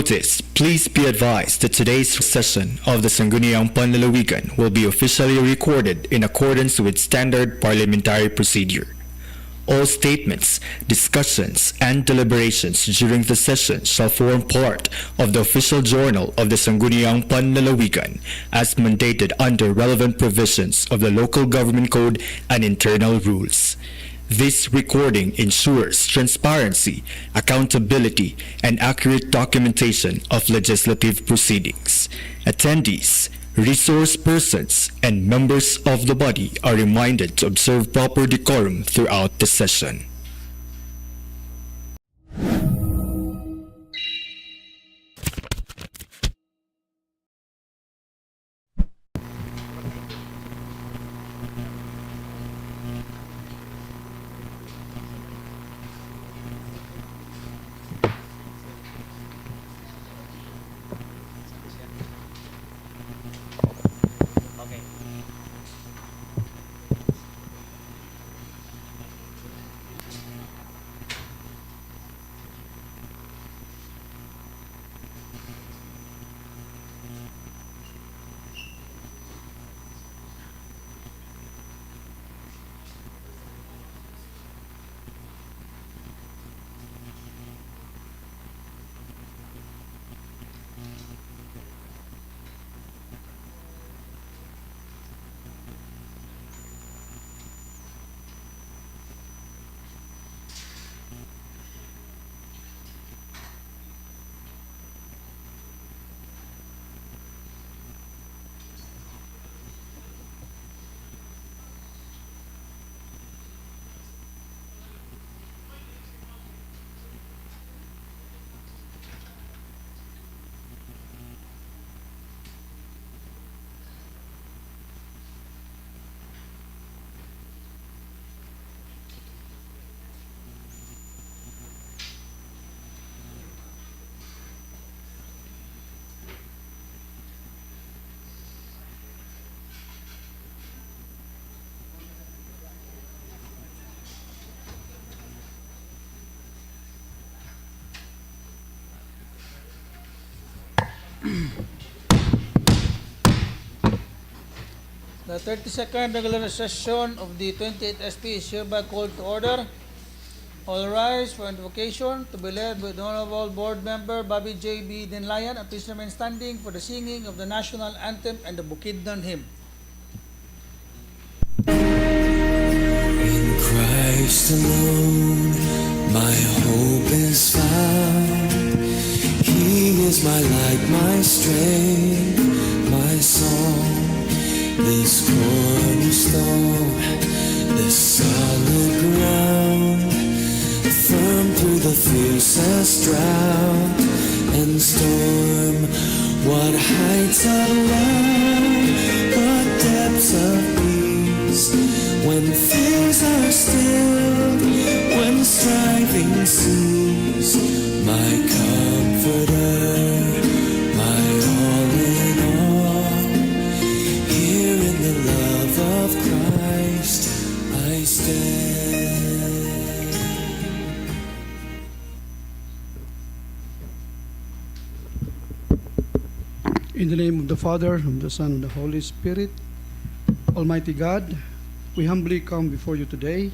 Notice, please be advised that today's session of the Sangguniang Panlalawigan will be officially recorded in accordance with standard parliamentary procedure. All statements, discussions, and deliberations during the session shall form part of the official journal of the Sangguniang Panlalawigan as mandated under relevant provisions of the Local Government Code and internal rules. This recording ensures transparency, accountability, and accurate documentation of legislative proceedings. Attendees, resource persons, and members of the body are reminded to observe proper decorum throughout the session. The 32nd regular session of the 28th SP is hereby called to order. All rise for invocation to be led by the Honorable Board Member Bobby J. B. Dinlayan, and please remain standing for the singing of the National Anthem and the Bukidnon hymn. In Christ alone, my hope is found. He is my light, my strength, my song. This cornerstone, this solid ground, firm through the fiercest drought and storm. What heights of love, what depths of peace, when fears are stilled, when striving cease. My comforter, my all in all, here in the love of Christ I stand. In the name of the Father, of the Son, and the Holy Spirit, Almighty God, we humbly come before you today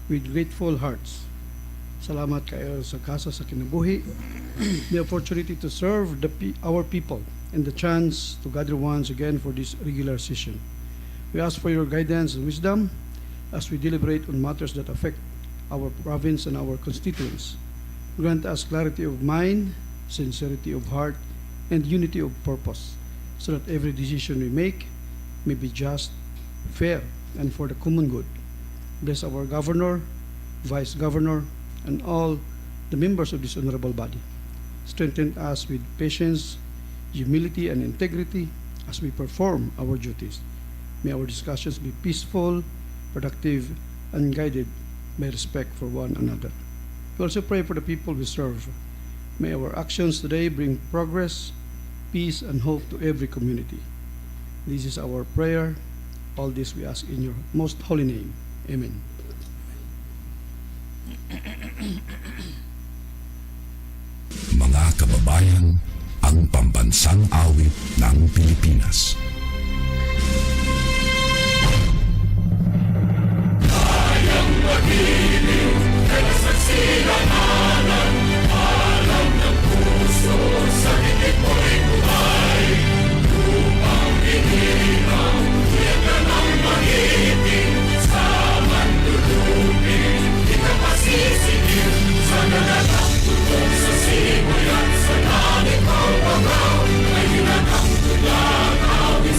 with grateful hearts. Salamat kayo sa Casa sa Kinabuhi, the opportunity to serve our people and the chance to gather once again for this regular session. We ask for your guidance and wisdom as we deliberate on matters that affect our province and our constituents. Grant us clarity of mind, sincerity of heart, and unity of purpose, so that every decision we make may be just, fair, and for the common good. Bless our governor, vice governor, and all the members of this honorable body. Strengthen us with patience, humility, and integrity as we perform our duties. May our discussions be peaceful, productive, and guided by respect for one another. We also pray for the people we serve. May our actions today bring progress, peace, and hope to every community. This is our prayer. All this we ask in your most holy name. Amen. Mga kababayan, bayan ang pambansang awit ng Pilipinas. Sa langit mo, ay hinatang tula, awit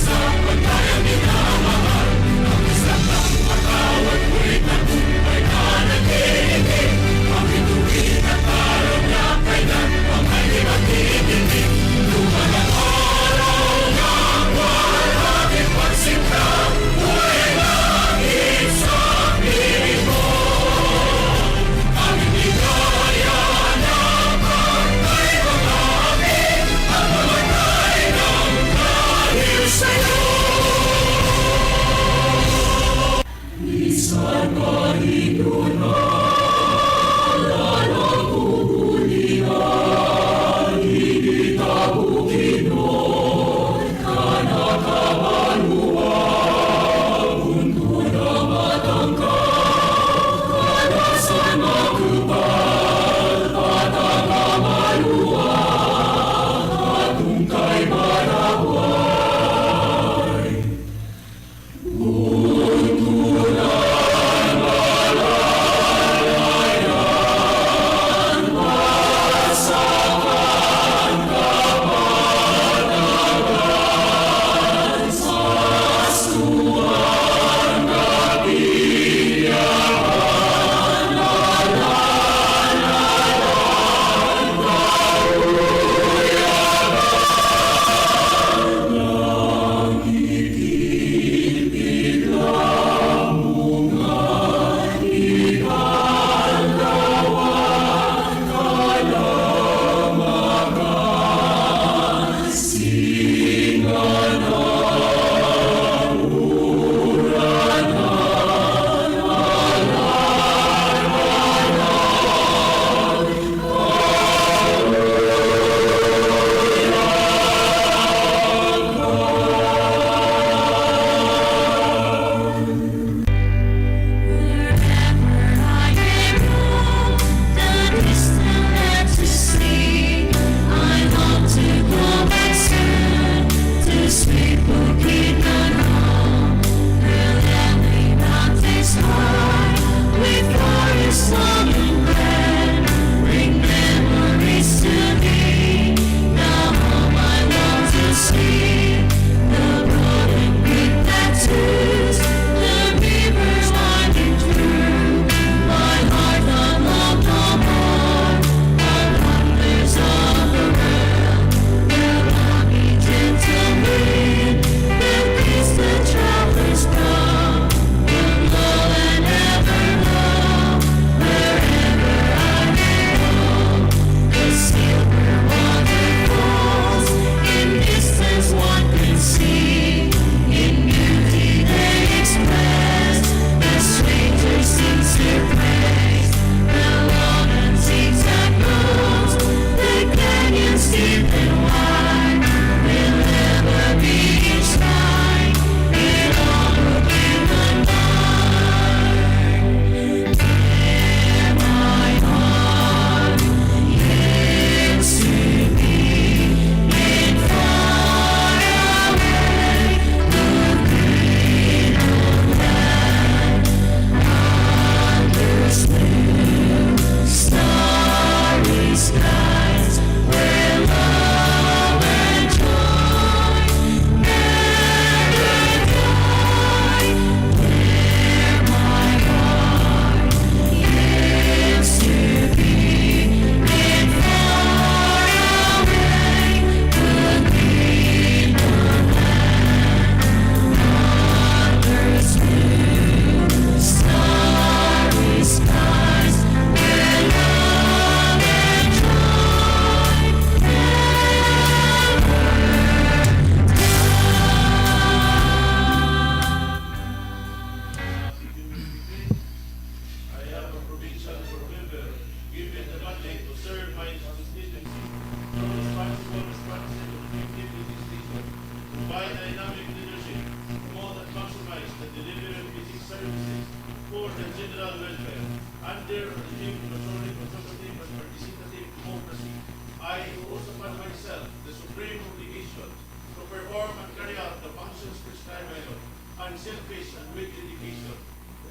I impose upon myself the supreme obligation to perform and carry out the functions prescribed by law, unselfish and with dedication,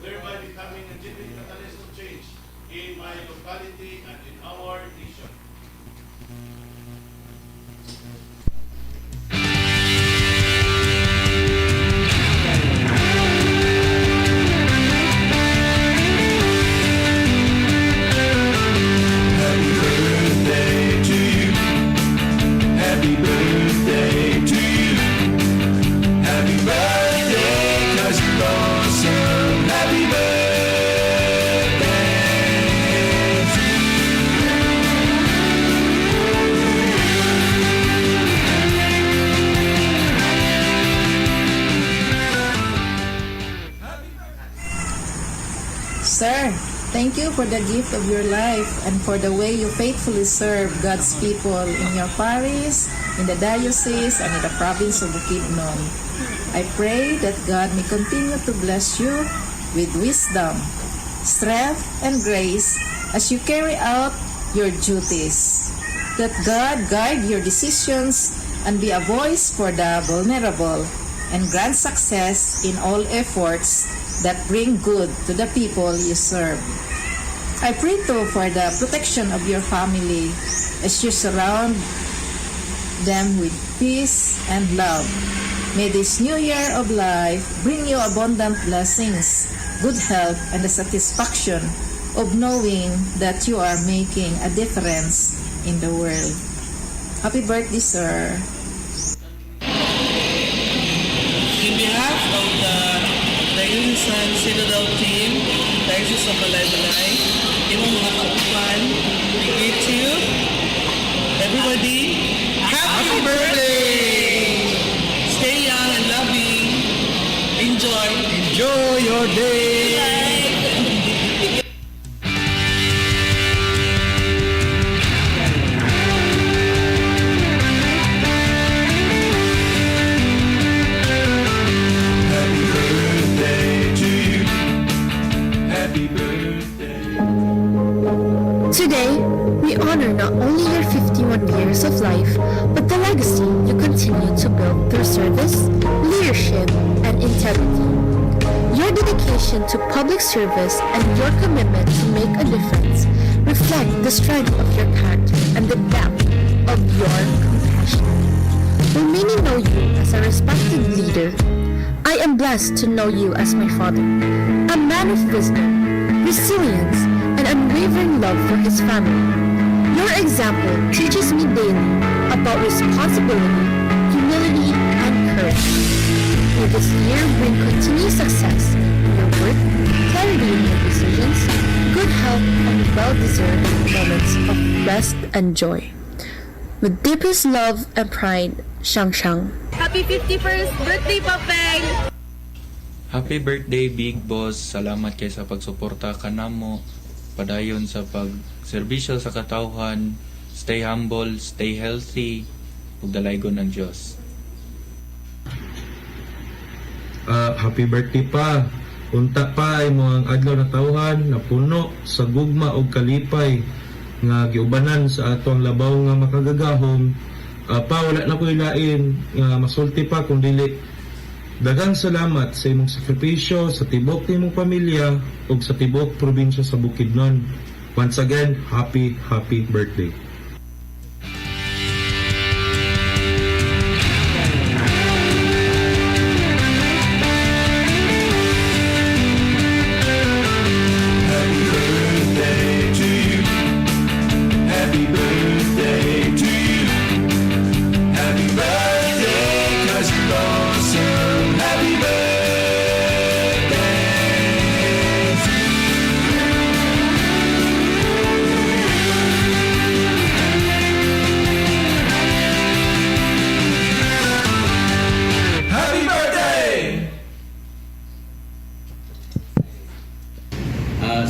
thereby becoming a genuine catalyst of change in my locality and in our nation. Sir, thank you for the gift of your life and for the way you faithfully serve God's people in your parish, in the diocese, and in the province of Bukidnon. I pray that God may continue to bless you with wisdom, strength, and grace as you carry out your duties. That God guide your decisions and be a voice for the vulnerable and grant success in all efforts that bring good to the people you serve. I pray too for the protection of your family as you surround them with peace and love. May this new year of life bring you abundant blessings, good health, and the satisfaction of knowing that you are making a difference in the world. Happy birthday, sir. In behalf of the Diocesan Synodal Team, Diocese of Balay-Balay, imong mga kaupan, we greet you, everybody, happy birthday! Stay young and loving. Enjoy. Enjoy your day! Today, we honor not only your 51 years of life, but the legacy you continue to build through service, leadership, and integrity. Your dedication to public service and your commitment to make a difference reflect the strength of your character and the depth of your compassion. While many know you as a respected leader, I am blessed to know you as my father, a man of wisdom, resilience, and unwavering love for his family. Your example teaches me daily about responsibility, humility, and courage. May this year bring continued success in your work, clarity in your decisions, good health, and well-deserved moments of rest and joy. With deepest love and pride, Shang Shang. Happy 51st birthday, Papeng! Happy birthday, Big Boss. Salamat kay sa pagsuporta kanamo padayon sa pagserbisyo sa katawhan. Stay humble, stay healthy, ug dalaygon ang Dios. Happy birthday pa. Unta pa ay mo ang adlaw na tawhan na puno sa gugma ug kalipay nga giubanan sa atong labaw nga makagagahom. Wala na ko ilain nga masulti pa kung dili. Daghang salamat sa imong sakripisyo sa tibok nimong pamilya ug sa tibok probinsya sa Bukidnon. Once again, happy birthday.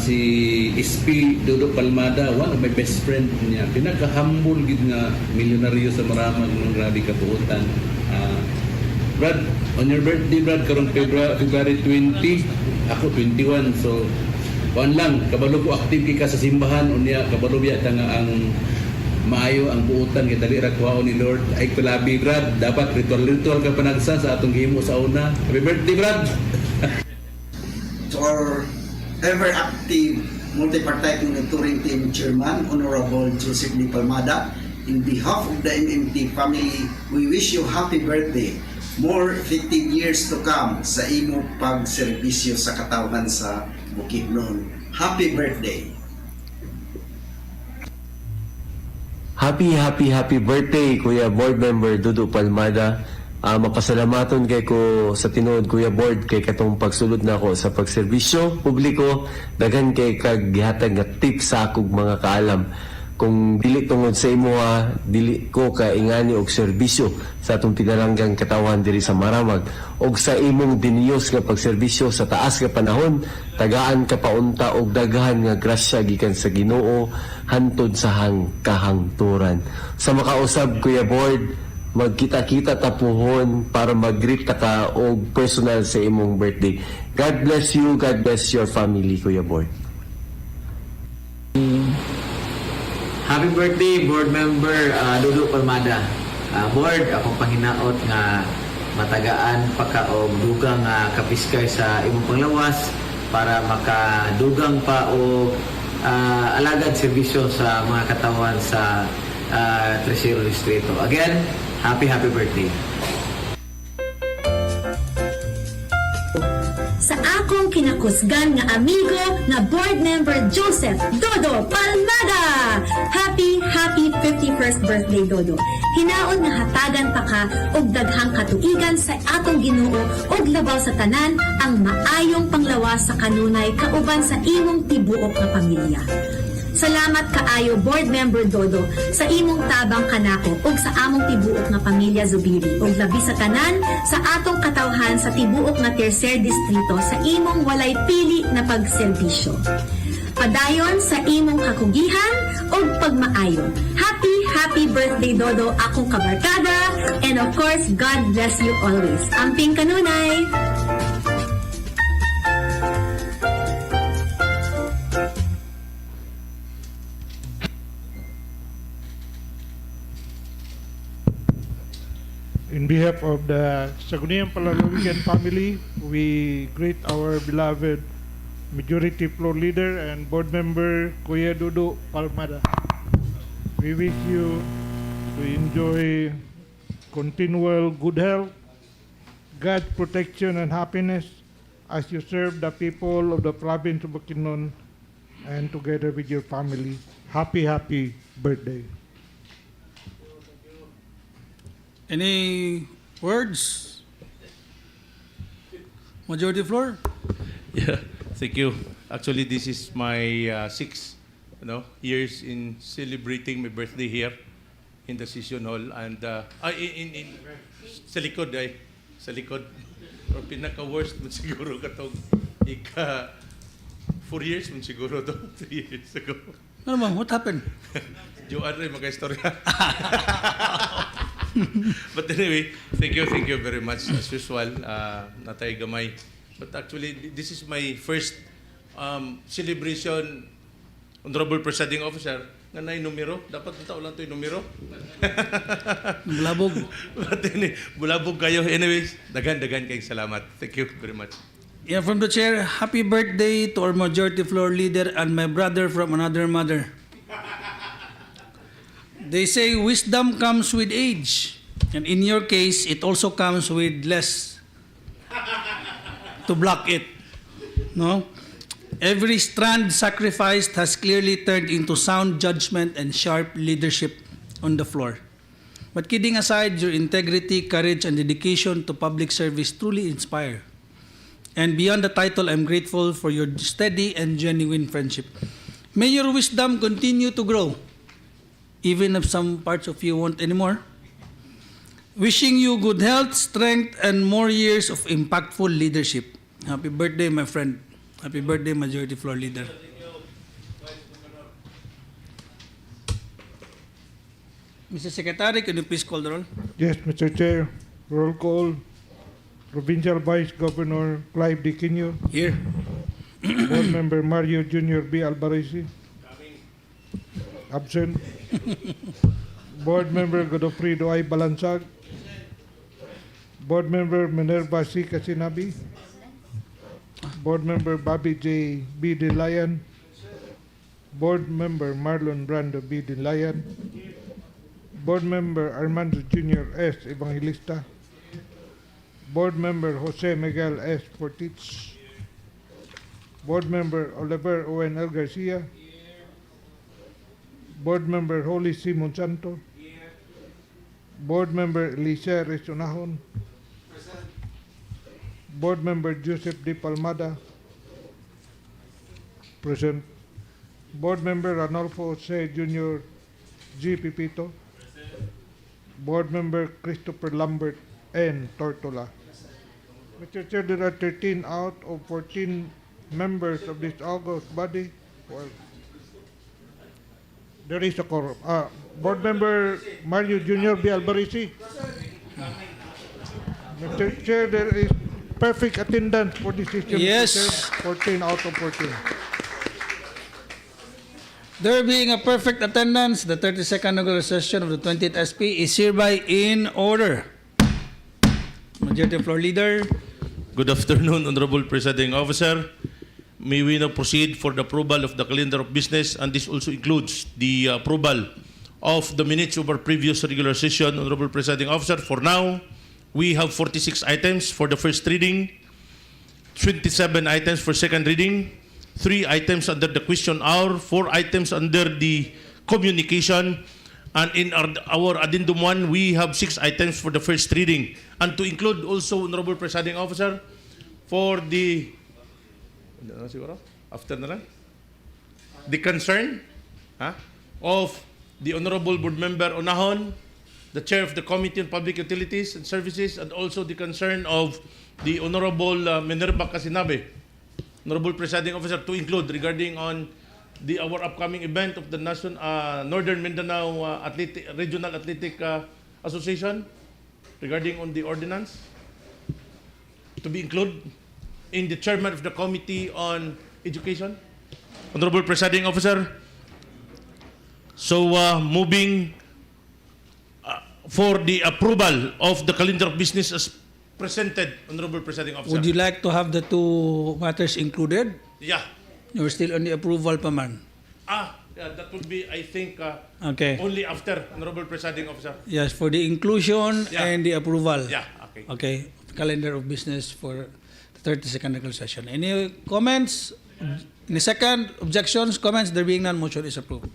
Si SP Dodo Palmada, one of my best friend niya, pinaka-humble gid nga milyonaryo sa maramag ng grabe kabuutan. Brad, on your birthday, Brad, karong February 20, ako 21, so kuan lang, kabalo ko active ka sa simbahan, unya kabalo biya ta nga ang maayo ang buutan kay dali ra kuhaon ni Lord. Ay kulabi Brad, dapat ritual ka panagsa sa atong gihimo sa una. Happy birthday Brad. To our ever active multi-party monitoring team chairman, Honorable Joseph D. Palmada, in behalf of the MMT family, we wish you happy birthday. More 15 years to come sa imo pagserbisyo sa katawhan sa Bukidnon. Happy birthday! Happy birthday, Kuya Board Member Dudu Palmada. Mapasalamaton kay ko sa tinuod, Kuya Board, kay katong pagsulod na ko sa pagserbisyo publiko. Daghan kay kaggihatag nga tips sa akong mga kaalam. Kung dili tungod sa imo dili ko kaingani og serbisyo sa atong pinalanggang katawan diri sa Maramag, og sa imong diniyos nga pagserbisyo sa taas nga panahon, tagaan ka paunta og daghan nga grasya gikan sa Ginoo hantod sa kahangturan. Sa makausab, Kuya Board, magkita-kita tapuhon para mag-greet ta ka og personal sa imong birthday. God bless you, God bless your family, Kuya Board. Happy birthday, board member Dudu Palmada. Board, akong panginaot nga matagaan pa ka og dugang kapiskay sa imong panglawas para makadugang pa og alagad serbisyo sa mga katawan sa Tercero Distrito. Again, happy birthday. Sa akong kinakusgan nga amigo nga board member Joseph Dodo Palmada. Happy 51st birthday, Dodo. Hinaon nga hatagan pa ka og daghang katuigan sa atong Ginoo og labaw sa tanan ang maayong panglawas sa kanunay kauban sa imong tibuok nga pamilya. Salamat kaayo, Board Member Dodo, sa imong tabang kanako ug sa among tibuok nga pamilya Zubiri ug labi sa tanan sa atong katawhan sa tibuok nga Tercer Distrito sa imong walay pili na pagserbisyo. Padayon sa imong kakugihan ug pagmaayo. Happy birthday, Dodo, akong kabarkada, and of course, God bless you always. Amping kanunay! In behalf of the Sangguniang Panlalawigan family, we greet our beloved Majority Floor Leader and Board Member Kuya Dudu Palmada. We wish you to enjoy continual good health, God's protection and happiness as you serve the people of the province of Bukidnon and together with your family. Happy birthday. Any words? Majority floor? Yeah, thank you. Actually, this is my 6 years in celebrating my birthday here in the session hall and sa likod sa likod. Or pinaka-worst mo siguro katong 4 years mo siguro to 3 years ago. Ano man, what happened? Joan rin mga istorya. But anyway, thank you very much as usual. Natay gamay. But actually, this is my first celebration, Honorable Presiding Officer, nga na numero. Dapat ng tao lang ito yung numero. Bulabog. But anyway, bulabog kayo. Anyways, dagan kayong salamat. Thank you very much. Yeah, from the chair, happy birthday to our majority floor leader and my brother from another mother. They say wisdom comes with age, and in your case, it also comes with less to block it. No? Every strand sacrificed has clearly turned into sound judgment and sharp leadership on the floor. But kidding aside, your integrity, courage, and dedication to public service truly inspire. And beyond the title, I'm grateful for your steady and genuine friendship. May your wisdom continue to grow, even if some parts of you won't anymore. Wishing you good health, strength, and more years of impactful leadership. Happy birthday, my friend. Happy birthday, Majority Floor Leader. Mr. Secretary, can you please call the roll? Yes, Mr. Chair. Roll call. Provincial Vice Governor Clive D. Quino. Here. Board Member Mario Jr. B. Albarezi. Absent. Board Member Godofredo I. Balansag, Board Member Minerva C. Casinabi, Board Member Bobby J. B. Delayan, Board Member Marlon Brando B. Delayan, Board Member Armando Jr. S. Evangelista, Board Member Jose Miguel S. Portich, Board Member Oliver O.N. L. Garcia, Board Member Holy C. Monsanto, Board Member Alicia Resonahon, Board Member Joseph D. Palmada, present. Board Member Ranolfo Jose Jr. G. Pipito, Board Member Christopher Lambert N. Tortola. Mr. Chair, there are 13 out of 14 members of this august body. Well, there is a quorum. Board Member Mario Jr. B. Albarisi. Mr. Chair, there is perfect attendance for this session. Yes. Mr. Chair. 14 out of 14. There being a perfect attendance, the 32nd regular session of the 20th SP is hereby in order. Majority Floor Leader. Good afternoon, Honorable Presiding Officer. May we now proceed for the approval of the calendar of business, and this also includes the approval of the minutes of our previous regular session, Honorable Presiding Officer. For now, we have 46 items for the first reading, 27 items for second reading, 3 items under the question hour, 4 items under the communication, and in our addendum 1, we have 6 items for the first reading. And to include also, Honorable Presiding Officer, for the after na lang, the concern of the Honorable Board Member Onahon, the Chair of the Committee on Public Utilities and Services, and also the concern of the Honorable Minerva Casinabe, Honorable Presiding Officer, to include regarding on our upcoming event of the Northern Mindanao Regional Athletic Association, regarding on the ordinance, to be included in the Chairman of the Committee on Education, Honorable Presiding Officer. So moving for the approval of the calendar of business as presented, Honorable Presiding Officer. Would you like to have the 2 matters included? Yeah. You're still on the approval pa man. Yeah, that would be, I think, Okay. only after, Honorable Presiding Officer. Yes, for the inclusion and the approval. Yeah, okay. Okay, calendar of business for the 32nd regular session. Any comments? Any second? Objections? Comments? There being none, motion is approved.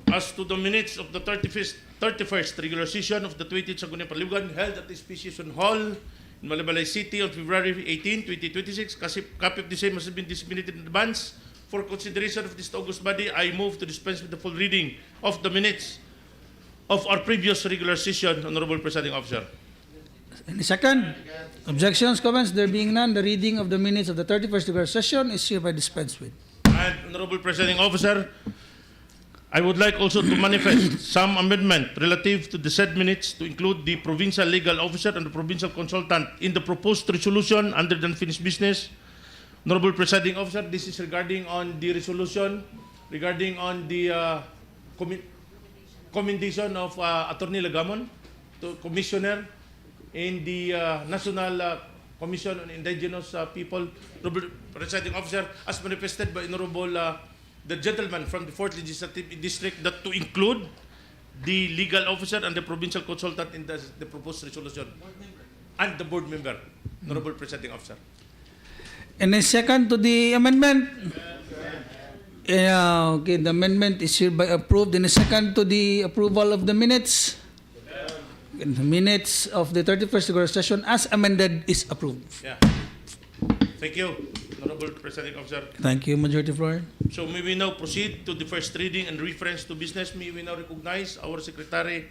As to the minutes of the 31st regular session of the 28th Sangguniang Panlalawigan held at the Session Hall in Malabalay City on February 18, 2026, copy of the same has been disseminated in advance. For consideration of this August body, I move to dispense with the full reading of the minutes of our previous regular session, Honorable Presiding Officer. Any second? Objections, comments? There being none, the reading of the minutes of the 31st regular session is hereby dispensed with. And Honorable Presiding Officer, I would like also to manifest some amendment relative to the said minutes to include the provincial legal officer and the provincial consultant in the proposed resolution under the unfinished business. Honorable Presiding Officer, this is regarding on the resolution regarding on the commendation of Attorney Lagamon to Commissioner in the National Commission on Indigenous People. Honorable Presiding Officer, as manifested by Honorable the gentleman from the 4th Legislative District, that to include the legal officer and the provincial consultant in the proposed resolution and the board member, Honorable Presiding Officer. Any second to the amendment? Okay, the amendment is hereby approved. Any second to the approval of the minutes? The minutes of the 31st regular session as amended is approved. Yeah. Thank you, Honorable Presiding Officer. Thank you, Majority Floor. So may we now proceed to the first reading and reference to business. May we now recognize our Secretary,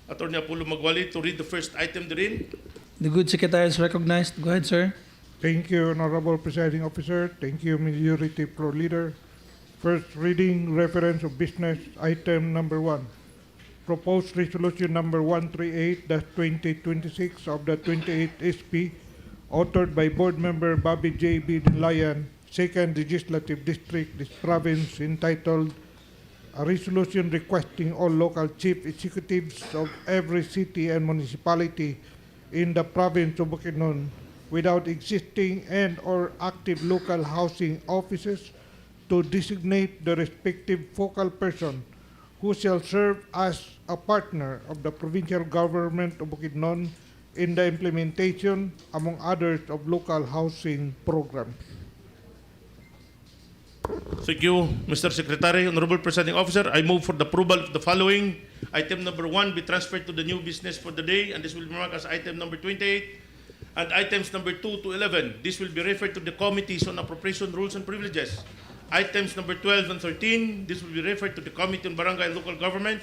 Attorney Apollo Magwali, to read the first item therein. The good secretary is recognized. Go ahead, sir. Thank you, Honorable Presiding Officer. Thank you, Majority Floor Leader. First reading, reference of business, item number 1. Proposed resolution number 138-2026 of the 28th SP, authored by Board Member Bobby J. B. Delayan, 2nd Legislative District, this province, entitled a resolution requesting all local chief executives of every city and municipality in the province of Bukidnon without existing and or active local housing offices to designate the respective focal person who shall serve as a partner of the provincial government of Bukidnon in the implementation, among others, of local housing programs. Thank you, Mr. Secretary. Honorable Presiding Officer, I move for the approval of the following. Item number 1 be transferred to the new business for the day, and this will be marked as item number 28. And items number 2 to 11, this will be referred to the Committees on Appropriation, Rules and Privileges. Items number 12 and 13, this will be referred to the Committee on Barangay and Local Government,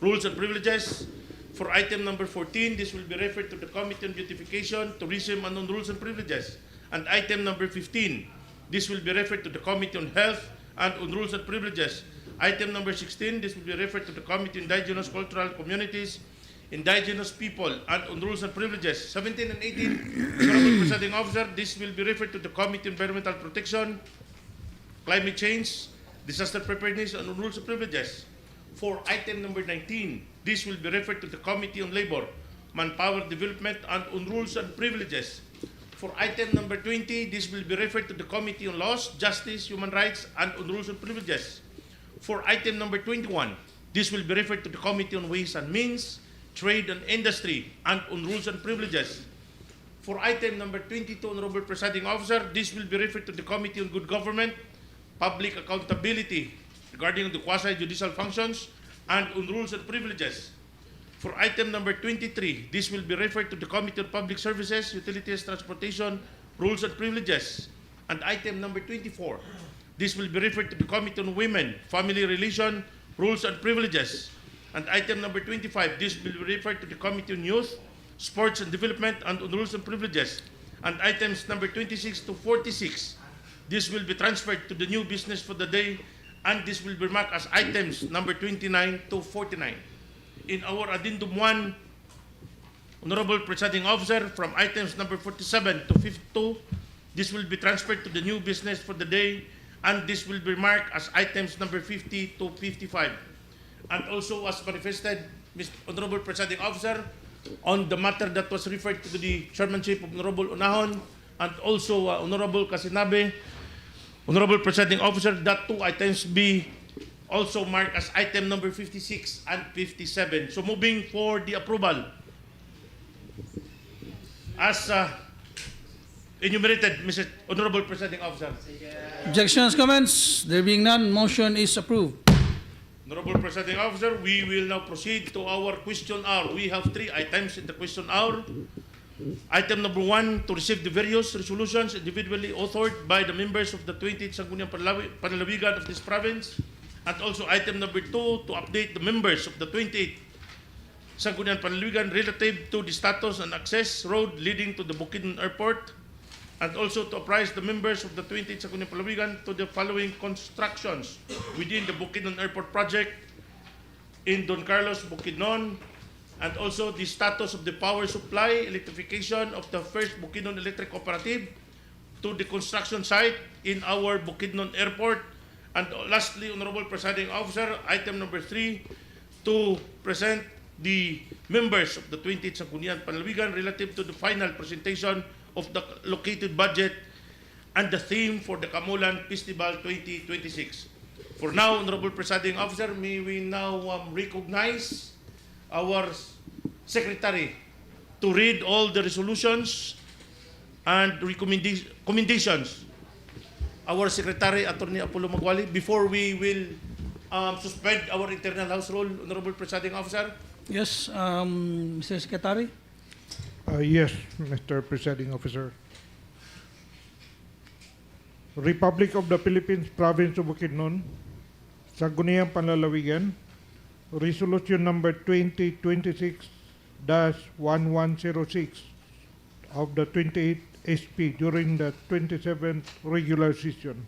Rules and Privileges. For item number 14, this will be referred to the Committee on Beautification, Tourism and on Rules and Privileges. And item number 15, this will be referred to the Committee on Health and on Rules and Privileges. Item number 16, this will be referred to the Committee on Indigenous Cultural Communities, Indigenous People, and on Rules and Privileges. 17 and 18, Honorable Presiding Officer, this will be referred to the Committee on Environmental Protection, Climate Change, Disaster Preparedness, and on Rules and Privileges. For item number 19, this will be referred to the Committee on Labor, Manpower Development, and on Rules and Privileges. For item number 20, this will be referred to the Committee on Laws, Justice, Human Rights, and on Rules and Privileges. For item number 21, this will be referred to the Committee on Ways and Means, Trade and Industry, and on Rules and Privileges. For item number 22, Honorable Presiding Officer, this will be referred to the Committee on Good Government, Public Accountability regarding the quasi-judicial functions, and on Rules and Privileges. For item number 23, this will be referred to the Committee on Public Services, Utilities, Transportation, Rules and Privileges. And item number 24, this will be referred to the Committee on Women, Family Relation, Rules and Privileges. And item number 25, this will be referred to the Committee on Youth, Sports and Development, and on Rules and Privileges. And items number 26 to 46, this will be transferred to the new business for the day, and this will be marked as items number 29 to 49. In our addendum 1, Honorable Presiding Officer, from items number 47 to 52, this will be transferred to the new business for the day, and this will be marked as items number 50 to 55. And also, as manifested, Mr. Honorable Presiding Officer, on the matter that was referred to the chairmanship of Honorable Unahon, and also Honorable Kasinabe, Honorable Presiding Officer, that two items be also marked as item number 56 and 57. So moving for the approval. As enumerated, Mr. Honorable Presiding Officer. Objections, comments? There being none, motion is approved. Honorable Presiding Officer, we will now proceed to our question hour. We have 3 items in the question hour. Item number 1, to receive the various resolutions individually authored by the members of the 28th Sangguniang Panlalawigan of this province. And also item number 2, to update the members of the 28th Sangguniang Panlalawigan relative to the status and access road leading to the Bukidnon Airport. And also to apprise the members of the 28th Sangguniang Panlalawigan to the following constructions within the Bukidnon Airport project in Don Carlos, Bukidnon. And also the status of the power supply, electrification of the first Bukidnon Electric Cooperative to the construction site in our Bukidnon Airport. And lastly, Honorable Presiding Officer, item number 3, to present the members of the 28th Sangguniang Panlalawigan relative to the final presentation of the allocated budget and the theme for the Kamulan Festival 2026. For now, Honorable Presiding Officer, may we now recognize our Secretary to read all the resolutions and recommendations. Our Secretary, Attorney Apollo Magwali, before we will suspend our internal house rule, Honorable Presiding Officer. Yes, Mr. Secretary. Yes, Mr. Presiding Officer. Republic of the Philippines, Province of Bukidnon, Sangguniang Panlalawigan, Resolution number 2026-1106 of the 28th SP during the 27th regular session.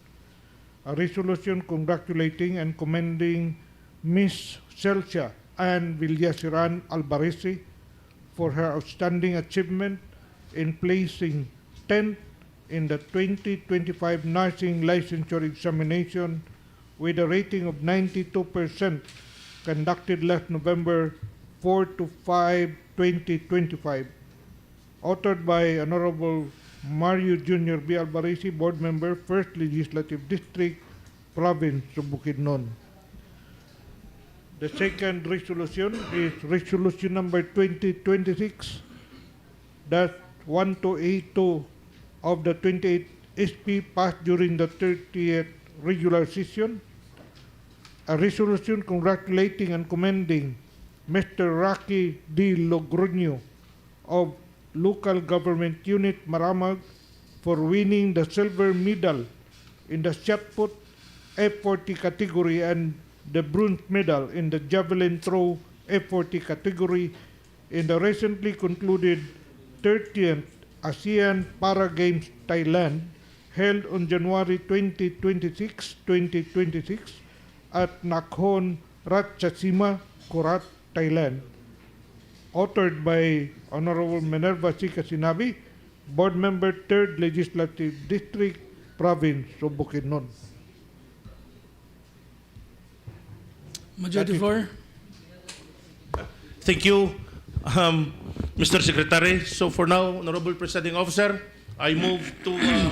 A resolution congratulating and commending Ms. Celsia and Villasiran Albaresi for her outstanding achievement in placing 10th in the 2025 nursing licensure examination with a rating of 92%, conducted last November 4 to 5, 2025. Authored by Honorable Mario Jr. B. Albarisi, Board Member, 1st Legislative District, Province of Bukidnon. The second resolution is resolution number 2026-1282 of the 28th SP passed during the 30th regular session. A resolution congratulating and commending Mr. Rocky D. Logroño of Local Government Unit Maramag for winning the silver medal in the shot put F40 category and the bronze medal in the javelin throw F40 category in the recently concluded 30th ASEAN Para Games Thailand held on January 2026 at Nakhon Ratchasima, Korat, Thailand. Authored by Honorable Minerva C. Casinabi, Board Member, 3rd Legislative District, Province of Bukidnon. Majority floor. Thank you, Mr. Secretary. So for now, Honorable Presiding Officer, I move to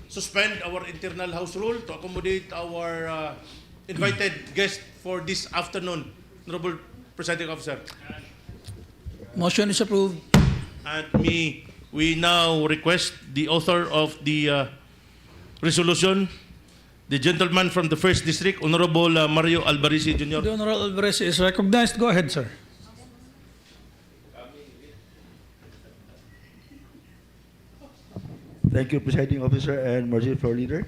suspend our internal house rule to accommodate our invited guest for this afternoon. Honorable Presiding Officer. Motion is approved. And we now request the author of the resolution, the gentleman from the 1st District, Honorable Mario Albarisi Jr. The Honorable Alvarez is recognized. Go ahead, sir. Thank you, Presiding Officer and Majority Floor Leader.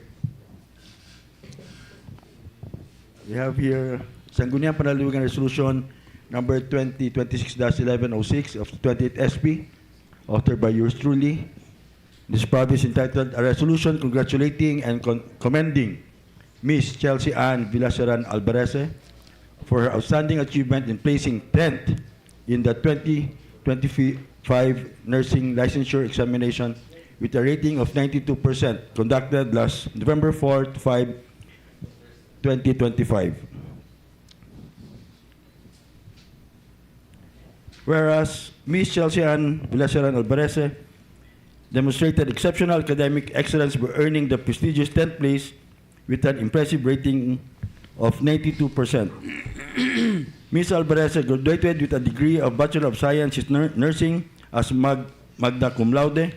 We have here Sangguniang Panlalawigan Resolution number 2026-1106 of 28th SP, authored by yours truly. This province entitled a resolution congratulating and commending Miss Chelsea Ann Villaseran Albarese for her outstanding achievement in placing 10th in the 2025 nursing licensure examination with a rating of 92% conducted last November 4 to 5, 2025. Whereas Miss Chelsea Ann Villaseran Albarese demonstrated exceptional academic excellence by earning the prestigious 10th place with an impressive rating of 92%. Ms. Albarese graduated with a degree of Bachelor of Science in Nursing as magna cum laude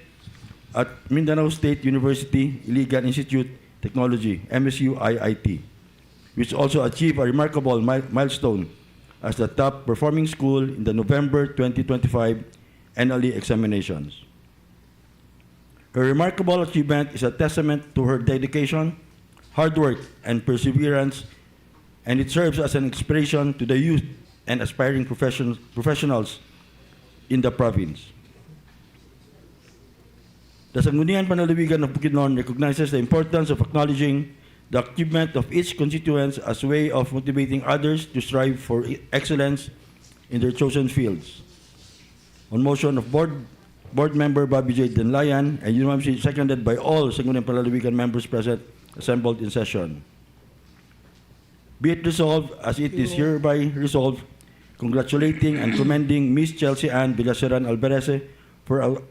at Mindanao State University Iligan Institute Technology, MSU IIT, which also achieved a remarkable milestone as the top performing school in the November 2025 NLE examinations. Her remarkable achievement is a testament to her dedication, hard work, and perseverance, and it serves as an inspiration to the youth and aspiring professionals in the province. The Sangguniang Panlalawigan of Bukidnon recognizes the importance of acknowledging the achievement of each constituent as a way of motivating others to strive for excellence in their chosen fields. On motion of Board Member Bobby J. Denlayan and unanimously seconded by all Sangguniang Panlalawigan members present assembled in session. Be it resolved as it is hereby resolved, congratulating and commending Miss Chelsea Ann Villaseran Albarese for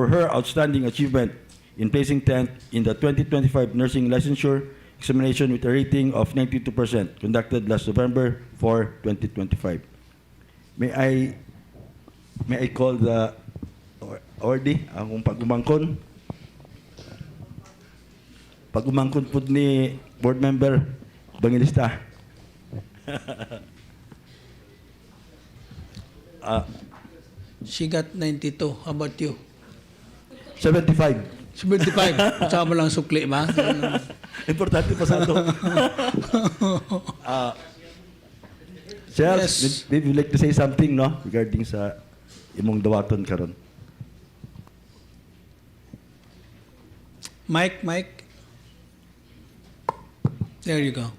her outstanding achievement in placing 10th in the 2025 nursing licensure examination with a rating of 92% conducted last November 4, 2025. May I call the order akong pagumangkon. Pagumangkon po ni Board Member Bangilista. She got 92. How about you? 75. 75. Tsaka mo lang sukli, ba? Importante pa sa ito. Sir, Yes. maybe you'd like to say something, no? Regarding sa imong dawaton karon. Mike. There you go.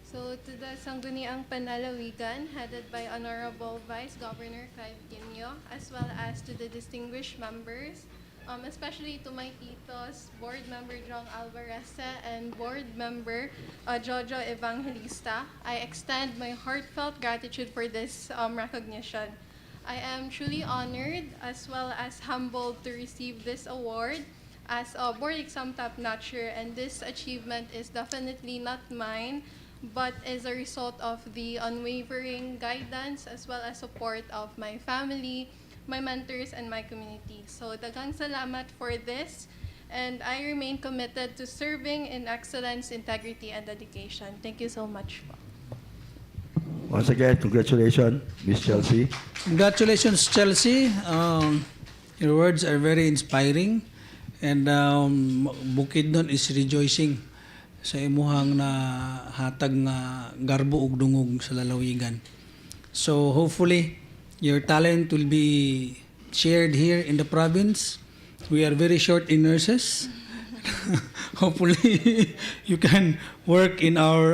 So, to the Sangguniang Panlalawigan, headed by Honorable Vice Governor Clive Guineo, as well as to the distinguished members especially to my titos, Board Member Jong Alvarez and Board Member Jojo Evangelista. I extend my heartfelt gratitude for this recognition. I am truly honored as well as humbled to receive this award as a board exam top-notcher, and this achievement is definitely not mine, but is a result of the unwavering guidance as well as support of my family, my mentors, and my community. So daghang salamat for this, and I remain committed to serving in excellence, integrity, and dedication. Thank you so much po. Once again, congratulations, Miss Chelsea. Congratulations, Chelsea. Your words are very inspiring, and Bukidnon is rejoicing sa imuhang na hatag nga garbo ug dungog sa lalawigan. So hopefully your talent will be shared here in the province. We are very short in nurses. Hopefully you can work in our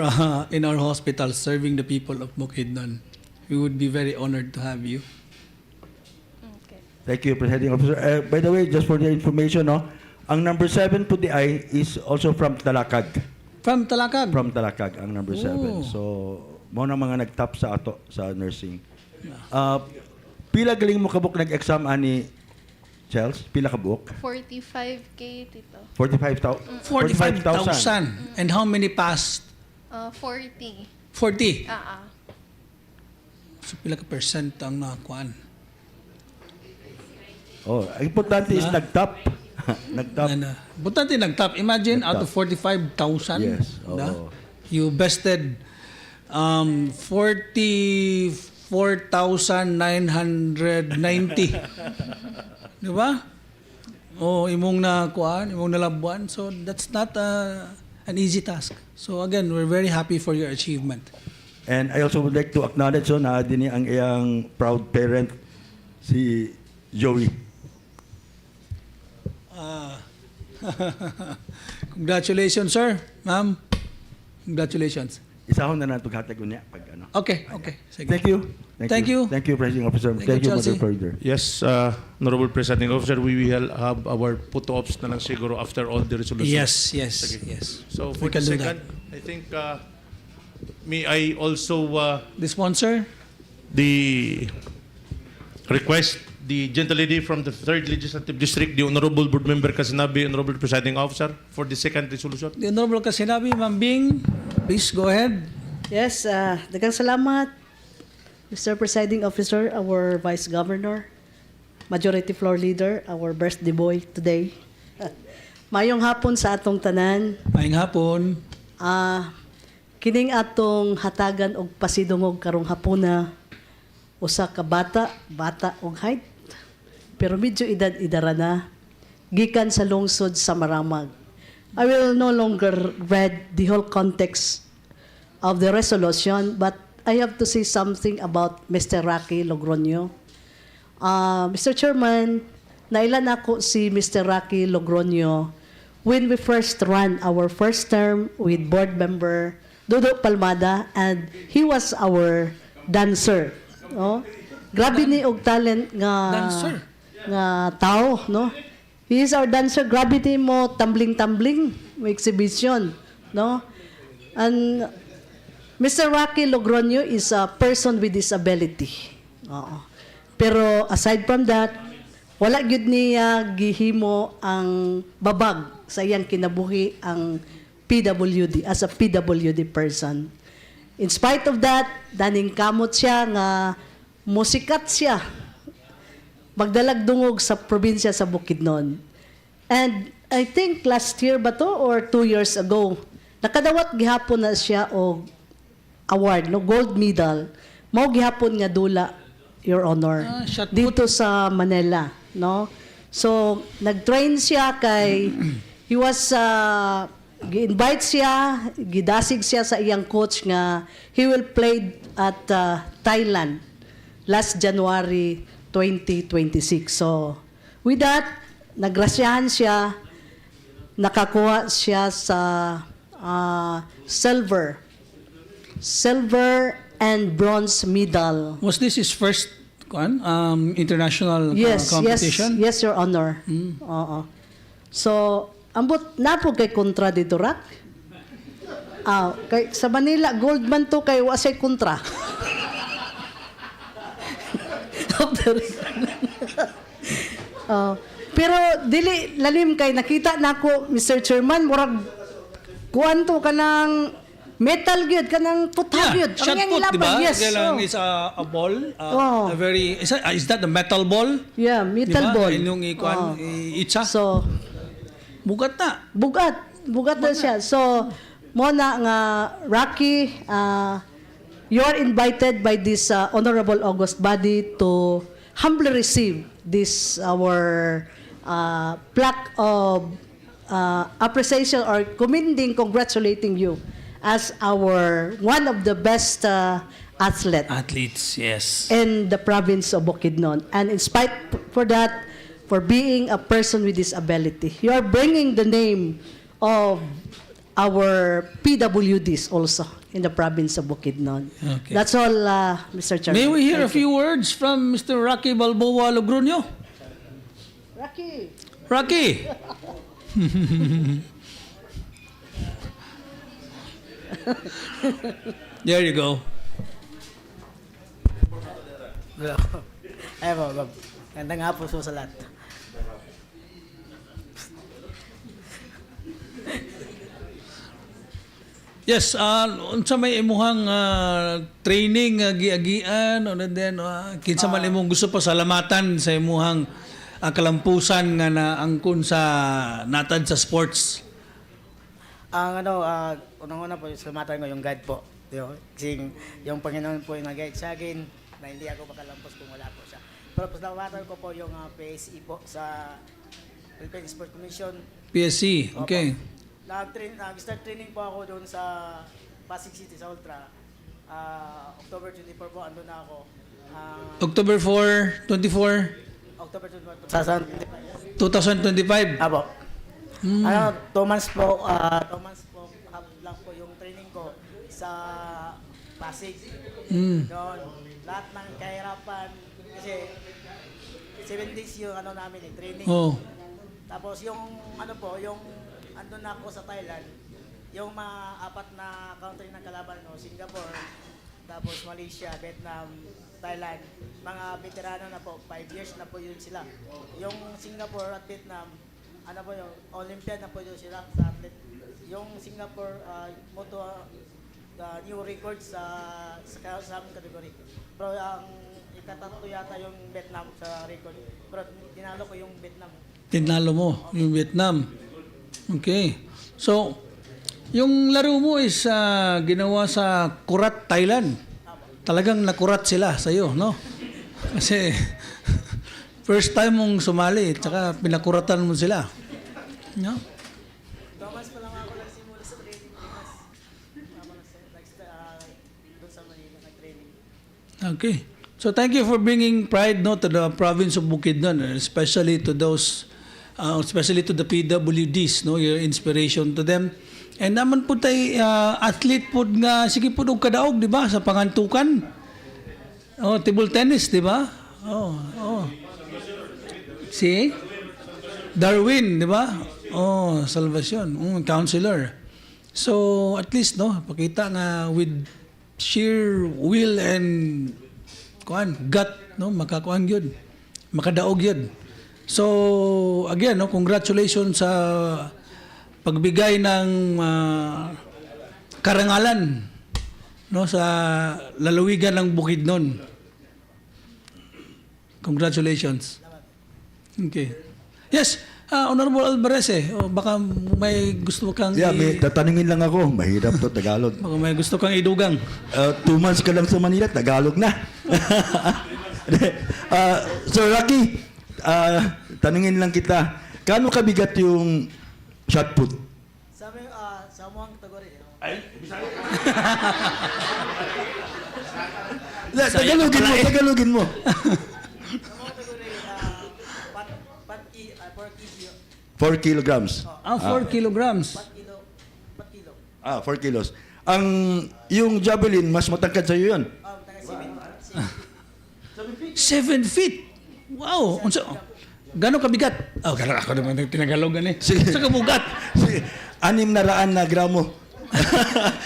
hospital serving the people of Bukidnon. We would be very honored to have you. Thank you, Presiding Officer. By the way, just for the information, no, ang number 7 po di ay is also from Talakag. From Talakag? From Talakag, ang number 7. Oh. So, mo na mga nag-top sa ato sa nursing. Pila galing mo kabuk nag-exam ani Chels? Pila kabuk? 45K, tito. 45,000. 45,000. And how many passed? 40. 40? Ah. So pila ka percent ang nakuan? Oh, ang importante is nag-top. Nag-top. Importante nag-top. Imagine out of 45,000. Yes. You bested 44,990. Di ba? Oh, imong nakuan, imong nalabuan. So that's not an easy task. So again, we're very happy for your achievement. And I also would like to acknowledge na din ang iyang proud parent, si Joey. Congratulations, sir. Ma'am, congratulations. Isahon na natin hatag unya pag ano. Okay. Sige. Thank you. Thank you. Thank you, Presiding Officer. Thank you, Mother Chelsea. Further. Yes, Honorable Presiding Officer, we will have our photo-ops na lang siguro after all the resolutions. Yes. So We for the can do second, I think, may I also the sponsor? the request the gentle lady from the 3rd Legislative District, the Honorable Board Member Kasinabi, Honorable Presiding Officer, for the second resolution. The Honorable Kasinabi, Ma'am Bing, please go ahead. Yes, daghang salamat, Mr. Presiding Officer, our Vice Governor, Majority Floor Leader, our birthday boy today. Mayong hapon sa atong tanan. Mayong hapon. Kining atong hatagan og pasidungog karong hapuna, usa ka bata og height, pero medyo edad-idara na, gikan sa lungsod sa Maramag. I will no longer read the whole context of the resolution, but I have to say something about Mr. Rocky Logroño. Mr. Chairman, nailan ako si Mr. Rocky Logroño when we first ran our first term with Board Member Dodo Palmada, and he was our dancer. No? Grabe ni og talent nga tao, no? He is our dancer. Grabe ni mo tumbling, mo exhibition, no? And Mr. Rocky Logroño is a person with disability. Oo. Pero aside from that, wala gyud niya gihimo ang babag sa iyang kinabuhi ang PWD as a PWD person. In spite of that, daning kamot siya nga musikat siya magdalag dungog sa probinsya sa Bukidnon. And I think last year ba to or 2 years ago, nakadawat gihapon na siya og award, no, gold medal. Mao gihapon nga dula, Your Honor, dito sa Manila, no? So nag-train siya kay he was gi-invite siya, gidasig siya sa iyang coach nga he will play at Thailand last January 2026. So, with that, nagrasyahan siya, nakakuha siya sa silver and bronze medal. Was this his first international Yes, competition? yes, Your Honor. Oo. So, ambot na po kay kontra dito, Rak. Kay, sa Manila, gold man to kay wasay kontra. Pero dili lalim kay nakita nako Mr. Chairman murag kuan to kanang metal gyud kanang putha gyud. Shot put, di ba? Yes. Kailangan is a ball. A very, is that the metal ball? Yeah, metal ball. Inyong ikuan, itsa? So, bugat na. Bugat na siya. So, mo na nga Rocky, you are invited by this honorable August body to humbly receive this our plaque of appreciation or congratulating you as our one of the best athletes, yes, in the province of Bukidnon. And in spite for that, for being a person with disability, you are bringing the name of our PWDs also in the province of Bukidnon. Okay. That's all, Mr. Chairman. May we hear Thank a few words from Mr. Rocky Balboa Logroño? Rocky! There you go. Ay po, gandang hapon po sa lahat. Yes, unsa may imuhang training giagian o then kinsa man imong gusto pa salamatan sa imuhang kalampusan nga naangkon sa natad sa sports. Ang unang-una po, salamatan ko yung guide po. Kasi yung Panginoon po yung nag-guide sa akin na hindi ako makalampos kung wala po siya. Pero salamatan ko po yung PSE po sa Philippine Sports Commission. PSC, okay. Nag-start training po ako doon sa Pasig City sa Ultra. October 24 po, andun na ako. October 4, 24? October 24. 2025? Apo. 2 months po, 2 months po, lang po yung training ko sa Pasig. Doon, lahat ng kahirapan, kasi 7 days yung namin training. Oh. Tapos yung yung andun na ako sa Thailand, yung mga 4 na country na kalaban, Singapore, tapos Malaysia, Vietnam, Thailand, mga veterano na po, 5 years na po yun sila. Yung Singapore at Vietnam, yung Olympiad na po yun sila sa athlete. Yung Singapore, new record sa aming category. Pero ang ikatatlo yata yung Vietnam sa record. Pero tinalo ko yung Vietnam. Tinalo mo yung Vietnam. Okay. So, yung laro mo is ginawa sa Kurat, Thailand. Talagang nakurat sila sa iyo, no? Kasi first time mong sumali, tsaka pinakuratan mo sila. No? Thomas pa lang ako nagsimula sa training. Doon sa Manila, nag-training. Okay. So thank you for bringing pride to the province of Bukidnon, especially to those especially to the PWDs, your inspiration to them. And naman po tay athlete po nga sige po og kadaog, di ba, sa pangantukan. Table tennis, di ba? Si Darwin, di ba? Salvacion, counselor. So at least pakita nga with sheer will and gut, makakuan gyud. Makadaog gyud. So, again, congratulations sa pagbigay ng karangalan sa lalawigan ng Bukidnon. Congratulations. Okay. Yes, Honorable Alvarez, baka may gusto kang may tatanungin lang ako. Mahirap to Tagalog. Baka may gusto kang idugang. 2 months ka lang sa Manila, Tagalog na. So, Rocky, tanungin lang kita, kaano kabigat yung shot put? Sa mga kategory. Ay, Tagalogin mo. Sa mga kategory, 4 kilograms. 4 kilograms. 4 kilo. 4 kilos. Yung javelin, mas matangkad sa'yo yun. Taga 7 feet. 7 feet. Wow. Unsa? Gano'ng kabigat? Oh, gano'n ako naman tinagalogan eh. Sa kabugat. 600 na gramo.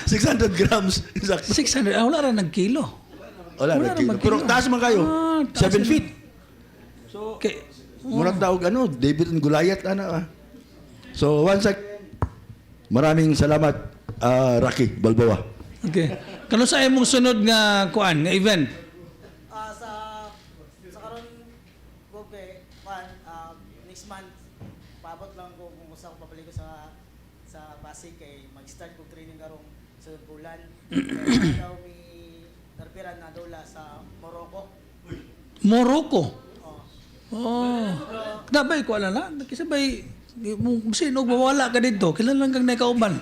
600 grams. Exactly. 600. Wala rin ng kilo. Wala na kilo. Pero taas man kayo. 7 feet. So, okay. Murag daog David and Goliath ana. So once again, maraming salamat Rocky Balboa. Okay. Kano sa imong sunod nga kuan nga event? Sa karon ko next month paabot lang ko kung usa ko pabalik ko sa Pasig kay mag-start ko training karong sunod bulan. Daw mi narpiran na dola sa Morocco. Morocco. Oh. Dabay ko ala kisabay sino mawala ka dito kailan lang kang nakauban.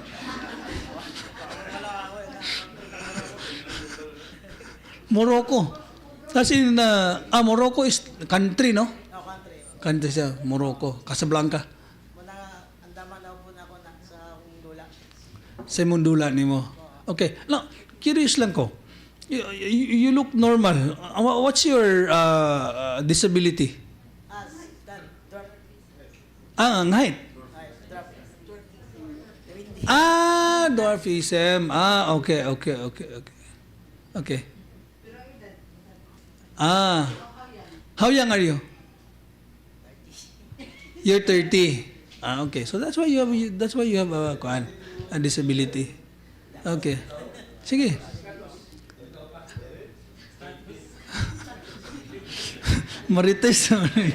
Morocco. Kasi Morocco is country, no? Country siya, Morocco, Casablanca. Andaman daw po na ako sa Mundula. Sa Mundula nimo. Okay. No, curious lang ko. You look normal. What's your disability? Ang height. Dwarfism. Okay. How young are you? You're 30. Okay. So that's why you have a disability. Okay. Sige. Marites naman.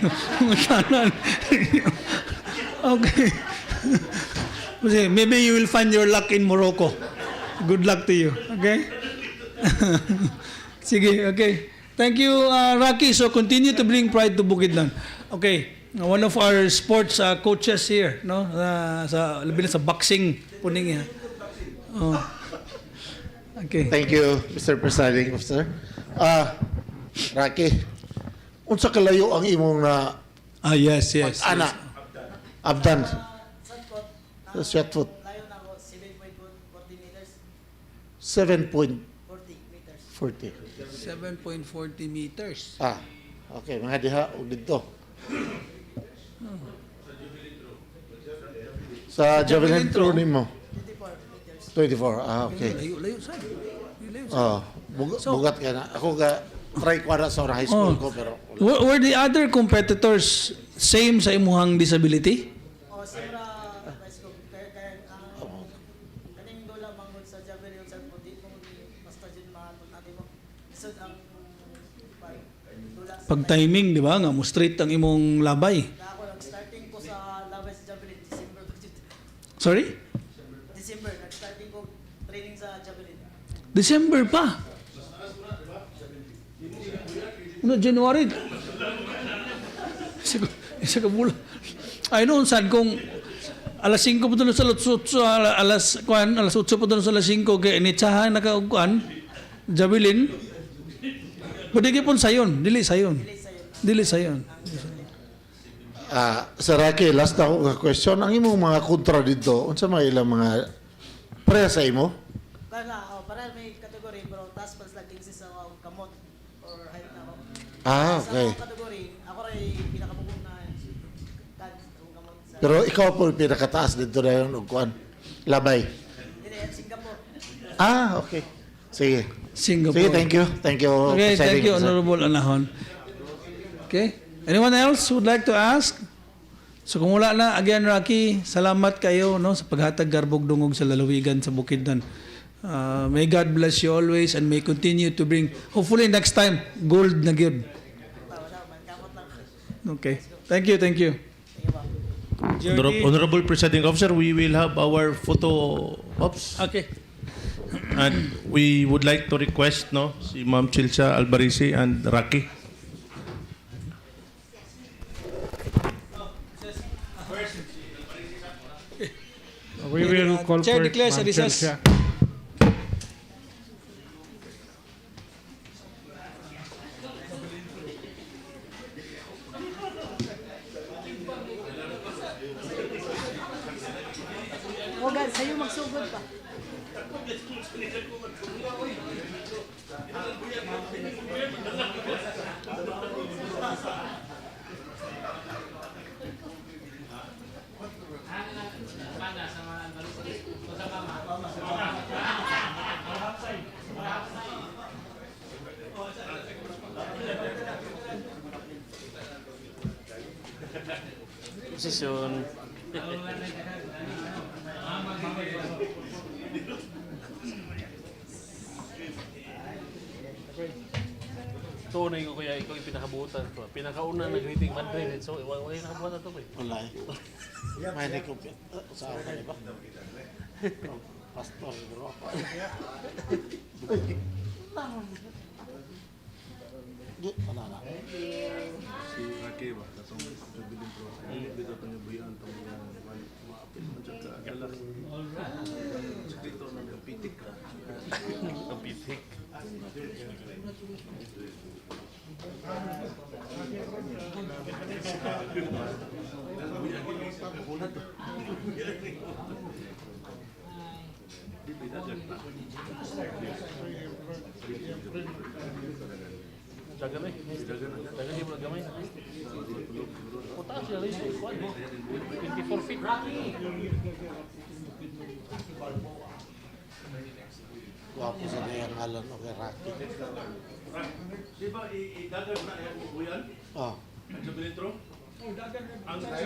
Okay. Maybe you will find your luck in Morocco. Good luck to you. Okay? Sige, okay. Thank you, Rocky. So continue to bring pride to Bukidnon. Okay. One of our sports coaches here, no? Labi na sa boxing puning yan. Oh. Okay. Thank you, Mr. Presiding Officer. Rocky, unsa kalayo ang imong na yes. Ana. Abdan. Sa shot put. Layo na ako 7.40 meters. 7.40 7.40 meters. Okay, mga diha og dito. Sa javelin throw nimo. 24. Okay. Layo Bugat ka na. Ako try ko na sa high school ko pero were the other competitors same sa imuhang disability? Siyempre, kaning dola mangod sa javelin sa puti mo basta din natin mo. Isod ang dola. Pag timing, di ba? Nga mo straight ang imong labay. Ako nag-starting ko sa labay sa javelin December. Sorry? December nag-starting ko training sa javelin. December pa. January. Isa ka bulan. Ay noon saan kung alas 5 pa doon sa alas 8 pa doon sa alas 5 kay initsahan nakaugkuan javelin. Pwede kipon sayon, dili sayon. Sa Rocky, last ako nga question, ang imong mga kontra dito, unsa may ilang mga pre sa imo? Para may kategory pero taas pa sa tingsi sa kamot or height na ako. Okay. Sa kategory, ako ray pinakabugong na kamot sa Pero ikaw po pinakataas dito na yun, kuan labay. Singapore. Okay. Sige. Singapore. Sige, thank you. Okay, thank you, Honorable Anahon. Okay. Anyone else would like to ask? So kung wala na, again, Rocky, salamat kayo no, sa paghatag garbog dungog sa lalawigan sa Bukidnon. May God bless you always and may continue to bring, hopefully next time, gold na gyud. Okay. Thank you. Honorable Presiding Officer, we will have our photo ops. Okay. And we would like to request si Ma'am Chilsa Albarisi and Rocky. We will call Chair for declares a recess. Huwag sa'yo magsugod pa. Thank you. Posisyon. Tunay ko kuya, ikaw yung pinakabutan ko. Pinakauna na greeting Madrid. So, wala yung nakabutan to ko eh. Wala eh. May nakupit. Sa ako ba? Pastor, bro. Di, wala na. Si Rake ba? Katong kabiling pro. Dito panyabuyan itong maapit mo dyan ka. Adalas. Dito na may pitik ka. Ang pitik. Dagan eh. Dagan yung mga gamay. Punta siya rin. 24 feet. Guwapo sa kaya ngalan o kay Rocky. Di ba i-dagan na yung bubuyan? Oh. Sa Bilitro? Ang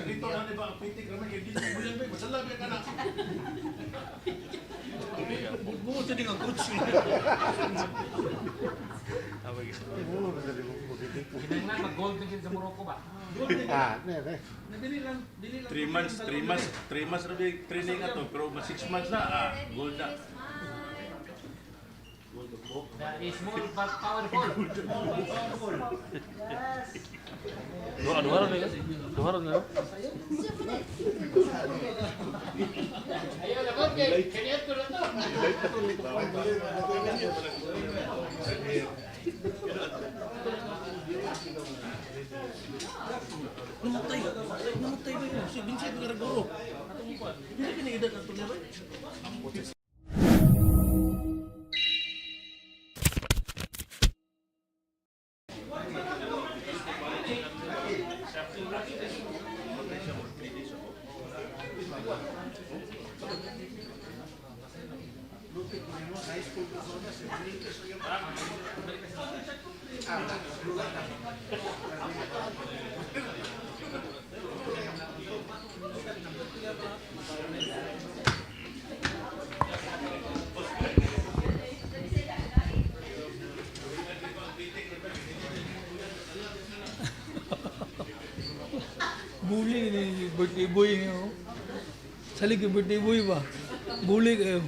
dito na di ba ang pitik naman yung dito bubuyan ba? Masalag ka na. Bukod sa ang coach. Hinanglan, mag-gold na sa Morocco ba? Ah, nere. 3 months na training na to, pero 6 months na, gold na. That is small but powerful. Dua-dua na yan. Dua na. Ayo, lagot kay. Kanya to na to. Namatay ba yun? Si Vincent Garagoro. Hindi pinagidad ang tuloy ba? Bully ni birthday boy niyo. Sali ka birthday boy ba? Bully kayo.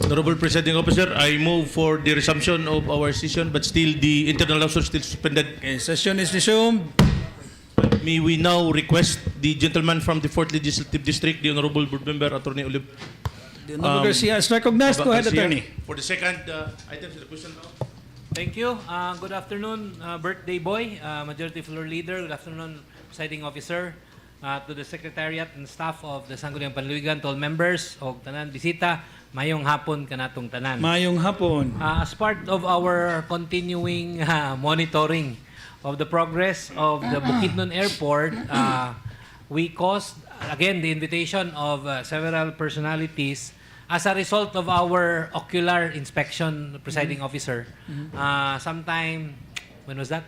Honorable Presiding Officer, I move for the resumption of our session, but still the internal officer still suspended. Okay, session is resumed. May we now request the gentleman from the 4th Legislative District, the Honorable Board Member Attorney Olive. The Honorable Garcia is recognized. Go ahead, Garcia, Attorney. For the second item, the question now. Thank you. Good afternoon, birthday boy, Majority Floor Leader. Good afternoon, Presiding Officer, to the Secretariat and staff of the Sangguniang Panlalawigan, to all members of Tanan Bisita. Mayong hapon kanatong tanan. Mayong hapon. As part of our continuing monitoring of the progress of the Bukidnon Airport, we caused, again, the invitation of several personalities as a result of our ocular inspection, Presiding Officer. Sometime, when was that?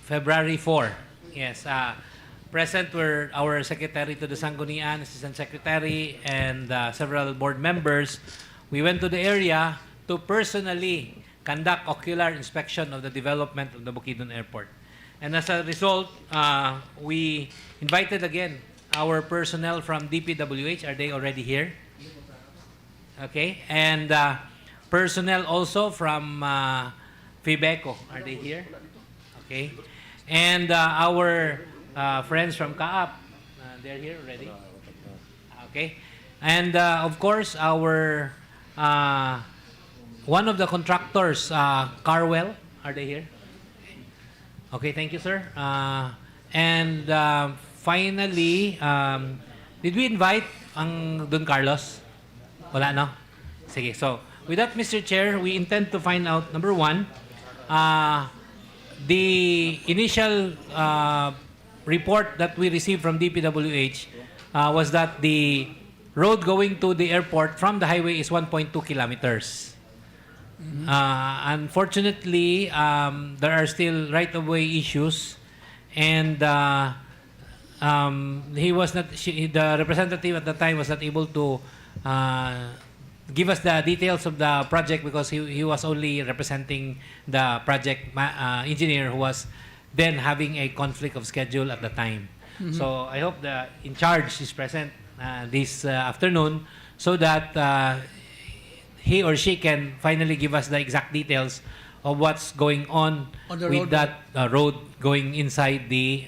February 4. Yes. Present were our Secretary to the Sanggunian, Assistant Secretary, and several board members. We went to the area to personally conduct ocular inspection of the development of the Bukidnon Airport. And as a result, we invited again our personnel from DPWH. Are they already here? Okay. And personnel also from FIBECO. Are they here? Okay. And our friends from Kaap, they're here already. Okay. And of course, our one of the contractors, Carwell, are they here? Okay, thank you, sir. And finally, did we invite ang Don Carlos? Wala, no? Sige, so with that, Mr. Chair, we intend to find out, number one, the initial report that we received from DPWH was that the road going to the airport from the highway is 1.2 kilometers. Unfortunately, there are still right-of-way issues, and the representative at the time was not able to give us the details of the project because he was only representing the project engineer who was then having a conflict of schedule at the time. So I hope the in charge is present this afternoon so that he or she can finally give us the exact details of what's going on On the with road. that road going inside the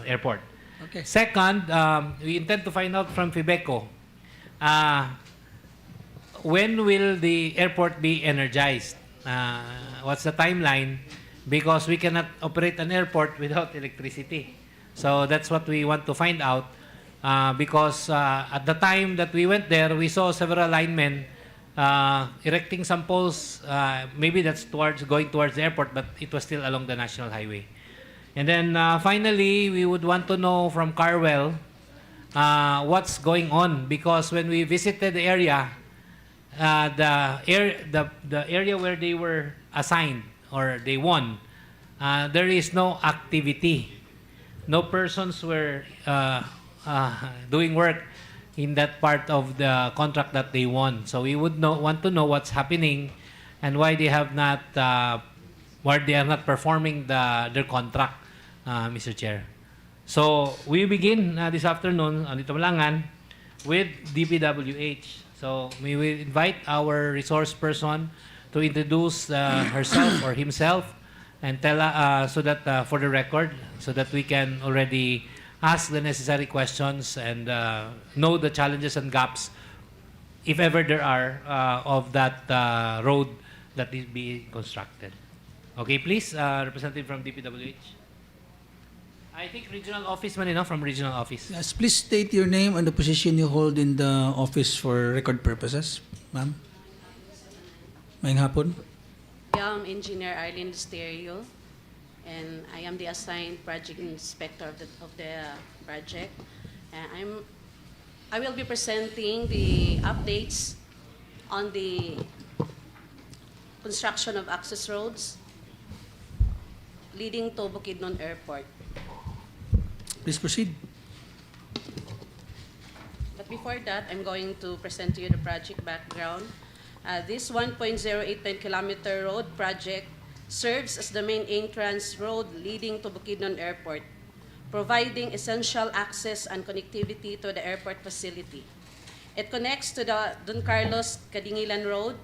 airport. Okay. Second, we intend to find out from Fibeco, when will the airport be energized? What's the timeline? Because we cannot operate an airport without electricity. So that's what we want to find out. Because at the time that we went there, we saw several linemen erecting some poles. Maybe that's going towards the airport, but it was still along the national highway. And then finally, we would want to know from Carwell what's going on, because when we visited the area, the area where they were assigned or they won, there is no activity. No persons were doing work in that part of the contract that they won. So we would want to know what's happening and why they have not, why they are not performing their contract, Mr. Chair. So we begin this afternoon on Itabalangan with DPWH. So we will invite our resource person to introduce herself or himself and tell so that for the record, so that we can already ask the necessary questions and know the challenges and gaps, if ever there are, of that road that is being constructed. Okay, please, representative from DPWH. I think regional office man, from regional office. Yes, please state your name and the position you hold in the office for record purposes, ma'am. Maayong hapon. I am Engineer Arlene Stereo, and I am the assigned project inspector of the project. I will be presenting the updates on the construction of access roads leading to Bukidnon Airport. Please proceed. But before that, I'm going to present to you the project background. This 1.089 kilometer road project serves as the main entrance road leading to Bukidnon Airport, providing essential access and connectivity to the airport facility. It connects to the Don Carlos Kadingilan Road,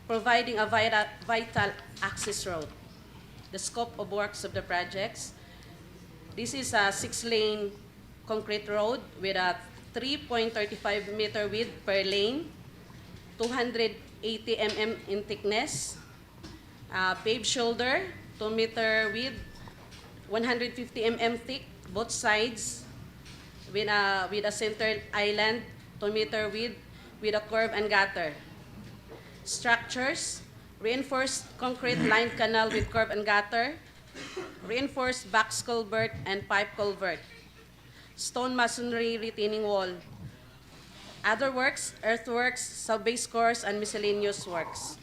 providing a vital access road. The scope of works of the projects: this is a 6-lane concrete road with a 3.35 meter width per lane, 280 mm in thickness, paved shoulder, 2 meter width, 150 mm thick, both sides, with a center island, 2 meter width, with a curb and gutter. Structures: reinforced concrete lined canal with curb and gutter, reinforced box culvert and pipe culvert, stone masonry retaining wall. Other works: earthworks, sub-base course, and miscellaneous works.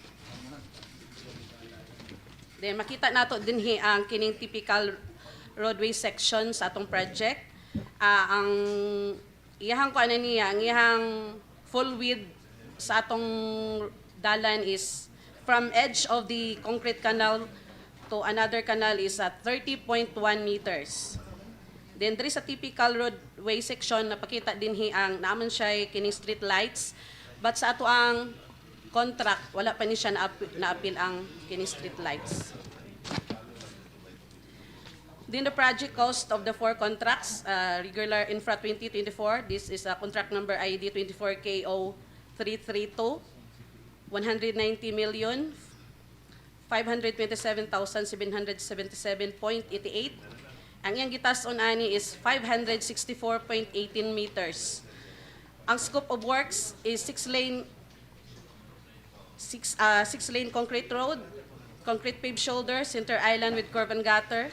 Then makita nato dinhi ang kining typical roadway section sa atong project. Ang iyahang kuan niya, ang iyahang full width sa atong dalan is from edge of the concrete canal to another canal is at 30.1 meters. Then there is a typical roadway section na pakita dinhi ang naman siya kining street lights, but sa ato ang contract wala pa ni siya na-appeal ang kining street lights. Then the project cost of the 4 contracts, regular infra 2024, this is a contract number ID 24KO332, 190,527,777.88. Ang iyang gitason ani is 564.18 meters. Ang scope of works is 6-lane concrete road, concrete paved shoulder, center island with curb and gutter,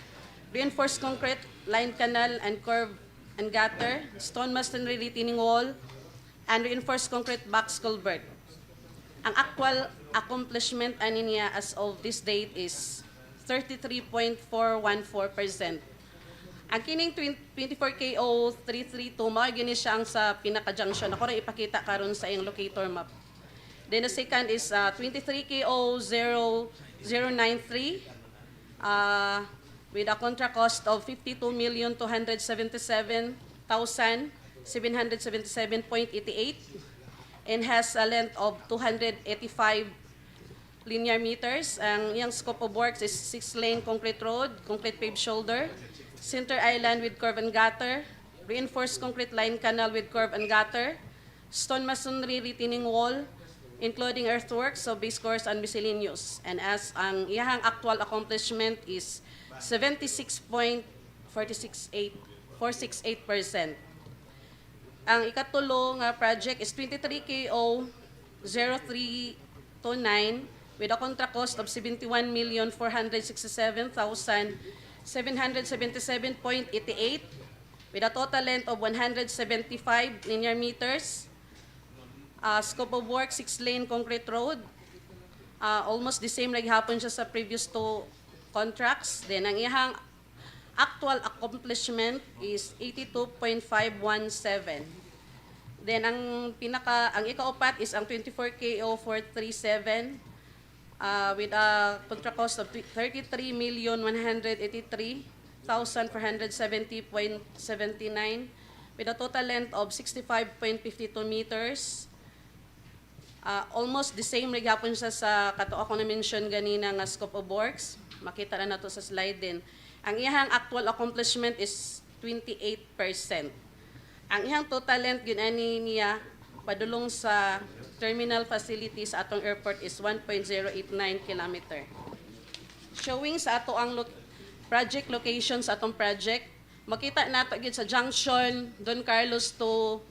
reinforced concrete lined canal and curb and gutter, stone masonry retaining wall, and reinforced concrete box culvert. Ang actual accomplishment ani niya as of this date is 33.414%. Ang kining 24KO332 mao gini siya ang sa pinaka-junction. Ako rin ipakita karon sa iyong locator map. Then the second is 23KO0093 with a contract cost of 52,277,777.88 and has a length of 285 linear meters. Ang iyang scope of works is 6-lane concrete road, concrete paved shoulder, center island with curb and gutter, reinforced concrete line canal with curb and gutter, stone masonry retaining wall, including earthworks, so base course and miscellaneous. And as ang iyang actual accomplishment is 76.468%. Ang ikatulo nga project is 23KO0329 with a contract cost of 71,467,777.88 with a total length of 175 linear meters. Scope of work, 6-lane concrete road. Almost the same naghapon siya sa previous two contracts. Then ang iyang actual accomplishment is 82.517. Then ang ikaapat is ang 24KO437 with a contract cost of 33,183,470.79 with a total length of 65.52 meters. Almost the same naghapon siya sa kato ako na-mention ganina nga scope of works. Makita na nato sa slide din. Ang iyang actual accomplishment is 28%. Ang iyang total length ginani niya padulong sa terminal facilities sa atong airport is 1.089 kilometer. Showing sa ato ang project location sa atong project, makita nato gid sa junction Don Carlos to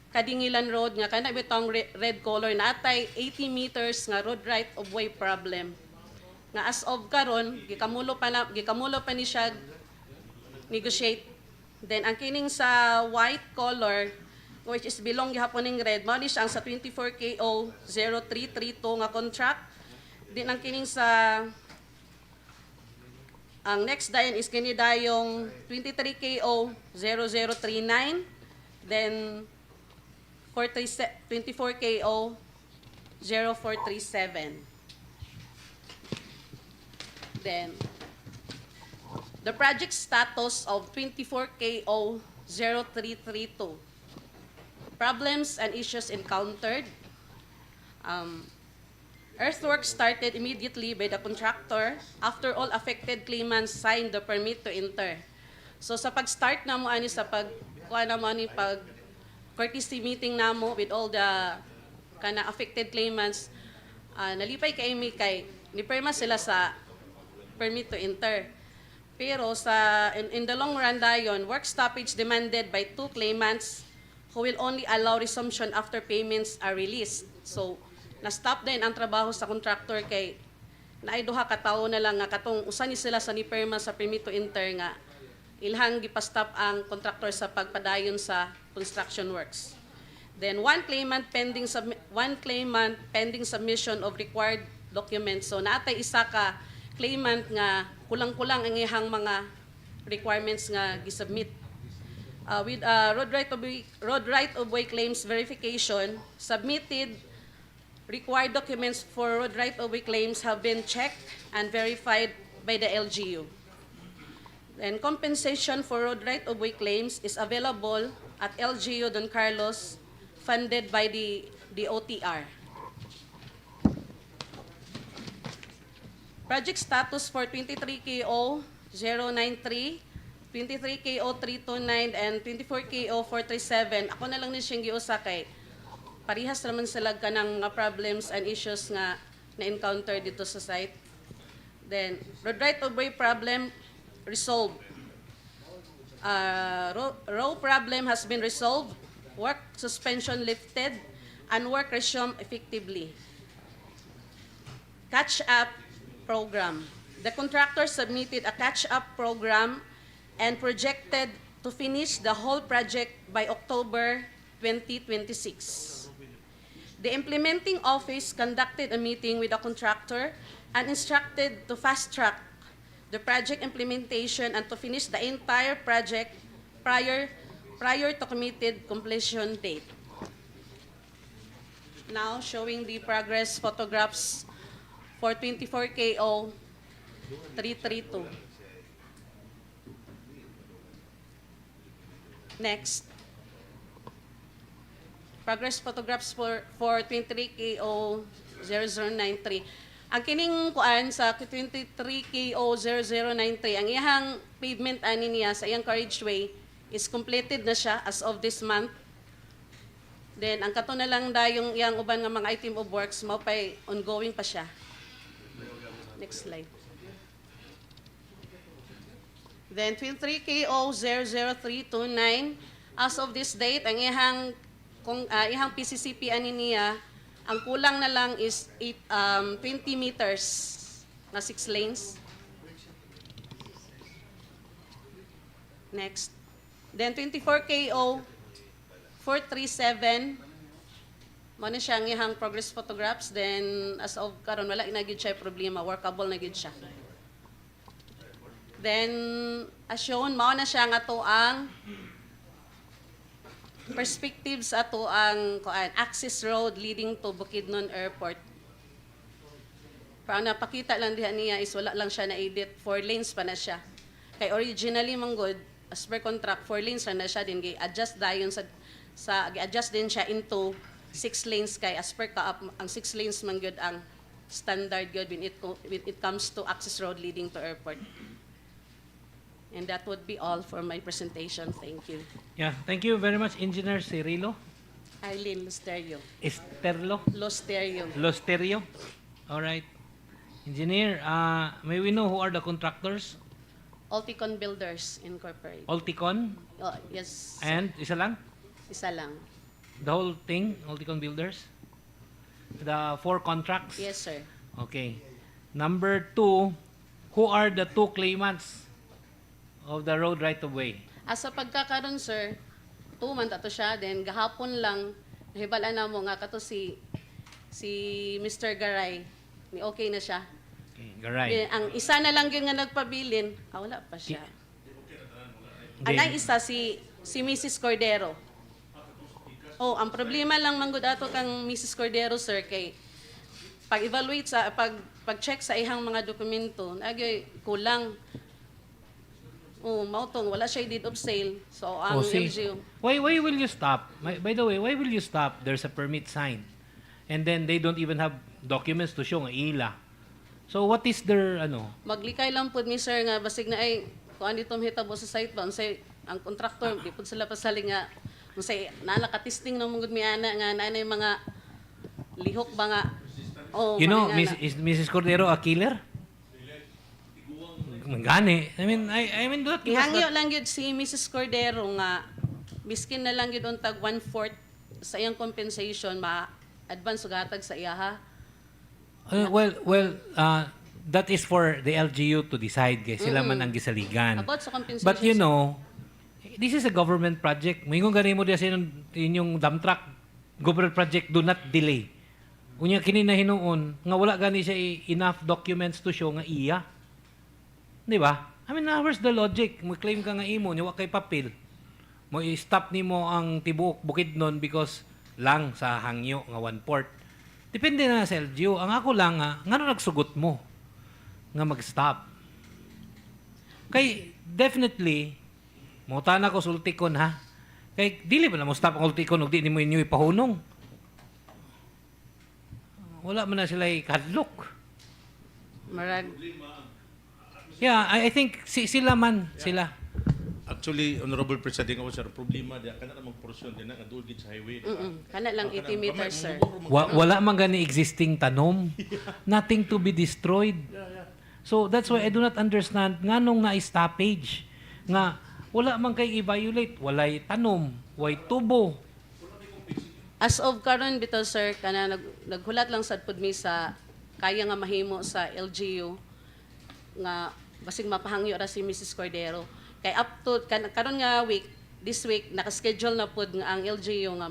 Kadingilan Road nga kana bitong red color na atay 80 meters nga road right of way problem. Nga as of karon gikamulo pa ni siya negotiate. Then ang kining sa white color which is belong gihapon ning red mao ni siya ang sa 24KO0332 nga contract. Then ang kining sa ang next dayon is kini dayong 23KO0039 then 24KO0437. Then, the project status of 24KO0332. Problems and issues encountered. Earthwork started immediately by the contractor after all affected claimants signed the permit to enter. So sa pag-start na mo ani sa pag courtesy meeting namo with all the kana affected claimants, nalipay kay nipirma sila sa permit to enter. Pero in the long run dayon, work stoppage demanded by two claimants who will only allow resumption after payments are released. So na-stop din ang trabaho sa contractor kay naay duha ka tawo na lang nga katong usa ni sila sa nipirma sa permit to enter nga ilhang gipastop ang contractor sa pagpadayon sa construction works. Then one claimant pending submission of required documents. So naatay isa ka claimant nga kulang-kulang ang iyang mga requirements nga gisubmit. With road right of way claims verification, submitted required documents for road right of way claims have been checked and verified by the LGU. And compensation for road right of way claims is available at LGU Don Carlos, funded by the OTR. Project status for 23KO093, 23KO329, and 24KO437. Ako na lang ni siyang giusa kay parihas naman sila ka ng mga problems and issues nga na-encounter dito sa site. Then, road right of way problem resolved. Row problem has been resolved, work suspension lifted, and work resumed effectively. Catch-up program. The contractor submitted a catch-up program and projected to finish the whole project by October 2026. The implementing office conducted a meeting with the contractor and instructed to fast-track the project implementation and to finish the entire project prior to committed completion date. Now showing the progress photographs for 24 KO 332. Next. Progress photographs for 23 KO 0093. Ang kining kuan sa 23 KO 0093, ang iyang pavement ani niya sa iyang carriageway is completed na siya as of this month. Then ang kato na lang dayong iyang uban nga mga item of works mao pay ongoing pa siya. Next slide. Then 23 KO 00329, as of this date ang ihang PCCP ani niya, ang kulang na lang is 20 meters na 6 lanes. Next. Then 24 KO 437, mo na siya ang ihang progress photographs. Then as of karon wala na gyud siya problema, workable na gyud siya. Then as shown, mao na siya nga to ang perspectives ato ang access road leading to Bukidnon Airport. Para napakita lang diha niya is wala lang siya na-edit, 4 lanes pa na siya. Kay originally manggod, as per contract, 4 lanes na siya, din gi-adjust dayon gi-adjust din siya into 6 lanes kay as per kaap ang 6 lanes man gyud ang standard gyud when it comes to access road leading to airport. And that would be all for my presentation. Thank you. Yeah, thank you very much, Engineer Cirilo. Eileen Losterio. Esterlo? Losterio. Losterio. All right. Engineer, may we know who are the contractors? Alticon Builders Incorporated. Alticon? Oh, yes. And isa lang? Isa lang. The whole thing, Alticon Builders? The 4 contracts? Yes, sir. Okay. Number 2, who are the 2 claimants of the road right-of-way? As sa pagkakaroon, sir, 2 man tato siya. Then gahapon lang, nahibalaan na mo nga kato si Mr. Garay. Ni okay na siya. Okay, Garay. Then, ang isa na lang yun nga nagpabilin, wala pa siya. Ang isa si Mrs. Cordero. Oh, ang problema lang manggod ato kang Mrs. Cordero, sir, kay pag-evaluate sa pag-check sa ihang mga dokumento, nagyoy kulang. Oh, mautong wala siya deed of sale. So ang LGU. Why will you stop? By the way, why will you stop? There's a permit signed. And then they don't even have documents to show nga ila. So what is their Maglikay lang pud mi, sir, nga basig na ay kuan dito mahitabo sa site ba unsay ang contractor di pud sila pasali nga unsay nalakatisting na mungod mi ana nga naay mga lihok ba nga. Oh, you know, is Mrs. Cordero a killer? Gani. I mean do that. Ihangyo lang gyud si Mrs. Cordero nga miskin na lang gyud untag 1/4 sa iyang compensation ma-advance ug hatag sa iya ha. That is for the LGU to decide kay sila man ang gisaligan. About sa compensation. But you know, this is a government project. Moingon gani mo diya sa inyong dump truck. Government project, do not delay. Unya kini na hinuon nga wala gani siya enough documents to show nga iya. Di ba? I mean, where's the logic? Mo claim ka nga imo, niwa kay papel. Mo i-stop nimo ang tibuok Bukidnon because lang sa hangyo nga 1/4. Depende na sa LGU. Ang ako lang nga nagsugot mo nga mag-stop. Kay definitely mo tana ko sultikon ha. Kay dili ba na mo stop ang sultikon ug di nimo inyo ipahunong. Wala man na sila kadlok. Marag. Yeah, I think sila. Actually, Honorable Presiding Officer, problema diya kana namang portion din nga dul gid sa highway. Kana lang 80 meters, sir. Wala man gani existing tanom. Nothing to be destroyed. So that's why I do not understand nganong na stoppage nga wala man kay i-violate, walay tanom, way tubo. As of karon bitaw, sir, kana naghulat lang sad pud mi sa kaya nga mahimo sa LGU nga basig mapahangyo ra si Mrs. Cordero. Kay up to karon nga this week naka-schedule na pud nga ang LGU nga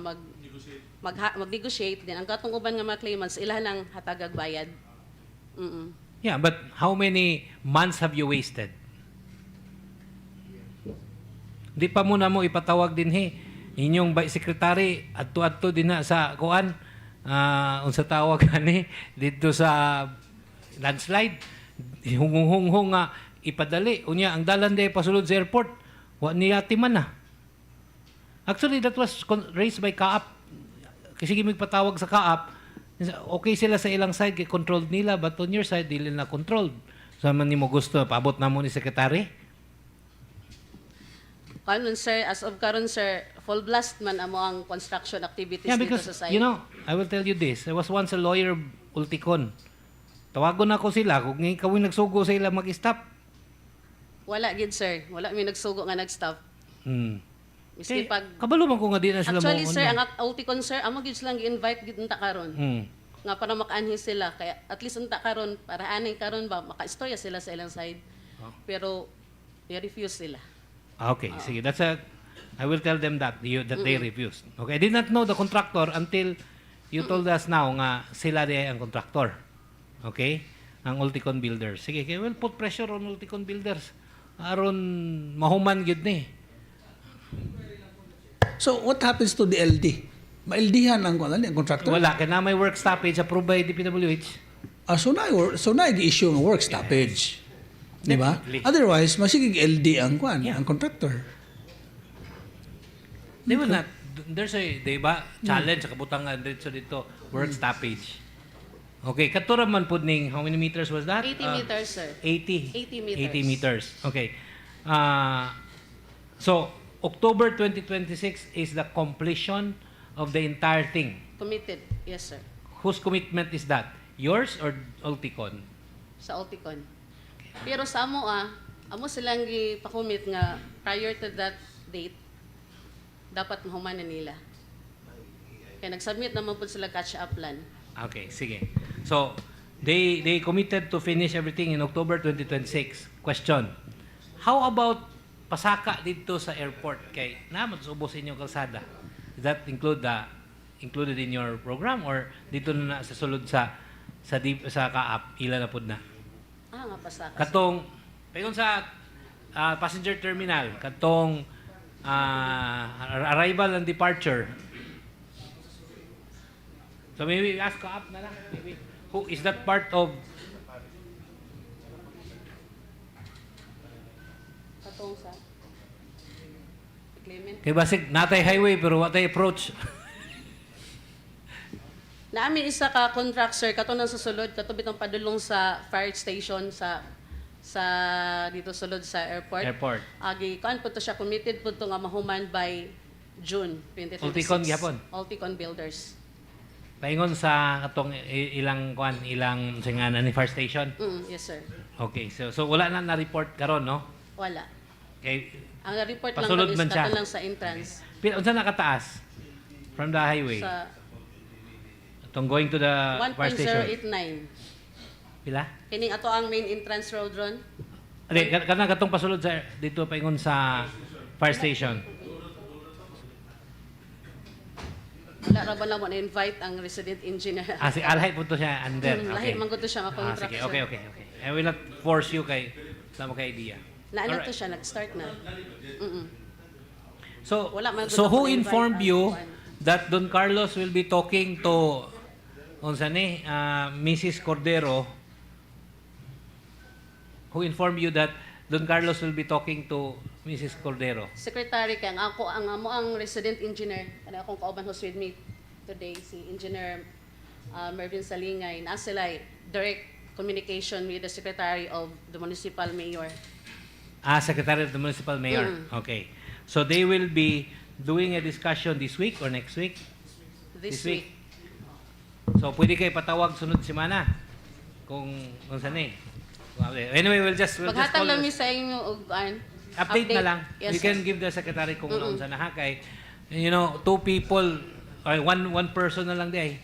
mag-negotiate din ang katong uban nga mga claimants ila lang hatagag bayad. Yeah, but how many months have you wasted? Di pa muna mo ipatawag din inyong secretary adto din na sa kuan unsa tawag ani dito sa landslide hung nga ipadali unya ang dalan day pasulod sa airport wa niya timan na. Actually that was raised by Kaap kasi gimigpatawag sa Kaap okay sila sa ilang side kay controlled nila but on your side dili na controlled. So man nimo gusto paabot na mo ni secretary? Kanon sir, as of karon sir, full blast man amo ang construction activities Yeah, dito because, sa site. you know, I will tell you this. I was once a lawyer, Ulticon. Tawagon ako sila. Kung ikaw yung nagsugo sa ila mag-stop. Wala gid sir, wala mi nagsugo nga nag-stop. Miski pag kabalo man ko nga di na sila actually mo. sir, ang Ulticon sir, amo gid silang gi-invite gid unta karon. Nga para makaanhi sila kaya at least unta karon para anay karon ba maka-istorya sila sa ilang side. Pero i-refuse sila. Okay, sige. I will tell them that they refused. Okay, I did not know the contractor until you told us now nga sila di ang contractor. Okay? Ang Ulticon Builders. Sige, we'll put pressure on Ulticon Builders. Aron mahuman gid ni. So, what happens to the LD? Ma-LD-han ang contractor? Wala, kaya na may work stoppage approved by DPWH. So na i-issue ng work stoppage. Di ba? Definitely. Otherwise, masigig LD ang ang contractor. They will not. There's a, di ba, challenge sa kabutangan dito, work stoppage. Okay, katura man po ning, how many meters was that? 80 meters, sir. 80 meters. 80 meters. Okay. So, October 2026 is the completion of the entire thing. Committed. Yes, sir. Whose commitment is that? Yours or Ulticon? Sa Ulticon. Pero sa amo silang gipakomit nga prior to that date dapat mahuman na nila. Kaya nag-submit naman po sila catch-up plan. Okay, sige. So, they committed to finish everything in October 2026. Question, how about pasaka dito sa airport? Kay naman subos inyong kalsada. Is that included in your program or dito na sa sulod sa Kaap, ila na pud na? Nga pasaka. Katong, payon sa passenger terminal, katong arrival and departure. So maybe ask Kaap na lang. Maybe. Who is that part of? Katong sa Clement. Kay basig natay highway pero watay approach. Naami isa ka contractor kato nang sa sulod katubit ang padulong sa fire station sa dito sulod sa airport. Agi kuan po to siya committed po to nga mahuman by June 2026. Ulticon gyapon. Ulticon Builders. Paingon sa katong ilang singanan ni fire station. Yes sir. Okay, so wala na report karon no? Wala. Okay. Ang report lang Pasulod is man siya. kato lang sa entrance. Pila unsa nakataas from the highway? Sa Going to the fire station. 1.089. Pila? Kining ato ang main entrance road ron. Ali, kana katong pasulod sa dito paingon sa fire station. Wala ra ba lang mo na-invite ang resident engineer. Si Alhay po to siya under. Lahi man gud to siya nga contractor. Sige, okay. I will not force you kay sa mo kay idea. Naano to siya nag-start na. So, wala man so who informed you that Don Carlos will be talking to Mrs. Cordero? Who informed you that Don Carlos will be talking to Mrs. Cordero? Secretary kay ang amo ang resident engineer kana akong kauban host with me today si Engineer Mervin Salingay na sila direct communication with the Secretary of the Municipal Mayor. Secretary of the Municipal Mayor. Okay. So they will be doing a discussion this week or next week? This week. So pwede kayo patawag sunod semana kung saan Anyway, we'll just Paghatag call lang mi sa inyo og update na lang. Yes, You can sir. give the secretary kung ano saan kay two people or one person na lang di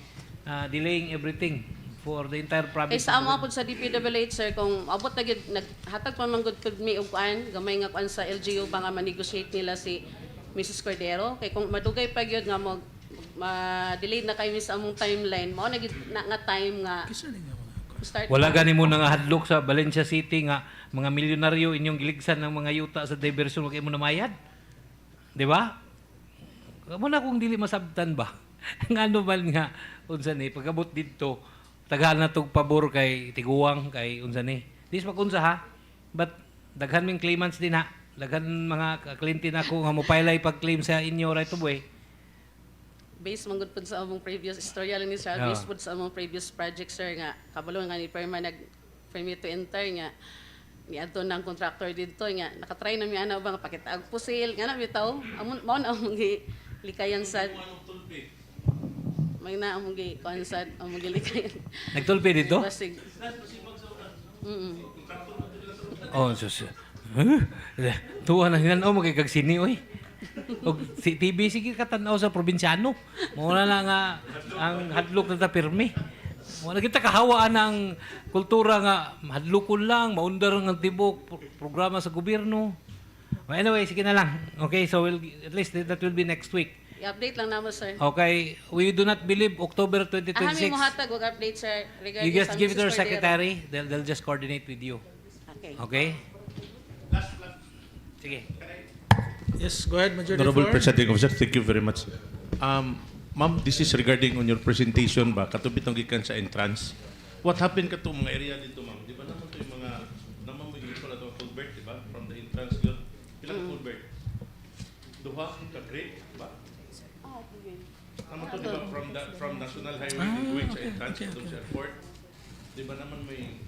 delaying everything for the entire province. Sa amo po sa DPWH sir kung abot na gyud naghatag pa man gud pud mi og gamay nga sa LGU pa nga ma-negotiate nila si Mrs. Cordero kay kung madugay pa gyud nga ma-delay na kayo sa among timeline. Mao na gid na nga time nga start. Wala gani mo nga hadlok sa Valencia City nga mga milyonaryo inyong giligsan ng mga yuta sa diversion wag mo na mayad. Di ba? Mo na kung dili masabtan ba. Ngano man nga unsa ni pagabot didto tagahan na tog pabor kay tiguwang kay unsa ni. Dis magunsa ha. But daghan ming claimants din ha. Daghan mga kliyente na ko nga mo pailay pag-claim sa inyo right away. Based man gud pud sa among previous istorya lang ni sir, based pud sa among previous project sir nga kabalo nga ni perma nag permit to enter nga ni adto nang contractor didto nga nakatry na mi ana ba nga pakitaag pusil nga na bitaw amon mao na among likayan sa may na among konsad among likayan. Nagtulpi dito? Basig. Oh, sus. Tuwa na hinan mo kay kag sini oy. Og si TV sige katanaw sa probinsyano. Mo na lang nga ang hadlok na ta pirmi. Mo na kita kahawaan ang kultura nga hadlokon lang, maundar ang tibok programa sa gobyerno. Well, anyway, sige na lang. Okay, so at least that will be next week. I-update lang namo sir. Okay, we do not believe October 2026. Ahami mo hatag og update sir regarding You just sa give it to our Mrs. Cordero. secretary. They'll just coordinate with you. Okay. Okay? Sige. Yes, go ahead, Majority Honorable Floor. Presiding Officer, thank you very much. Ma'am, this is regarding on your presentation ba, katubit ng gikan sa entrance. What happened ka mga area dito, ma'am? Di ba naman ito yung mga, naman mo yung pala ito, culvert, di ba? From the entrance yun. Ilang culvert? Duha, ka-creek, ba? Naman to, di ba? From National Highway going sa entrance, doon sa airport. Di ba naman may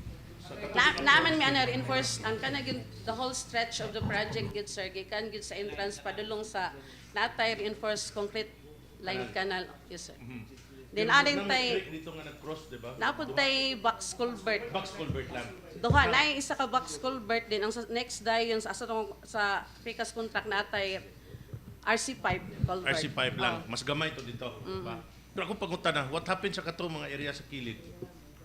Naman mi ana reinforce ang kanang the whole stretch of the project gid sir gikan gid sa entrance padulong sa natay reinforced concrete line canal yes sir. Then aning tay dito nga nag-cross di ba? napud tay box culvert. Box culvert lang. Duha nay isa ka box culvert din ang next dayon sa sa precast contract natay RC pipe culvert. RC pipe lang. Mas gamay to dito, ba? Pero ako pangutana, what happened sa kato mga area sa kilid?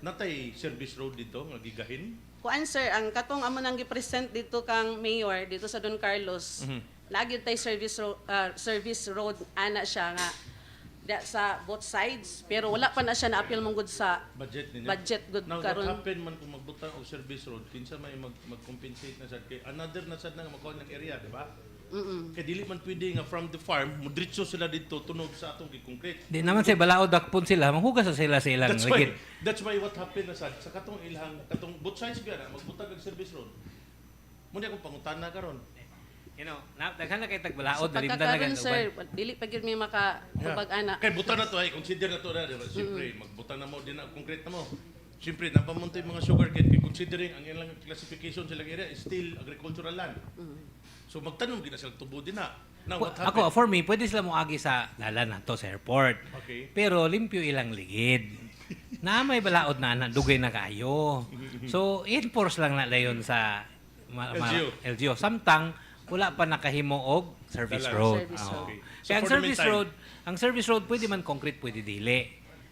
Natay service road dito nga gigahin? Kuan sir, ang katong amo nang gi-present dito kang mayor dito sa Don Carlos. Lagi tay service road ana siya nga sa both sides pero wala pa na siya na-appeal mong good sa budget ninyo. Budget good Now, karon. what happened man kung magbutang og service road, kinsa may mag-compensate na sad kay another na sad na makuha ng area, di ba? Kaya dili man pwede nga from the farm, mudritso sila dito tunog sa atong gi-concrete. Di naman say balaod dakpon sila, manghugas sa sila ilang ligid. That's why what happened na sad sa katong ilhang katong both sides gyud magbutang og service road. Muna akong pangutana karon. You know, daghan na kay tagbalaod, Sa dalimdan na pagkakaroon, gan sir, dili pa gyud may makatubag-ana. Kaya butang na to ay consider na to na, di ba? Siyempre, magbutang na mo din na concrete na mo. Siyempre, napamunta yung mga sugar cane, considering ang ilang classification sa ilang area is still agricultural land. So magtanong din na sila tubo din na. Now, what happened? Ako, for me, pwede sila mo agi sa dalan na to sa airport. Okay. Pero limpyo ilang ligid. Na may balaod na dugay na kayo. So, enforce lang na dayon sa LGU. Samtang wala pa nakahimo og service road. Service road. Okay. So, Kaya for the meantime, ang service road pwede man concrete, pwede dili.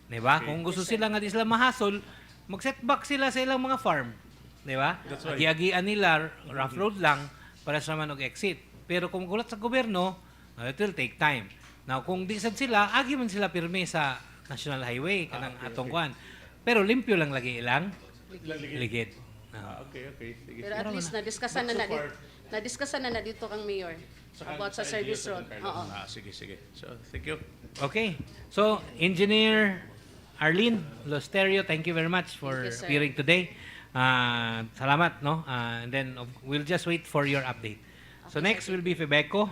'Di ba? Kung gusto sila nga di sila mahasol, mag-setback sila sa ilang mga farm. 'Di ba? That's right. Agi-agian nila rough road lang para sa man og exit. Pero kung gulat sa gobyerno, it will take time. Now, kung di sad sila, agi man sila pirmi sa National Highway kanang atong kuan. Pero limpyo lang lagi ilang ligid. Okay. Sige. Pero at least na-discussan na dito kang mayor about sa service road. Oo. Sige. So, thank you. Okay. So, Engineer Arlene Losterio, thank you very much for Thank you, sir. appearing today. Salamat, no? And then we'll just wait for your update. So next will be Febeco.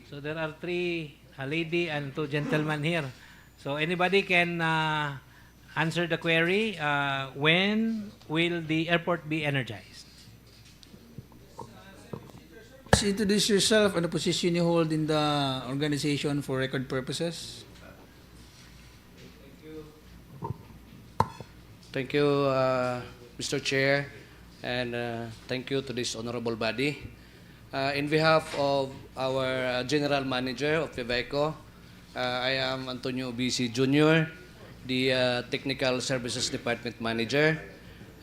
So there are 3 a lady and 2 gentlemen here. So anybody can answer the query. When will the airport be energized? Introduce yourself and the position you hold in the organization for record purposes. Thank you, Mr. Chair, and thank you to this honorable body. In behalf of our General Manager of FEBECO, I am Antonio BC Jr., the Technical Services Department Manager.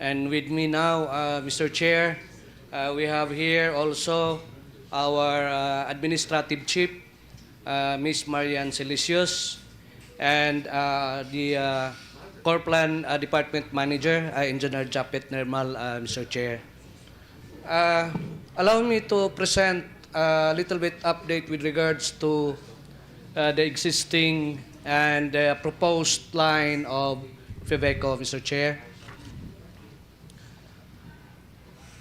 And with me now, Mr. Chair, we have here also our Administrative Chief, Ms. Marian Celicius, and the Core Plan Department Manager, Engineer Japet Nermal, Mr. Chair. Allow me to present a little bit update with regards to the existing and proposed line of FEVECO, Mr. Chair.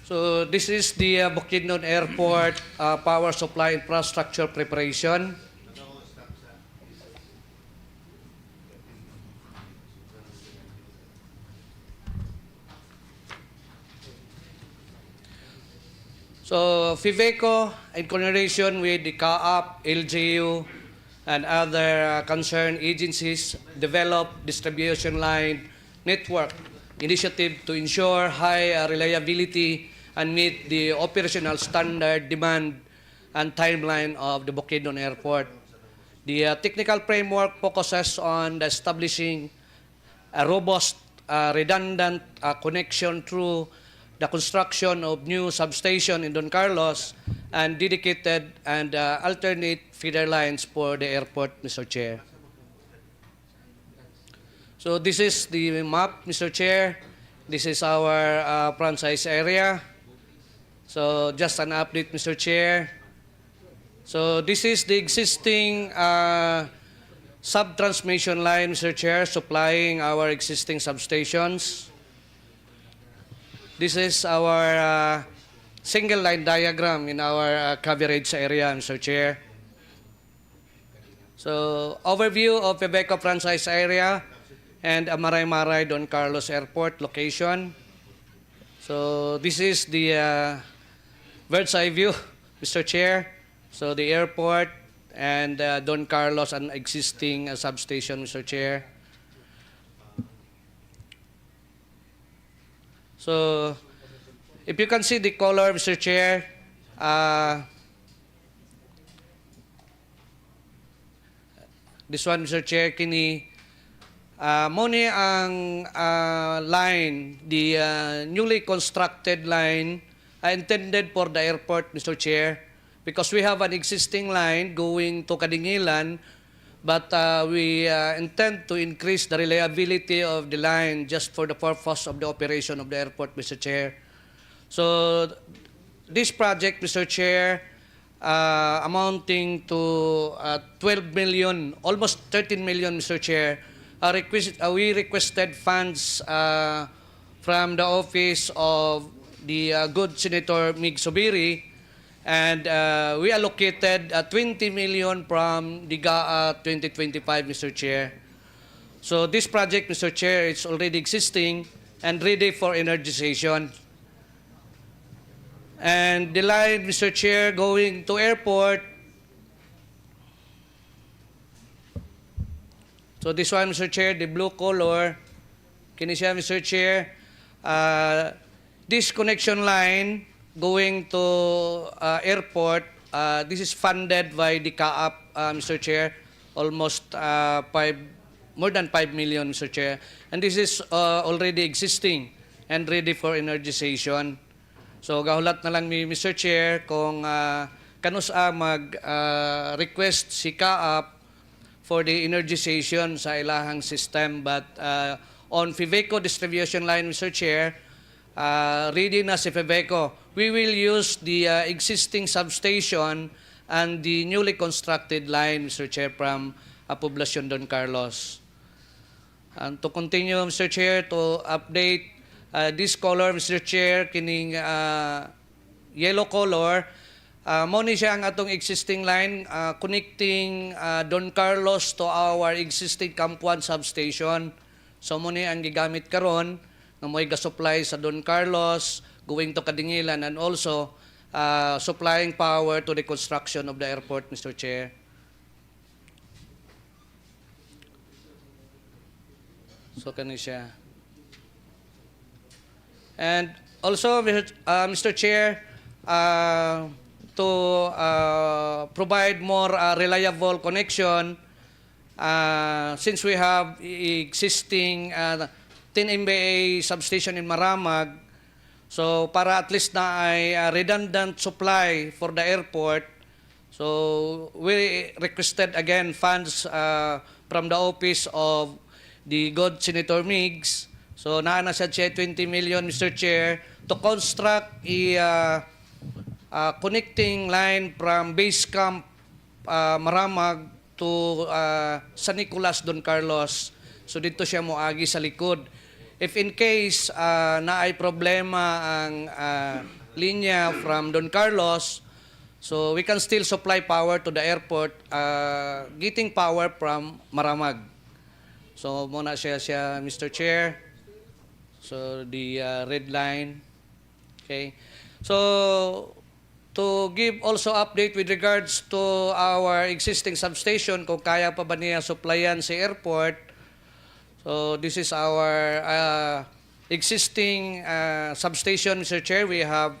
So this is the Bukidnon Airport power supply infrastructure preparation. So FEVECO, in coordination with the CAAP, LGU, and other concerned agencies, developed distribution line network initiative to ensure high reliability and meet the operational standard, demand, and timeline of the Bukidnon Airport. The technical framework focuses on the establishing a robust, redundant connection through the construction of new substation in Don Carlos and dedicated and alternate feeder lines for the airport, Mr. Chair. So this is the map, Mr. Chair. This is our franchise area. So just an update, Mr. Chair. So this is the existing sub-transmission line, Mr. Chair, supplying our existing substations. This is our single line diagram in our coverage area, Mr. Chair. So overview of FEVECO franchise area and Maray-Maray Don Carlos Airport location. So this is the bird's eye view, Mr. Chair. So the airport and Don Carlos, an existing substation, Mr. Chair. So if you can see the color, Mr. Chair, this one, Mr. Chair, kini moni ang line, the newly constructed line intended for the airport, Mr. Chair, because we have an existing line going to Kadingilan, but we intend to increase the reliability of the line just for the purpose of the operation of the airport, Mr. Chair. So this project, Mr. Chair, amounting to 12 million, almost 13 million, Mr. Chair, we requested funds from the office of the good Senator Mig Subiri, and we allocated 20 million from the GAA 2025, Mr. Chair. So this project, Mr. Chair, is already existing and ready for energization. And the line, Mr. Chair, going to airport. So this one, Mr. Chair, the blue color, kini siya, Mr. Chair, this connection line going to airport, this is funded by the CAAP, Mr. Chair, almost more than 5 million, Mr. Chair. And this is already existing and ready for energization. So gahulat na lang ni Mr. Chair kung kanusa mag-request si CAAP for the energization sa ilahang system. But on FEVECO distribution line, Mr. Chair, ready na si FEVECO. We will use the existing substation and the newly constructed line, Mr. Chair, from Poblacion Don Carlos. And to continue, Mr. Chair, to update this color, Mr. Chair, kining yellow color, mo ni siya ang atong existing line connecting Don Carlos to our existing Camp 1 substation. So mo ni ang gigamit karon nga mo'y ga-supply sa Don Carlos, going to Kadingilan, and also supplying power to the construction of the airport, Mr. Chair. So kani siya. And also, Mr. Chair, to provide more reliable connection, since we have existing 10 MVA substation in Maramag, so para at least na ay redundant supply for the airport, so we requested again funds from the office of the good Senator Migs. So naa na siya 20 million, Mr. Chair, to construct a connecting line from base camp Maramag to San Nicolas, Don Carlos. So dito siya moagi sa likod. If in case na ay problema ang linya from Don Carlos, so we can still supply power to the airport, getting power from Maramag. So muna siya Mr. Chair. So the red line. Okay. So to give also update with regards to our existing substation, kung kaya pa ba niya supplyan si airport. So this is our existing substation, Mr. Chair. We have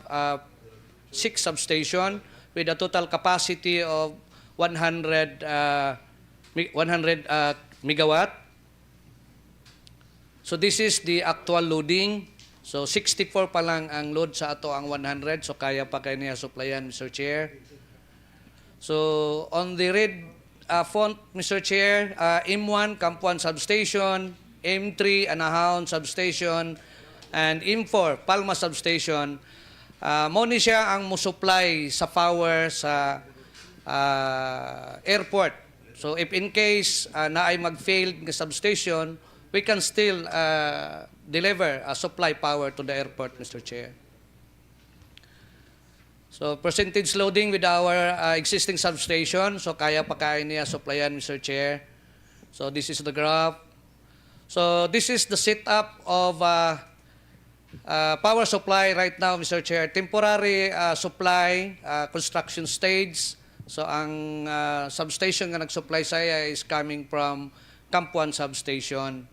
6 substation with a total capacity of 100 megawatt. So this is the actual loading. So 64 pa lang ang load sa ato ang 100. So kaya pa kayo niya supplyan, Mr. Chair. So on the red font, Mr. Chair, M1 Campuan Substation, M3 Anahaon Substation, and M4 Palma Substation. Mo ni siya ang musupply sa power sa airport. So if in case na ay mag-failed ng substation, we can still deliver supply power to the airport, Mr. Chair. So percentage loading with our existing substation. So kaya pa kaya niya supplyan, Mr. Chair. So this is the graph. So this is the setup of power supply right now, Mr. Chair. Temporary supply, construction stage. So ang substation nga nag-supply saya is coming from Campuan Substation.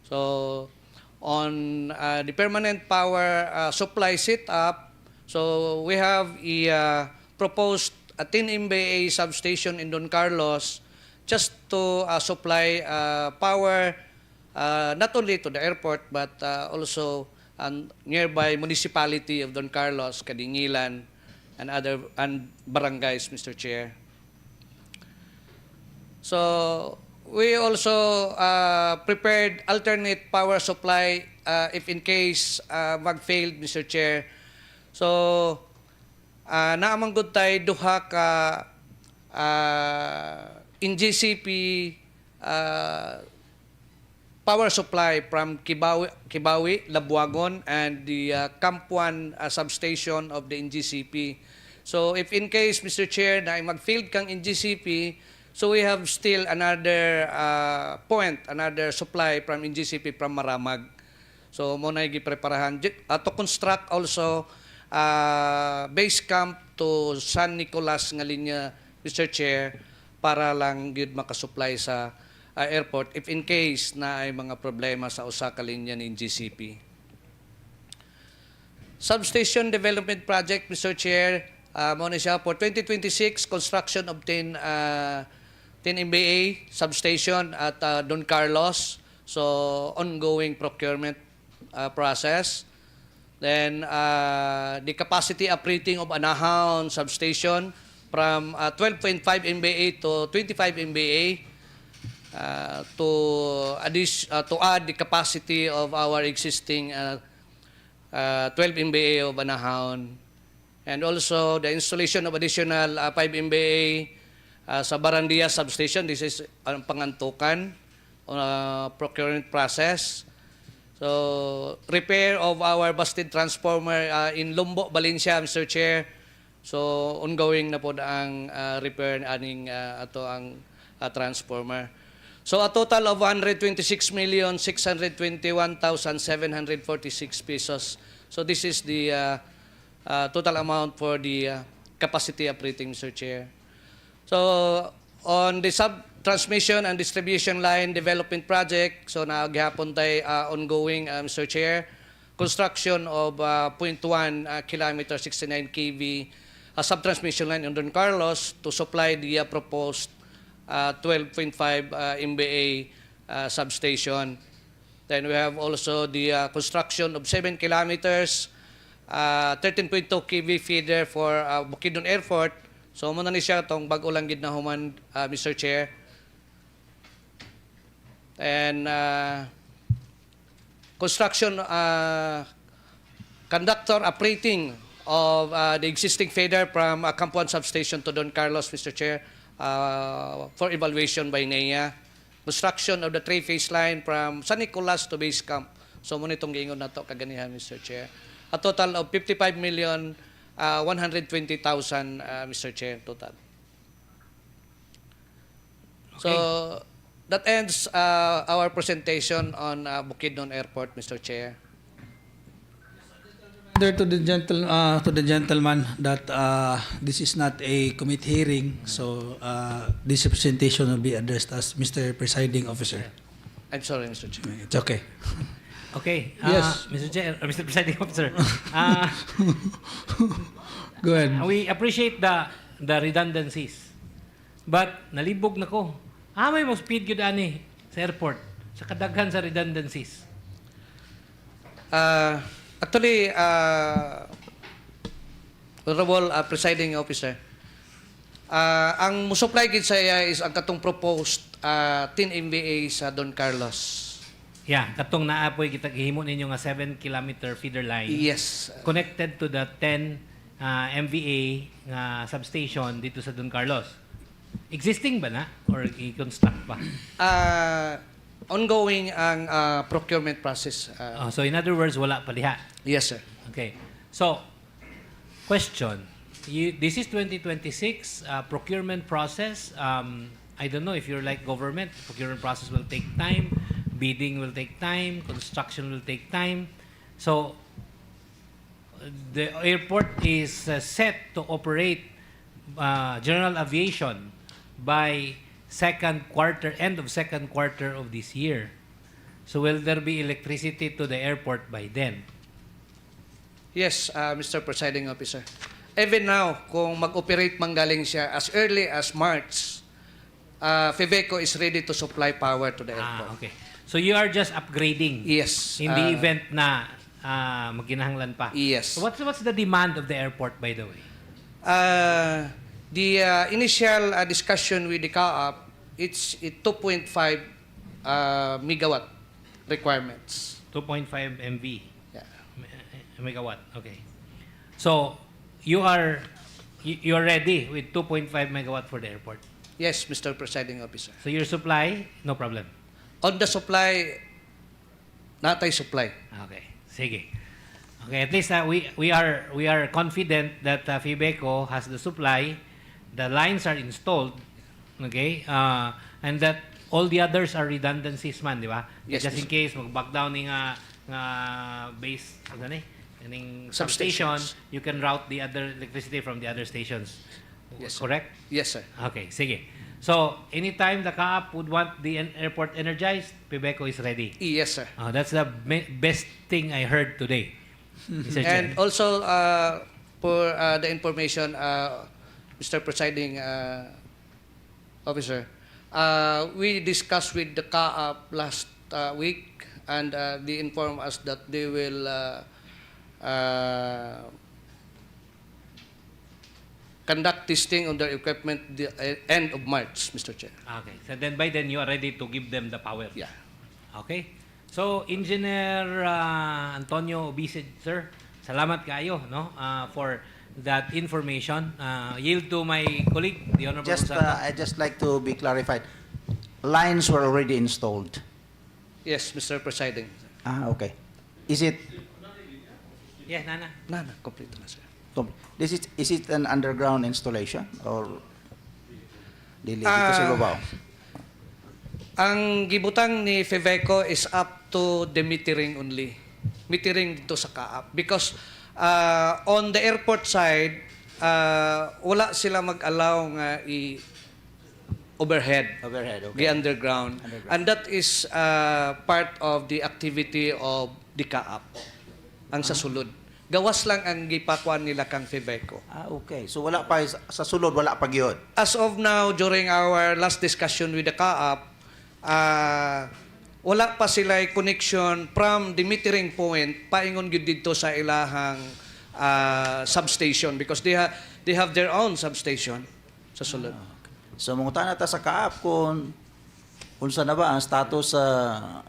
So on the permanent power supply setup, so we have a proposed 10 MVA substation in Don Carlos just to supply power not only to the airport but also nearby municipality of Don Carlos, Kadingilan, and other barangays, Mr. Chair. So we also prepared alternate power supply if in case mag-failed, Mr. Chair. So naamang good tayo duha ka in GCP power supply from Kibawi, Labuagon, and the Campuan substation of the NGCP. So if in case, Mr. Chair, na mag-failed kang NGCP, so we have still another point, another supply from NGCP from Maramag. So muna gipreparahan to construct also base camp to San Nicolas nga linya, Mr. Chair, para lang gid makasupply sa airport if in case na ay mga problema sa usa ka linya ni NGCP. Substation Development Project, Mr. Chair, muna siya for 2026 construction of 10 MVA substation at Don Carlos. So ongoing procurement process. Then the capacity operating of Anahaon substation from 12.5 MVA to 25 MVA to add the capacity of our existing 12 MVA of Anahaon. And also the installation of additional 5 MVA sa Barandia substation. This is ang pangantukan procurement process. So repair of our busted transformer in Lumbo, Valencia, Mr. Chair. So ongoing na po ang repair aning ato ang transformer. So a total of 126,621,746 pesos. So this is the total amount for the capacity operating, Mr. Chair. So on the sub-transmission and distribution line development project, so naghapon tayo ongoing, Mr. Chair, construction of 0.1 kilometer 69 kV sub-transmission line in Don Carlos to supply the proposed 12.5 MVA substation. Then we have also the construction of 7 kilometers, 13.2 kV feeder for Bukidnon Airport. So muna ni siya itong bago lang gid na human, Mr. Chair. And construction conductor uprating of the existing feeder from Campuan Substation to Don Carlos, Mr. Chair, for evaluation by NEA. Construction of the three-phase line from San Nicolas to Base Camp. So, muna itong giingon na ito kaganihan, Mr. Chair. A total of 55,120,000, Mr. Chair, total. So, that ends our presentation on Bukidnon Airport, Mr. Chair. To the gentleman that this is not a committee hearing, so this presentation will be addressed as Mr. Presiding Officer. I'm sorry, Mr. Chair. It's okay. Okay. Yes. Mr. Chair, Mr. Presiding Officer. Go ahead. We appreciate the redundancies. But nalibog na ko. May mo speed yun ani sa airport. Sa kadaghan sa redundancies. Actually, Honorable Presiding Officer, ang musupply gid sa iya is ang katong proposed 10 MVA sa Don Carlos. Yeah, katong naapoy kita gihimo ninyo nga 7-kilometer feeder line. Yes. Connected to the 10 MVA nga substation dito sa Don Carlos. Existing ba na or i-construct pa? Ongoing ang procurement process. So in other words, wala pa liha. Yes, sir. Okay. So, question. This is 2026 procurement process. I don't know if you're like government. Procurement process will take time. Bidding will take time. Construction will take time. So, the airport is set to operate general aviation by end of second quarter of this year. So will there be electricity to the airport by then? Yes, Mr. Presiding Officer. Even now, kung mag-operate manggaling siya as early as March, FEVECO is ready to supply power to the airport. Okay. So you are just upgrading? Yes. In the event na magkinahanglan pa? Yes. So what's the demand of the airport, by the way? The initial discussion with the CAAP, it's 2.5 megawatt requirements. 2.5 MV? Yeah. Megawatt, okay. So, you are ready with 2.5 megawatt for the airport? Yes, Mr. Presiding Officer. So your supply, no problem? On the supply, natay supply. Okay, sige. Okay, at least we are confident that FEVECO has the supply, the lines are installed, okay, and that all the others are redundancies man, di ba? Yes, just in case mag-back down ng base, substation, you can route the other electricity from the other stations. Yes, correct? Yes, sir. Okay, sige. So, anytime the CAAP would want the airport energized, FEVECO is ready. Yes, sir. That's the best thing I heard today. Mr. And Chair. also, for the information, Mr. Presiding Officer, we discussed with the CAAP last week, and they informed us that they will conduct testing on their equipment the end of March, Mr. Chair. Okay. So then by then you are ready to give them the power. Yeah. Okay. So Engineer Antonio Obisid, sir, salamat kayo, no, for that information. Yield to my colleague, the Honorable Rosado. I just like to be clarified. Lines were already installed. Yes, Mr. Presiding. Okay. Is it? Yeah, Nana. Nana, complete na, sir. Is it an underground installation or dili dito sa Lubao? Ang gibutang ni FEVECO is up to the metering only. Metering dito sa CAAP. Because on the airport side, wala sila mag-allow nga overhead, okay. the underground. And that is part of the activity of the CAAP. Ang sa sulod. Gawas lang ang gipakwan nila kang FEVECO. Okay. So wala pa sa sulod, wala pa gyud. As of now, during our last discussion with the CAAP, wala pa sila connection from the metering point paingon gyud dito sa ilahang substation because they have their own substation sa sulod. So mungutana ta sa CAAP kung unsa na ba ang status sa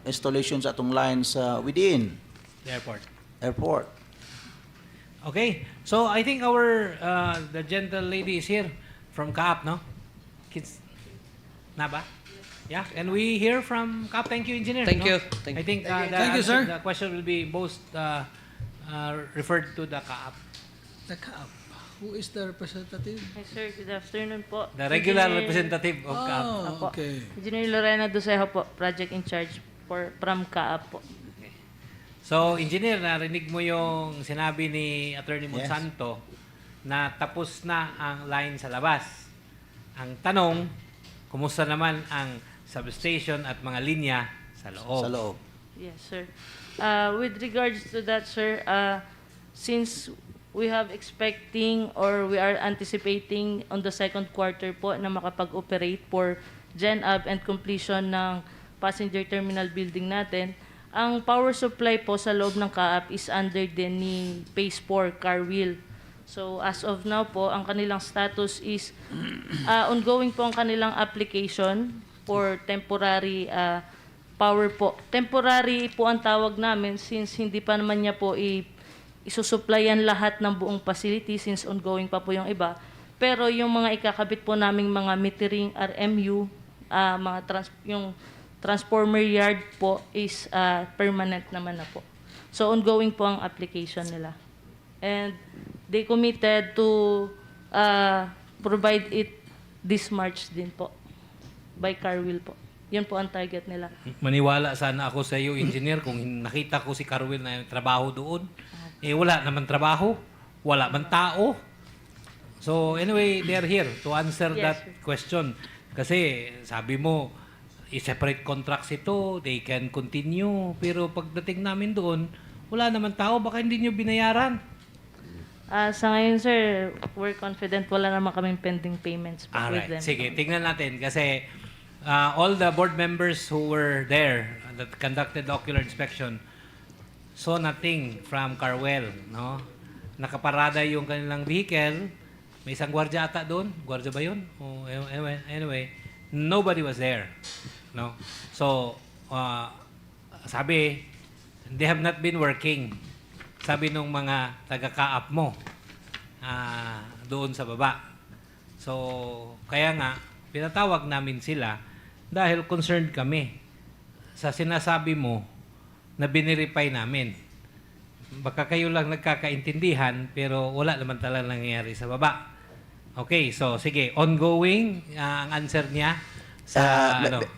installation sa atong lines within The airport? Okay. So I think our the gentle lady is here from Kaap, no? Kids na ba? Yeah, and we hear from Kaap. Thank you, engineer. Thank no? you. Thank I think Thank you, sir. the question will be most referred to the Kaap. The CAP. Who is the representative? Hi sir, good afternoon po. The regular representative of Kaap. Oh, okay. Engineer Lorena Dosejo po, project in charge from Kaap po. So, engineer, narinig mo yung sinabi ni Attorney Monsanto na tapos na ang line sa labas. Ang tanong, kumusta naman ang substation at mga linya sa loob? Sa loob. Yes sir. With regards to that sir, since we have expecting or we are anticipating on the second quarter po na makapag-operate for Gen-Ab and completion ng passenger terminal building natin, ang power supply po sa loob ng Kaap is under din ni Phase 4 car wheel. So as of now po, ang kanilang status is ongoing po ang kanilang application for temporary power po. Temporary po ang tawag namin since hindi pa naman niya po isusupplyan lahat ng buong facility since ongoing pa po yung iba. Pero yung mga ikakabit po naming mga metering RMU, yung transformer yard po is permanent naman na po. So ongoing po ang application nila. And they committed to provide it this March din po by Carwil po. Yun po ang target nila. Maniwala sana ako sa iyo, engineer, kung nakita ko si Carwil na trabaho doon. Wala naman trabaho, wala man tao. So anyway, they are here to answer that question. Kasi sabi mo, i-separate contracts ito, they can continue. Pero pagdating namin doon, wala naman tao, baka hindi nyo binayaran. Sa ngayon, sir, we're confident wala naman kaming pending payments with them. Sige, tingnan natin. Kasi all the board members who were there that conducted the ocular inspection saw nothing from Carwell. No? Nakaparada yung kanilang vehicle. May isang gwardiya ata doon. Gwardiya ba yun? Anyway, nobody was there. No? So, sabi, they have not been working. Sabi nung mga taga-Kaap mo doon sa baba. So, kaya nga, pinatawag namin sila dahil concerned kami sa sinasabi mo na biniripay namin. Baka kayo lang nagkakaintindihan pero wala naman talaga nangyayari sa baba. Okay, so sige, ongoing ang answer niya.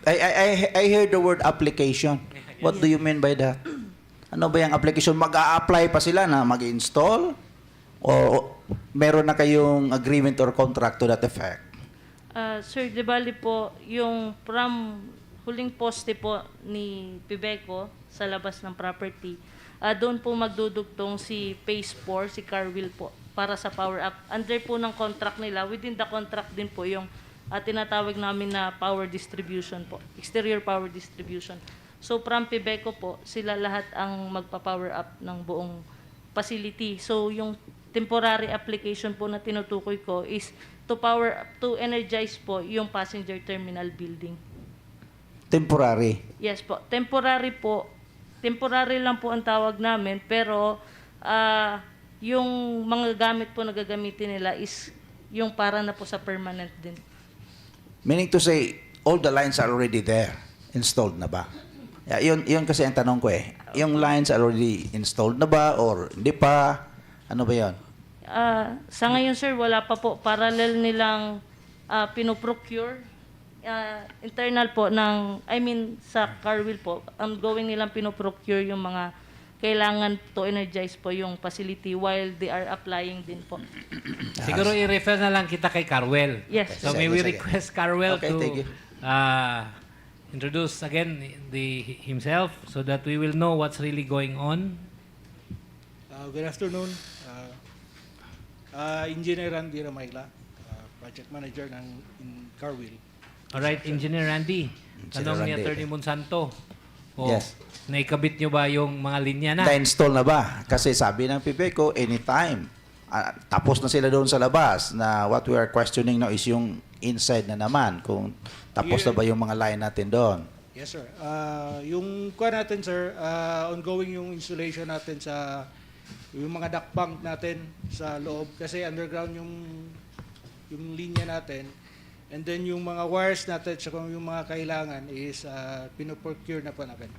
I heard the word application. What do you mean by that? Ano ba yung application? Mag-a-apply pa sila na mag-install? O meron na kayong agreement or contract to that effect? Sir, di bali po, yung from huling poste po ni Pibeco sa labas ng property, doon po magdudugtong si Phase 4, si Carwil po, para sa power up. Under po ng contract nila, within the contract din po yung tinatawag namin na power distribution po, exterior power distribution. So from Pibeco po, sila lahat ang magpa-power up ng buong facility. So yung temporary application po na tinutukoy ko is to energize po yung passenger terminal building. Temporary? Yes po, temporary po. Temporary lang po ang tawag namin, pero yung mga gamit po na gagamitin nila is yung para na po sa permanent din. Meaning to say, all the lines are already there. Installed na ba? Yun kasi ang tanong ko eh. Yung lines are already installed na ba or hindi pa? Ano ba yun? Sa ngayon, sir, wala pa po. Parallel nilang pinoprocure. Internal po sa Carwil po, ongoing nilang pinoprocure yung mga kailangan to energize po yung facility while they are applying din po. Siguro i-refer na lang kita kay Carwell. Yes. So may we request Carwell to introduce again himself so that we will know what's really going on. Good afternoon. Engineer Randy Ramayla, project manager in Carwil. Alright, Engineer Randy. Tanong ni Attorney Monsanto. Yes. Naikabit nyo ba yung mga linya na? Na-install na ba? Kasi sabi ng Pibeco, anytime tapos na sila doon sa labas, na what we are questioning now is yung inside na naman, kung tapos na ba yung mga line natin doon. Yes, sir. Yung kuha natin, sir, ongoing yung installation natin sa yung mga duct bank natin sa loob kasi underground yung linya natin. And then yung mga wires natin at yung mga kailangan is pinoprocure na po natin.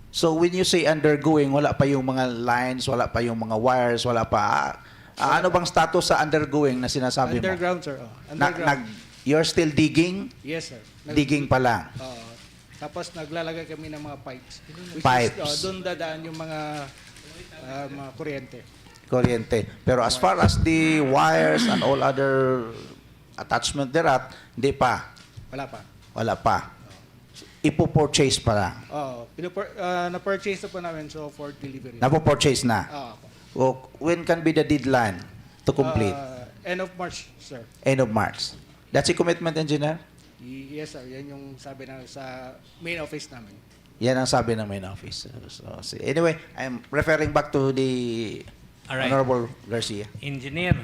So when you say undergoing, wala pa yung mga lines, wala pa yung mga wires, wala pa. Ano bang status sa undergoing na sinasabi mo? Underground, sir. Underground. You're still digging? Yes, sir. Digging pa lang? Tapos naglalagay kami ng mga pipes. Pipes. Doon dadaan yung mga kuryente. Kuryente. Pero as far as the wires and all other attachment thereat, hindi pa? Wala pa. Wala pa. Ipo-purchase pa lang? Na-purchase na po namin so for delivery. Napo-purchase na? When can be the deadline to complete? End of March, sir. End of March. That's a commitment, engineer? Yes, sir. Yan yung sabi na sa main office namin. Yan ang sabi ng main office. So, anyway, I'm referring back to the Honorable Garcia. Engineer,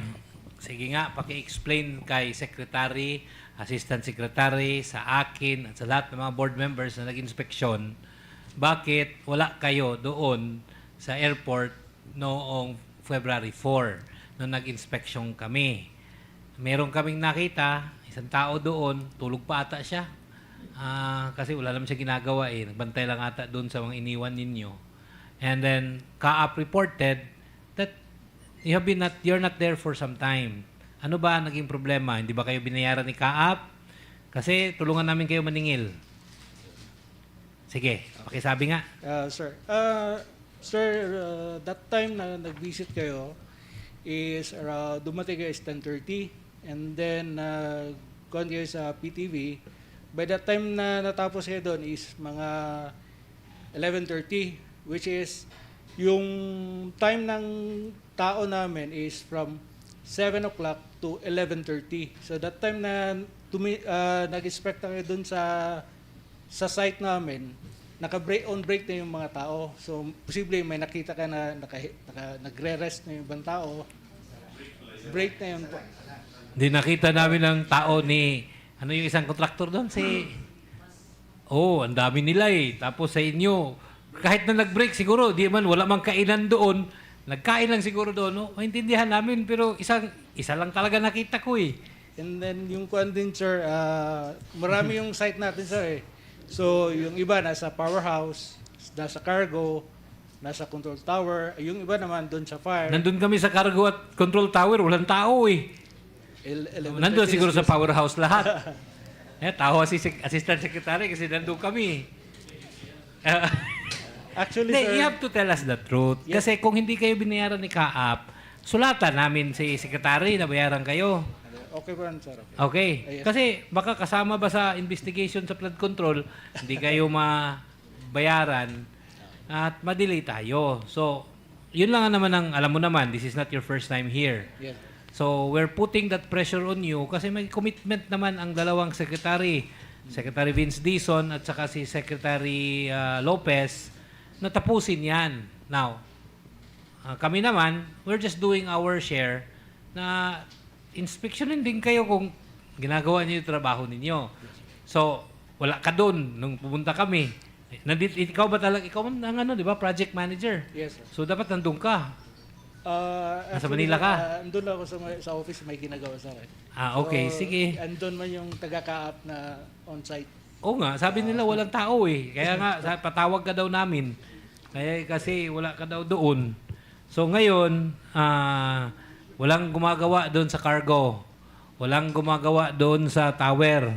sige nga, paki-explain kay Secretary, Assistant Secretary, sa akin, at sa lahat ng mga board members na nag-inspeksyon, bakit wala kayo doon sa airport noong February 4, nung nag-inspeksyon kami. Meron kaming nakita, isang tao doon, tulog pa ata siya. Kasi wala naman siya ginagawa eh. Nagbantay lang ata doon sa mga iniwan ninyo. And then, Kaap reported that you're not there for some time. Ano ba naging problema? Hindi ba kayo binayaran ni Kaap? Kasi tulungan namin kayo maningil. Sige, pakisabi nga. Sir, that time na nag-visit kayo is dumating kayo is 10:30 and then gone kayo sa PTV. By that time na natapos kayo doon is mga 11:30, which is yung time ng tao namin is from 7 o'clock to 11:30. So that time na nag-inspect na kayo doon sa site namin, on break na yung mga tao. So posible may nakita ka na nagre-rest na yung ibang tao. Break na yun po. Hindi nakita namin ng tao ni yung isang kontraktor doon? Ang dami nila eh. Tapos sa inyo, kahit na nag-break siguro, wala mang kainan doon. Nagkain lang siguro doon. No? Maintindihan namin, pero isa lang talaga nakita ko eh. And then yung kuan din, sir, marami yung site natin, sir eh. So yung iba nasa powerhouse, nasa cargo, nasa control tower. Yung iba naman doon sa fire. Nandun kami sa cargo at control tower, walang tao eh. Nandun siguro sa powerhouse lahat. Tawa si Assistant Secretary kasi nandun kami. Actually, sir, you have to tell us the truth. Yes. Kasi kung hindi kayo binayaran ni Kaap, sulatan namin si Secretary na bayaran kayo. Okay po, sir. Okay. Kasi baka kasama ba sa investigation sa flood control, hindi kayo mabayaran at madelay tayo. So, yun lang naman ang alam mo naman, this is not your first time here. Yes. So, we're putting that pressure on you kasi may commitment naman ang dalawang secretary, Secretary Vince Dizon at saka si Secretary Lopez, na tapusin yan. Now, kami naman, we're just doing our share na inspeksyonin din kayo kung ginagawa niyo yung trabaho ninyo. So, wala ka doon nung pumunta kami. Ikaw ba talaga, ikaw ang di ba, project manager? Yes, sir. So, dapat nandun ka. Nasa Manila ka? Andun ako sa office, may ginagawa sa akin. Okay, so, sige. Andun man yung taga-Kaap na on-site. Oo nga, sabi nila walang tao eh. Kaya nga, patawag ka daw namin. Kaya kasi wala ka daw doon. So ngayon, walang gumagawa doon sa cargo. Walang gumagawa doon sa tower.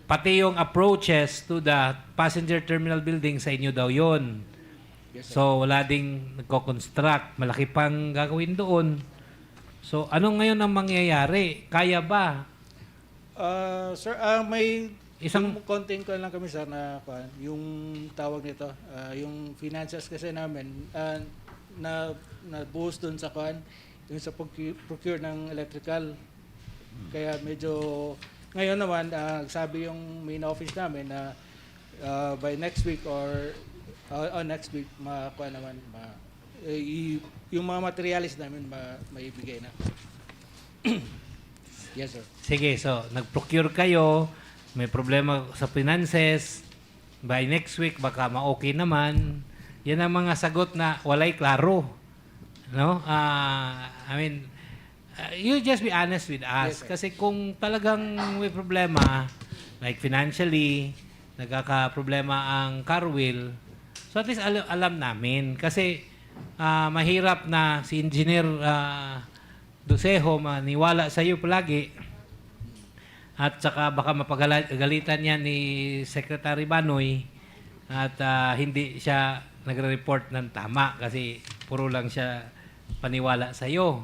Pati yung approaches to the passenger terminal building sa inyo daw yon. So wala ding nagko-construct. Malaki pang gagawin doon. So ano ngayon ang mangyayari? Kaya ba? Sir, may isang konting ko lang kami, sir, na yung tawag nito, yung finances kasi namin na buhos doon sa yung sa procure ng electrical. Kaya medyo ngayon naman sabi yung main office namin na by next week or next week yung mga materialis namin maibigay na. Yes, sir. Sige, so nag-procure kayo, may problema sa finances, by next week baka ma-okay naman. Yan ang mga sagot na walay klaro. No? You just be honest with us. Kasi kung talagang may problema, like financially, nagkaka-problema ang car wheel, so at least alam namin. Kasi mahirap na si Engineer Dusejo maniwala sa iyo palagi. At saka baka mapagalitan niya ni Secretary Banoy at hindi siya nagre-report ng tama kasi puro lang siya paniwala sa iyo.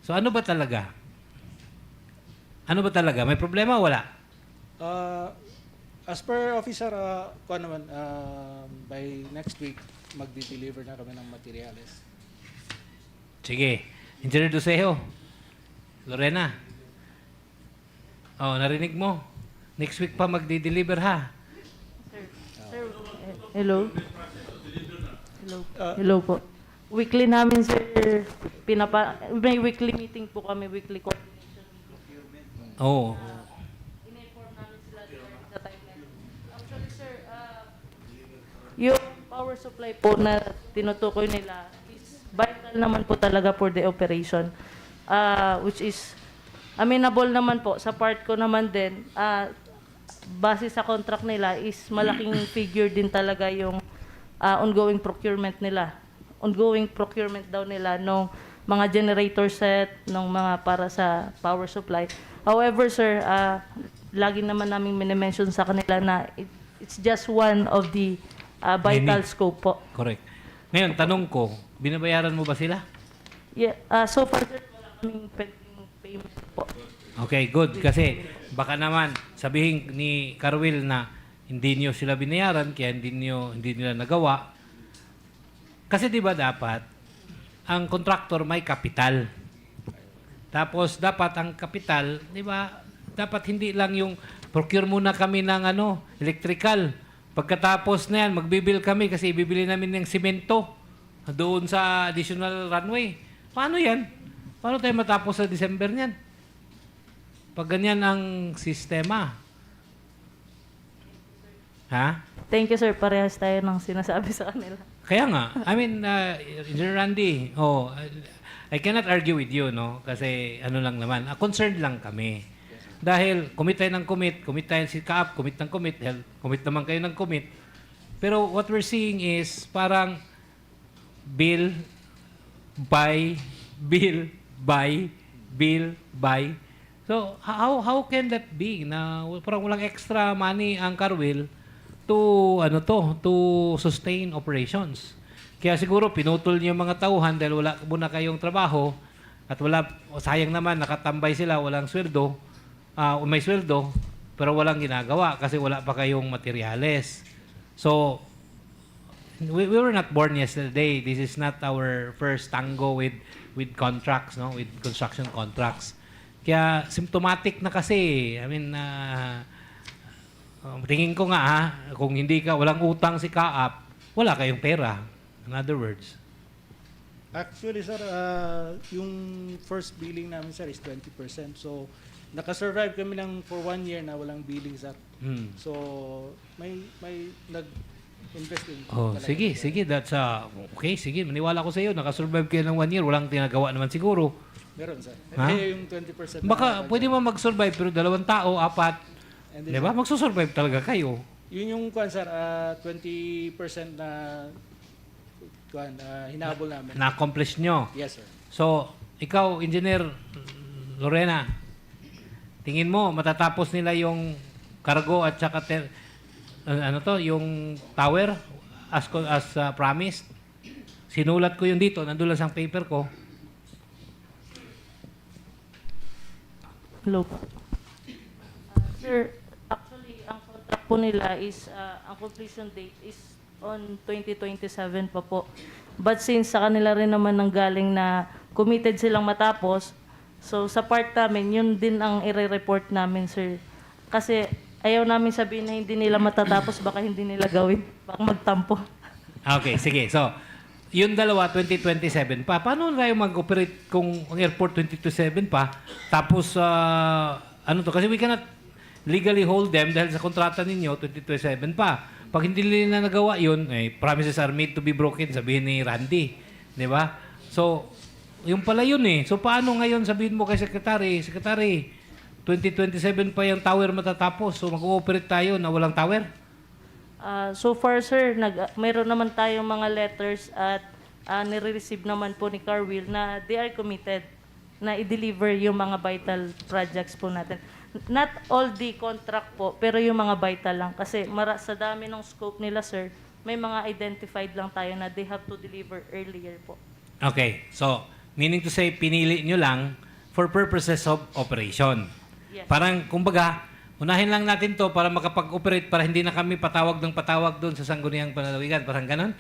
So ano ba talaga? Ano ba talaga? May problema o wala? As per officer, by next week, magdi-deliver na kami ng materials. Sige. Engineer Dusejo, Lorena. Oh, narinig mo. Next week pa magdi-deliver ha. Sir, hello. Hello po. Weekly namin, sir, may weekly meeting po kami, weekly coordination. Oh. In-inform namin sila sa timeline. Actually, sir, yung power supply po na tinutukoy nila is vital naman po talaga for the operation. Which is amenable naman po. Sa part ko naman din, base sa contract nila is malaking figure din talaga yung ongoing procurement nila. Ongoing procurement daw nila ng mga generator set, ng mga para sa power supply. However, sir, lagi naman namin minimension sa kanila na it's just one of the vital scope po. Correct. Ngayon, tanong ko, binabayaran mo ba sila? Yeah, so far, sir, wala kaming pending payment po. Okay, good. Kasi baka naman sabihin ni Carwil na hindi niyo sila binayaran kaya hindi nila nagawa. Kasi 'di ba dapat ang contractor may kapital. Tapos dapat ang kapital, 'di ba? Dapat hindi lang yung procure muna kami ng electrical. Pagkatapos na yan, magbibil kami kasi ibibili namin ng simento doon sa additional runway. Paano yan? Paano tayo matapos sa December niyan? Pag ganyan ang sistema. Ha? Thank you, sir. Parehas tayo ng sinasabi sa kanila. Kaya nga, Engineer Randy, I cannot argue with you, no? Kasi lang naman, concerned lang kami. Dahil commit tayo ng commit tayo si Kaap, commit ng commit naman kayo ng commit. Pero what we're seeing is parang bill, buy. So, how can that be na parang walang extra money ang Carwil to sustain operations. Kaya siguro pinutol niyo yung mga tauhan dahil wala muna kayong trabaho at sayang naman nakatambay sila, walang sweldo, may sweldo pero walang ginagawa kasi wala pa kayong materyales. So we were not born yesterday. This is not our first tango with contracts, no, with construction contracts. Kaya symptomatic na kasi. Tingin ko nga kung walang utang si Kaap, wala kayong pera. In other words. Actually, sir, yung first billing namin, sir, is 20%. So, nakasurvive kami for 1 year na walang billing, sir. So, may nag-invest in. Sige. That's okay, sige. Maniwala ko sa iyo. Nakasurvive kayo ng 1 year. Walang tinagawa naman siguro. Meron, sir. Yung 20%. Baka pwede mo mag-survive pero 2 tao, 4. Di ba? Magsusurvive talaga kayo. Yun yung, sir, 20% na hinabol namin. Na-accomplish nyo? Yes, sir. So, ikaw, Engineer Lorena, tingin mo, matatapos nila yung cargo at saka yung tower as promised? Sinulat ko yun dito, nandun lang sa paper ko. Hello. Sir, actually, ang contract po nila is, ang completion date is on 2027 pa po. But since sa kanila rin naman nanggaling na committed silang matapos, so sa part namin, yun din ang i-report namin, sir. Kasi ayaw namin sabihin na hindi nila matatapos, baka hindi nila gawin. Baka magtampo. Okay, sige. So, yung dalawa, 2027 pa. Paano tayo mag-operate kung ang airport 2027 pa? Tapos, ano to? Kasi we cannot legally hold them dahil sa kontrata ninyo, 2027 pa. Pag hindi nila nagawa yun, promises are made to be broken, sabihin ni Randy. Di ba? So, yung pala yun eh. So, paano ngayon sabihin mo kay Secretary, 2027 pa yung tower matatapos. So, mag-ooperate tayo na walang tower? So far, sir, mayroon naman tayong mga letters at nire-receive naman po ni Carwill na they are committed na i-deliver yung mga vital projects po natin. Not all the contract po, pero yung mga vital lang. Kasi sa dami ng scope nila, sir, may mga identified lang tayo na they have to deliver earlier po. Okay. So, meaning to say, pinili nyo lang for purposes of operation. Yes. Parang, kumbaga, unahin lang natin to para makapag-operate para hindi na kami patawag doon sa Sangguniang Panlalawigan. Parang ganon?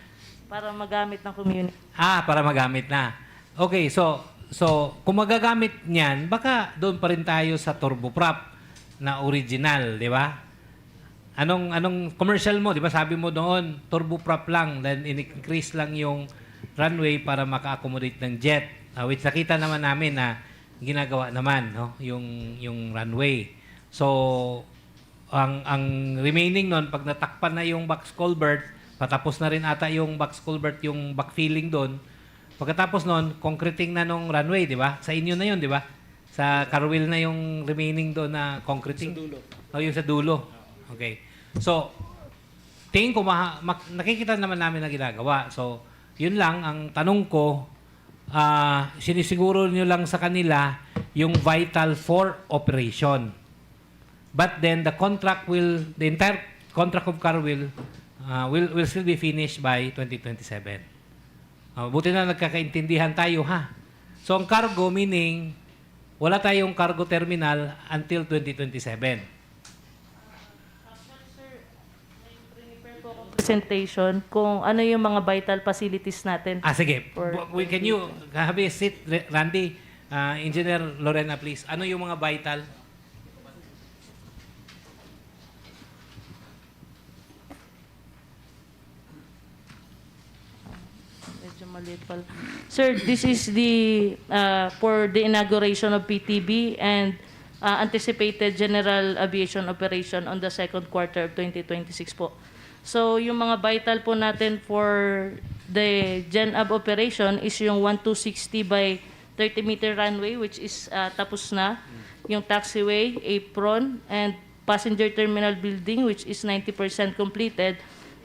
Para magamit ng community. Para magamit na. Okay, so kung magagamit niyan, baka doon pa rin tayo sa turboprop na original, di ba? Anong commercial mo, di ba? Sabi mo doon, turboprop lang, then in-increase lang yung runway para maka-accommodate ng jet. Which nakita naman namin na ginagawa naman, no? Yung runway. So, ang remaining nun, pag natakpan na yung box culvert, patapos na rin ata yung box culvert, yung backfilling doon. Pagkatapos nun, concreting na nung runway, di ba? Sa inyo na yun, di ba? Sa Carwill na yung remaining doon na concreting. Sa dulo. Yung sa dulo. Okay. So, tingin ko, nakikita naman namin na ginagawa. So, yun lang, ang tanong ko, sinisiguro nyo lang sa kanila yung vital for operation. But then, the entire contract of Carwill will still be finished by 2027. Buti na nagkakaintindihan tayo, ha? So, ang cargo, meaning, wala tayong cargo terminal until 2027. Presentation kung ano yung mga vital facilities natin. Sige. Can you have a seat, Randy? Engineer Lorena, please. Ano yung mga vital? Sir, this is the for the inauguration of PTB and anticipated general aviation operation on the second quarter of 2026 po. So, yung mga vital po natin for the GenAv operation is yung 1260 by 30-meter runway, which is tapos na. Yung taxiway, apron, and passenger terminal building, which is 90% completed.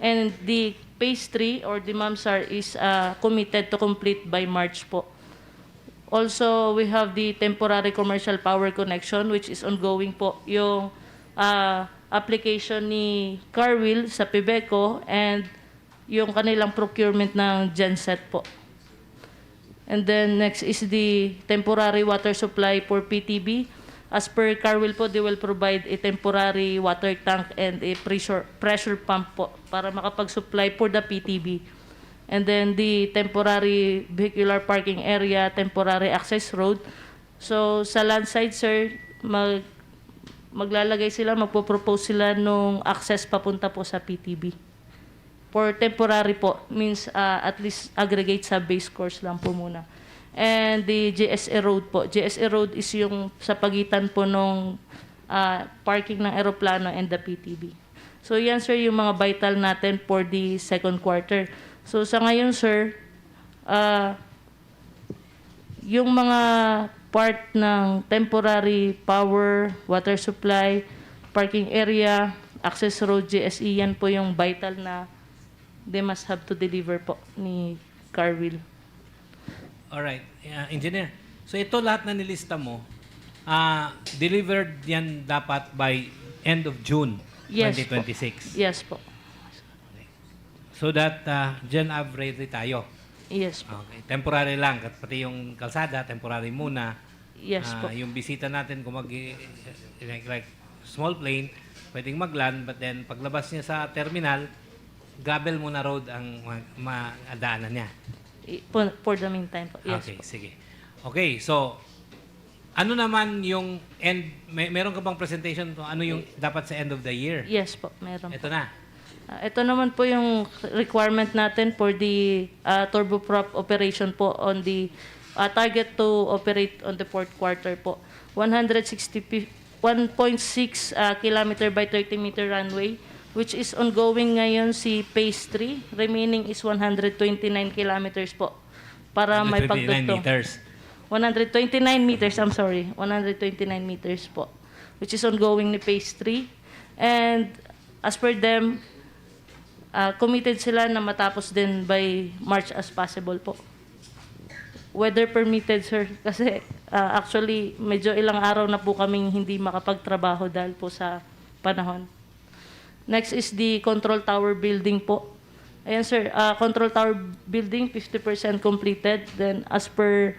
And the phase 3 or the MAMSAR is committed to complete by March po. Also, we have the temporary commercial power connection, which is ongoing po. Yung application ni Carwill sa Pibeco and yung kanilang procurement ng genset po. And then next is the temporary water supply for PTB. As per Carwill po, they will provide a temporary water tank and a pressure pump po para makapag-supply for the PTB. And then the temporary vehicular parking area, temporary access road. So sa land side, sir, maglalagay sila, magpo-propose sila nung access papunta po sa PTB. For temporary po, means at least aggregate sa base course lang po muna. And the GSA road po. GSA road is yung sa pagitan po nung parking ng aeroplano and the PTB. So yan, sir, yung mga vital natin for the second quarter. So sa ngayon, sir, yung mga part ng temporary power, water supply, parking area, access road, GSE, yan po yung vital na they must have to deliver po ni Carwill. Alright. Engineer, so ito lahat na nilista mo, delivered yan dapat by end of June 2026? Yes po. So that GenAv ready tayo? Yes po. Okay. Temporary lang, pati yung kalsada, temporary muna. Yes po. Yung bisita natin, kung like small plane, pwedeng mag-land, but then paglabas niya sa terminal, gravel muna road ang madaanan niya. For the meantime po. Yes Okay, po. sige. Okay, so ano naman yung end, meron ka bang presentation to ano yung dapat sa end of the year? Yes po, meron Ito po. na. Ito naman po yung requirement natin for the turboprop operation po on the target to operate on the fourth quarter po. 1.6 kilometer by 30 meter runway, which is ongoing ngayon si phase 3. Remaining is 129 kilometers po para may 129 pagdugtong. meters. 129 meters, I'm sorry. 129 meters po, which is ongoing ni phase 3. And as per them, committed sila na matapos din by March as possible po. Weather permitted, sir. Kasi actually, medyo ilang araw na po kaming hindi makapagtrabaho dahil po sa panahon. Next is the control tower building po. Ayan, sir. Control tower building, 50% completed. Then as per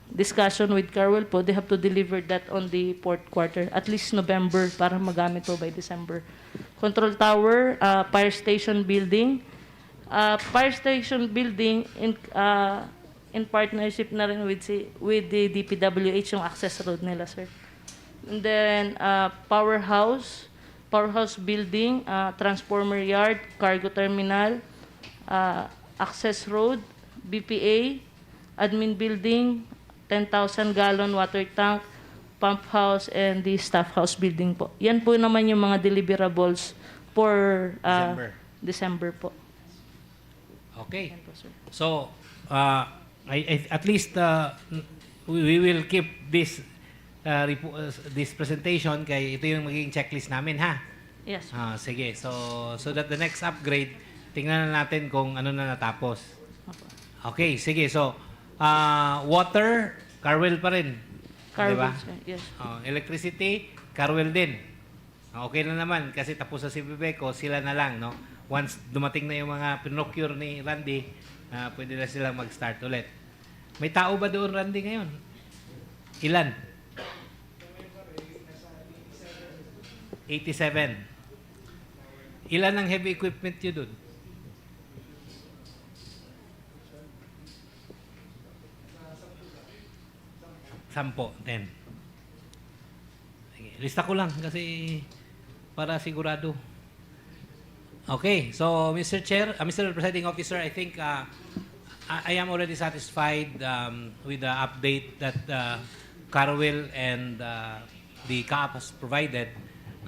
discussion with Carwell po, they have to deliver that on the fourth quarter, at least November, para magamit po by December. Control tower, fire station building. Fire station building in partnership na rin with the DPWH yung access road nila, sir. And then powerhouse building, transformer yard, cargo terminal, access road, BPA, admin building, 10,000 gallon water tank, pump house, and the staff house building po. Yan po naman yung mga deliverables for December po. Okay. Yan po, sir. So, at least we will keep this this presentation kay ito yung magiging checklist namin, ha? Yes. Sige. So that the next upgrade, tingnan na natin kung ano na natapos. Okay, sige. So, water, Carwell pa rin. Carwell, diba? sir. Yes. Electricity, Carwell din. Okay na naman kasi tapos sa si Bebeco, sila na lang, no? Once dumating na yung mga pinocure ni Randy, pwede na silang mag-start ulit. May tao ba doon, Randy, ngayon? Ilan? 87. Ilan ang heavy equipment nyo doon? Sampo, 10. Sige, lista ko lang kasi para sigurado. Okay, so Mr. Chair, Mr. Presiding Officer, I think I am already satisfied with the update that Carwell and the CAAP has provided.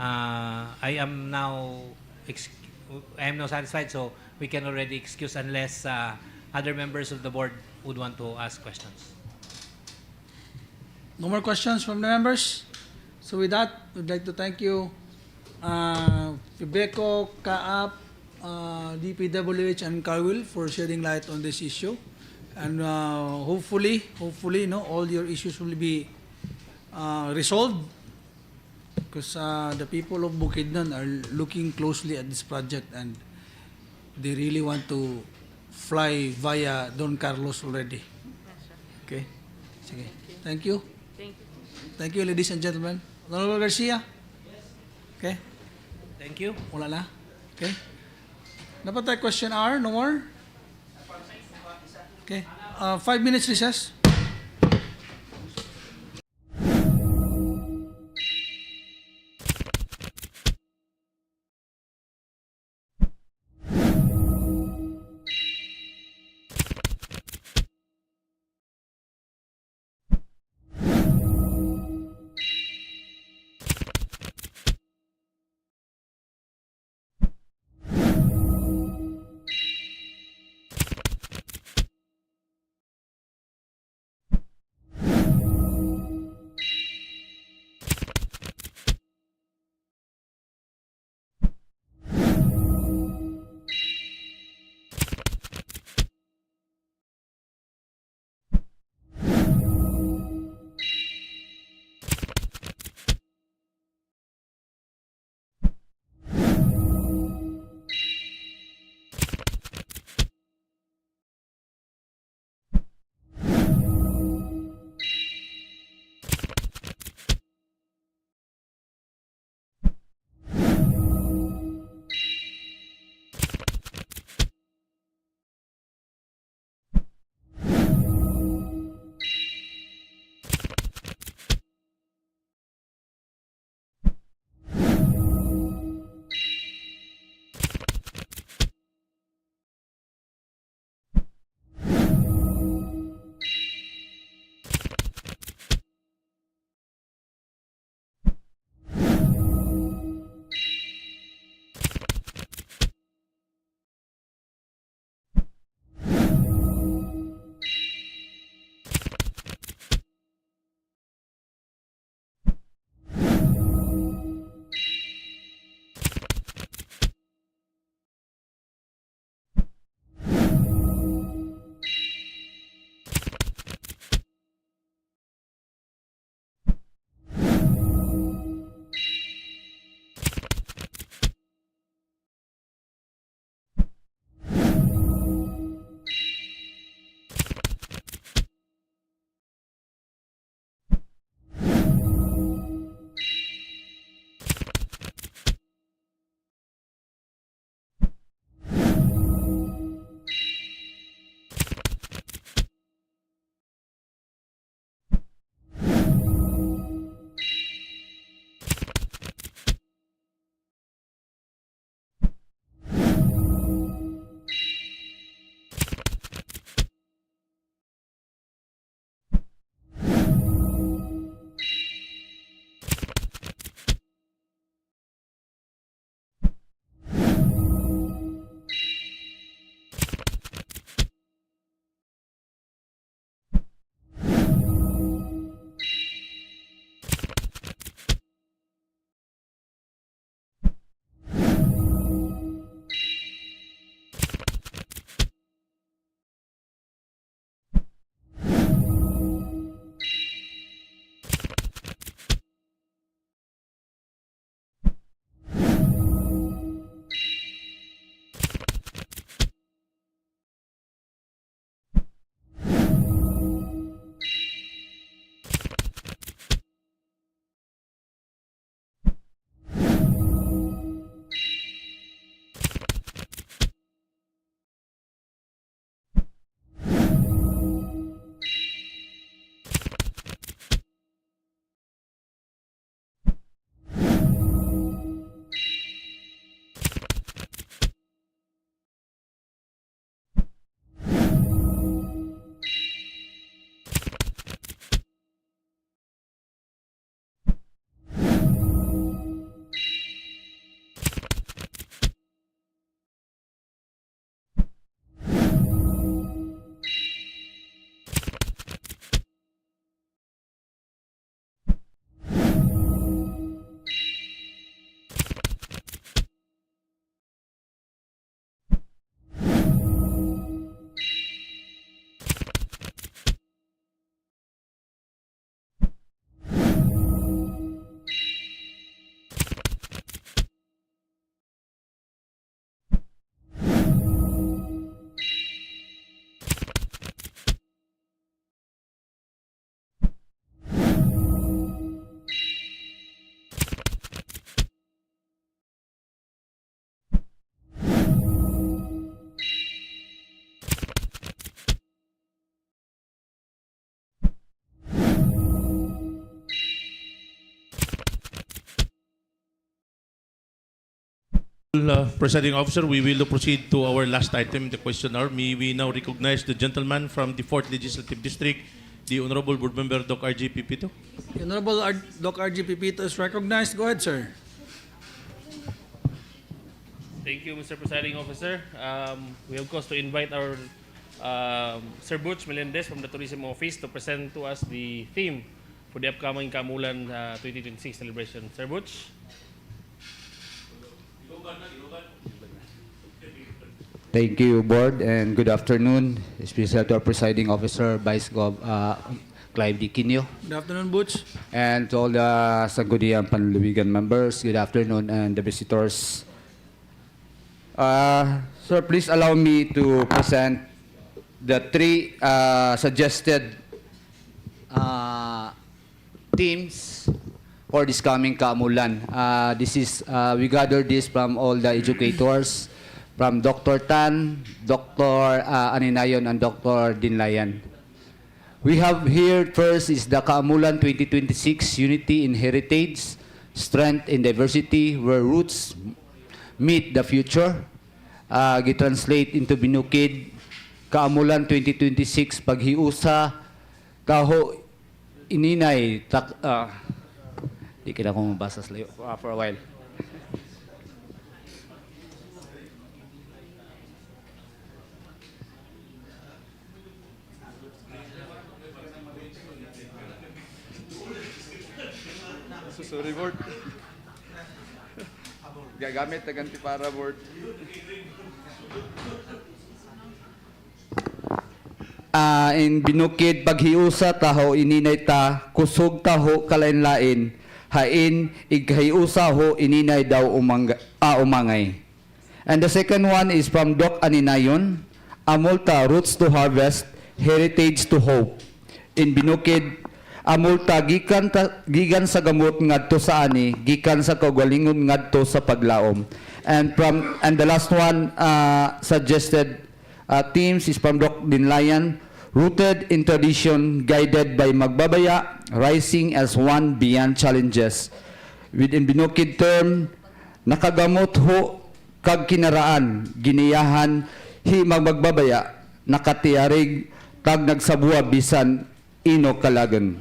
I am now satisfied, so we can already excuse unless other members of the board would want to ask questions. No more questions from the members? So with that, we'd like to thank you, Ibeco, CAAP, DPWH, and Carwell for shedding light on this issue. And hopefully, all your issues will be resolved, because the people of Bukidnon are looking closely at this project and they really want to fly via Don Carlos already. Okay? Sige. Thank you. Thank you. Thank you, ladies and gentlemen. Honorable Garcia? Okay? Thank you. Wala na? Okay? Dapat tayo question hour? No more? Okay. 5 minutes recess. Presiding officer, we will proceed to our last item, the question hour. May we now recognize the gentleman from the 4th Legislative District, the Honorable Board Member Doc R.G. Pipito. The Honorable Doc R.G. Pipito is recognized. Go ahead, sir. Thank you, Mr. Presiding Officer. We of course to invite our Sir Butch Melendez from the Tourism Office to present to us the theme for the upcoming Kamulan 2026 celebration. Sir Butch. Thank you, Board, and good afternoon, especially to our Presiding Officer, Vice Gov. Clive D. Quino. Good afternoon, Butch. And to all the Sangguniang Panlalawigan members, good afternoon, and the visitors. Sir, please allow me to present the three suggested themes for this coming Kamulan. We gathered this from all the educators, from Dr. Tan, Dr. Aninayon, and Dr. Dinlayan. We have here first is the Kamulan 2026 Unity in Heritage, Strength in Diversity, where roots meet the future. Gitranslate into Binukid, Kamulan 2026, paghiusa, taho, ininay, di kita kong mabasa for a while. Sorry, Board. Gagamit na ganti para, Board. In Binukid, paghiusa taho, ininay ta, kusog taho, kalain-lain, hain, ighiusa ho, ininay daw umangay. And the second one is from Doc Aninayon, Amulta, Roots to Harvest, Heritage to Hope. In Binukid, Amulta, gikan sa gamot ngadto sa ani, gikan sa kaugalingon ngadto sa paglaom. And the last one suggested themes is from Doc Dinlayan, rooted in tradition, guided by magbabaya, rising as one beyond challenges. Within Binukid term, nakagamot ho kag kinaraan, giniyahan hi magbabaya, nakatiyarig kag nagsabuwa bisan ino kalagan.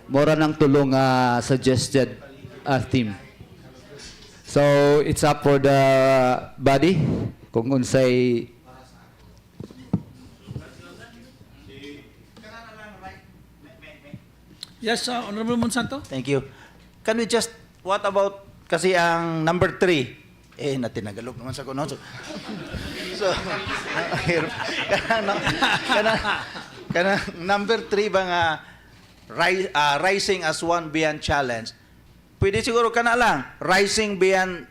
Mora ng tulong suggested theme. So it's up for the body kung unsay Yes, Honorable Monsanto. Thank you. Can we just, what about, kasi ang number 3, natin nagalog naman sa kuno. So, kana number 3 ba nga, rising as one beyond challenge. Pwede siguro kana lang, rising beyond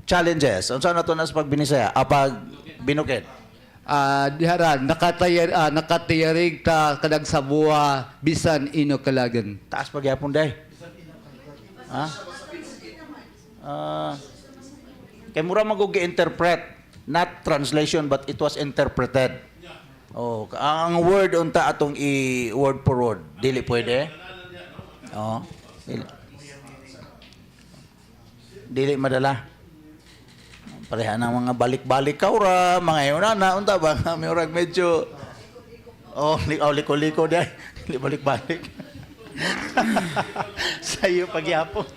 challenges. Unsa na to nas pagbinisaya? Pag Binukid. Dihara, nakatiyarig ta kadag sa buwa bisan ino kalagan. Taas pagyapon day. Ha? Kay mura mag-interpret, not translation but it was interpreted. Oh, ang word unta atong word for word, dili pwede. Oh. Dili madala. Pareha ng mga balik-balik ka ura, mga yun na, unta ba? May urag medyo, liko-liko dahil, balik-balik. Sa'yo pagyapon.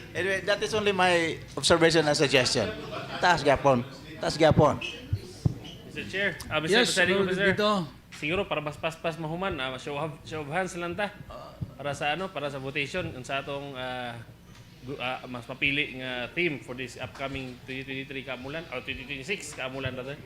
Anyway, that is only my observation and suggestion. Taas gyapon. Mr. Chair, Mr. Yes, Presiding Officer. dito. Siguro para mas paspas mahuman, show of hands lang ta. Para sa votation sa atong mas mapili nga theme for this upcoming 2023 Kamulan or 2026 Kamulan rather.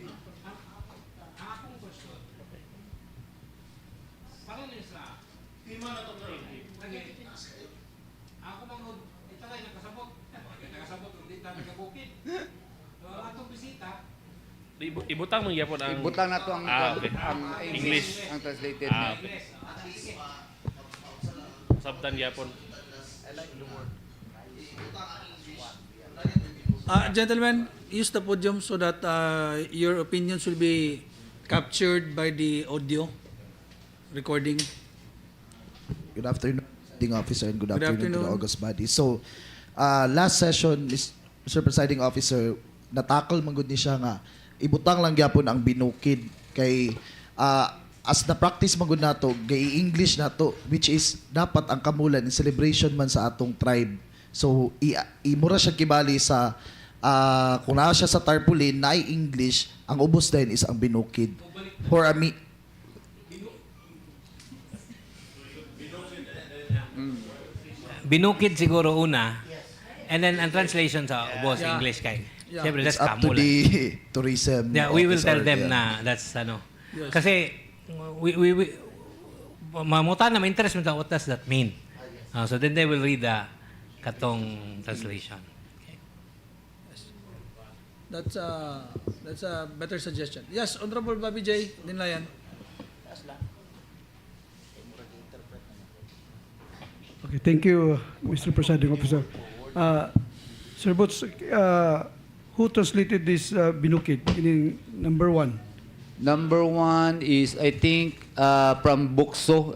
Ibutang man gyapon ang Ibutang nato ang okay. ang English ang translated. Okay. Sabtan gyapon. Gentlemen, use the podium so that your opinions will be captured by the audio recording. Good afternoon, Presiding Officer, and good afternoon to the afternoon. August body. So, last session, Mr. Presiding Officer, natakal man gud ni siya nga ibutang lang gyapon ang binukid kay as na practice man gud nato gay English nato, which is dapat ang kamulan in celebration man sa atong tribe. So imura siya kibali sa kung naa siya sa tarpaulin na English, ang ubos din is ang binukid. For Binukid siguro una. And then ang translation sa ubos Yeah. English kay. Yeah. Siyempre, it's that's up to kamulan. the tourism. Yeah, we will office tell or- them yeah. na that's ano. Yes. Kasi we mamuta na ma-interest mo sa what does that mean. So then they will read the katong translation. That's a better suggestion. Yes, Honorable Bobby J. Dinlayan. Okay, thank you, Mr. Presiding Officer. Sir Boots, who translated this binukid? Meaning number 1. Number 1 is, I think, from Bukso,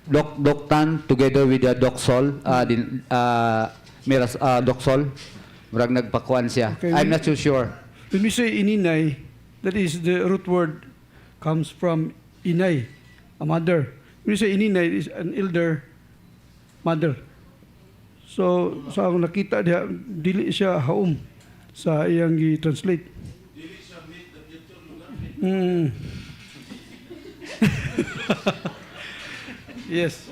Doktan together with Doksol, Miras Doksol. Murag nagpakuan siya. Okay, I'm not too sure. When we say ininay, that is the root word comes from inay, a mother. When we say ininay, is an elder mother. So, sa akong nakita diha, dili siya haom sa iyang gi-translate. Yes.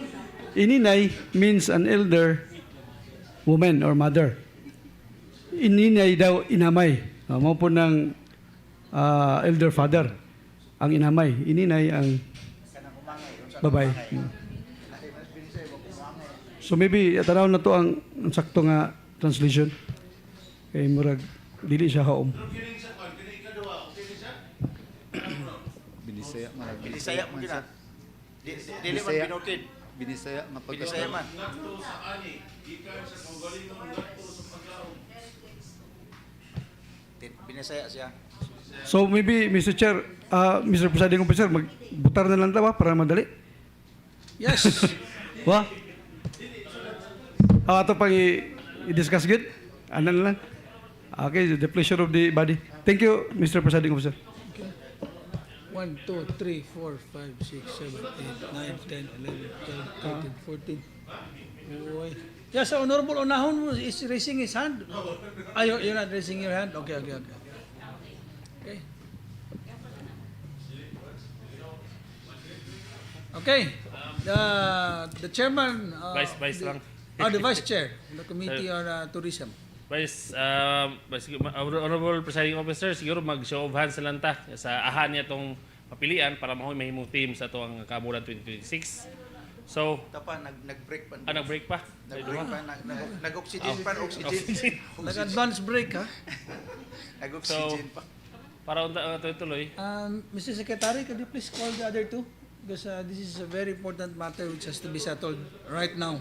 Ininay means an elder woman or mother. Ininay daw inamay. Mao po ng elder father ang inamay. Ininay ang babay. So maybe tanaw na to ang sakto nga translation. Kay murag dili siya haom. Binisaya Binisaya mo gina. Dili man binukid. Binisaya nga Binisaya man. Binisaya siya. So maybe Mr. Chair, Mr. Presiding Officer, magbutar na lang tawa para madali. Yes. Wa? Ato pang i-discuss good? Ano na lang? Okay, the pleasure of the body. Thank you, Mr. Presiding Officer. 1, 2, 3, 4, 5, 6, 7, 8, 9, 10, 11, 12, 13, 14. Boy. Yes, Honorable Onahon is raising his hand. You're not raising your hand? Okay. Okay. The chairman... Vice lang. The vice chair of the Committee on Tourism. Vice, Honorable Presiding Officer, siguro mag-show of hands na lang ta sa ahan niya itong papilian para mahimong team sa ito ang Kamulan 2026. So, Tapa, nag-break pa. Nag-break pa? Nag-oxygen pa. Oxygen. Nag-advance break, ha? Nag-oxygen pa. Para tuloy. Mr. Secretary, could you please call the other two? Because this is a very important matter which has to be settled right now.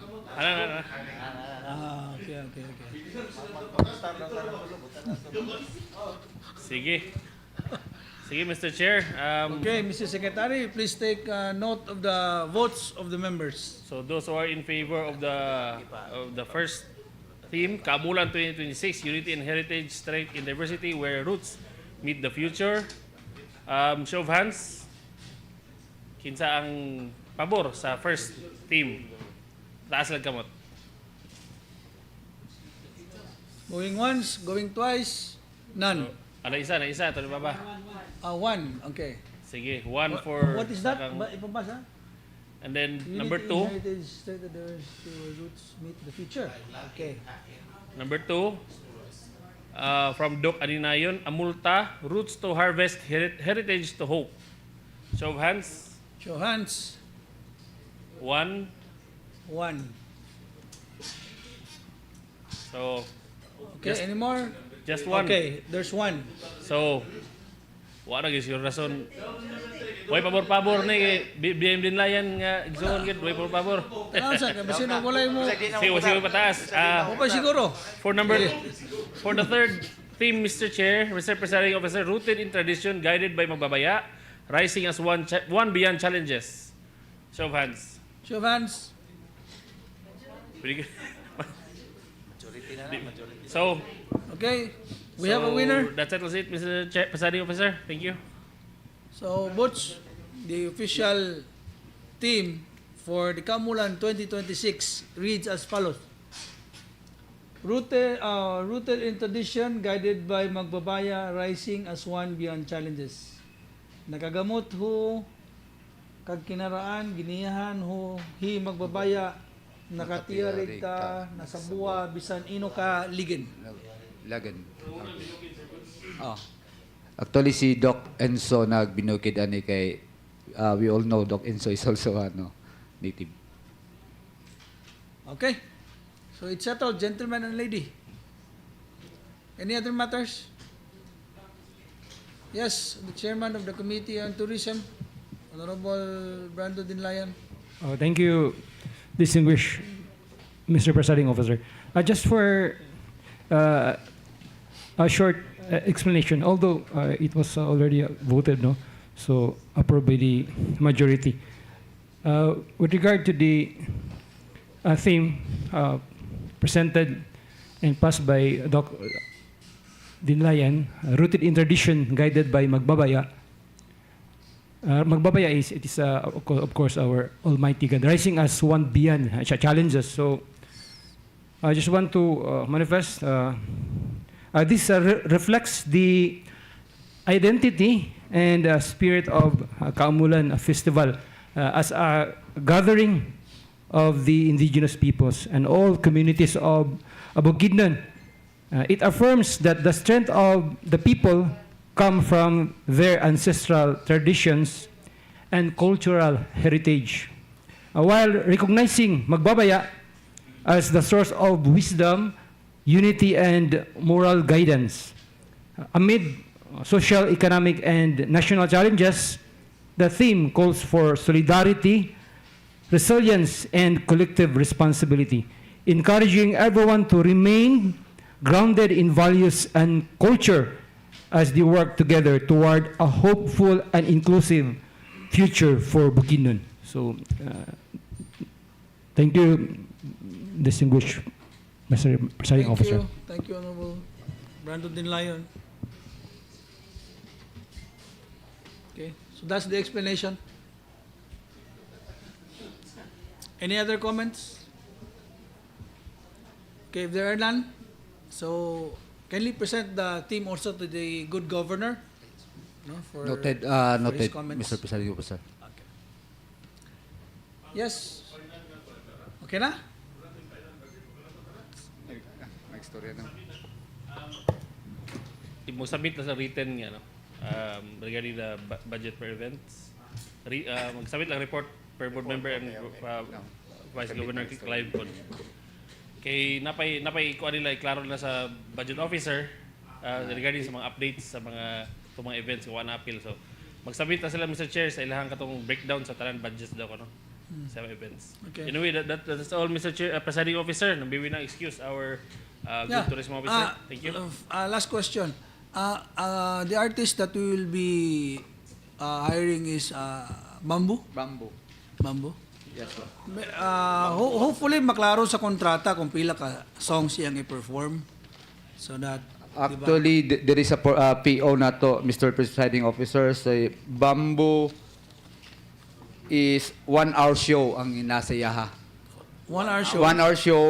Okay. Sige, Mr. Chair. Okay, Mr. Secretary, please take note of the votes of the members. So those who are in favor of the first theme, Kamulan 2026, Unity and Heritage, Strength in Diversity, where roots meet the future. Show of hands. Kinsa ang pabor sa first theme? Taas lang kamot. Going once, going twice, none. Isa. Ito na ba? One, okay. Sige, one for... What is that? Ipabasa? And then Unity number and 2. Heritage, strength in diversity, where roots meet the future. Okay. Number 2. From Doc Aninayon, Amulta, Roots to Harvest, Heritage to Hope. Show of hands. Show hands. 1. So, Okay, any more? Just one. Okay, there's one. So, wala gyud yung rason. Way pabor-pabor ni BM din layan nga igsoon gid, way pabor-pabor. Ano sa kasi no walay mo. Sige pataas. Okay siguro. For the third theme, Mr. Chair, Mr. Presiding Officer, rooted in tradition, guided by magbabaya, rising as one beyond challenges. Show of hands. Show of hands. Pretty good. So, Okay, we have a winner. That settles it, Mr. Presiding Officer. Thank you. So, Butch, the official team for the Kamulan 2026 reads as follows. Rooted in tradition, guided by Magbabaya, rising as one beyond challenges. Nakagamot ho, kag kinaraan, giniyahan ho, hi Magbabaya, nakatiyarig ta, nasa buwa, bisan ino ka ligin. Lagan. Oh. Actually, si Doc Enzo nagbinukid ani kay we all know Doc Enzo is also native. Okay. So it's settled, gentlemen and lady. Any other matters? Yes, the chairman of the Committee on Tourism, Honorable Brando Dinlayan. Thank you, distinguished Mr. Presiding Officer. Just for a short explanation, although it was already voted, no, so approved by the majority. With regard to the theme presented and passed by Doc Dinlayan, rooted in tradition, guided by Magbabaya. Magbabaya is of course our Almighty God, rising as one beyond challenges. So I just want to manifest. This reflects the identity and spirit of Kamulan Festival as a gathering of the indigenous peoples and all communities of Bukidnon. It affirms that the strength of the people come from their ancestral traditions and cultural heritage, while recognizing Magbabaya as the source of wisdom, unity, and moral guidance. Amid social, economic, and national challenges, the theme calls for solidarity, resilience, and collective responsibility, encouraging everyone to remain grounded in values and culture as they work together toward a hopeful and inclusive future for Bukidnon. So, thank you, distinguished Mr. Presiding Officer. Thank you, Honorable Brando Dinlayan. Okay, so that's the explanation. Any other comments? Okay, if there are none, so kindly present the team also to the good governor. No, for Noted, for his noted, comments. Mr. Presiding Officer. Okay. Yes. Okay na? Mag-submit na sa written nga, no? Regarding the budget per events. Mag-submit lang report per board member and Vice Governor Clive Code. Kay napay ko nila klaro na sa budget officer regarding sa mga updates sa mga events kung ano appeal. So mag-submit na sila, Mr. Chair, sa ilahang katong breakdown sa tanan budgets daw ko, no? Sa mga events. Okay. Anyway, that's all, Mr. Chair, Presiding Officer. Nabiwi na excuse our good tourism officer. Thank you. Last question. The artist that we will be hiring is Bamboo? Bamboo? Yes, sir. Hopefully maklaro sa kontrata kung pila ka songs iyang i-perform so that Actually, there is a PO na to, Mr. Presiding Officer. Say, Bamboo is 1 hour show ang nasa yaha. 1 hour show? 1 hour show.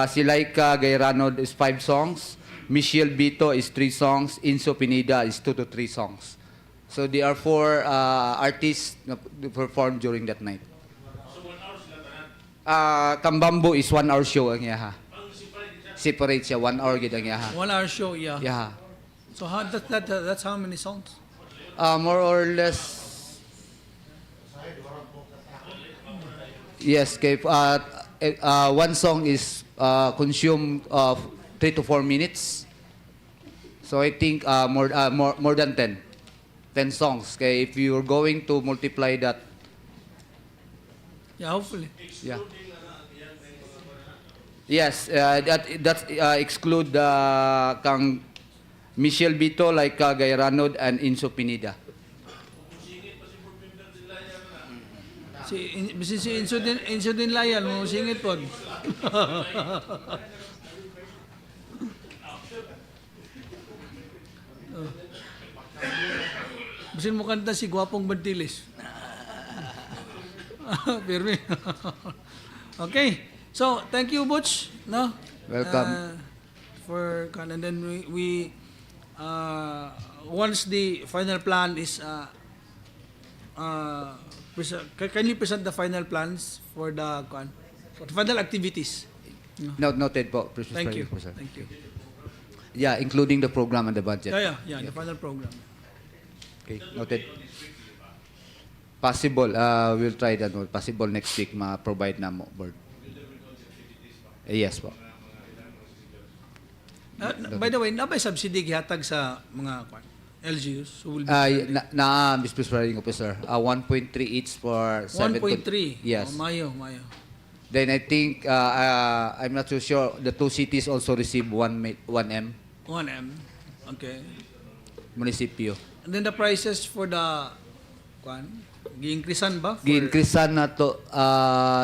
Si Laika Gayranod is 5 songs. Michelle Bito is 3 songs. Inso Pineda is 2 to 3 songs. So there are 4 artists na perform during that night. So 1 hour sila tanan? Kambambo is 1 hour show ang yaha. Separate siya, 1 hour gid ang yaha. 1 hour show, yeah. Yaha. So that's how many songs? More or less. Yes, kay one song is consume 3 to 4 minutes. So I think more than 10 songs. Kay if you're going to multiply that. Yeah, hopefully. Yeah. Yes, that exclude kang Michelle Bito, like Gayranod, and Inso Pineda. Si Insudin Layan, mo singit po. Bisin mo kanta si Gwapong Bantilis. Pirmi. Okay. So, thank you, Butch. No? Welcome. And then we once the final plan is can you present the final plans for the final activities? Noted po. Thank you. Officer. Thank you. Yeah, including the program and the budget. Yeah, the final program. Okay, noted. Possible, we'll try that. Possible next week ma-provide na mo, board. Yes po. By the way, nabay subsidy gihatag sa mga LGUs who will be Mr. Presiding Officer, 1.3 each for 1.3. Yes. Mayo. Then I think I'm not too sure the two cities also receive 1M 1M. Okay. munisipyo. And then the prices for the gi-increasean ba? Gi-increasean na to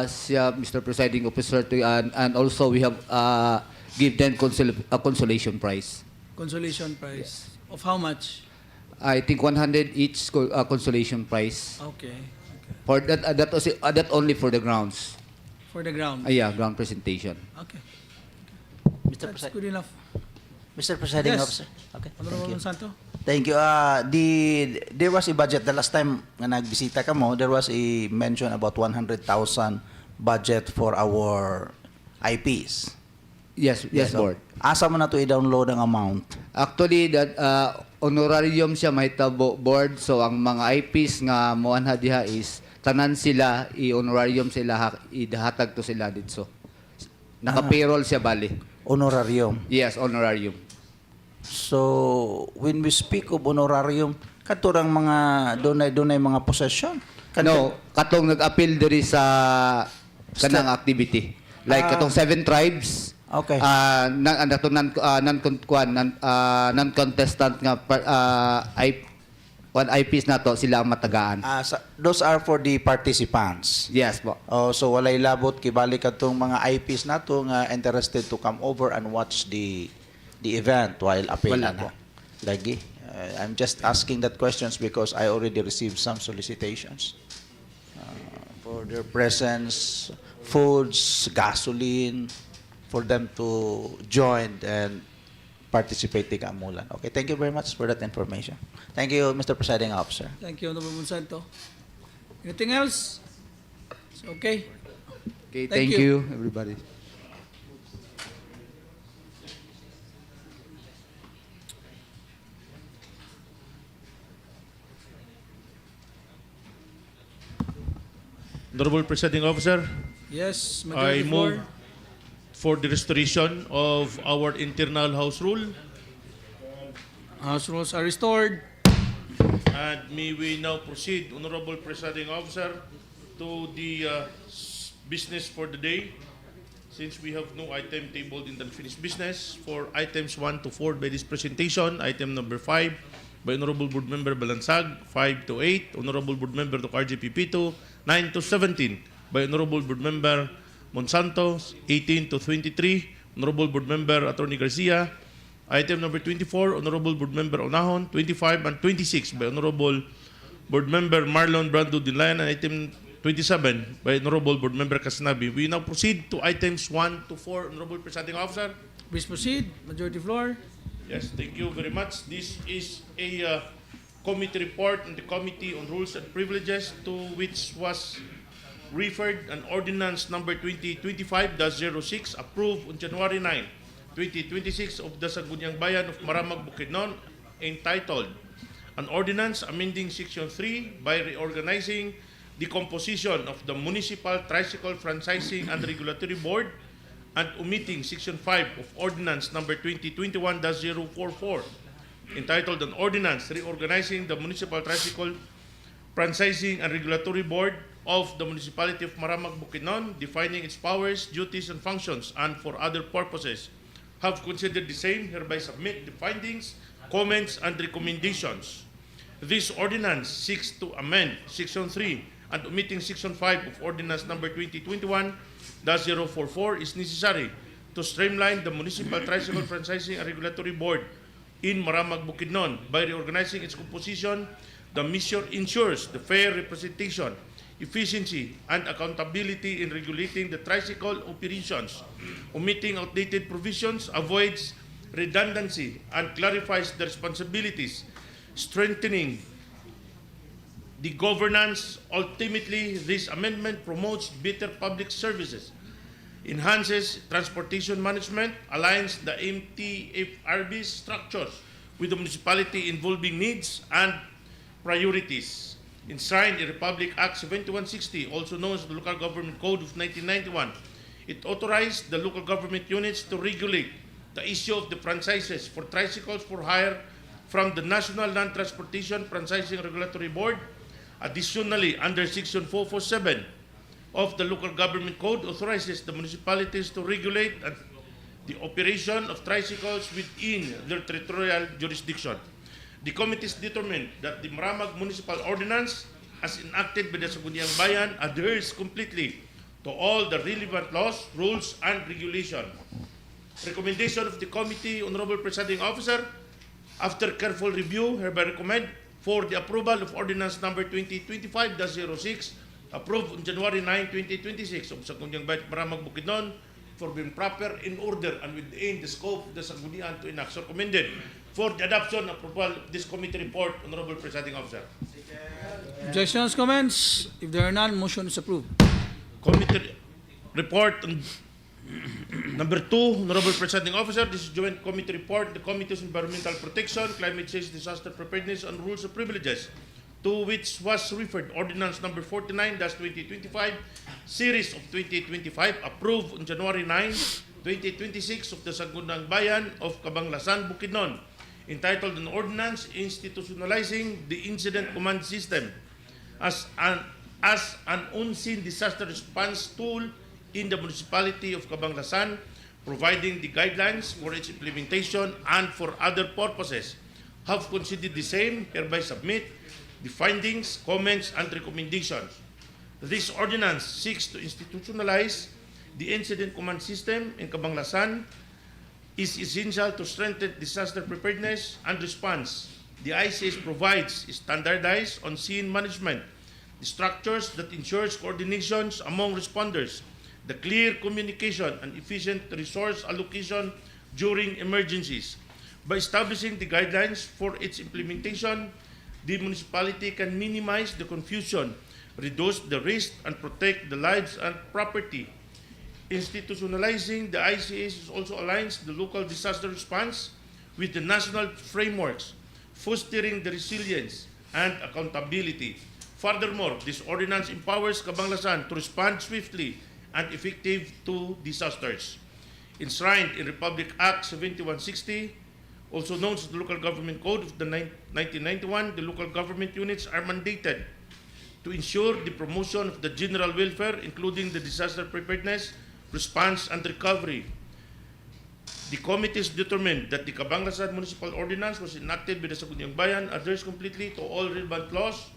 siya Mr. Presiding Officer to and also we have give them a consolation prize. Consolation prize of how much? I think 100 each consolation prize. Okay. For that only for the grounds. For the ground. Yeah, ground presentation. Okay. Mr. That's good enough. Mr. Presiding Yes. Officer. Okay. Honorable Monsanto. Thank you. There was a budget the last time na nagbisita ka mo, there was a mention about 100,000 budget for our IPs. Yes, board. Asa mo na to i-download ang amount? Actually, that honorarium siya mahitabo board. So ang mga IPs nga moanha diha is tanan sila i-honorarium sila idahatag to sila dito. Naka-payroll siya bali. Honorarium. Yes, honorarium. So when we speak of honorarium, katurang mga dunay mga possession. No, katong nag-appeal diri sa kanang activity. Like katong 7 tribes. Okay. Non-contestant nga IPs na to sila ang matagaan. Those are for the participants. Yes po. Oh, so walay labot kibali katong mga IPs nato nga interested to come over and watch the event while appeal Wala na. po. Lagi. I'm just asking that questions because I already received some solicitations for their presence, foods, gasoline, for them to join and participate in Kamulan. Okay, thank you very much for that information. Thank you, Mr. Presiding Officer. Thank you, Honorable Monsanto. Anything else? It's okay. Okay, thank you everybody. Honorable Presiding Officer, Yes, I Majority move Floor. for the restoration of our internal House rule. House rules are restored. And may we now proceed, Honorable Presiding Officer, to the business for the day. Since we have no item tabled in the unfinished business, for items 1 to 4 by this presentation, item number 5 by Honorable Board Member Balansag, 5 to 8, Honorable Board Member to RGPP 2, 9 to 17 by Honorable Board Member Monsanto, 18 to 23, Honorable Board Member Attorney Garcia, item number 24, Honorable Board Member Onahon, 25 and 26 by Honorable Board Member Marlon Brando Dinlayan, and item 27 by Honorable Board Member Kasnabi. We now proceed to items 1 to 4, Honorable Presiding Officer. Please proceed. Majority Floor. Yes, thank you very much. This is a committee report on the Committee on Rules and Privileges, to which was referred an ordinance number 2025-06 approved on January 9, 2026 of the Sangguniang Bayan of Maramag, Bukidnon, entitled An Ordinance Amending Section 3 by Reorganizing the Composition of the Municipal Tricycle Franchising and Regulatory Board and omitting Section 5 of Ordinance number 2021-044, entitled An Ordinance Reorganizing the Municipal Tricycle Franchising and Regulatory Board of the Municipality of Maramag, Bukidnon, defining its powers, duties, and functions, and for other purposes, have considered the same, hereby submit the findings, comments, and recommendations. This ordinance seeks to amend Section 3 and omitting Section 5 of Ordinance Number 2021-044 is necessary to streamline the Municipal Tricycle Franchising and Regulatory Board in Maramag, Bukidnon. By reorganizing its composition, the measure ensures the fair representation, efficiency, and accountability in regulating the tricycle operations. Omitting outdated provisions avoids redundancy and clarifies the responsibilities, strengthening the governance. Ultimately, this amendment promotes better public services, enhances transportation management, aligns the MTFRB structures with the municipality involving needs and priorities. Enshrined in Republic Act 7160, also known as the Local Government Code of 1991, it authorized the local government units to regulate the issue of the franchises for tricycles for hire from the National Land Transportation Franchising Regulatory Board. Additionally, under Section 447 of the Local Government Code, authorizes the municipalities to regulate the operation of tricycles within their territorial jurisdiction. The committees determined that the Maramag Municipal Ordinance, as enacted by the Sangguniang Bayan, adheres completely to all the relevant laws, rules, and regulations. Recommendation of the committee, Honorable Presiding Officer, after careful review, hereby recommend for the approval of Ordinance Number 2025-06, approved on January 9, 2026 of Sangguniang Bayan, Maramag, Bukidnon, for being proper, in order, and within the scope of the Sanggunian to enact. So recommended for the adoption and approval of this committee report, Honorable Presiding Officer. Objections, comments? If there are none, motion is approved. Committee report on number 2, Honorable Presiding Officer, this is joint committee report, the Committees on Environmental Protection, Climate Change, Disaster Preparedness, and Rules of Privileges, to which was referred Ordinance Number 49-2025, Series of 2025, approved on January 9, 2026 of the Sangguniang Bayan of Cabanglasan, Bukidnon, entitled an Ordinance Institutionalizing the Incident Command System as an unseen disaster response tool in the municipality of Cabanglasan, providing the guidelines for its implementation and for other purposes. Have considered the same, hereby submit the findings, comments, and recommendations. This ordinance seeks to institutionalize the incident command system in Cabanglasan, is essential to strengthen disaster preparedness and response. The ICS provides standardized on-scene management, the structures that ensures coordinations among responders, the clear communication and efficient resource allocation during emergencies. By establishing the guidelines for its implementation, the municipality can minimize the confusion, reduce the risk, and protect the lives and property. Institutionalizing the ICS also aligns the local disaster response with the national frameworks, fostering the resilience and accountability. Furthermore, this ordinance empowers Cabanglasan to respond swiftly and effective to disasters. Enshrined in Republic Act 7160, also known as the Local Government Code of the 1991, the local government units are mandated to ensure the promotion of the general welfare, including the disaster preparedness, response, and recovery. The committees determined that the Cabanglasan Municipal Ordinance was enacted by the Sangguniang Bayan, adheres completely to all relevant laws,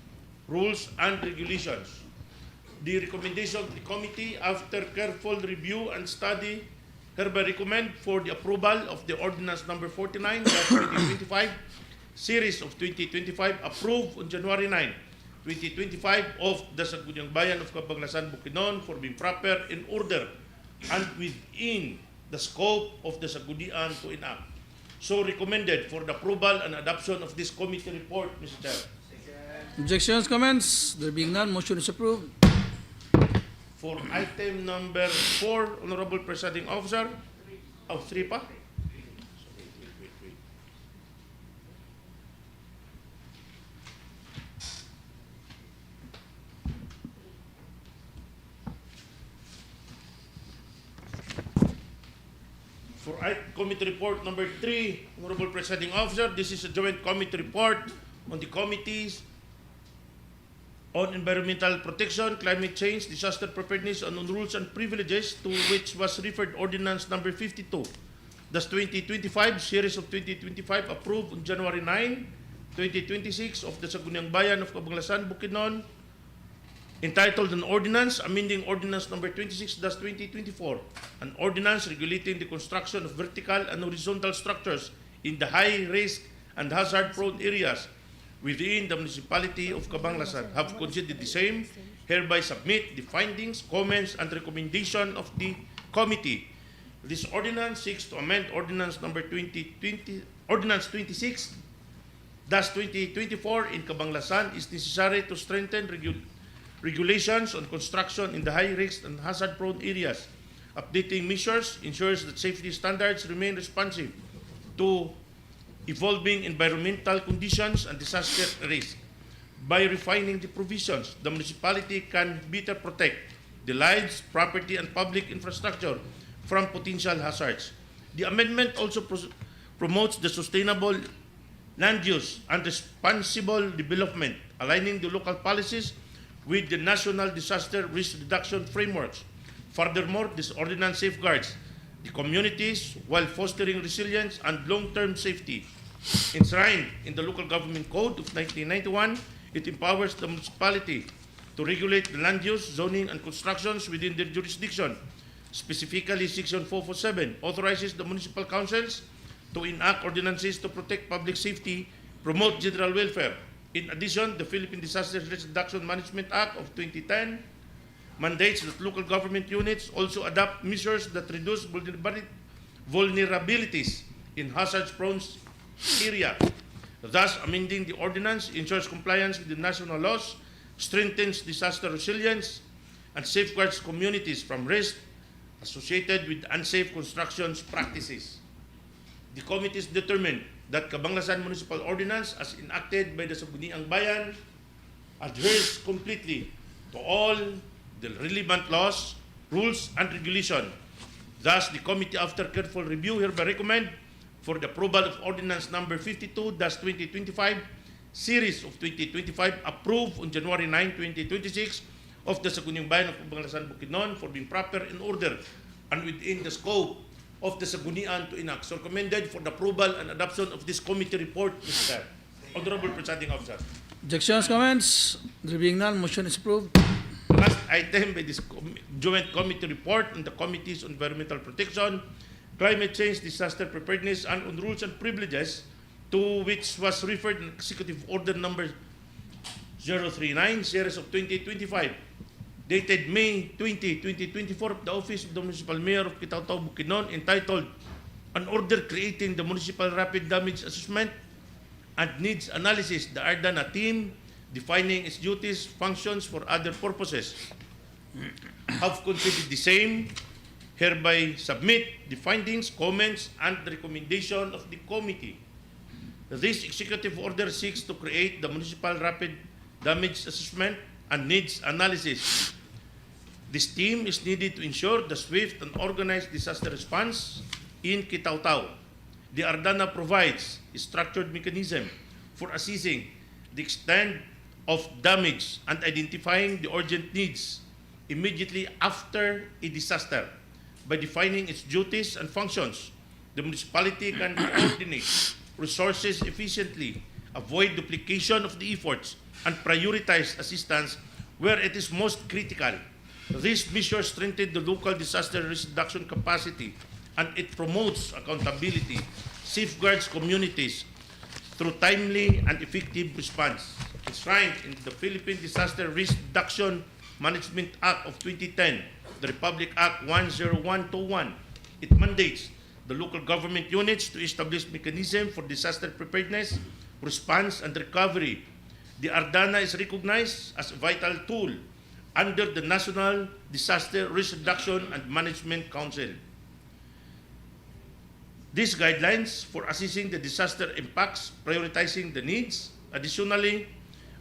rules, and regulations. The recommendation of the committee, after careful review and study, hereby recommend for the approval of the Ordinance Number 49-2025, Series of 2025, approved on January 9, 2025 of the Sangguniang Bayan of Cabanglasan, Bukidnon, for being proper, in order, and within the scope of the Sanggunian to enact. So recommended for the approval and adoption of this committee report, Mr. Chair. Objections, comments? There being none, motion is approved. For item number 4, Honorable Presiding Officer, 3 pa? For committee report number 3, Honorable Presiding Officer, this is a joint committee report on the committees on environmental protection, climate change, disaster preparedness, and on rules and privileges, to which was referred Ordinance Number 52, thus 2025, Series of 2025, approved on January 9, 2026 of the Sangguniang Bayan of Cabanglasan, Bukidnon, entitled An Ordinance Amending Ordinance Number 26-2024, an ordinance regulating the construction of vertical and horizontal structures in the high-risk and hazard-prone areas within the municipality of Cabanglasan, have considered the same, hereby submit the findings, comments, and recommendation of the committee. This ordinance seeks to amend Ordinance Number 26-2024 in Cabanglasan is necessary to strengthen regulations on construction in the high-risk and hazard-prone areas. Updating measures ensures that safety standards remain responsive to evolving environmental conditions and disaster risk. By refining the provisions, the municipality can better protect the lives, property, and public infrastructure from potential hazards. The amendment also promotes the sustainable land use and responsible development, aligning the local policies with the national disaster risk reduction frameworks. Furthermore, this ordinance safeguards the communities while fostering resilience and long-term safety. Enshrined in the Local Government Code of 1991, it empowers the municipality to regulate the land use, zoning, and constructions within their jurisdiction. Specifically, Section 447 authorizes the municipal councils to enact ordinances to protect public safety, promote general welfare. In addition, the Philippine Disaster Risk Reduction Management Act of 2010 mandates that local government units also adopt measures that reduce vulnerabilities in hazard-prone area. Thus, amending the ordinance ensures compliance with the national laws, strengthens disaster resilience, and safeguards communities from risk associated with unsafe construction practices. The committee is determined that Cabanglasan Municipal Ordinance, as enacted by the Sangguniang Bayan, adheres completely to all the relevant laws, rules, and regulations. Thus, the committee, after careful review, hereby recommend for the approval of Ordinance Number 52-2025, Series of 2025, approved on January 9, 2026, of the Sangguniang Bayan of Cabanglasan, Bukidnon, for being proper in order and within the scope of the Sanggunian to enact. So recommended for the approval and adoption of this committee report, Mr. Honorable Presiding Officer. Objections, comments? There being none, motion is approved. Last item by this joint committee report on the Committees on Environmental Protection, Climate Change, Disaster Preparedness, and on Rules and Privileges, to which was referred in Executive Order Number 039, Series of 2025, dated May 20, 2024, of the Office of the Municipal Mayor of Kitaw-Taw, Bukidnon, entitled An Order Creating the Municipal Rapid Damage Assessment and Needs Analysis, the ARDANA team, defining its duties, functions for other purposes, have considered the same, hereby submit the findings, comments, and recommendation of the committee. This executive order seeks to create the Municipal Rapid Damage Assessment and Needs Analysis. This team is needed to ensure the swift and organized disaster response in Kitaw-Taw. The ARDANA provides a structured mechanism for assessing the extent of damage and identifying the urgent needs immediately after a disaster. By defining its duties and functions, the municipality can coordinate resources efficiently, avoid duplication of the efforts, and prioritize assistance where it is most critical. This measure strengthens the local disaster risk reduction capacity, and it promotes accountability, safeguards communities through timely and effective response. Enshrined in the Philippine Disaster Risk Reduction Management Act of 2010, the Republic Act 10121, it mandates the local government units to establish mechanism for disaster preparedness, response, and recovery. The ARDANA is recognized as a vital tool under the National Disaster Risk Reduction and Management Council. These guidelines for assessing the disaster impacts, prioritizing the needs. Additionally,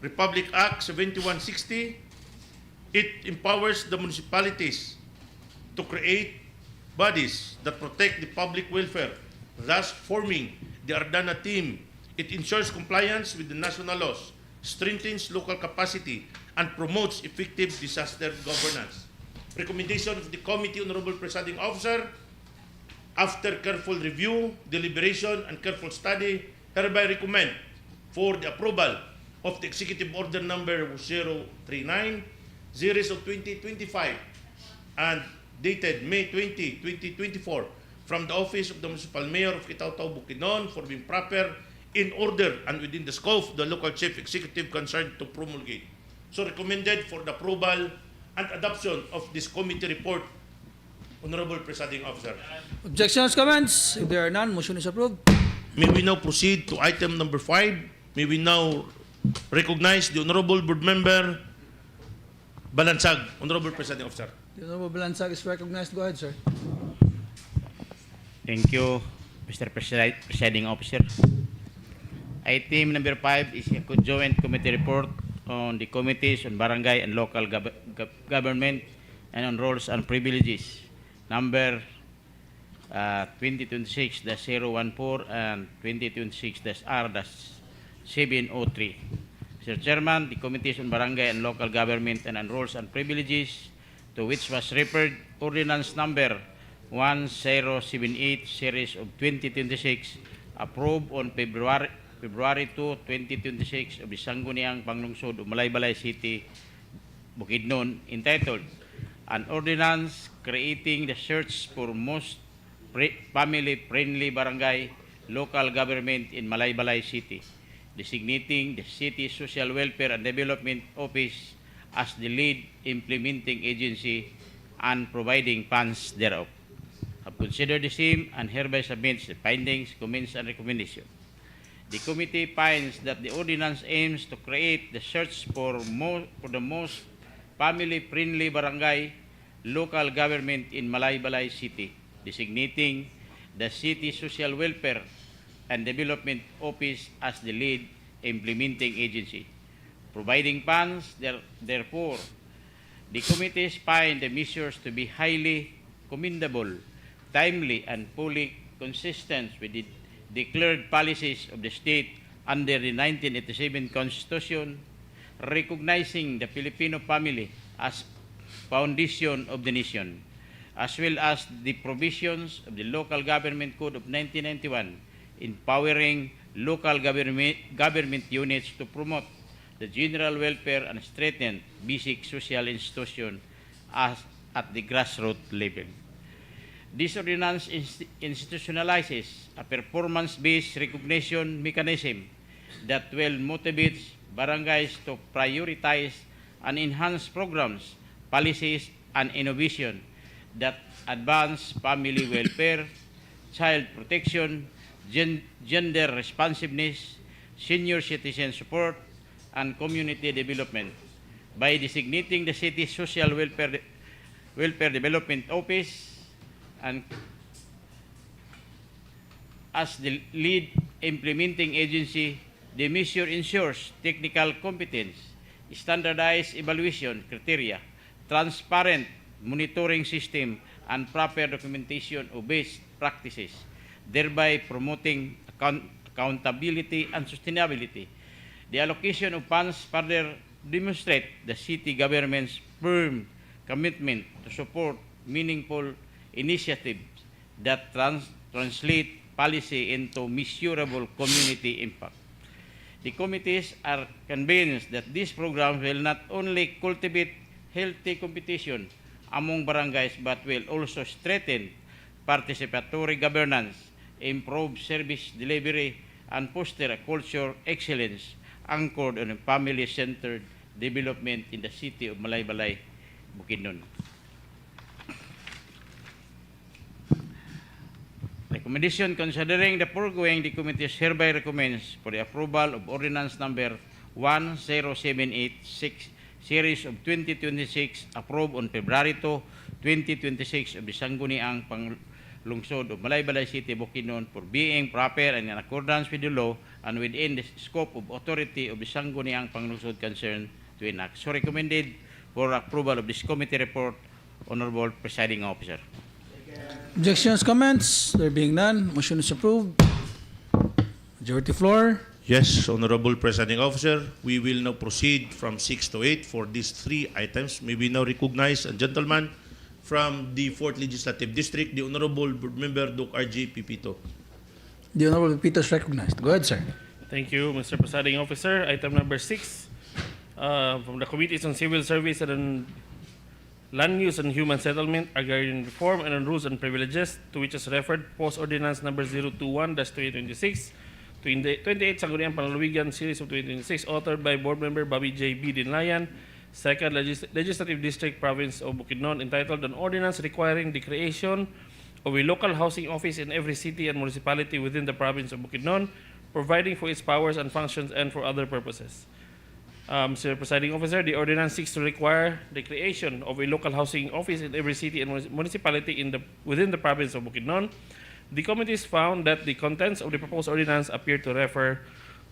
Republic Act 7160, it empowers the municipalities to create bodies that protect the public welfare, thus forming the ARDANA team. It ensures compliance with the national laws, strengthens local capacity, and promotes effective disaster governance. Recommendation of the committee, Honorable Presiding Officer, after careful review, deliberation, and careful study, hereby recommend for the approval of the Executive Order Number 039, series of 2025 and dated May 20, 2024 from the office of the Municipal Mayor of Kitaw-Taw, Bukidnon for being proper in order and within the scope of the local chief executive concerned to promulgate. So recommended for the approval and adoption of this committee report, Honorable Presiding Officer. Objections, comments? If there are none, motion is approved. May we now proceed to item number 5. May we now recognize the Honorable Board Member Balansag. Honorable Presiding Officer. The Honorable Balansag is recognized. Go ahead, sir. Thank you, Mr. Presiding Officer. Item number 5 is a joint committee report on the committees on barangay and local government and on roles and privileges. Number 2026-014 and 2026-R-703. Mr. Chairman, the committees on barangay and local government and on roles and privileges, to which was referred Ordinance Number 1078 Series of 2026, approved on February 2, 2026 of the Sangguniang Panlalawigan of Malaybalay City, Bukidnon, entitled An Ordinance Creating the Search for Most Family-Friendly Barangay Local Government in Malaybalay City, designating the City Social Welfare and Development Office as the lead implementing agency and providing funds thereof. Have considered the same and hereby submits the findings, comments, and recommendations. The committee finds that the ordinance aims to create the search for the most family-friendly barangay local government in Malaybalay City, designating the City Social Welfare and Development Office as the lead implementing agency, providing funds. Therefore, the committees find the measures to be highly commendable, timely, and fully consistent with the declared policies of the state under the 1987 Constitution, recognizing the Filipino family as foundation of the nation, as well as the provisions of the Local Government Code of 1991, empowering local government units to promote the general welfare and strengthen basic social institutions at the grassroots level. This ordinance institutionalizes a performance-based recognition mechanism that will motivate barangays to prioritize and enhance programs, policies, and innovation that advance family welfare, child protection, gender responsiveness, senior citizen support, and community development by designating the City Social Welfare Development Office and as the lead implementing agency. The measure ensures technical competence, standardized evaluation criteria, transparent monitoring system, and proper documentation of best practices, thereby promoting accountability and sustainability. The allocation of funds further demonstrate the city government's firm commitment to support meaningful initiatives that translate policy into measurable community impact. The committees are convinced that this program will not only cultivate healthy competition among barangays but will also strengthen participatory governance, improve service delivery, and foster a culture excellence anchored on a family-centered development in the city of Malaybalay, Bukidnon. Recommendation: considering the foregoing, the committee hereby recommends for the approval of Ordinance Number 10786 Series of 2026, approved on February 2, 2026 of the Sangguniang Panlalawigan of Malaybalay City, Bukidnon, for being proper and in accordance with the law and within the scope of authority of the Sangguniang Panlalawigan concerned to enact. So recommended for approval of this committee report, Honorable Presiding Officer. Objections, comments? There being none, motion is approved. Majority floor. Yes, Honorable Presiding Officer, we will now proceed from 6 to 8 for these 3 items. May we now recognize a gentleman from the 4th Legislative District, the Honorable Board Member Doc R.J. Pipito. The Honorable Pipito is recognized. Go ahead, sir. Thank you, Mr. Presiding Officer. Item number 6, from the Committees on Civil Service and on Land Use and Human Settlement, Agrarian Reform, and on Rules and Privileges, to which is referred Post Ordinance number 021-2026, 28th Sangguniang Panlalawigan, Series of 2026, authored by Board Member Bobby J. B. Dinlayan, 2nd Legislative District, Province of Bukidnon, entitled An Ordinance Requiring the Creation of a Local Housing Office in every city and municipality within the Province of Bukidnon, providing for its powers and functions and for other purposes. Mr. Presiding Officer, the ordinance seeks to require the creation of a local housing office in every city and municipality within the province of Bukidnon. The committees found that the contents of the proposed ordinance appear to refer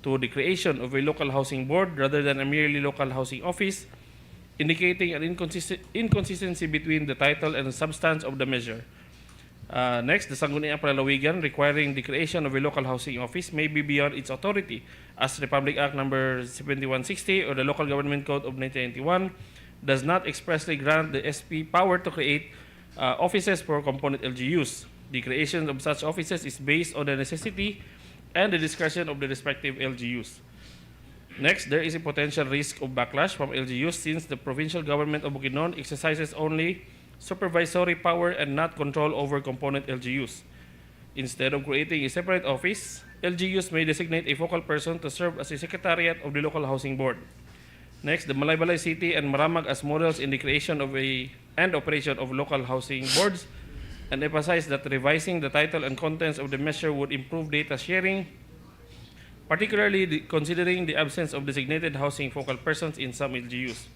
to the creation of a local housing board rather than a merely local housing office, indicating an inconsistency between the title and the substance of the measure. Next, the Sangguniang Panlalawigan requiring the creation of a local housing office may be beyond its authority, as Republic Act number 7160 or the Local Government Code of 1991 does not expressly grant the SP power to create offices for component LGUs. The creation of such offices is based on the necessity and the discretion of the respective LGUs. Next, there is a potential risk of backlash from LGUs since the provincial government of Bukidnon exercises only supervisory power and not control over component LGUs. Instead of creating a separate office, LGUs may designate a focal person to serve as a secretariat of the local housing board. Next, the Malaybalay City and Maramag as models in the creation of and operation of local housing boards, and emphasize that revising the title and contents of the measure would improve data sharing, particularly considering the absence of designated housing focal persons in some LGUs.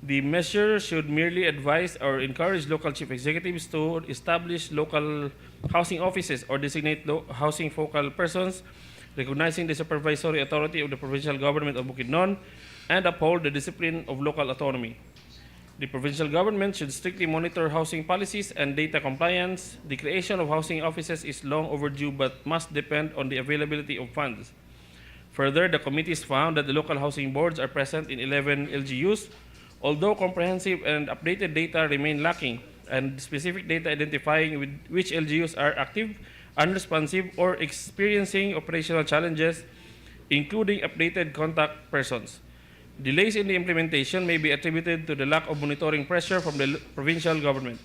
The measure should merely advise or encourage local chief executives to establish local housing offices or designate housing focal persons, recognizing the supervisory authority of the provincial government of Bukidnon, and uphold the discipline of local autonomy. The provincial government should strictly monitor housing policies and data compliance. The creation of housing offices is long overdue but must depend on the availability of funds. Further, the committees found that the local housing boards are present in 11 LGUs, although comprehensive and updated data remain lacking, and specific data identifying which LGUs are active, unresponsive, or experiencing operational challenges, including updated contact persons. Delays in the implementation may be attributed to the lack of monitoring pressure from the provincial government.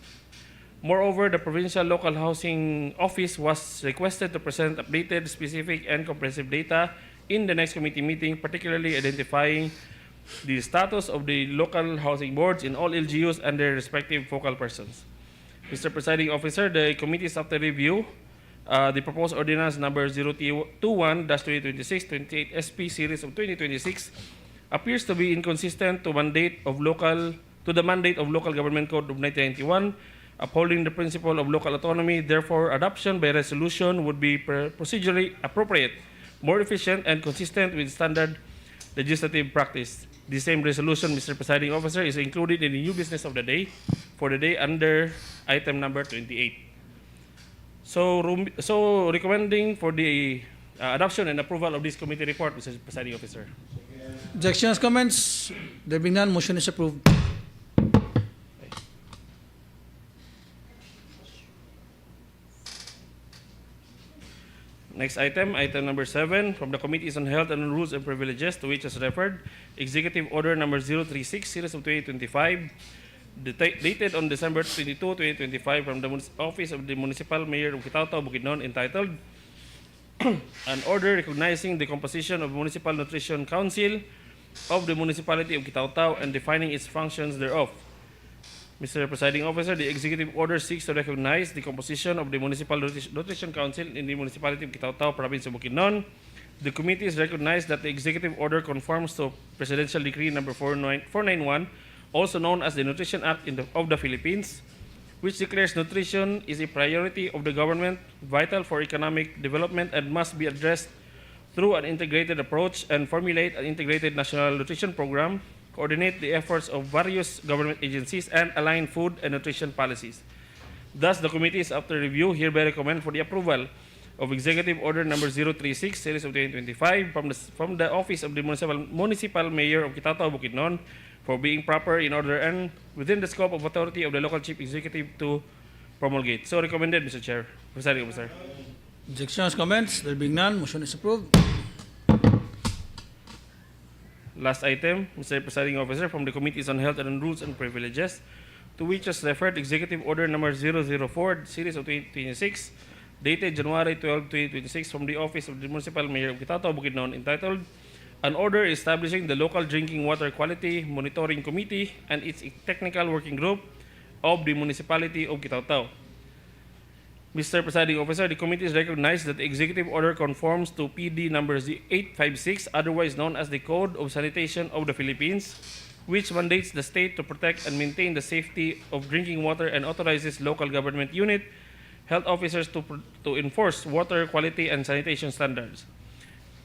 Moreover, the Provincial Local Housing Office was requested to present updated, specific, and comprehensive data in the next committee meeting, particularly identifying the status of the local housing boards in all LGUs and their respective focal persons. Mr. Presiding Officer, the committees after review, the proposed ordinance number 021-2026, 28 SP series of 2026 appears to be inconsistent to the mandate of Local Government Code of 1991, upholding the principle of local autonomy. Therefore, adoption by resolution would be procedurally appropriate, more efficient, and consistent with standard legislative practice. The same resolution, Mr. Presiding Officer, is included in the new business of the day for the day under item number 28. So recommending for the adoption and approval of this committee report, Mr. Presiding Officer. Objections, comments? There being none, motion is approved. Next item, item number 7, from the Committees on Health and on Rules and Privileges, to which is referred, Executive Order number 036, series of 2025, dated on December 22, 2025, from the Office of the Municipal Mayor of Kitaw-Taw, Bukidnon, entitled, An Order Recognizing the Composition of Municipal Nutrition Council of the Municipality of Kitaw-Taw and defining its functions thereof. Mr. Presiding Officer, the Executive Order seeks to recognize the composition of the Municipal Nutrition Council in the Municipality of Kitaw-Taw, Province of Bukidnon. The committees recognize that the Executive Order conforms to Presidential Decree number 491, also known as the Nutrition Act of the Philippines, which declares nutrition is a priority of the government, vital for economic development, and must be addressed through an integrated approach and formulate an integrated national nutrition program, coordinate the efforts of various government agencies, and align food and nutrition policies. Thus, the committees, after review, hereby recommend for the approval of Executive Order number 036, series of 2025, from the Office of the Municipal Mayor of Kitaw-Taw, Bukidnon, for being proper, in order, and within the scope of authority of the local chief executive to promulgate. So recommended, Mr. Chair. Presiding Officer. Objections, comments? There being none, motion is approved. last item, Mr. Presiding Officer, from the Committees on Health and on Rules and Privileges, to which is referred Executive Order Number 004, Series of 2026, dated January 12, 2026, from the Office of the Municipal Mayor of Quitautao, Bukidnon, entitled An Order Establishing the Local Drinking Water Quality Monitoring Committee and its Technical Working Group of the Municipality of Quitautao. Mr. Presiding Officer, the committee is recognized that the executive order conforms to PD number 856, otherwise known as the Code of Sanitation of the Philippines, which mandates the state to protect and maintain the safety of drinking water and authorizes local government unit health officers to enforce water quality and sanitation standards.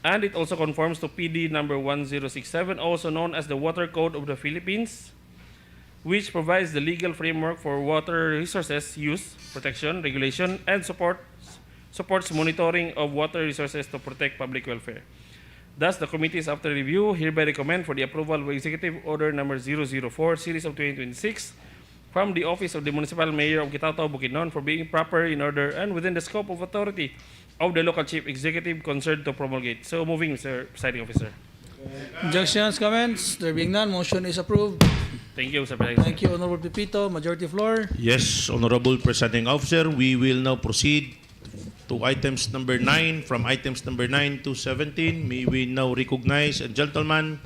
And it also conforms to PD number 1067, also known as the Water Code of the Philippines, which provides the legal framework for water resources use, protection, regulation, and supports monitoring of water resources to protect public welfare. Thus, the committees, after review, hereby recommend for the approval of Executive Order Number 004, Series of 2026, from the Office of the Municipal Mayor of Quitautao, Bukidnon, for being proper, in order, and within the scope of authority of the local chief executive concerned to promulgate. So moving, Mr. Presiding Officer. Objections, comments? There being none, motion is approved. Thank you, Mr. President. Thank you, Honorable Pipito. Majority floor. Yes, Honorable Presiding Officer, we will now proceed to items number 9. From items number 9 to 17, may we now recognize a gentleman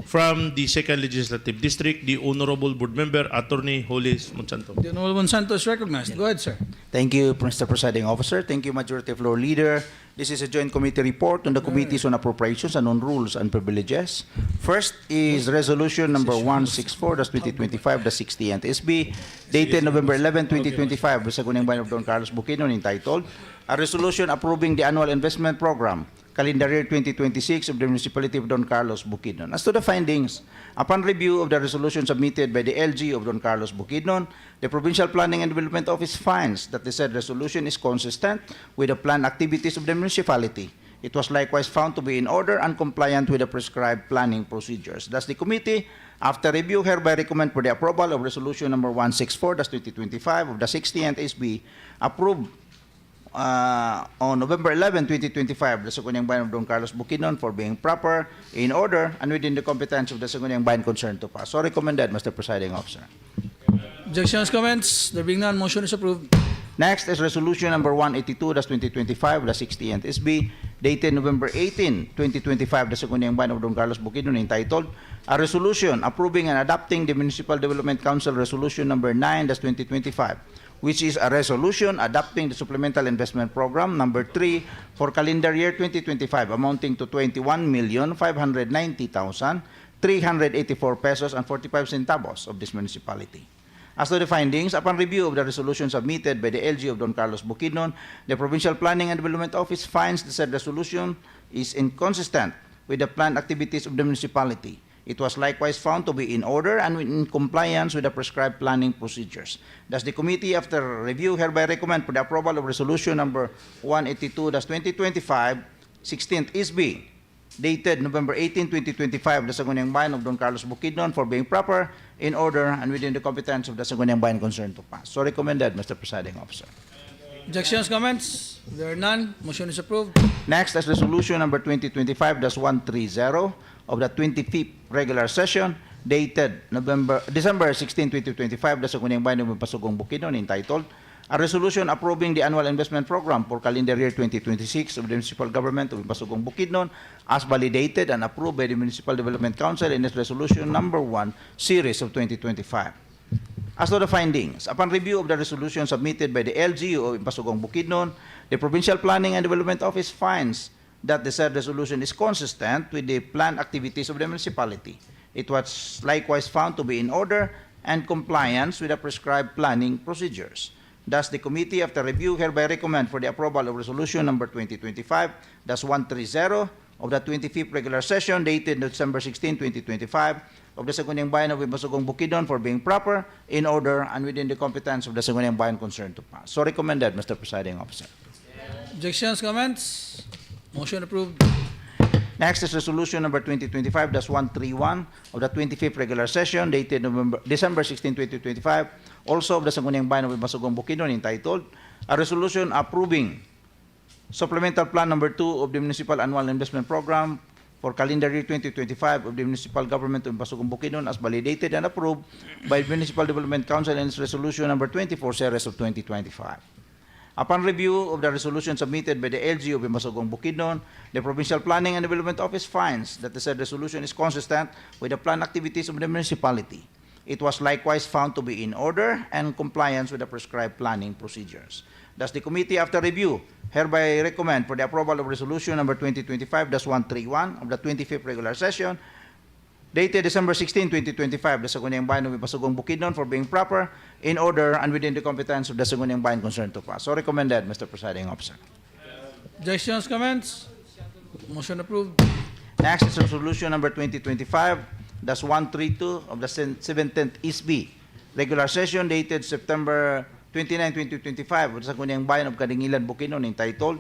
from the 2nd Legislative District, the Honorable Board Member, Attorney Jolis Monsanto. The Honorable Monsanto is recognized. Go ahead, sir. Thank you, Mr. Presiding Officer. Thank you, Majority Floor Leader. This is a joint committee report on the Committees on Appropriations and on Rules and Privileges. First is Resolution Number 164-2025, the 60th SB, dated November 11, 2025, the Sangguniang Bayan of Don Carlos Bukidnon, entitled A Resolution Approving the Annual Investment Program, Calendar Year 2026 of the Municipality of Don Carlos, Bukidnon. As to the findings, upon review of the resolution submitted by the LG of Don Carlos, Bukidnon, the Provincial Planning and Development Office finds that the said resolution is consistent with the planned activities of the municipality. It was likewise found to be in order and compliant with the prescribed planning procedures. Thus, the committee, after review, hereby recommend for the approval of Resolution Number 164-2025 of the 60th SB, approved on November 11, 2025, the Sangguniang Bayan of Don Carlos Bukidnon for being proper, in order, and within the competence of the Sangguniang Bayan concerned to pass. So recommended, Mr. Presiding Officer. Objections, comments? There being none, motion is approved. Next is Resolution Number 182-2025, the 60th SB, dated November 18, 2025, the Sangguniang Bayan of Don Carlos Bukidnon, entitled A Resolution Approving and Adopting the Municipal Development Council Resolution Number 9-2025, which is a resolution adopting the Supplemental Investment Program Number 3 for calendar year 2025, amounting to 21,590,384 pesos and 45 centavos of this municipality. As to the findings, upon review of the resolution submitted by the LG of Don Carlos Bukidnon, the Provincial Planning and Development Office finds the said resolution is inconsistent with the planned activities of the municipality. It was likewise found to be in order and in compliance with the prescribed planning procedures. Thus, the committee, after review, hereby recommend for the approval of Resolution Number 182-2025, 16th SB, dated November 18, 2025, the Sangguniang Bayan of Don Carlos Bukidnon for being proper, in order, and within the competence of the Sangguniang Bayan concerned to pass. So recommended, Mr. Presiding Officer. Objections, comments? There are none, motion is approved. Next is Resolution Number 2025-130 of the 25th regular session, dated December 16, 2025, the Sangguniang Bayan of Pasugong Bukidnon, entitled A Resolution Approving the Annual Investment Program for Calendar Year 2026 of the Municipal Government of Pasugong Bukidnon, as validated and approved by the Municipal Development Council in its Resolution Number 1, Series of 2025. As to the findings, upon review of the resolution submitted by the LGU of Pasugong Bukidnon, the Provincial Planning and Development Office finds that the said resolution is consistent with the planned activities of the municipality. It was likewise found to be in order and compliance with the prescribed planning procedures. Thus, the committee, after review, hereby recommend for the approval of Resolution Number 2025-130 of the 25th regular session, dated December 16, 2025, of the Sangguniang Bayan of Pasugong Bukidnon for being proper, in order, and within the competence of the Sangguniang Bayan concerned to pass. So recommended, Mr. Presiding Officer. Objections, comments? Motion approved. Next is Resolution Number 2025-131 of the 25th regular session, dated December 16, 2025, also of the Sangguniang Bayan of Pasugong Bukidnon, entitled A Resolution Approving Supplemental Plan Number 2 of the Municipal Annual Investment Program for calendar year 2025 of the Municipal Government of Basugong Bukidnon as validated and approved by the Municipal Development Council in its resolution number 24 series of 2025. Upon review of the resolution submitted by the LGU of Basugong Bukidnon, the Provincial Planning and Development Office finds that the said resolution is consistent with the planned activities of the municipality. It was likewise found to be in order and compliance with the prescribed planning procedures. Thus, the committee, after review, hereby recommend for the approval of resolution number 2025-131 of the 25th regular session, dated December 16, 2025, the Sangguniang Bayan of Basugong Bukidnon for being proper, in order, and within the competence of the Sangguniang Bayan concerned to pass. So recommended, Mr. Presiding Officer. Objections, comments? Motion approved. Next is resolution number 2025-132 of the 17th East B regular session dated September 29, 2025 of the Sangguniang Bayan of Kadingilan, Bukidnon, entitled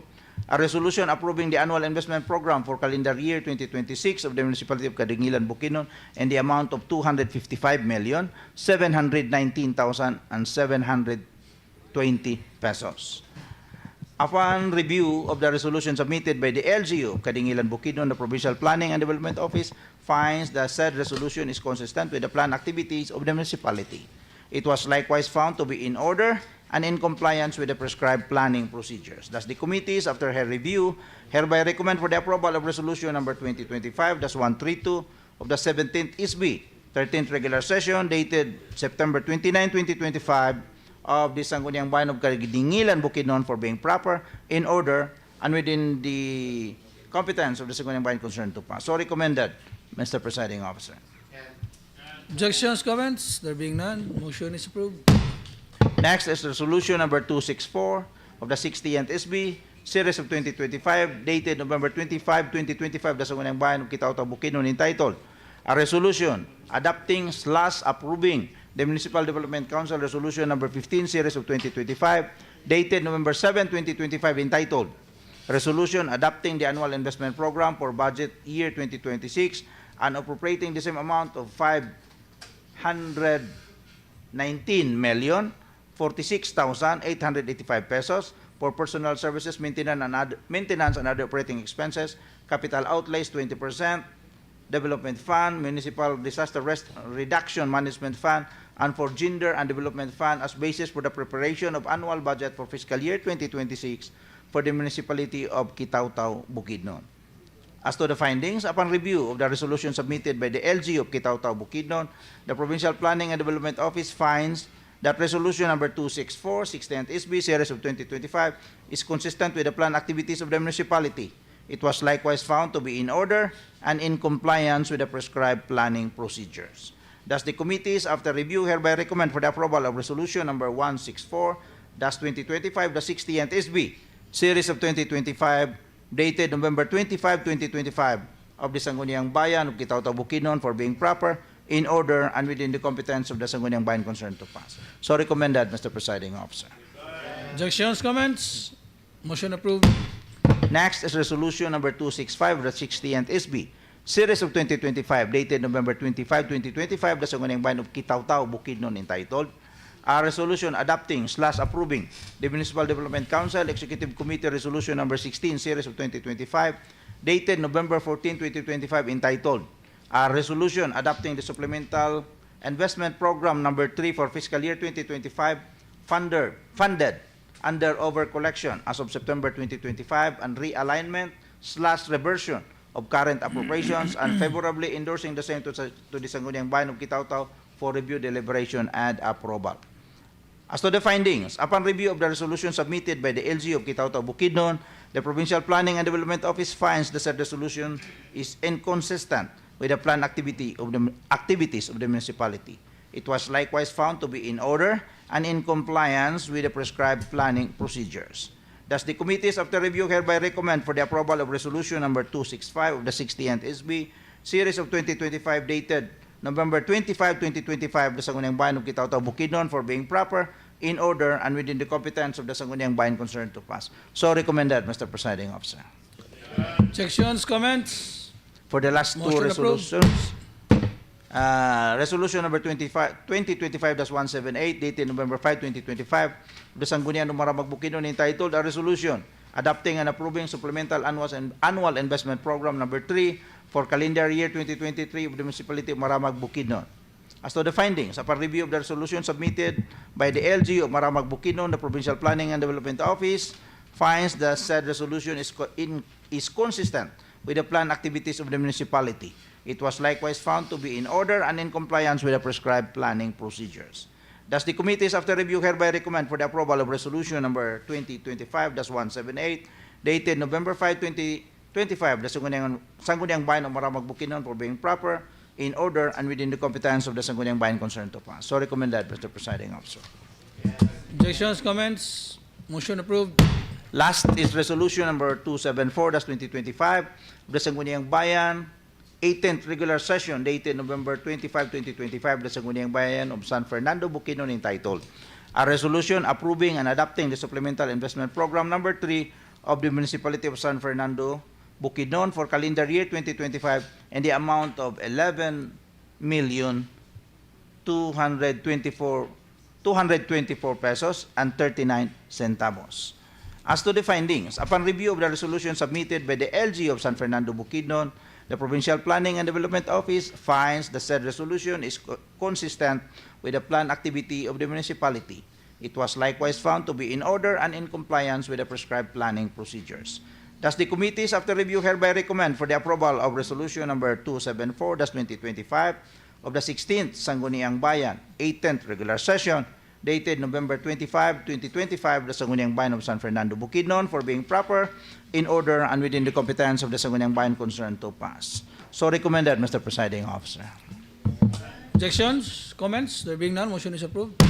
a resolution approving the annual investment program for calendar year 2026 of the Municipality of Kadingilan, Bukidnon in the amount of 255,719,720 pesos. Upon review of the resolution submitted by the LGU of Kadingilan, Bukidnon, the Provincial Planning and Development Office finds that said resolution is consistent with the planned activities of the municipality. It was likewise found to be in order and in compliance with the prescribed planning procedures. Thus, the committees, after her review, hereby recommend for the approval of resolution number 2025-132 of the 17th East B 13th regular session dated September 29, 2025 of the Sangguniang Bayan of Kadingilan, Bukidnon for being proper, in order, and within the competence of the Sangguniang Bayan concerned to pass. So recommended, Mr. Presiding Officer. Objections, comments? There being none, motion is approved. Next is resolution number 264 of the 60th SB, series of 2025, dated November 25, 2025, the Sangguniang Bayan of Kitao-Tao, Bukidnon, entitled a resolution adopting/approving the Municipal Development Council Resolution number 15, series of 2025, dated November 7, 2025, entitled Resolution adopting the annual investment program for budget year 2026 and appropriating the same amount of 519,046,885 pesos for personal services, maintenance and other operating expenses, capital outlays 20%, development fund, municipal disaster reduction management fund, and for gender and development fund as basis for the preparation of annual budget for fiscal year 2026 for the municipality of Kitao-Tao, Bukidnon. As to the findings, upon review of the resolution submitted by the LG of Kitao-Tao, Bukidnon, the Provincial Planning and Development Office finds that resolution number 264, 16th SB, series of 2025, is consistent with the planned activities of the municipality. It was likewise found to be in order and in compliance with the prescribed planning procedures. Thus, the committees, after review, hereby recommend for the approval of resolution number 164-2025, the 60th SB, series of 2025, dated November 25, 2025, of the Sangguniang Bayan of Kitao-Tao, Bukidnon for being proper, in order, and within the competence of the Sangguniang Bayan concerned to pass. So recommended, Mr. Presiding Officer. Objections, comments? Motion approved. Next is resolution number 265 of the 60th SB, series of 2025, dated November 25, 2025, the Sangguniang Bayan of Kitao-Tao, Bukidnon, entitled a resolution adopting/approving the Municipal Development Council Executive Committee Resolution number 16, series of 2025, dated November 14, 2025, entitled a resolution adopting the Supplemental Investment Program number 3 for fiscal year 2025, funded under over-collection as of September 2025 and realignment/reversion of current appropriations and favorably endorsing the same to the Sangguniang Bayan of Kitao-Tao for review, deliberation, and approval. As to the findings, upon review of the resolution submitted by the LG of Kitao-Tao, Bukidnon, the Provincial Planning and Development Office finds the said resolution is inconsistent with the planned activities of the municipality. It was likewise found to be in order and in compliance with the prescribed planning procedures. Thus, the committees, after review, hereby recommend for the approval of resolution number 265 of the 60th SB, series of 2025, dated November 25, 2025, the Sangguniang Bayan of Kitao-Tao, Bukidnon for being proper, in order, and within the competence of the Sangguniang Bayan concerned to pass. So recommended, Mr. Presiding Officer. Objections, comments? For the last two resolutions, resolution number 2025-178, dated November 5, 2025, the Sangguniang Maramag, Bukidnon, entitled a resolution adopting and approving supplemental annual investment program number 3 for calendar year 2023 of the Municipality of Maramag, Bukidnon. As to the findings, upon review of the resolution submitted by the LG of Maramag, Bukidnon, the Provincial Planning and Development Office finds that said resolution is consistent with the planned activities of the municipality. It was likewise found to be in order and in compliance with the prescribed planning procedures. Thus, the committees, after review, hereby recommend for the approval of resolution number 2025-178, dated November 5, 2025, the Sangguniang Bayan of Maramag, Bukidnon, for being proper, in order, and within the competence of the Sangguniang Bayan concerned to pass. So recommended, Mr. Presiding Officer. Objections, comments? Motion approved. Last is resolution number 274-2025 of the Sangguniang Bayan, 18th regular session dated November 25, 2025, the Sangguniang Bayan of San Fernando, Bukidnon, entitled a resolution approving and adopting the supplemental investment program number 3 of the Municipality of San Fernando, Bukidnon for calendar year 2025 in the amount of 11,224 pesos and 39 centavos. As to the findings, upon review of the resolution submitted by the LG of San Fernando, Bukidnon, the Provincial Planning and Development Office finds the said resolution is consistent with the planned activity of the municipality. It was likewise found to be in order and in compliance with the prescribed planning procedures. Thus, the committees, after review, hereby recommend for the approval of resolution number 274-2025 of the 16th Sangguniang Bayan, 18th regular session, dated November 25, 2025, the Sangguniang Bayan of San Fernando, Bukidnon, for being proper, in order, and within the competence of the Sangguniang Bayan concerned to pass. So recommended, Mr. Presiding Officer. Objections, comments? There being none, motion is approved.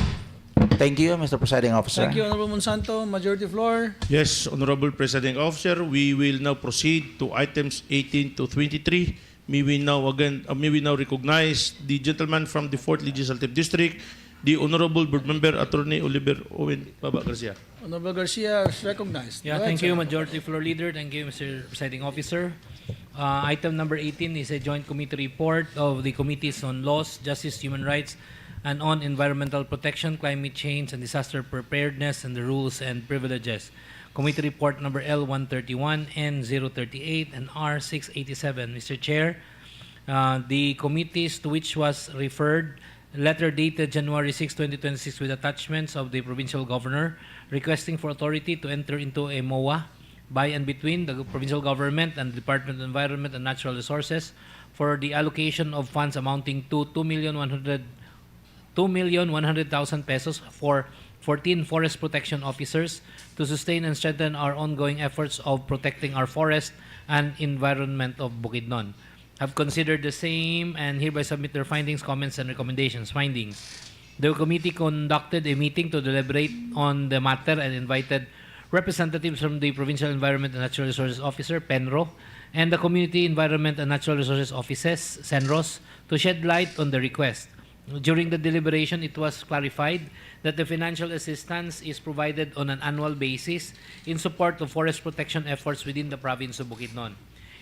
Thank you, Mr. Presiding Officer. Thank you, Honorable Monsanto. Majority floor. Yes, Honorable Presiding Officer, we will now proceed to items 18 to 23. May we now recognize the gentleman from the 4th Legislative District, the Honorable Board Member Attorney Oliver Owen Baba Garcia. Honorable Garcia is recognized. Yeah, Go ahead, thank you, sir. Majority Floor Leader. Thank you, Mr. Presiding Officer. Item number 18 is a joint committee report of the Committees on Laws, Justice, Human Rights, and on Environmental Protection, Climate Change, and Disaster Preparedness, and the Rules and Privileges. Committee Report number L131, N038, and R687. Mr. Chair, the committees to which was referred, letter dated January 6, 2026 with attachments of the Provincial Governor requesting for authority to enter into a MOA by and between the Provincial Government and the Department of Environment and Natural Resources for the allocation of funds amounting to 2,100,000 pesos for 14 forest protection officers to sustain and strengthen our ongoing efforts of protecting our forest and environment of Bukidnon. Have considered the same and hereby submit their findings, comments, and recommendations. Findings. The committee conducted a meeting to deliberate on the matter and invited representatives from the Provincial Environment and Natural Resources Officer, PENRO, and the Community Environment and Natural Resources Offices, CENROS, to shed light on the request. During the deliberation, it was clarified that the financial assistance is provided on an annual basis in support of forest protection efforts within the province of Bukidnon.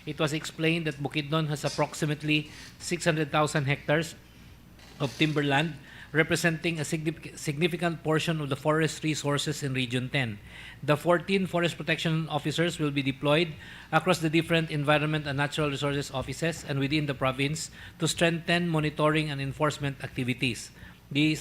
It was explained that Bukidnon has approximately 600,000 hectares of timberland, representing a significant portion of the forest resources in Region 10. The 14 forest protection officers will be deployed across the different environment and natural resources offices and within the province to strengthen monitoring and enforcement activities. The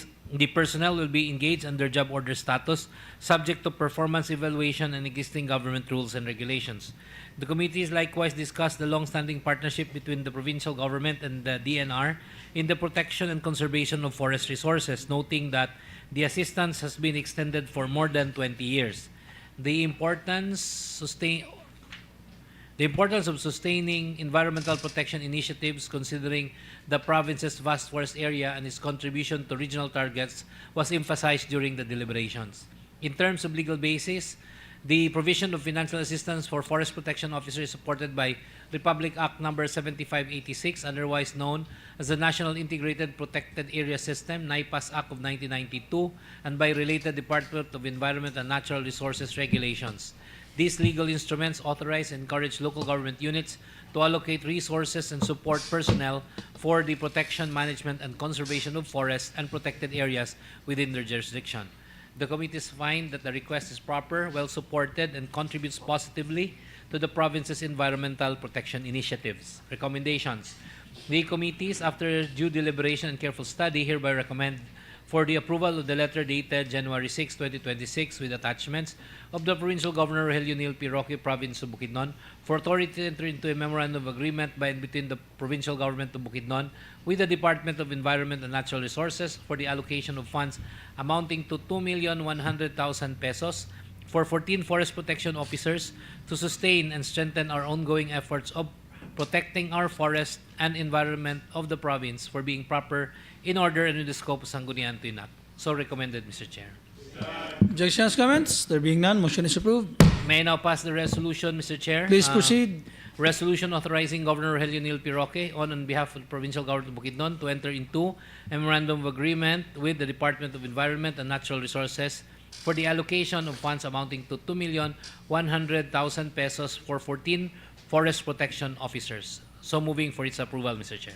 personnel will be engaged under job order status, subject to performance evaluation and existing government rules and regulations. The committees likewise discussed the long-standing partnership between the provincial government and the DNR in the protection and conservation of forest resources, noting that the assistance has been extended for more than 20 years. The importance of sustaining environmental protection initiatives considering the province's vast forest area and its contribution to regional targets was emphasized during the deliberations. In terms of legal basis, the provision of financial assistance for forest protection officers is supported by Republic Act No. 7586, otherwise known as the National Integrated Protected Area System, NIPAS Act of 1992, and by related Department of Environment and Natural Resources regulations. These legal instruments authorize and encourage local government units to allocate resources and support personnel for the protection, management, and conservation of forests and protected areas within their jurisdiction. The committees find that the request is proper, well supported, and contributes positively to the province's environmental protection initiatives. Recommendations. The committees, after due deliberation and careful study, hereby recommend for the approval of the letter dated January 6, 2026 with attachments of the Provincial Governor Rogelio Neil P. Roque, Province of Bukidnon, for authority to enter into a memorandum of agreement by and between the Provincial Government of Bukidnon with the Department of Environment and Natural Resources for the allocation of funds amounting to 2,100,000 pesos for 14 forest protection officers to sustain and strengthen our ongoing efforts of protecting our forest and environment of the province for being proper in order and in the scope of Sangguniang to enact. So recommended, Mr. Chair. Objections, comments? There being none, motion is approved. May I now pass the resolution, Mr. Chair? Please proceed. Resolution authorizing Governor Rogelio Neil P. Roque on behalf of the Provincial Government of Bukidnon to enter into a memorandum of agreement with the Department of Environment and Natural Resources for the allocation of funds amounting to 2,100,000 pesos for 14 forest protection officers. So moving for its approval, Mr. Chair.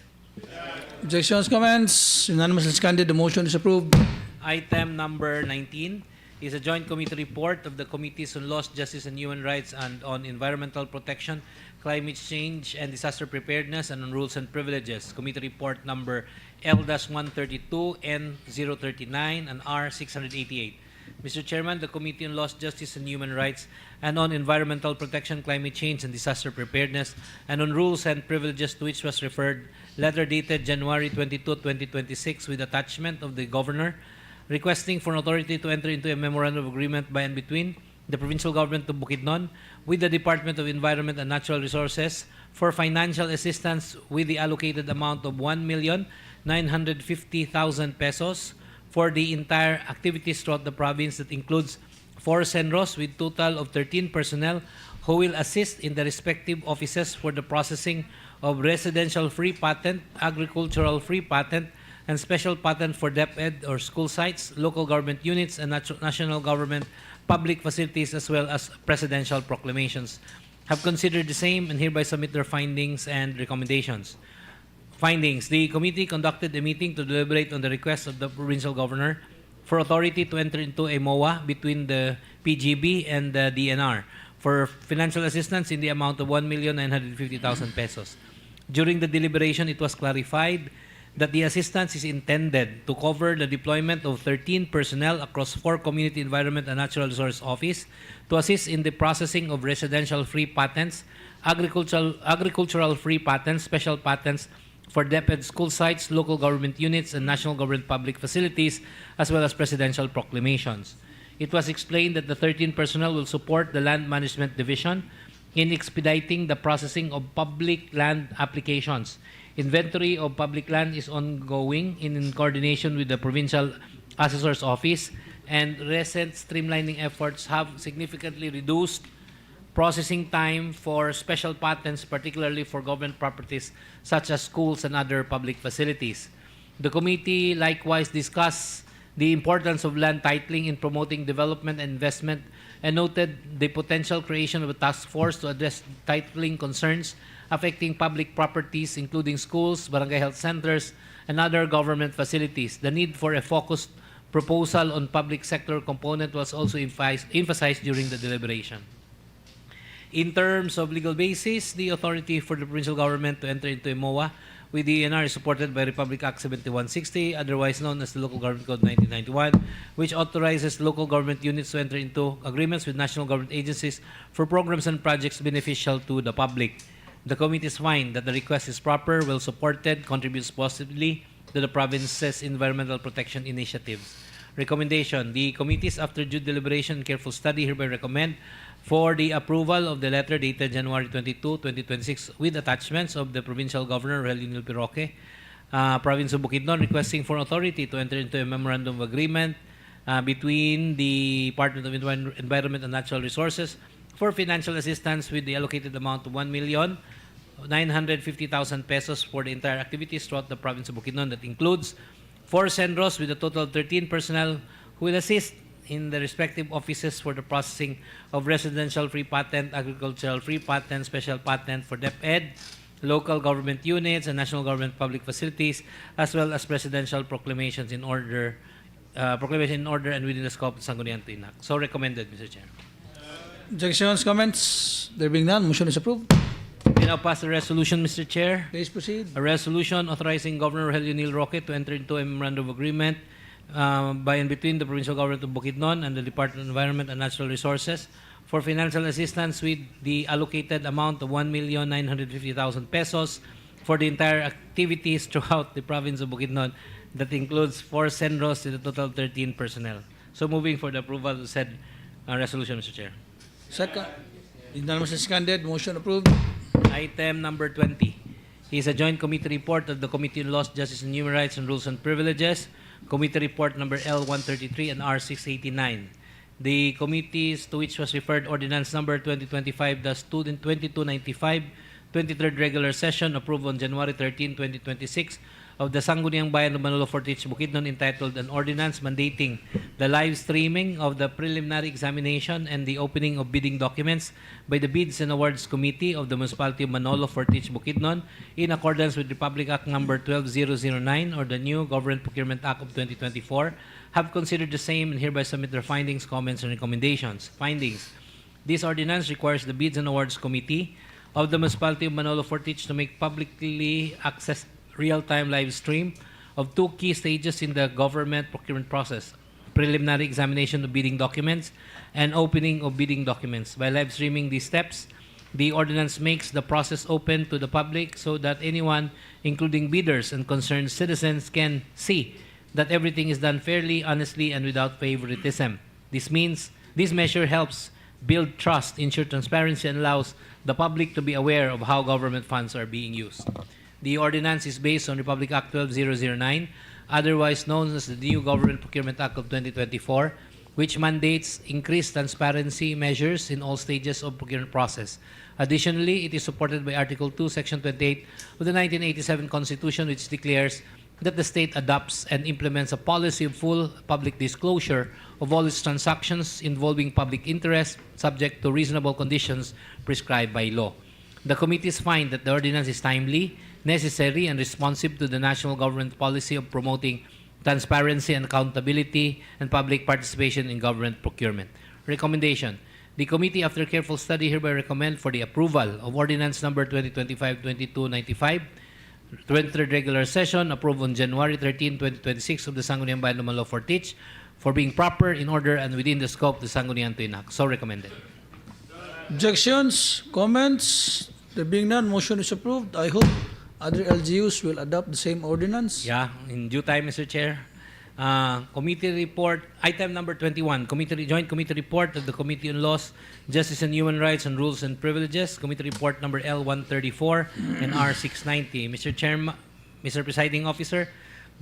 Objections, comments? Unanimously seconded, the motion is approved. Item number 19 is a joint committee report of the Committees on Laws, Justice and Human Rights and on Environmental Protection, Climate Change and Disaster Preparedness and on Rules and Privileges. Committee report number L-132, N-039 and R-688. Mr. Chairman, the Committee on Laws, Justice and Human Rights and on Environmental Protection, Climate Change and Disaster Preparedness and on Rules and Privileges to which was referred, letter dated January 22, 2026 with attachment of the Governor requesting for an authority to enter into a memorandum of agreement by and between the Provincial Government of Bukidnon with the Department of Environment and Natural Resources for financial assistance with the allocated amount of 1,950,000 pesos for the entire activities throughout the province that includes 4 senros with total of 13 personnel who will assist in the respective offices for the processing of residential free patent, agricultural free patent, and special patent for DepEd or school sites, local government units, and national government public facilities, as well as presidential proclamations. Have considered the same and hereby submit their findings and recommendations. Findings. The committee conducted a meeting to deliberate on the request of the provincial governor for authority to enter into a MOA between the PGB and the DNR for financial assistance in the amount of 1,950,000 pesos. During the deliberation, it was clarified that the assistance is intended to cover the deployment of 13 personnel across 4 Community Environment and Natural Resource Office to assist in the processing of residential free patents, agricultural free patents, special patents for DepEd school sites, local government units, and national government public facilities, as well as presidential proclamations. It was explained that the 13 personnel will support the Land Management Division in expediting the processing of public land applications. Inventory of public land is ongoing in coordination with the Provincial Assessor's Office, and recent streamlining efforts have significantly reduced processing time for special patents, particularly for government properties such as schools and other public facilities. The committee likewise discussed the importance of land titling in promoting development and investment and noted the potential creation of a task force to address titling concerns affecting public properties, including schools, barangay health centers, and other government facilities. The need for a focused proposal on public sector component was also emphasized during the deliberation. In terms of legal basis, the authority for the provincial government to enter into a MOA with the ENR is supported by Republic Act 7160, otherwise known as the Local Government Code 1991, which authorizes local government units to enter into agreements with national government agencies for programs and projects beneficial to the public. The committees find that the request is proper, well supported, contributes positively to the province's environmental protection initiatives. Recommendation. The committees, after due deliberation and careful study, hereby recommend for the approval of the letter dated January 22, 2026 with attachments of the Provincial Governor Rogelio Neil P. Roque, Province of Bukidnon, requesting for authority to enter into a memorandum of agreement between the Department of Environment and Natural Resources for financial assistance with the allocated amount of 1,950,000 pesos for the entire activities throughout the province of Bukidnon. That includes 4 senros with a total of 13 personnel who will assist in the respective offices for the processing of residential free patent, agricultural free patent, special patent for DepEd, local government units, and national government public facilities, as well as presidential proclamations in order, and within the scope of Sangguniang to enact. So recommended, Mr. Chair. Objections, comments? There being none, motion is approved. We now pass a resolution, Mr. Chair. Please proceed. A resolution authorizing Governor Rogelio Neil Roque to enter into a memorandum of agreement by and between the provincial government of Bukidnon and the Department of Environment and Natural Resources for financial assistance with the allocated amount of 1,950,000 pesos for the entire activities throughout the province of Bukidnon. That includes 4 Senros with a total of 13 personnel. So moving for the approval of said resolution, Mr. Chair. Second. Unanimously seconded. Motion approved. Item number 20 is a joint committee report of the Committee on Laws, Justice and Human Rights and Rules and Privileges, Committee Report number L133 and R689. The committees to which was referred Ordinance number 2025-2295, 23rd regular session approved on January 13, 2026 of the Sangguniang Bayan of Manolo Fortich, Bukidnon, entitled An Ordinance Mandating the Live Streaming of the Preliminary Examination and the Opening of Bidding Documents by the Bids and Awards Committee of the Municipality of Manolo Fortich, Bukidnon, in accordance with Republic Act number 12009 or the new Government Procurement Act of 2024, have considered the same and hereby submit their findings, comments, and recommendations. Findings. This ordinance requires the Bids and Awards Committee of the Municipality of Manolo Fortich to make publicly access real-time live stream of 2 key stages in the government procurement process: preliminary examination of bidding documents and opening of bidding documents. By live streaming these steps, the ordinance makes the process open to the public so that anyone, including bidders and concerned citizens, can see that everything is done fairly, honestly, and without favoritism. This measure helps build trust, ensure transparency, and allows the public to be aware of how government funds are being used. The ordinance is based on Republic Act 12009, otherwise known as the new Government Procurement Act of 2024, which mandates increased transparency measures in all stages of procurement process. Additionally, it is supported by Article 2, Section 28 of the 1987 Constitution, which declares that the state adopts and implements a policy of full public disclosure of all its transactions involving public interest, subject to reasonable conditions prescribed by law. The committees find that the ordinance is timely, necessary, and responsive to the national government policy of promoting transparency and accountability and public participation in government procurement. Recommendation. The committee, after careful study, hereby recommend for the approval of Ordinance number 2025-2295, 23rd regular session, approved on January 13, 2026 of the Sangguniang Bayan of Manolo Fortich, for being proper, in order, and within the scope of the Sangguniang to enact. So recommended. Objections, comments? There being none, motion is approved. I hope other LGUs will adopt the same ordinance. Yeah, in due time, Mr. Chair. Committee report, item number 21, joint committee report of the Committee on Laws, Justice and Human Rights and Rules and Privileges, committee report number L134 and R690. Mr. Chairman, Mr. Presiding Officer,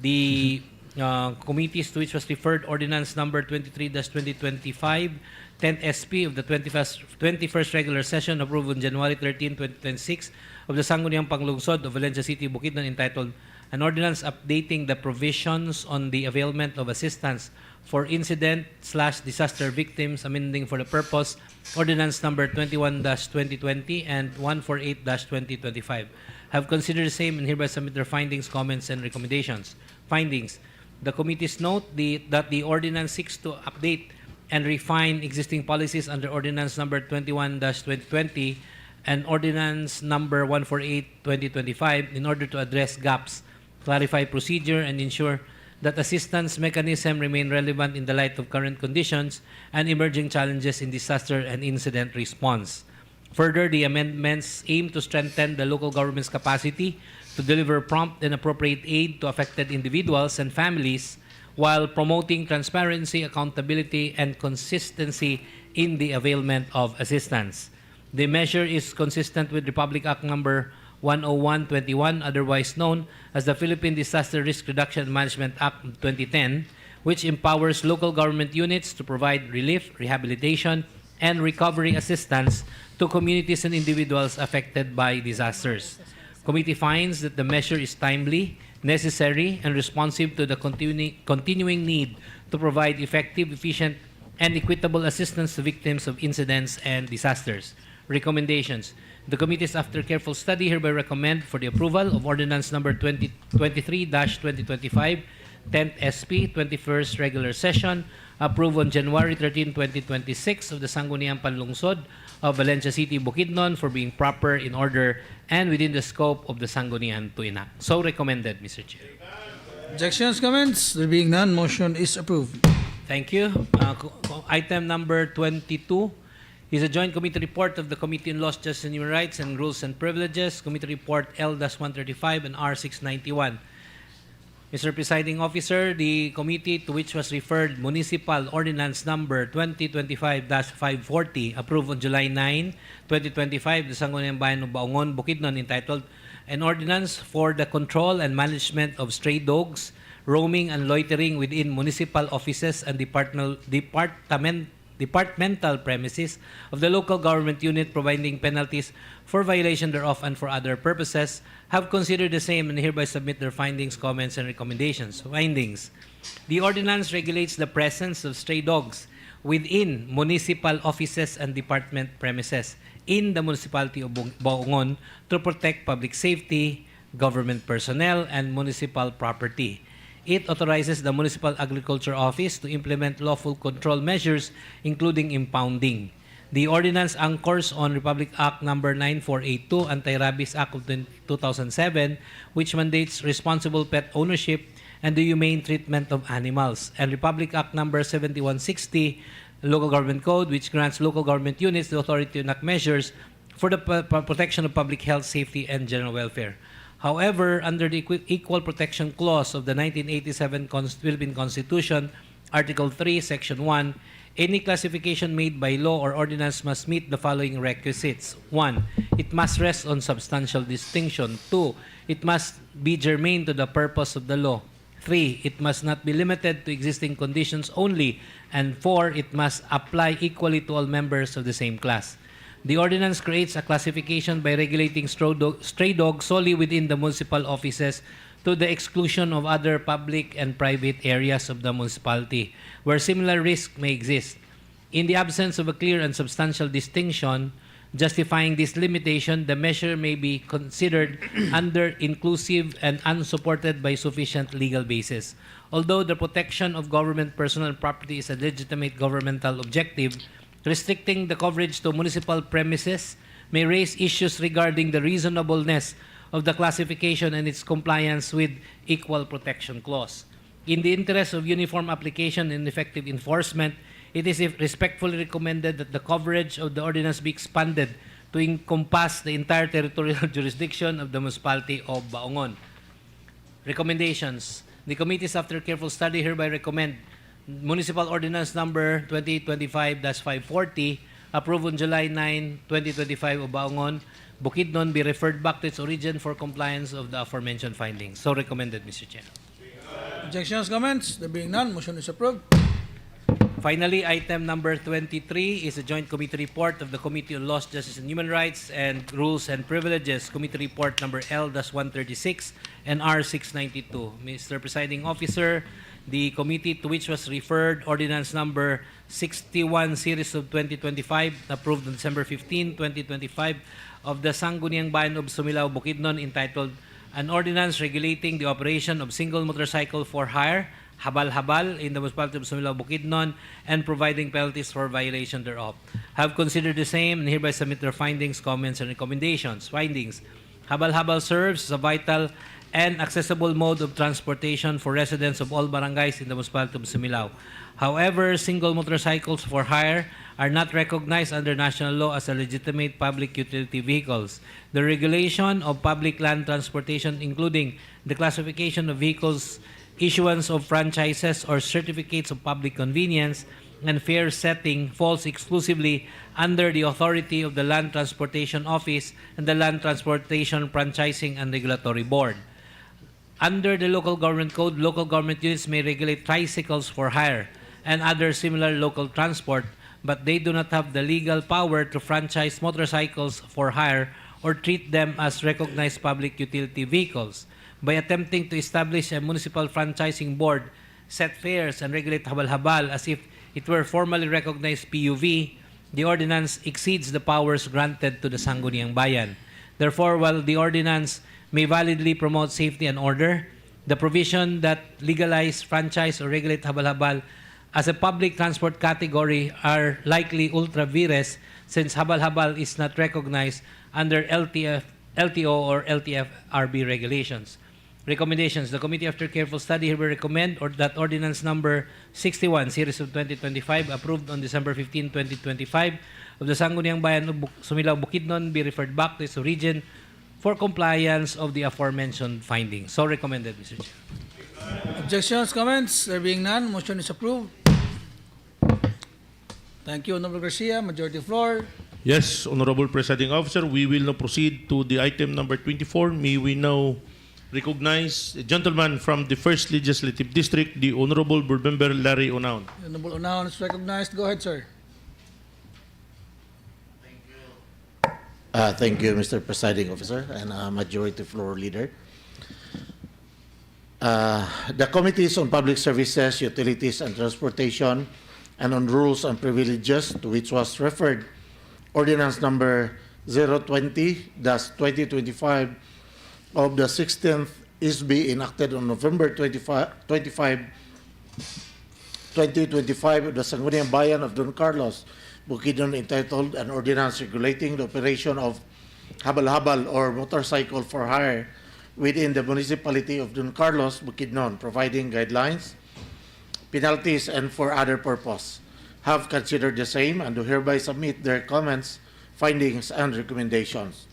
the committees to which was referred ordinance number 23-2025, 10th SP of the 21st regular session approved on January 13, 2026 of the Sangguniang Panlalawigan of Valencia City, Bukidnon, entitled An Ordinance Updating the Provisions on the Availment of Assistance for Incident/Disaster Victims, amending for the purpose Ordinance number 21-2020 and 148-2025, have considered the same and hereby submit their findings, comments, and recommendations. Findings. The committees note that the ordinance seeks to update and refine existing policies under Ordinance number 21-2020 and Ordinance number 148-2025 in order to address gaps, clarify procedure, and ensure that assistance mechanism remain relevant in the light of current conditions and emerging challenges in disaster and incident response. Further, the amendments aim to strengthen the local government's capacity to deliver prompt and appropriate aid to affected individuals and families while promoting transparency, accountability, and consistency in the availment of assistance. The measure is consistent with Republic Act number 10121, otherwise known as the Philippine Disaster Risk Reduction and Management Act of 2010, which empowers local government units to provide relief, rehabilitation, and recovery assistance to communities and individuals affected by disasters. Committee finds that the measure is timely, necessary, and responsive to the continuing need to provide effective, efficient, and equitable assistance to victims of incidents and disasters. Recommendations. The committees, after careful study, hereby recommend for the approval of Ordinance number 23-2025, 10th SP, 21st Regular Session, approved on January 13, 2026 of the Sangguniang Panlungsod of Valencia City, Bukidnon for being proper, in order, and within the scope of the Sanggunian to enact. So recommended, Mr. Chair. Objections, comments? There being none, motion is approved. Thank you. Item number 22 is a joint committee report of the Committee on Laws, Justice and Human Rights and Rules and Privileges, Committee Report L-135 and R-691. Mr. Presiding Officer, the committee to which was referred Municipal Ordinance Number 2025-540, approved on July 9, 2025, the Sangguniang Bayan of Baongon, Bukidnon, entitled An Ordinance for the Control and Management of Stray Dogs, Roaming and Loitering Within Municipal Offices and departmental premises of the local government unit, providing penalties for violation thereof and for other purposes, have considered the same and hereby submit their findings, comments, and recommendations. Findings. The ordinance regulates the presence of stray dogs within municipal offices and department premises in the municipality of Baongon to protect public safety, government personnel, and municipal property. It authorizes the Municipal Agriculture Office to implement lawful control measures, including impounding. The ordinance anchors on Republic Act No. 9482, Anti-Rabies Act of 2007, which mandates responsible pet ownership and the humane treatment of animals, and Republic Act No. 7160, Local Government Code, which grants local government units the authority to enact measures for the protection of public health, safety, and general welfare. However, under the Equal Protection Clause of the 1987 Philippine Constitution, Article 3, Section 1, any classification made by law or ordinance must meet the following requisites. 1. It must rest on substantial distinction. 2. It must be germane to the purpose of the law. 3. It must not be limited to existing conditions only. And 4. It must apply equally to all members of the same class. The ordinance creates a classification by regulating stray dogs solely within the municipal offices to the exclusion of other public and private areas of the municipality where similar risk may exist. In the absence of a clear and substantial distinction justifying this limitation, the measure may be considered under inclusive and unsupported by sufficient legal basis. Although the protection of government personal property is a legitimate governmental objective, restricting the coverage to municipal premises may raise issues regarding the reasonableness of the classification and its compliance with Equal Protection Clause. In the interest of uniform application and effective enforcement, it is respectfully recommended that the coverage of the ordinance be expanded to encompass the entire territorial jurisdiction of the municipality of Baongon. Recommendations. The committees, after careful study, hereby recommend Municipal Ordinance Number 2025-540, approved on July 9, 2025 of Baongon, Bukidnon, be referred back to its origin for compliance of the aforementioned findings. So recommended, Mr. Chair. Objections, comments? There being none, motion is approved. Finally, item number 23 is a joint committee report of the Committee on Laws, Justice and Human Rights and Rules and Privileges, Committee Report number L-136 and R-692. Mr. Presiding Officer, the committee to which was referred Ordinance number 61 Series of 2025, approved on December 15, 2025, of the Sangguniang Bayan of Sumilao, Bukidnon, entitled An Ordinance Regulating the Operation of Single Motorcycle for Hire, Habal-Habal, in the municipality of Sumilao, Bukidnon, and providing penalties for violation thereof. Have considered the same and hereby submit their findings, comments, and recommendations. Findings. Habal-Habal serves as a vital and accessible mode of transportation for residents of all barangays in the municipality of Sumilao. However, single motorcycles for hire are not recognized under national law as a legitimate public utility vehicles. The regulation of public land transportation, including the classification of vehicles, issuance of franchises or certificates of public convenience, and fare setting, falls exclusively under the authority of the Land Transportation Office and the Land Transportation Franchising and Regulatory Board. Under the Local Government Code, local government units may regulate tricycles for hire and other similar local transport, but they do not have the legal power to franchise motorcycles for hire or treat them as recognized public utility vehicles. By attempting to establish a municipal franchising board, set fares, and regulate habal-habal as if it were formally recognized PUV, the ordinance exceeds the powers granted to the Sangguniang Bayan. Therefore, while the ordinance may validly promote safety and order, the provision that legalize, franchise, or regulate habal-habal as a public transport category are likely ultra vires since habal-habal is not recognized under LTO or LTFRB regulations. Recommendations. The committee, after careful study, hereby recommend that ordinance number 61, series of 2025, approved on December 15, 2025, of the Sangguniang Bayan of Sumilao, Bukidnon, be referred back to its origin for compliance of the aforementioned findings. So recommended, Mr. Chair. Objections, comments? There being none, motion is approved. Thank you, Honorable Garcia. Majority floor. Yes, Honorable Presiding Officer, we will now proceed to the item number 24. May we now recognize a gentleman from the 1st Legislative District, the Honorable Board Member Larry Onaon. Honorable Onaon is recognized. Go ahead, sir. Thank you, Mr. Presiding Officer and Majority Floor Leader. The Committees on Public Services, Utilities and Transportation and on Rules and Privileges, to which was referred Ordinance Number 020-2025 of the 16th ISB enacted on November 25, 2025 of the Sangguniang Bayan of Don Carlos, Bukidnon, entitled An Ordinance Regulating the Operation of Habal-Habal or Motorcycle for Hire within the Municipality of Don Carlos, Bukidnon, providing guidelines, penalties, and for other purpose, have considered the same and do hereby submit their comments, findings, and recommendations.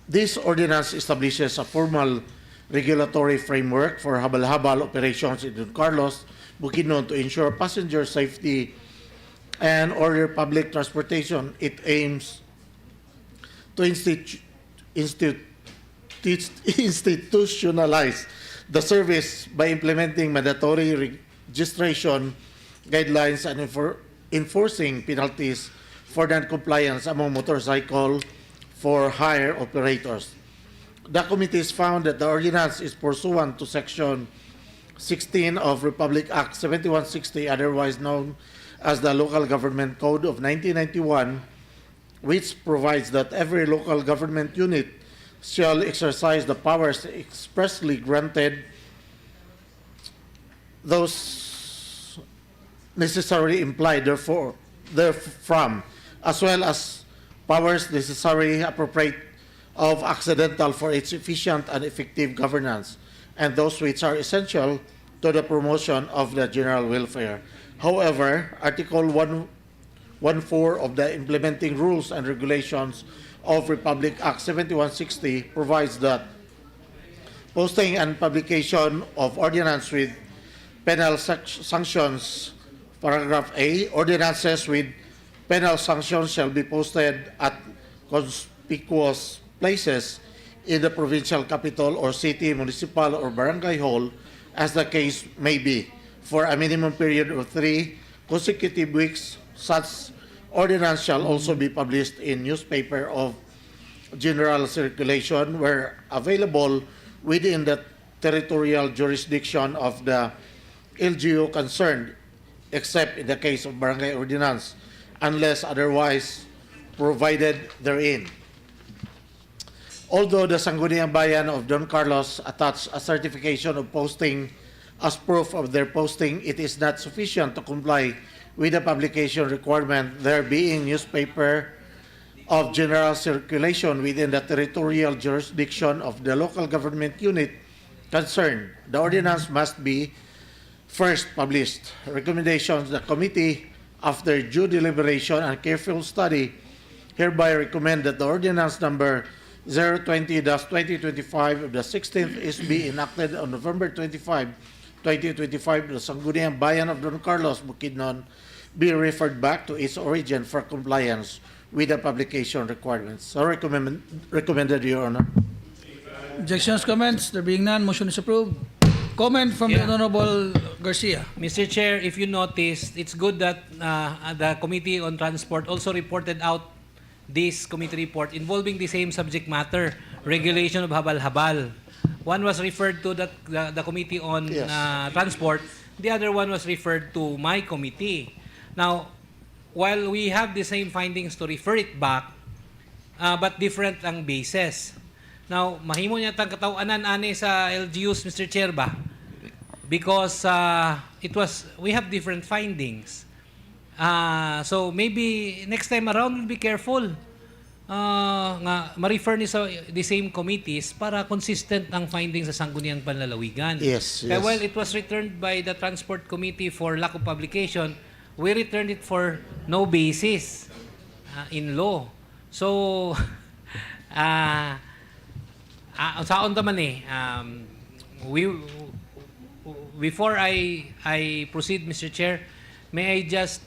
This ordinance establishes a formal regulatory framework for habal-habal operations in Don Carlos, Bukidnon to ensure passenger safety and order public transportation. It aims to institutionalize the service by implementing mandatory registration guidelines and enforcing penalties for non-compliance among motorcycle for hire operators. The committees found that the ordinance is pursuant to Section 16 of Republic Act 7160, otherwise known as the Local Government Code of 1991, which provides that every local government unit shall exercise the powers expressly granted, those necessarily implied therefrom, as well as powers necessary appropriate of accidental for its efficient and effective governance, and those which are essential to the promotion of the general welfare. However, Article 114 of the Implementing Rules and Regulations of Republic Act 7160 provides that posting and publication of ordinance with penal sanctions, paragraph A, ordinances with penal sanctions shall be posted at conspicuous places in the provincial capital or city, municipal, or barangay hall, as the case may be, for a minimum period of 3 consecutive weeks. Such ordinance shall also be published in newspaper of general circulation where available within the territorial jurisdiction of the LGU concerned, except in the case of barangay ordinance, unless otherwise provided therein. Although the Sangguniang Bayan of Don Carlos attached a certification of posting as proof of their posting, it is not sufficient to comply with the publication requirement, there being newspaper of general circulation within the territorial jurisdiction of the local government unit concerned. The ordinance must be first published. Recommendations. The committee, after due deliberation and careful study, hereby recommend that the ordinance number 020-2025 of the 16th ISB enacted on November 25, 2025, the Sangguniang Bayan of Don Carlos, Bukidnon, be referred back to its origin for compliance with the publication requirements. So recommended, Your Honor. Objections, comments? There being none, motion is approved. Comment from the Honorable Garcia. Mr. Chair, if you noticed, it's good that the Committee on Transport also reported out this committee report involving the same subject matter, regulation of habal-habal. One was referred to the Committee on Transport. The other one was referred to my committee. Now, while we have the same findings to refer it back, but different ang basis. Now, mahimo niya tang katawanan ani sa LGUs, Mr. Chair ba? Because we have different findings. So maybe next time around, we'll be careful. Nga ma-refer ni sa the same committees para consistent ang findings sa Sangguniang Panlalawigan. Yes, Kaya yes. while it was returned by the Transport Committee for lack of publication, we returned it for no basis in law. So, saon taman before I proceed, Mr. Chair, may I just,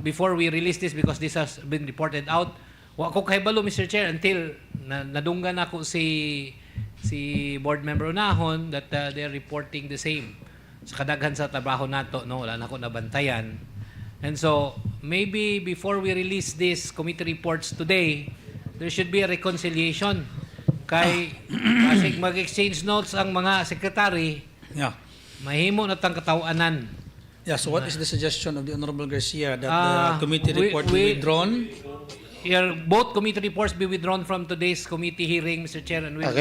before we release this, because this has been reported out, wa ko kahibalo, Mr. Chair, until nadunggan ako si board member unahon that they're reporting the same. Sa kadaghan sa trabaho nato, no, wala na ako nabantayan. And so, maybe before we release these committee reports today, there should be a reconciliation. Kasi mag-exchange notes ang mga secretary, Yeah. mahimo na tang katawanan. Yeah, so what is the suggestion of the Honorable Garcia that the committee report be withdrawn? Both committee reports be withdrawn from today's committee hearing, Mr. Chair, and we'll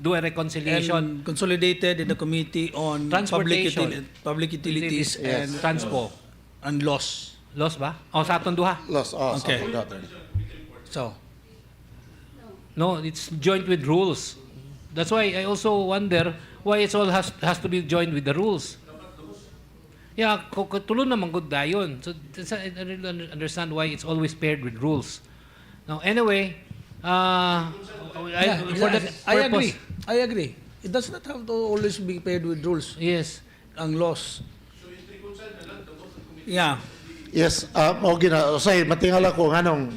do a reconciliation. And consolidated in the committee on Transportation. public utilities Yes. and Transpo. And loss. Loss ba? O sa atong duha? Loss. Okay. So, no, it's joined with rules. That's why I also wonder why it all has to be joined with the rules. Yeah, tulo naman good dayon. So I don't understand why it's always paired with rules. Now, anyway, I agree. It does not have to always be paired with rules. Yes. Ang loss. Yeah. Yes, say matingala ko nganong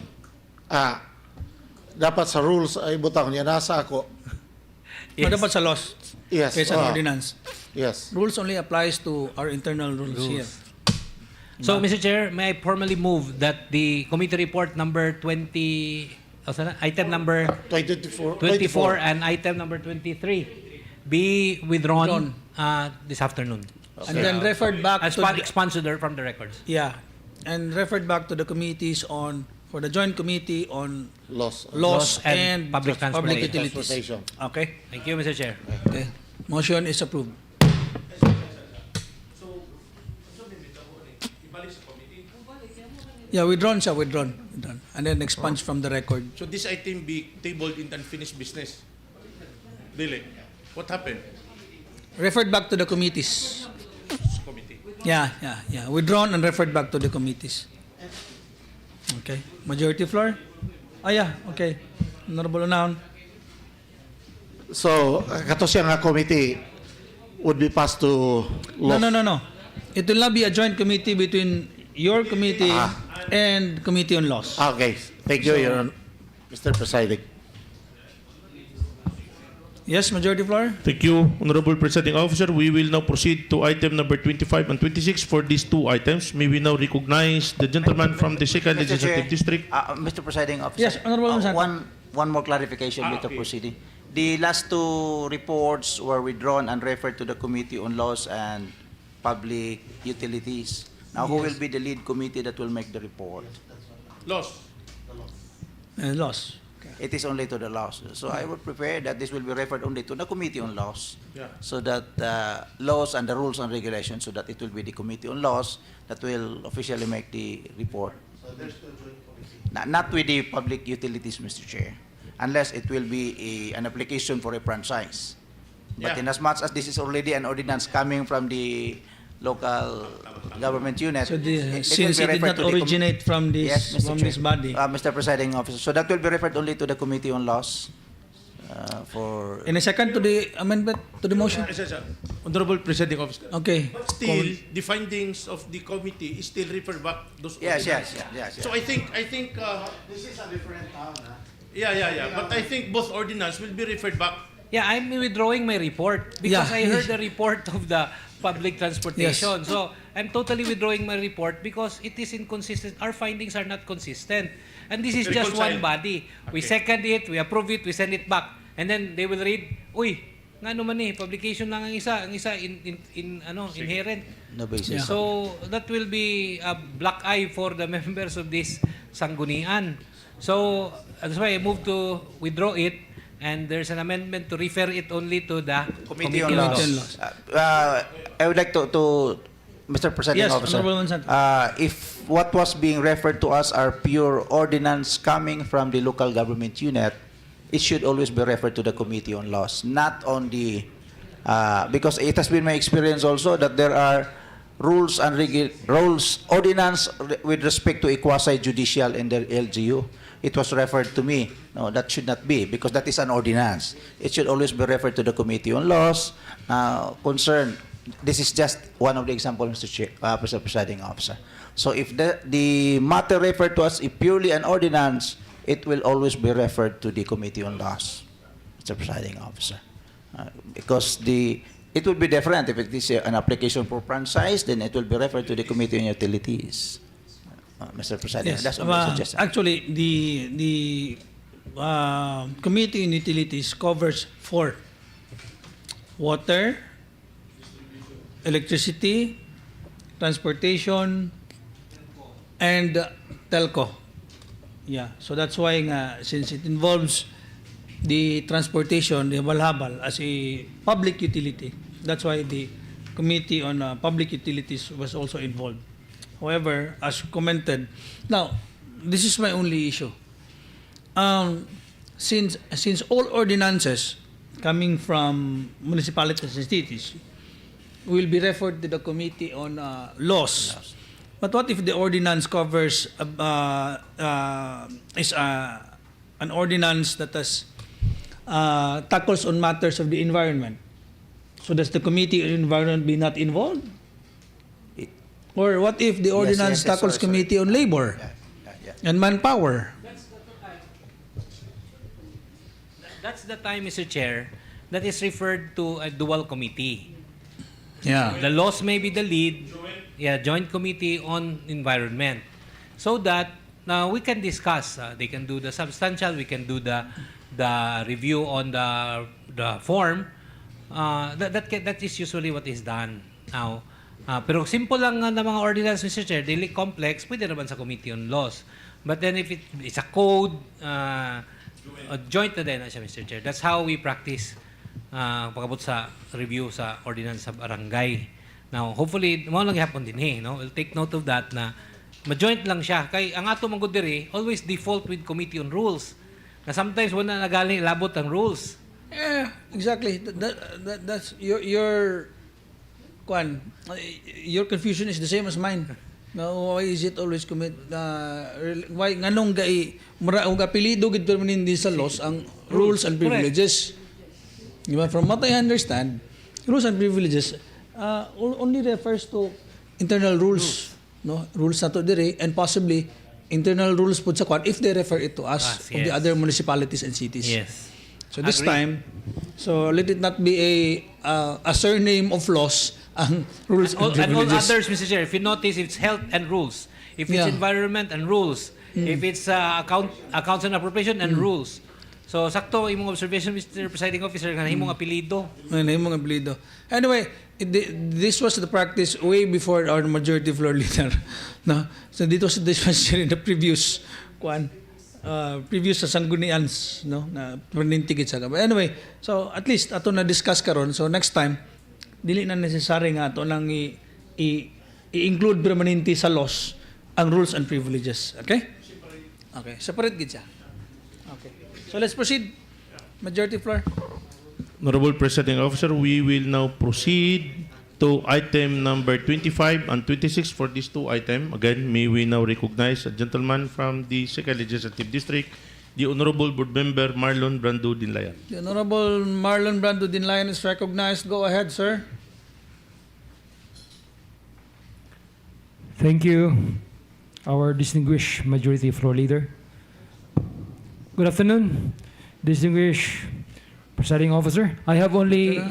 dapat sa rules ay butang niya nasa ako. Yes. Dapat sa loss. Yes. Kaysa ordinance. Yes. Rules only applies to our internal rules here. So, Mr. Chair, may I formally move that the committee report number 20, item number 24 and item number 23 be withdrawn this afternoon. Okay. And then referred back as expunged from the records. Yeah. And referred back to the committees for the joint committee on loss and public utilities. Transportation. Okay. Thank you, Mr. Chair. Okay. Motion is approved. Yeah, withdrawn. And then expunged from the record. So this item be tabled in unfinished business. Really? What happened? Referred back to the committees. Committee. Yeah. Withdrawn and referred back to the committees. Okay. Majority floor? Okay. Honorable Unaon. So, kato siya nga committee would be passed to law. No. It will not be a joint committee between your committee and Committee on Laws. Okay. Thank you, Your Honor. Mr. Presiding. Yes, Majority Floor? Thank you, Honorable Presiding Officer. We will now proceed to item number 25 and 26 for these two items. May we now recognize the gentleman from the second Mr. legislative Chair, district. Mr. Presiding Officer. Yes, Honorable Mansan. One more clarification before proceeding. The last two reports were withdrawn and referred to the Committee on Laws and Public Utilities. Now, who will be the lead committee that will make the report? Loss. Laws. It is only to the laws. So I would prepare that this will be referred only to the Committee on Laws. Yeah. So that laws and the rules and regulations, so that it will be the Committee on Laws that will officially make the report. So there's no joint committee? Not with the public utilities, Mr. Chair, unless it will be an application for a franchise. But Yeah. in as much as this is already an ordinance coming from the local government unit, So will since be it did referred not to the originate from this, Yes, Mr. from Chair. this body. Mr. Presiding Officer, so that will be referred only to the Committee on Laws for... In a second to the amendment, to the motion? Honorable Presiding Officer. Okay. Still, the findings of the committee is still referred back those Yes. ordinance. So I think This is a different town, yeah. But I think both ordinance will be referred back. Yeah, I'm withdrawing my report because I heard the report of the public transportation. Yes. So I'm totally withdrawing my report because it is inconsistent. Our findings are not consistent. And this is just one body. We second it, we approve it, we send it back. And then they will read, uy, nga naman publication lang ang isa inherent. No basis. So that will be a black eye for the members of this Sanggunian. So that's why I moved to withdraw it. and there's an amendment to refer it only to the Committee on Laws. I would like to Mr. Presiding Yes, Officer, Honorable Mansan. if what was being referred to us are pure ordinance coming from the local government unit, it should always be referred to the Committee on Laws, not on the, because it has been my experience also that there are rules and ordinance with respect to a quasi-judicial in the LGU. It was referred to me. No, that should not be, because that is an ordinance. It should always be referred to the Committee on Laws. This is just one of the examples, Mr. Presiding Officer. So if the matter referred to us is purely an ordinance, it will always be referred to the Committee on Laws, Mr. Presiding Officer. Because it will be different. If it is an application for franchise, then it will be referred to the Committee on Utilities. Mr. Presiding, Yes. that's my suggestion. Actually, the Committee on Utilities covers 4: water, electricity, transportation, and telco. Yeah, so that's why since it involves the transportation, the habal as a public utility, that's why the Committee on Public Utilities was also involved. However, as commented, now, this is my only issue. Since all ordinances coming from municipalities and cities will be referred to the Committee on Laws. But what if the ordinance covers an ordinance that has tackles on matters of the environment? So does the Committee on Environment be not involved? Or what if the ordinance tackles Committee on Labor and Manpower? That's the time, Mr. Chair, that is referred to a dual committee. Yeah. The laws may be the lead, joint committee on environment, so that we can discuss. They can do the substantial. We can do the review on the form. That is usually what is done now. Pero simple lang na mga ordinance, Mr. Chair, daily complex, pwede naman sa Committee on Laws. But then if it's a code, joint na din na siya, Mr. Chair. That's how we practice pagkabot sa review sa ordinance sa barangay. Now, hopefully, mo lang yapon din no? We'll take note of that na ma-joint lang siya. Kay ang ato manggod diri, always default with Committee on Rules. Na sometimes wala nagaling labot ang rules. Yeah, exactly. That's your confusion is the same as mine. Now, why is it always why nganong og apelyido gid permanente sa laws ang rules and privileges? Diba? From what I understand, rules and privileges only refers to internal rules, no? Rules na to dire and possibly internal rules pud sa if they refer it to us of the other municipalities and cities. Yes. So this time, let it not be a surname of laws ang rules and privileges. And all others, Mr. Chair, if you notice, it's health and rules. If it's environment and rules. If it's accounts and appropriation and rules. So, sakto imong observation, Mr. Presiding Officer, nga himong apelido. Himong apelido. Anyway, this was the practice way before our majority floor leader. No? So, this was in the previous sa Sanggunians, no, na pernintigit sa kabay. Anyway, so at least ato na discuss karon. So next time dili na necessary nga ato nang i-include permanente sa laws ang rules and privileges. Okay? Okay, separate gid siya. Okay. So let's proceed. Majority floor. Honorable Presiding Officer, we will now proceed to item number 25 and 26 for these two items. Again, may we now recognize a gentleman from the 2nd Legislative District, the Honorable Board Member Marlon Brando Dinlayan. The Honorable Marlon Brando Dinlayan is recognized. Go ahead, sir. Thank you, our distinguished Majority Floor Leader. Good afternoon, distinguished Presiding Officer. I have only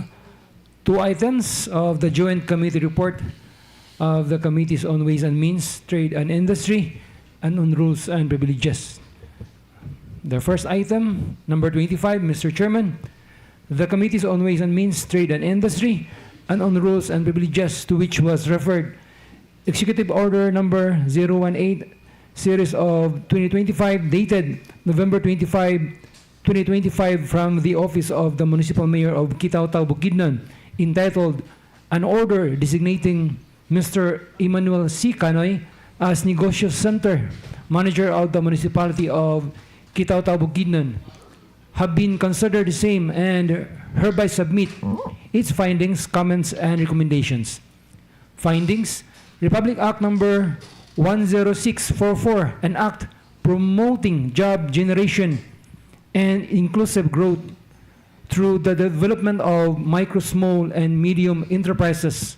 two items of the Joint Committee report of the Committees on Ways and Means, Trade and Industry, and on Rules and Privileges. The first item, number 25, Mr. Chairman, the Committees on Ways and Means, Trade and Industry, and on Rules and Privileges, to which was referred Executive Order number 018, Series of 2025, dated November 25, 2025 from the Office of the Municipal Mayor of Kitaw-Taw, Bukidnon, entitled An Order Designating Mr. Emmanuel C. Canoy as Negosyo Center Manager of the Municipality of Kitaw-Taw, Bukidnon, have been considered the same and hereby submit its findings, comments, and recommendations. Findings: Republic Act Number 10644, an act promoting job generation and inclusive growth through the development of micro, small, and medium enterprises,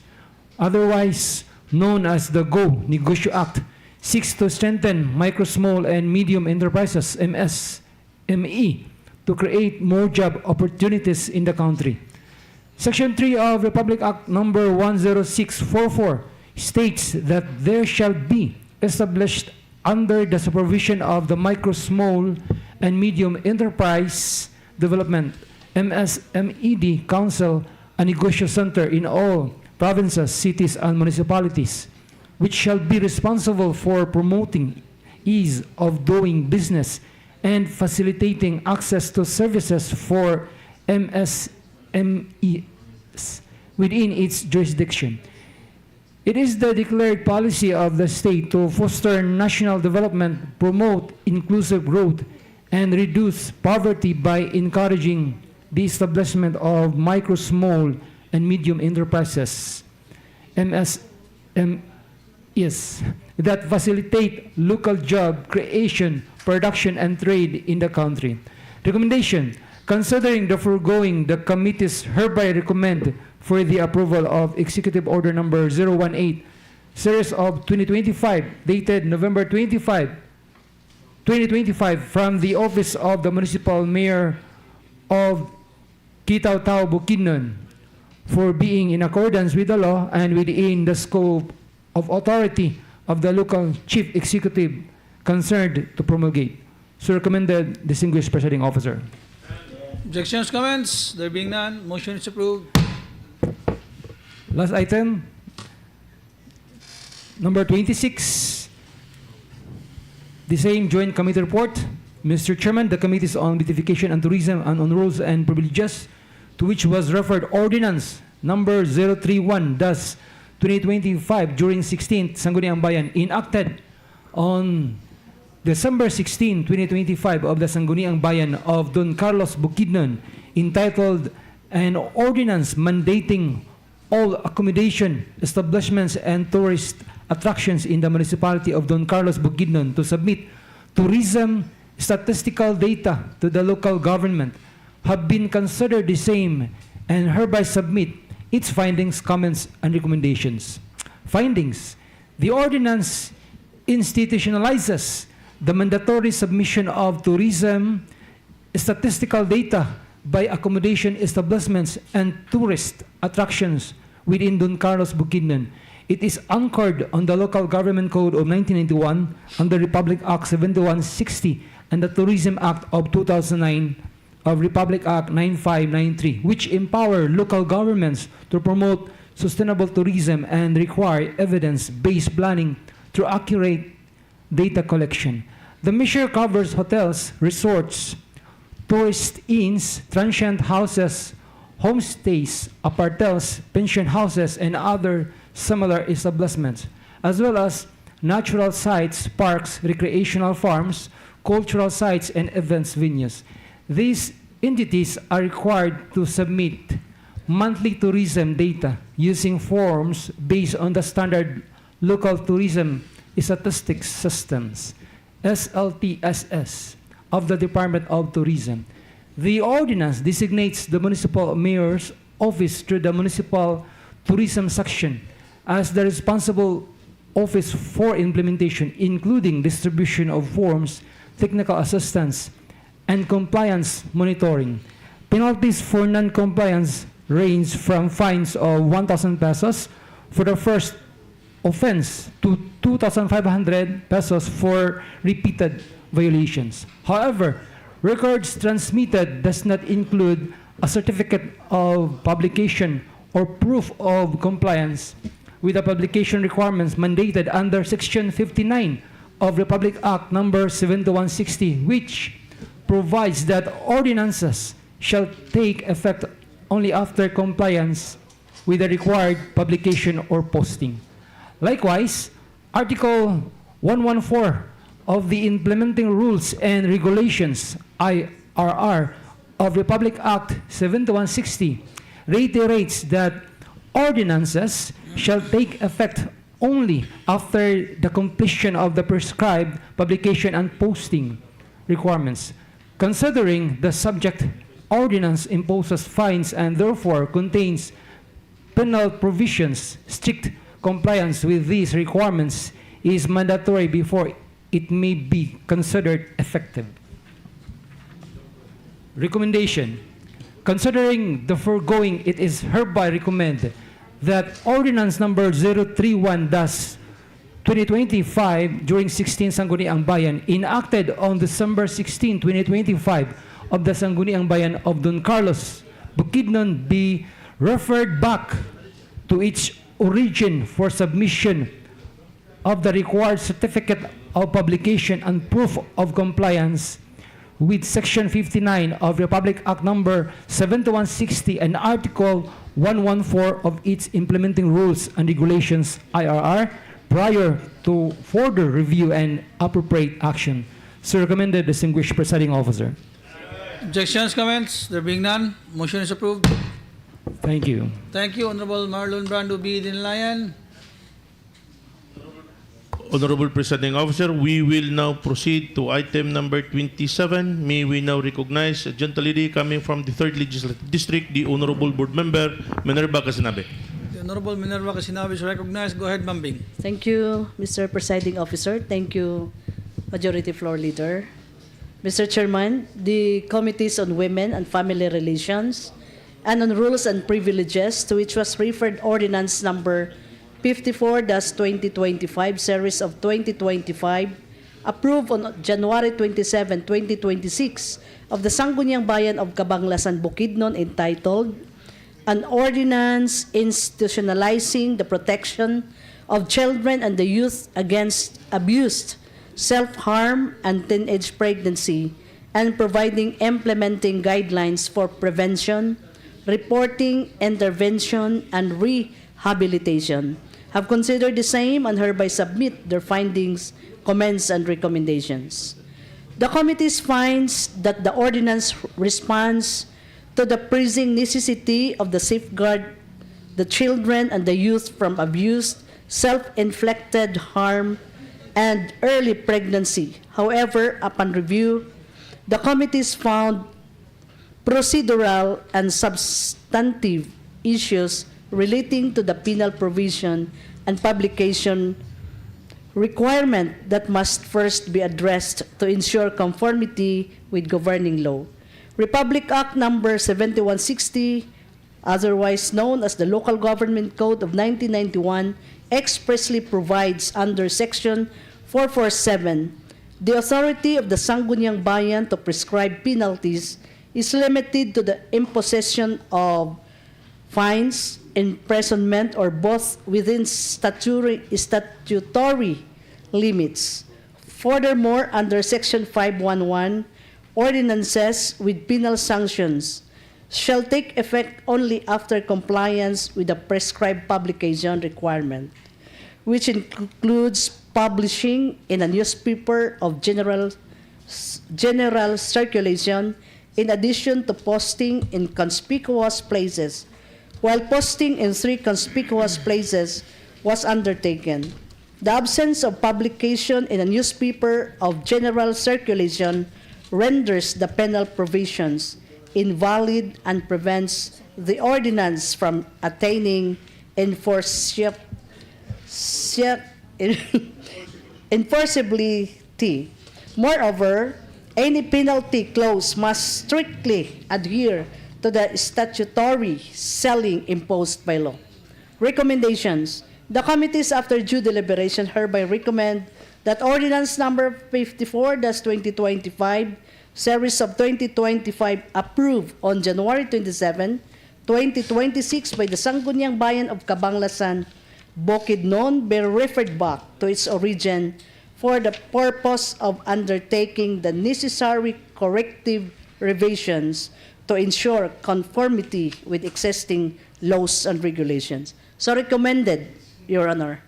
otherwise known as the Go Negosyo Act, seeks to strengthen micro, small, and medium enterprises, MSME, to create more job opportunities in the country. Section 3 of Republic Act Number 10644 states that there shall be established under the supervision of the Micro, Small, and Medium Enterprise Development MSMED Council a negosyo center in all provinces, cities, and municipalities, which shall be responsible for promoting ease of doing business and facilitating access to services for MSMEs within its jurisdiction. It is the declared policy of the state to foster national development, promote inclusive growth, and reduce poverty by encouraging the establishment of micro, small, and medium enterprises, MSMEs, that facilitate local job creation, production, and trade in the country. Recommendation: considering the foregoing, the committees hereby recommend for the approval of Executive Order Number 018, Series of 2025, dated November 25, 2025, from the Office of the Municipal Mayor of Kitaw-Taw, Bukidnon, for being in accordance with the law and within the scope of authority of the local chief executive concerned to promulgate. So recommended, distinguished presiding officer. Objections, comments? There being none, motion is approved. Last item, number 26, the same joint committee report. Mr. Chairman, the Committees on Beautification and Tourism and on Rules and Privileges, to which was referred Ordinance Number 031-2025 during 16th Sangguniang Bayan, enacted on December 16, 2025 of the Sangguniang Bayan of Don Carlos, Bukidnon, entitled An Ordinance Mandating All Accommodation Establishments and Tourist Attractions in the Municipality of Don Carlos, Bukidnon to submit tourism statistical data to the local government, have been considered the same and hereby submit its findings, comments, and recommendations. Findings: the ordinance institutionalizes the mandatory submission of tourism statistical data by accommodation establishments and tourist attractions within Don Carlos, Bukidnon. It is anchored on the Local Government Code of 1991 and the Republic Act 7160 and the Tourism Act of 2009 of Republic Act 9593, which empower local governments to promote sustainable tourism and require evidence-based planning through accurate data collection. The measure covers hotels, resorts, tourist inns, transient houses, homestays, apartels, pension houses, and other similar establishments, as well as natural sites, parks, recreational farms, cultural sites, and events venues. These entities are required to submit monthly tourism data using forms based on the standard local tourism statistics systems, SLTSS, of the Department of Tourism. The ordinance designates the municipal mayor's office through the municipal tourism section as the responsible office for implementation, including distribution of forms, technical assistance, and compliance monitoring. Penalties for non-compliance range from fines of 1,000 pesos for the first offense to 2,500 pesos for repeated violations. However, records transmitted does not include a certificate of publication or proof of compliance with the publication requirements mandated under Section 59 of Republic Act Number 7160, which provides that ordinances shall take effect only after compliance with the required publication or posting. Likewise, Article 114 of the Implementing Rules and Regulations IRR of Republic Act 7160 reiterates that ordinances shall take effect only after the completion of the prescribed publication and posting requirements. Considering the subject ordinance imposes fines and therefore contains penal provisions, strict compliance with these requirements is mandatory before it may be considered effective. Recommendation. Considering the foregoing, it is hereby recommended that Ordinance Number 031-2025 during 16th Sangguniang Bayan, enacted on December 16, 2025 of the Sangguniang Bayan of Don Carlos, Bukidnon, be referred back to its origin for submission of the required certificate of publication and proof of compliance with Section 59 of Republic Act Number 7160 and Article 114 of its Implementing Rules and Regulations IRR prior to further review and appropriate action. So recommended, distinguished presiding officer. Objections, comments? There being none, motion is approved. Thank you. Thank you, Honorable Marlon Brando B. Dinlayan. Honorable Presiding Officer, we will now proceed to item number 27. May we now recognize a gentle lady coming from the 3rd Legislative District, the Honorable Board Member, Minerva Casinabe. The Honorable Minerva Casinabe is recognized. Go ahead, Ma'am Bing. Thank you, Mr. Presiding Officer. Thank you, Majority Floor Leader. Mr. Chairman, the Committees on Women and Family Relations and on Rules and Privileges, to which was referred Ordinance Number 54-2025, Series of 2025, approved on January 27, 2026, of the Sangguniang Bayan of Cabanglasan, Bukidnon, entitled An Ordinance Institutionalizing the Protection of Children and the Youth Against Abuse, Self-Harm, and Teenage Pregnancy, and providing implementing guidelines for prevention, reporting, intervention, and rehabilitation, have considered the same and hereby submit their findings, comments, and recommendations. The committee finds that the ordinance responds to the pressing necessity of the safeguard the children and the youth from abuse, self-inflicted harm, and early pregnancy. However, upon review, the committees found procedural and substantive issues relating to the penal provision and publication requirement that must first be addressed to ensure conformity with governing law. Republic Act Number 7160, otherwise known as the Local Government Code of 1991, expressly provides under Section 447, the authority of the Sangguniang Bayan to prescribe penalties is limited to the imposition of fines, imprisonment, or both within statutory limits. Furthermore, under Section 511, ordinances with penal sanctions shall take effect only after compliance with the prescribed publication requirement, which includes publishing in a newspaper of general circulation, in addition to posting in conspicuous places. While posting in 3 conspicuous places was undertaken, the absence of publication in a newspaper of general circulation renders the penal provisions invalid and prevents the ordinance from attaining enforceability. Moreover, any penalty clause must strictly adhere to the statutory ceiling imposed by law. Recommendations. The committees, after due deliberation, hereby recommend that Ordinance Number 54-2025, Series of 2025, approved on January 27, 2026 by the Sangguniang Bayan of Cabanglasan, Bukidnon, be referred back to its origin for the purpose of undertaking the necessary corrective revisions to ensure conformity with existing laws and regulations. So recommended, Your Honor.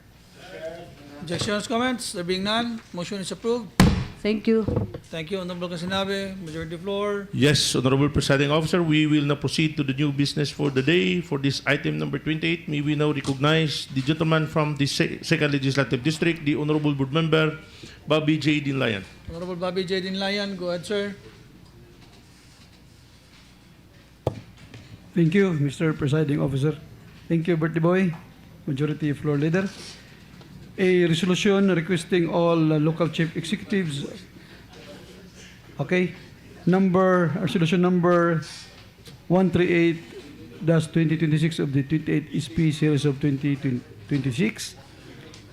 Objections, comments? There being none, motion is approved. Thank you. Thank you, Honorable Kasinabe. Majority floor. Yes, Honorable Presiding Officer, we will now proceed to the new business for the day. For this item number 28, may we now recognize the gentleman from the Second Legislative District, the Honorable Board Member, Bobby J. Dinlayan. Honorable Bobby J. Dinlayan, go ahead, sir. Thank you, Mr. Presiding Officer. Thank you, Bertie Boy, Majority Floor Leader. A resolution requesting all local chief executives, resolution number 138-2026 of the 28th SP series of 2026.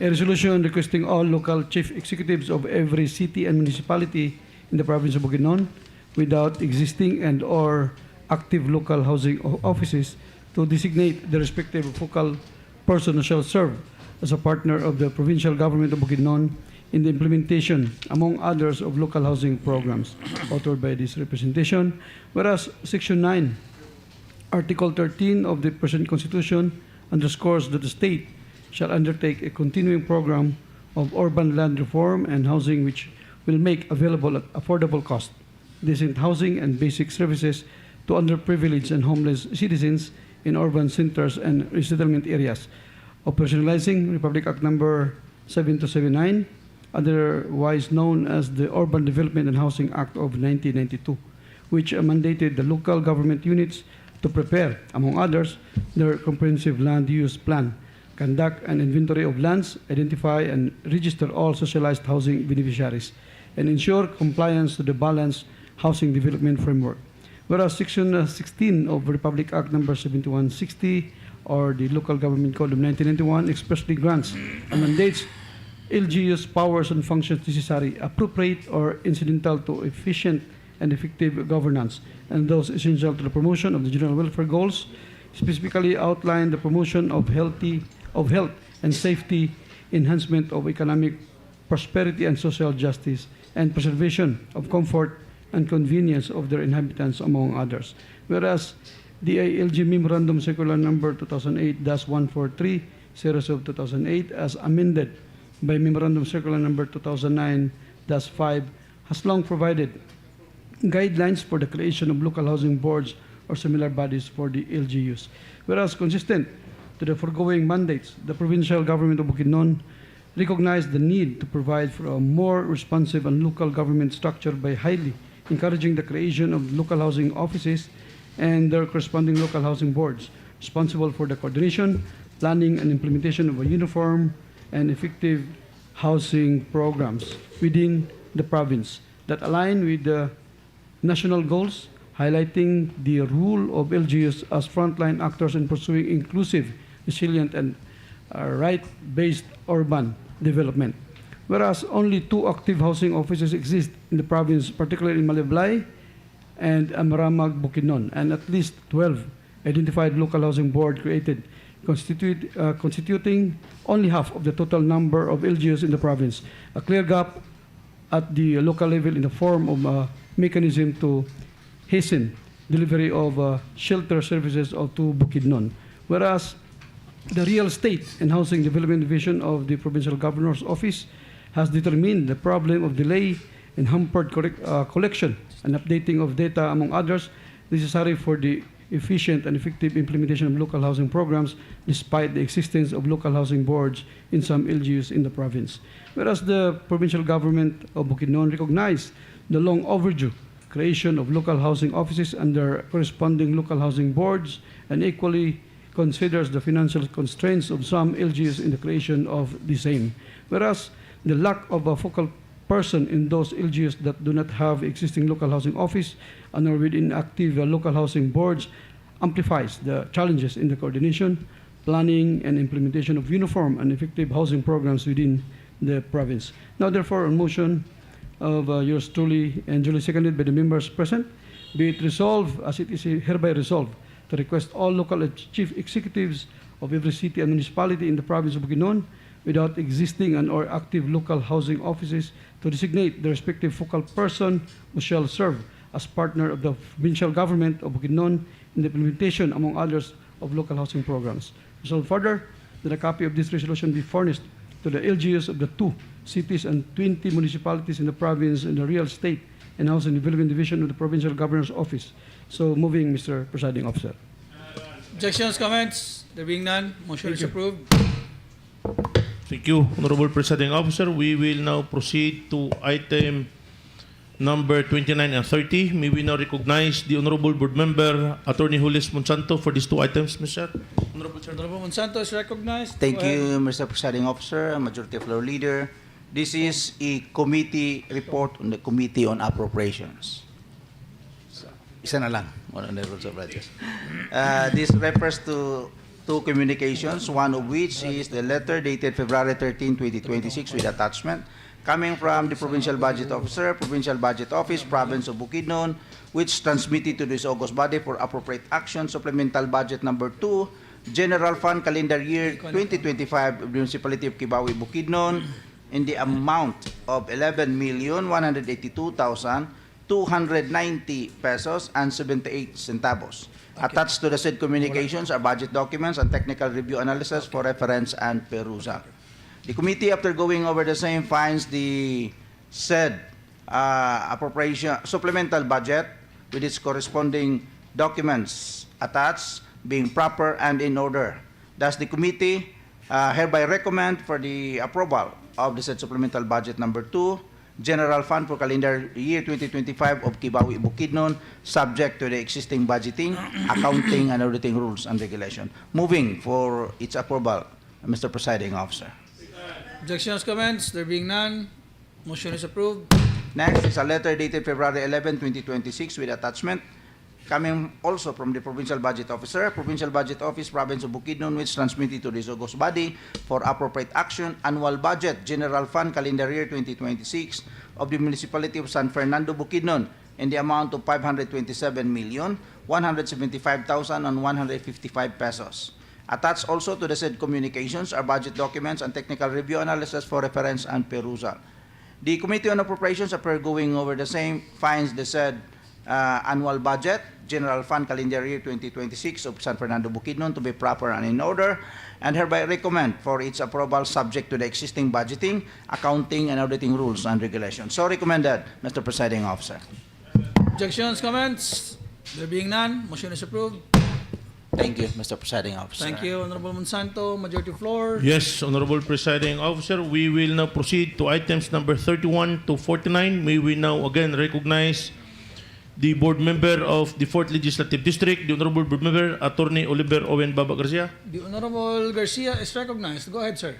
A resolution requesting all local chief executives of every city and municipality in the province of Bukidnon without existing and or active local housing offices to designate the respective focal person who shall serve as a partner of the provincial government of Bukidnon in the implementation, among others, of local housing programs authored by this representation. Whereas Section 9, Article 13 of the present Constitution underscores that the state shall undertake a continuing program of urban land reform and housing which will make available at affordable cost decent housing and basic services to underprivileged and homeless citizens in urban centers and resettlement areas, operationalizing Republic Act Number 7279, otherwise known as the Urban Development and Housing Act of 1992, which mandated the local government units to prepare, among others, their comprehensive land use plan, conduct an inventory of lands, identify and register all socialized housing beneficiaries, and ensure compliance to the balanced housing development framework. Whereas Section 16 of Republic Act Number 7160 or the Local Government Code of 1991 expressly grants and mandates LGU's powers and functions necessary, appropriate, or incidental to efficient and effective governance, and those essential to the promotion of the general welfare goals, specifically outline the promotion of health and safety, enhancement of economic prosperity and social justice, and preservation of comfort and convenience of their inhabitants, among others. Whereas the ALG Memorandum Circular Number 2008-143, Series of 2008, as amended by Memorandum Circular Number 2009-5, has long provided guidelines for the creation of local housing boards or similar bodies for the LGUs. Whereas consistent to the foregoing mandates, the provincial government of Bukidnon recognized the need to provide for a more responsive and local government structure by highly encouraging the creation of local housing offices and their corresponding local housing boards responsible for the coordination, planning, and implementation of a uniform and effective housing programs within the province that align with the national goals, highlighting the role of LGUs as frontline actors in pursuing inclusive, resilient, and right-based urban development. Whereas only 2 active housing offices exist in the province, particularly in Maleblay and Amaramag, Bukidnon, and at least 12 identified local housing board created, constituting only half of the total number of LGUs in the province. A clear gap at the local level in the form of a mechanism to hasten delivery of shelter services to Bukidnon. Whereas the Real Estate and Housing Development Division of the Provincial Governor's Office has determined the problem of delay in hampered collection and updating of data, among others, necessary for the efficient and effective implementation of local housing programs despite the existence of local housing boards in some LGUs in the province. Whereas the provincial government of Bukidnon recognized the long overdue creation of local housing offices and their corresponding local housing boards, and equally considers the financial constraints of some LGUs in the creation of the same. Whereas the lack of a focal person in those LGUs that do not have existing local housing office and are within active local housing boards amplifies the challenges in the coordination, planning, and implementation of uniform and effective housing programs within the province. Now, therefore, on motion of yours truly and duly seconded by the members present, be it resolved as it is hereby resolved to request all local chief executives of every city and municipality in the province of Bukidnon without existing and or active local housing offices to designate the respective focal person who shall serve as partner of the provincial government of Bukidnon in the implementation, among others, of local housing programs. Resolved further, that a copy of this resolution be furnished to the LGUs of the 2 cities and 20 municipalities in the province in the real estate and housing development division of the provincial governor's office. So moving, Mr. Presiding Officer. Objections, comments? There being none, motion is approved. Thank you, Honorable Presiding Officer. We will now proceed to item number 29 and 30. May we now recognize the Honorable Board Member, Attorney Julius Monsanto, for these two items, Mr. Honorable Chair. Honorable Monsanto is recognized. Thank Go ahead. you, Mr. Presiding Officer, Majority Floor Leader. This is a committee report on the Committee on Appropriations. So, isa na lang, one on the rules of practice. This refers to two communications, one of which is the letter dated February 13, 2026 with attachment, coming from the Provincial Budget Officer, Provincial Budget Office, Province of Bukidnon, which transmitted to this August body for appropriate action, Supplemental Budget Number 2, General Fund Calendar Year 2025 of the Municipality of Kibawi, Bukidnon, in the amount of 11,182,290 pesos and 78 centavos. Attached to the said communications are budget documents and technical review analysis for reference and perusal. The committee, after going over the same, finds the said appropriation supplemental budget with its corresponding documents attached being proper and in order. Thus, the committee hereby recommend for the approval of the said supplemental budget number 2, General Fund for calendar year 2025 of Kibawi, Bukidnon, subject to the existing budgeting, accounting, and auditing rules and regulation. Moving for its approval, Mr. Presiding Officer. Objections, comments? There being none, motion is approved. Next is a letter dated February 11, 2026 with attachment, coming also from the Provincial Budget Officer, Provincial Budget Office, Province of Bukidnon, which transmitted to this August body for appropriate action, Annual Budget, General Fund, Calendar Year 2026 of the Municipality of San Fernando, Bukidnon, in the amount of 527,175,155 pesos. Attached also to the said communications are budget documents and technical review analysis for reference and perusal. The Committee on Appropriations, after going over the same, finds the said annual budget, General Fund Calendar Year 2026 of San Fernando, Bukidnon to be proper and in order, and hereby recommend for its approval subject to the existing budgeting, accounting, and auditing rules and regulations. So recommended, Mr. Presiding Officer. Objections, comments? There being none, motion is approved. Thank you, Mr. Presiding Officer. Thank you, Honorable Monsanto. Majority floor. Yes, Honorable Presiding Officer, we will now proceed to items number 31 to 49. May we now again recognize the Board Member of the 4th Legislative District, the Honorable Board Member, Attorney Oliver Owen Baba Garcia. The Honorable Garcia is recognized. Go ahead, sir.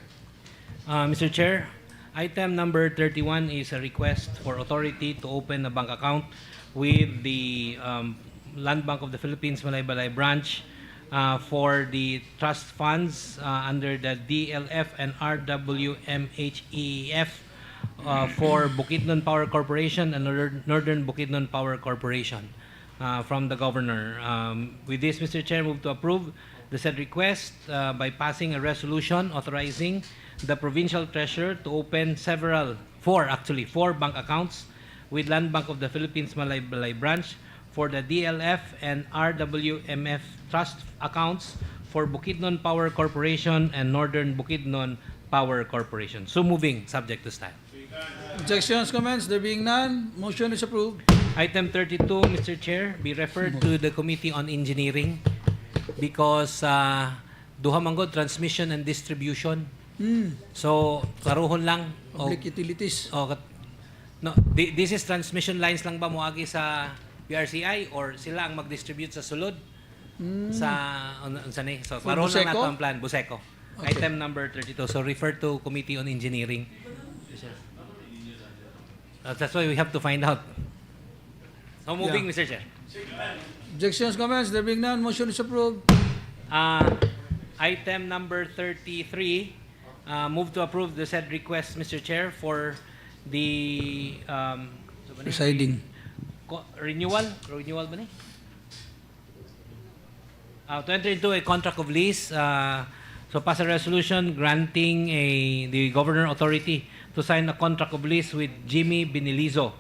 Mr. Chair, item number 31 is a request for authority to open a bank account with the Land Bank of the Philippines, Malaybalay branch for the trust funds under the DLF and RWMHEF for Bukidnon Power Corporation and Northern Bukidnon Power Corporation from the Governor. With this, Mr. Chair, move to approve the said request by passing a resolution authorizing the Provincial Treasurer to open four bank accounts with Land Bank of the Philippines Malaybalay branch for the DLF and RWMF trust accounts for Bukidnon Power Corporation and Northern Bukidnon Power Corporation. So moving, subject to style. Objections, comments? There being none, motion is approved. Item 32, Mr. Chair, be referred to the Committee on Engineering because duha manggod transmission and distribution. So karuhon lang. Public utilities. This is transmission lines lang ba moagi sa PRCI or sila ang mag-distribute sa sulod? So karuhon lang nato ang plan, Buseco. Okay. Item number 32. So refer to Committee on Engineering. That's why we have to find out. So moving, Mr. Chair. Objections, comments? There being none, motion is approved. Item number 33, move to approve the said request, Mr. Chair, for the Presiding. Renewal ba ni? To enter into a contract of lease So pass a resolution granting the governor authority to sign a contract of lease with Jimmy Benilizo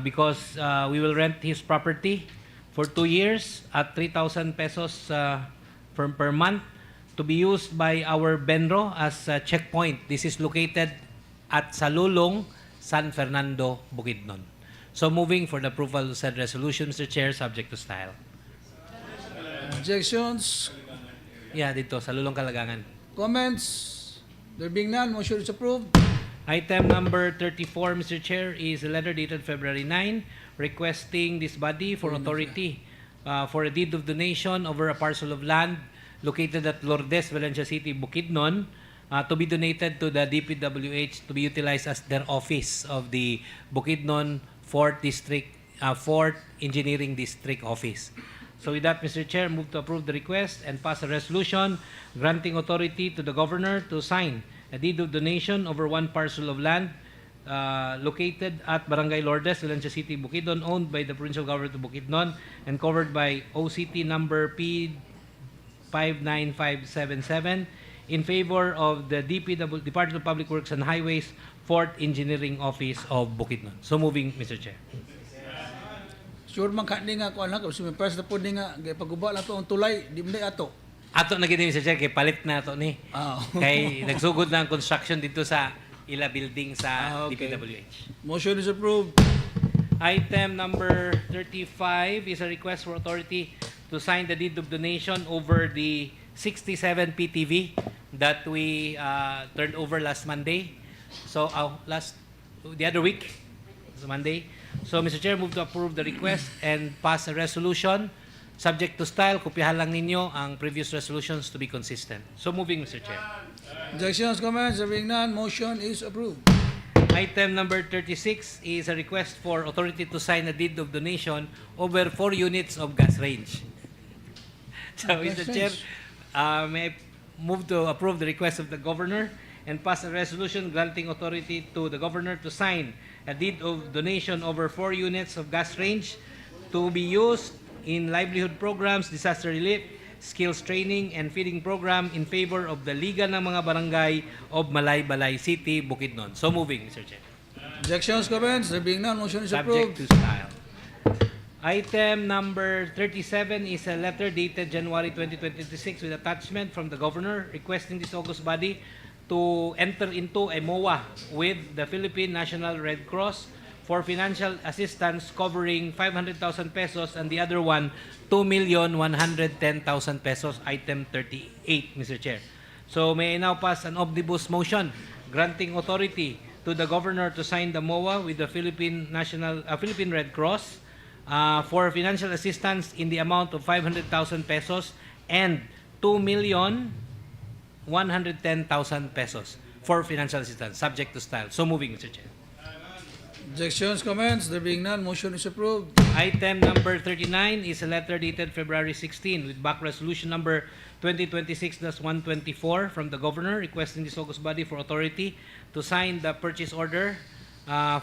because we will rent his property for 2 years at 3,000 pesos per month to be used by our Benro as a checkpoint. This is located at Salulong, San Fernando, Bukidnon. So moving for the approval of said resolution, Mr. Chair, subject to style. Objections? Yeah, dito, Salulong Kalagangan. Comments? There being none, motion is approved. Item number 34, Mr. Chair, is a letter dated February 9 requesting this body for authority for a deed of donation over a parcel of land located at Lourdes, Valencia City, Bukidnon, to be donated to the DPWH to be utilized as their office of the Bukidnon 4th District, 4th Engineering District Office. So with that, Mr. Chair, move to approve the request and pass a resolution granting authority to the governor to sign a deed of donation over one parcel of land located at Barangay Lourdes, Valencia City, Bukidnon, owned by the provincial government of Bukidnon and covered by OCT number P59577 in favor of the Department of Public Works and Highways 4th Engineering Office of Bukidnon. So moving, Mr. Chair. Sure man ka ni nga kuan lang kasi may press na po ni nga paguba lang to ang tulay di man ato. Ato na gini, Mr. Chair, kay palit na ato ni. Ah. Kay nagsugod na ang construction dito sa ila building sa okay. DPWH. Motion is approved. Item number 35 is a request for authority to sign the deed of donation over the 67 PTV that we turned over last Monday. So the other week, so Monday. So Mr. Chair, move to approve the request and pass a resolution subject to style. Kopyahan lang ninyo ang previous resolutions to be consistent. So moving, Mr. Chair. Objections, comments, there being none, motion is approved. Item number 36 is a request for authority to sign a deed of donation over 4 units of gas range. So, Mr. Chair, may I move to approve the request of the governor and pass a resolution granting authority to the governor to sign a deed of donation over 4 units of gas range to be used in livelihood programs, disaster relief, skills training, and feeding program in favor of the Liga ng mga Barangay of Malaybalay City, Bukidnon. So moving, Mr. Chair. Objections, comments, there being none, motion is Subject approved. to style. Item number 37 is a letter dated January 2026 with attachment from the governor requesting this august body to enter into a MOA with the Philippine National Red Cross for financial assistance covering 500,000 pesos and the other one 2,110,000 pesos, item 38, Mr. Chair. So may I now pass an omnibus motion granting authority to the governor to sign the MOA with the Philippine Red Cross for financial assistance in the amount of 500,000 pesos and 2,110,000 pesos for financial assistance, subject to style. So moving, Mr. Chair. Objections, comments, there being none, motion is approved. Item number 39 is a letter dated February 16 with back resolution number 2026-124 from the governor requesting this august body for authority to sign the purchase order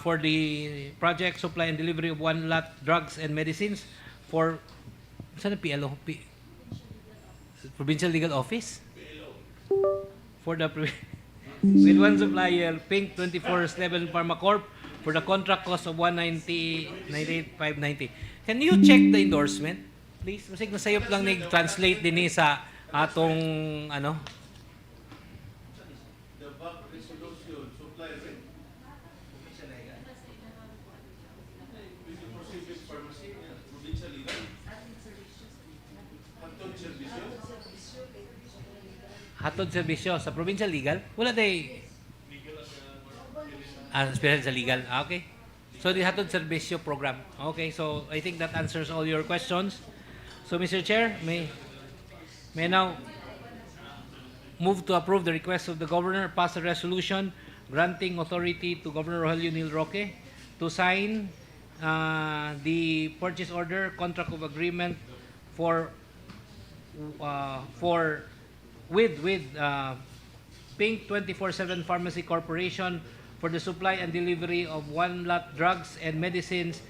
for the project supply and delivery of one lot drugs and medicines for saan ang PLO? Provincial Legal Office? For the with one supplier, Pink 24/7 Pharmacorp for the contract cost of 198,590. Can you check the endorsement, please? Masig nasayop lang ni-translate din sa atong ano. The back resolution, supply rate. Pacific Pharmacy, provincial legal. Hatod Servicio. Hatod serbisyo sa provincial legal. Wala day special sa legal. Okay. So the Hatod Serbisyo program. Okay, so I think that answers all your questions. So Mr. Chair, may now move to approve the request of the governor, pass a resolution granting authority to Governor Rogelio Nil Roque to sign the purchase order contract of agreement with Pink 24/7 Pharmacy Corporation for the supply and delivery of one lot drugs and medicines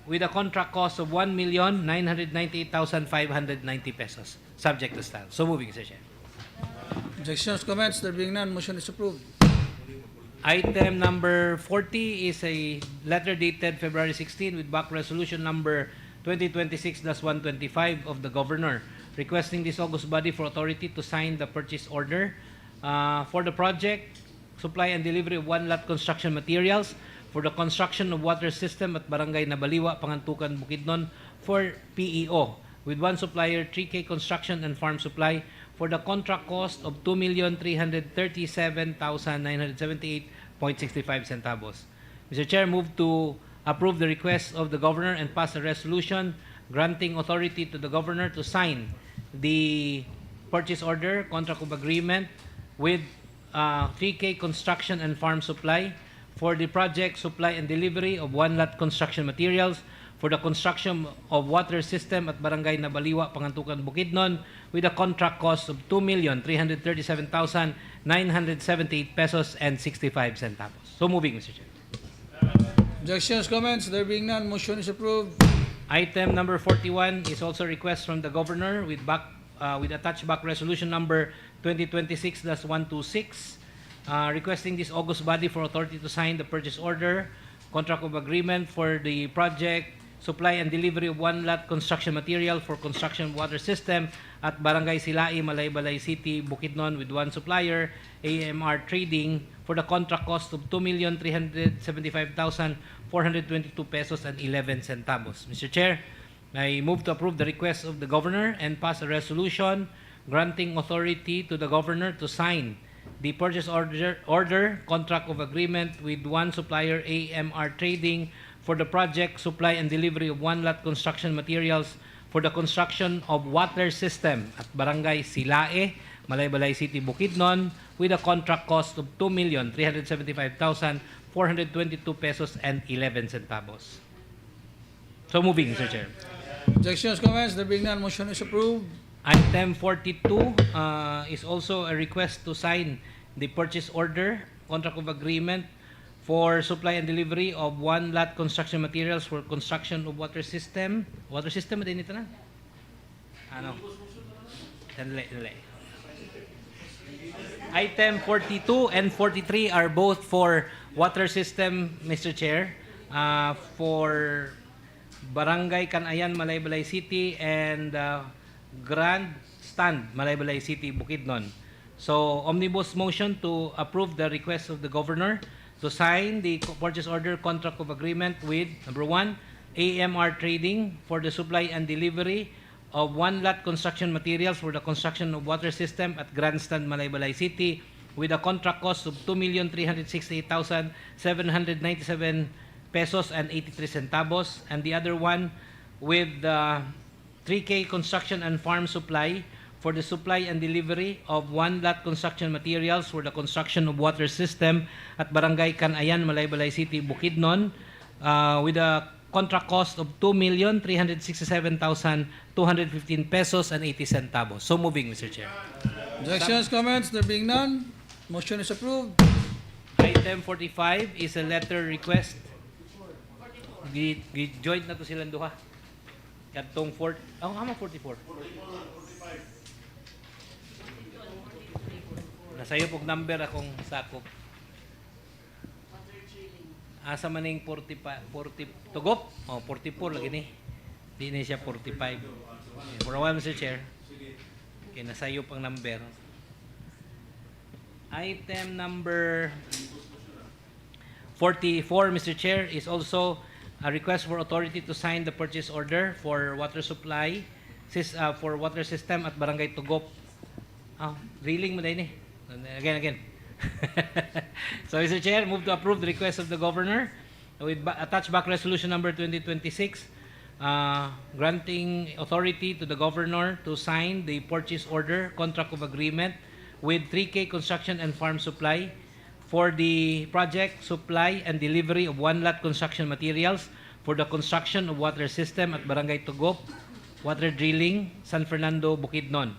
with a contract cost of 1,998,590 pesos, subject to style. So moving, Mr. Chair. Objections, comments, there being none, motion is approved. Item number 40 is a letter dated February 16 with back resolution number 2026-125 of the Governor, requesting this august body for authority to sign the purchase order for the project, supply and delivery of one lot construction materials for the construction of water system at Barangay Nabaliwa, Pangantukan, Bukidnon for PEO, with one supplier, 3K Construction and Farm Supply, for the contract cost of 2,337,978.65 centavos. Mr. Chair, move to approve the request of the Governor and pass a resolution granting authority to the Governor to sign the purchase order, contract of agreement with 3K Construction and Farm Supply for the project, supply and delivery of one lot construction materials for the construction of water system at Barangay Nabaliwa, Pangantukan, Bukidnon, with a contract cost of 2,337,978 pesos and 65 centavos. So moving, Mr. Chair. Objections, comments, there being none, motion is approved. Item number 41 is also a request from the Governor with attached back resolution number 2026-126, requesting this august body for authority to sign the purchase order, contract of agreement for the project, supply and delivery of one lot construction material for construction water system at Barangay Silai, Malaybalay City, Bukidnon, with one supplier, AMR Trading, for the contract cost of 2,375,422 pesos and 11 centavos. Mr. Chair, I move to approve the request of the Governor and pass a resolution granting authority to the Governor to sign the purchase order contract of agreement with one supplier, AMR Trading, for the project, supply and delivery of one lot construction materials for the construction of water system at Barangay Silae, Malaybalay City, Bukidnon, with a contract cost of 2,375,422 pesos and 11 centavos. So moving, Mr. Chair. Objections, comments, there being none, motion is approved. Item 42 is also a request to sign the purchase order, contract of agreement for supply and delivery of one lot construction materials for construction of water system. Water system, din ito na? Ano? Dali. Item 42 and 43 are both for water system, Mr. Chair, for Barangay Canayan, Malaybalay City, and Grand Stand, Malaybalay City, Bukidnon. So, omnibus motion to approve the request of the Governor to sign the purchase order contract of agreement with, number 1, AMR Trading for the supply and delivery of one lot construction materials for the construction of water system at Grandstand, Malaybalay City, with a contract cost of 2,368,797 pesos and 83 centavos, and the other one with 3K Construction and Farm Supply for the supply and delivery of one lot construction materials for the construction of water system at Barangay Canayan, Malaybalay City, Bukidnon, with a contract cost of 2,367,215 pesos and 80 centavos. So moving, Mr. Chair. Objections, comments, there being none, motion is approved. Item 45 is a letter request. Joint na to silang duha. Katong 44. Nasayo pog number akong sakop. Asa maning 40 tugop? 44 lagi ni. Di na siya 45. For a while, Mr. Chair. Okay, nasayo pang number. Item number 44, Mr. Chair, is also a request for authority to sign the purchase order for water supply for water system at Barangay Tugop. Reeling mo din eh. Again. So, Mr. Chair, move to approve the request of the Governor with attached back resolution number 2026, granting authority to the Governor to sign the purchase order contract of agreement with 3K Construction and Farm Supply for the project, supply and delivery of one lot construction materials for the construction of water system at Barangay Tugop, water drilling, San Fernando, Bukidnon,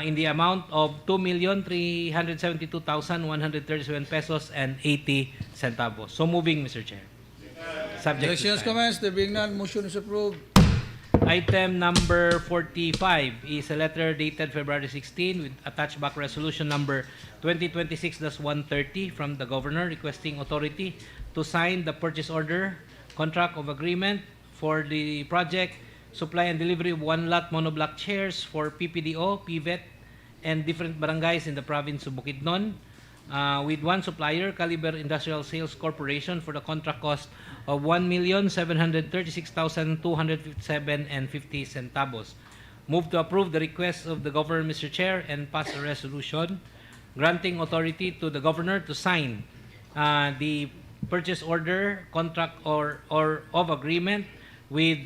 in the amount of 2,372,137 pesos and 80 centavos. So moving, Mr. Chair. Subject to Objections, time. comments, there being none, motion is approved. Item number 45 is a letter dated February 16 with attached back resolution number 2026-130 from the governor requesting authority to sign the purchase order contract of agreement for the project supply and delivery of one lot monoblock chairs for PPDO, PVET, and different barangays in the province of Bukidnon with one supplier, Caliber Industrial Sales Corporation, for the contract cost of 1,736,257.50. Move to approve the request of the governor, Mr. Chair, and pass a resolution granting authority to the governor to sign the purchase order contract or of agreement with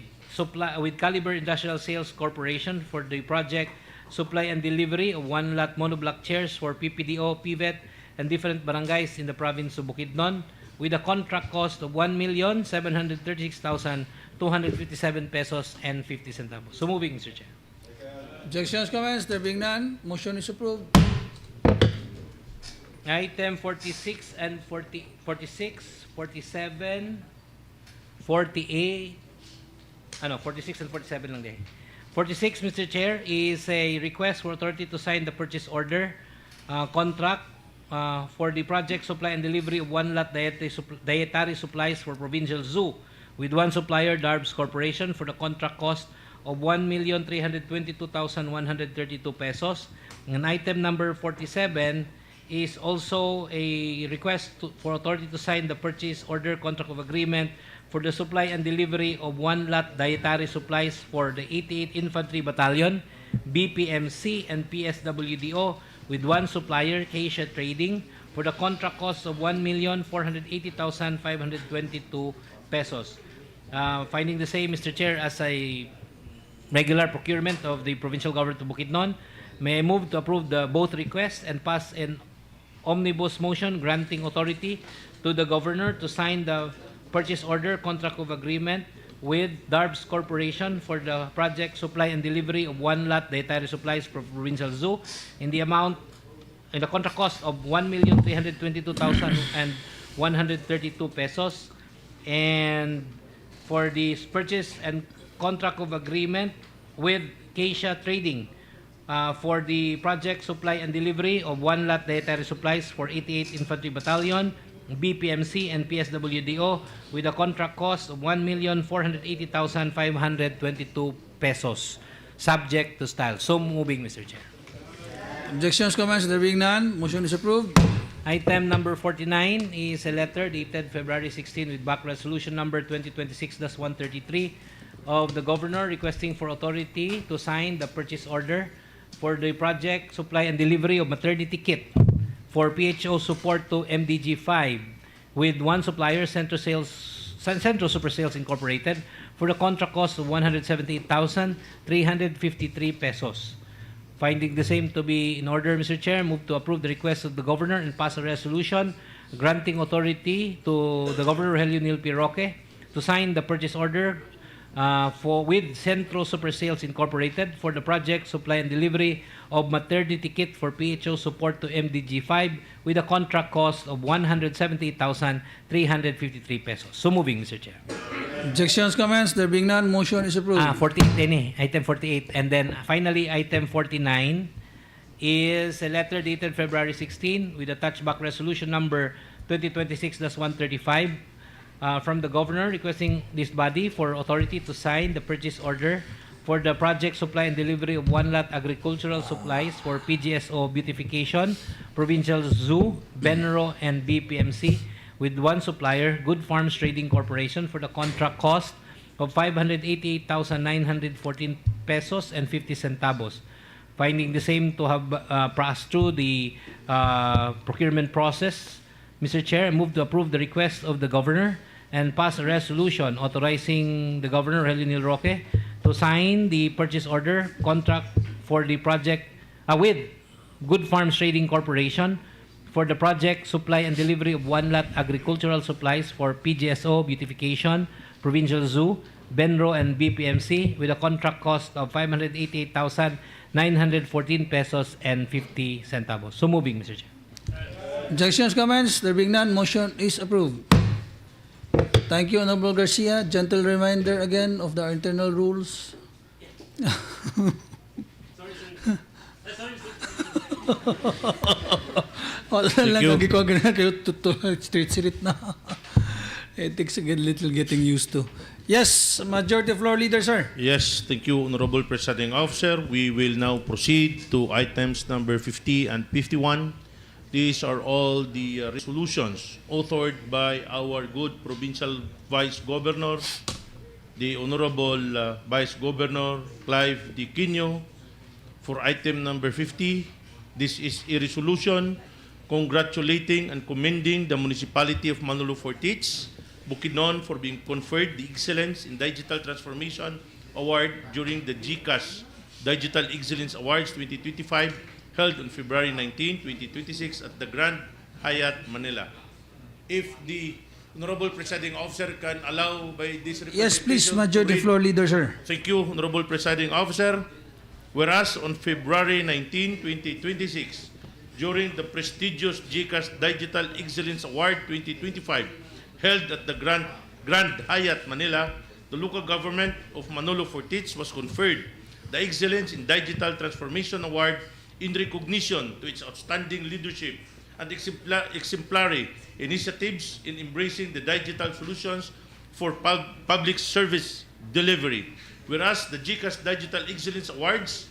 Caliber Industrial Sales Corporation for the project supply and delivery of one lot monoblock chairs for PPDO, PVET, and different barangays in the province of Bukidnon with a contract cost of 1,736,257 pesos and 50 centavos. So moving, Mr. Chair. Objections, comments? There being none, motion is approved. Item 46 and 40, 46, 47, 48, 46 and 47 lang din. 46, Mr. Chair, is a request for authority to sign the purchase order contract for the project supply and delivery of one lot dietary supplies for Provincial Zoo with one supplier, Darbs Corporation, for the contract cost of 1,322,132 pesos. And item number 47 is also a request for authority to sign the purchase order contract of agreement for the supply and delivery of one lot dietary supplies for the 88th Infantry Battalion, BPMC, and PSWDO with one supplier, Acacia Trading, for the contract cost of 1,480,522 pesos. Finding the same, Mr. Chair, as a regular procurement of the provincial government of Bukidnon, may I move to approve both requests and pass an omnibus motion granting authority to the governor to sign the purchase order contract of agreement with Darbs Corporation for the project supply and delivery of one lot dietary supplies for Provincial Zoo in the contract cost of 1,322,132 pesos, and for the purchase and contract of agreement with Acacia Trading for the project supply and delivery of one lot dietary supplies for 88th Infantry Battalion, BPMC, and PSWDO with a contract cost of 1,480,522 pesos, subject to style. So moving, Mr. Chair. Objections, comments? There being none, motion is approved. Item number 49 is a letter dated February 16 with back resolution number 2026-133 of the governor requesting for authority to sign the purchase order for the project supply and delivery of maternity kit for PHO support to MDG5 with one supplier, Centro Super Sales Incorporated, for the contract cost of 178,353 pesos. Finding the same to be in order, Mr. Chair, move to approve the request of the governor and pass a resolution granting authority to the governor, Rogelio Nil P. Roque, to sign the purchase order with Centro Super Sales Incorporated for the project supply and delivery of maternity kit for PHO support to MDG5 with a contract cost of 178,353 pesos. So moving, Mr. Chair. Objections, comments? There being none, motion is approved. 48 din eh. Item 48. And then finally, item 49 is a letter dated February 16 with attached back resolution number 2026-135 from the governor requesting this body for authority to sign the purchase order for the project supply and delivery of one lot agricultural supplies for PGSO Beautification, Provincial Zoo, Benro, and BPMC with one supplier, Good Farms Trading Corporation, for the contract cost of 588,914 pesos and 50 centavos. Finding the same to have passed through the procurement process, Mr. Chair, I move to approve the request of the governor and pass a resolution authorizing the governor, Rogelio Nil Roque, to sign the purchase order contract for the project with Good Farms Trading Corporation for the project supply and delivery of one lot agricultural supplies for PGSO Beautification, Provincial Zoo, Benro, and BPMC with a contract cost of 588,914 pesos and 50 centavos. So moving, Mr. Chair. Objections, comments? There being none, motion is approved. Thank you, Honorable Garcia. Gentle reminder again of the internal rules. Wala lang kagikuha na kayo straight na. It takes a little getting used to. Yes, Majority Floor Leader, sir. Yes, thank you, Honorable Presiding Officer. We will now proceed to items number 50 and 51. These are all the resolutions authored by our good Provincial Vice Governor, the Honorable Vice Governor Clive D. Quino. For item number 50, this is a resolution congratulating and commending the municipality of Manolo Fortich, Bukidnon, for being conferred the Excellence in Digital Transformation Award during the GCAS Digital Excellence Awards 2025 held on February 19, 2026 at the Grand Hyatt, Manila. If the Honorable Presiding Officer can allow by this representation. Yes, please, to Majority read. Floor Leader, sir. Thank you, Honorable Presiding Officer. Whereas on February 19, 2026, during the prestigious GCAS Digital Excellence Award 2025 held at the Grand Hyatt, Manila, the local government of Manolo Fortich was conferred the Excellence in Digital Transformation Award in recognition to its outstanding leadership and exemplary initiatives in embracing the digital solutions for public service delivery. Whereas the GCAS Digital Excellence Awards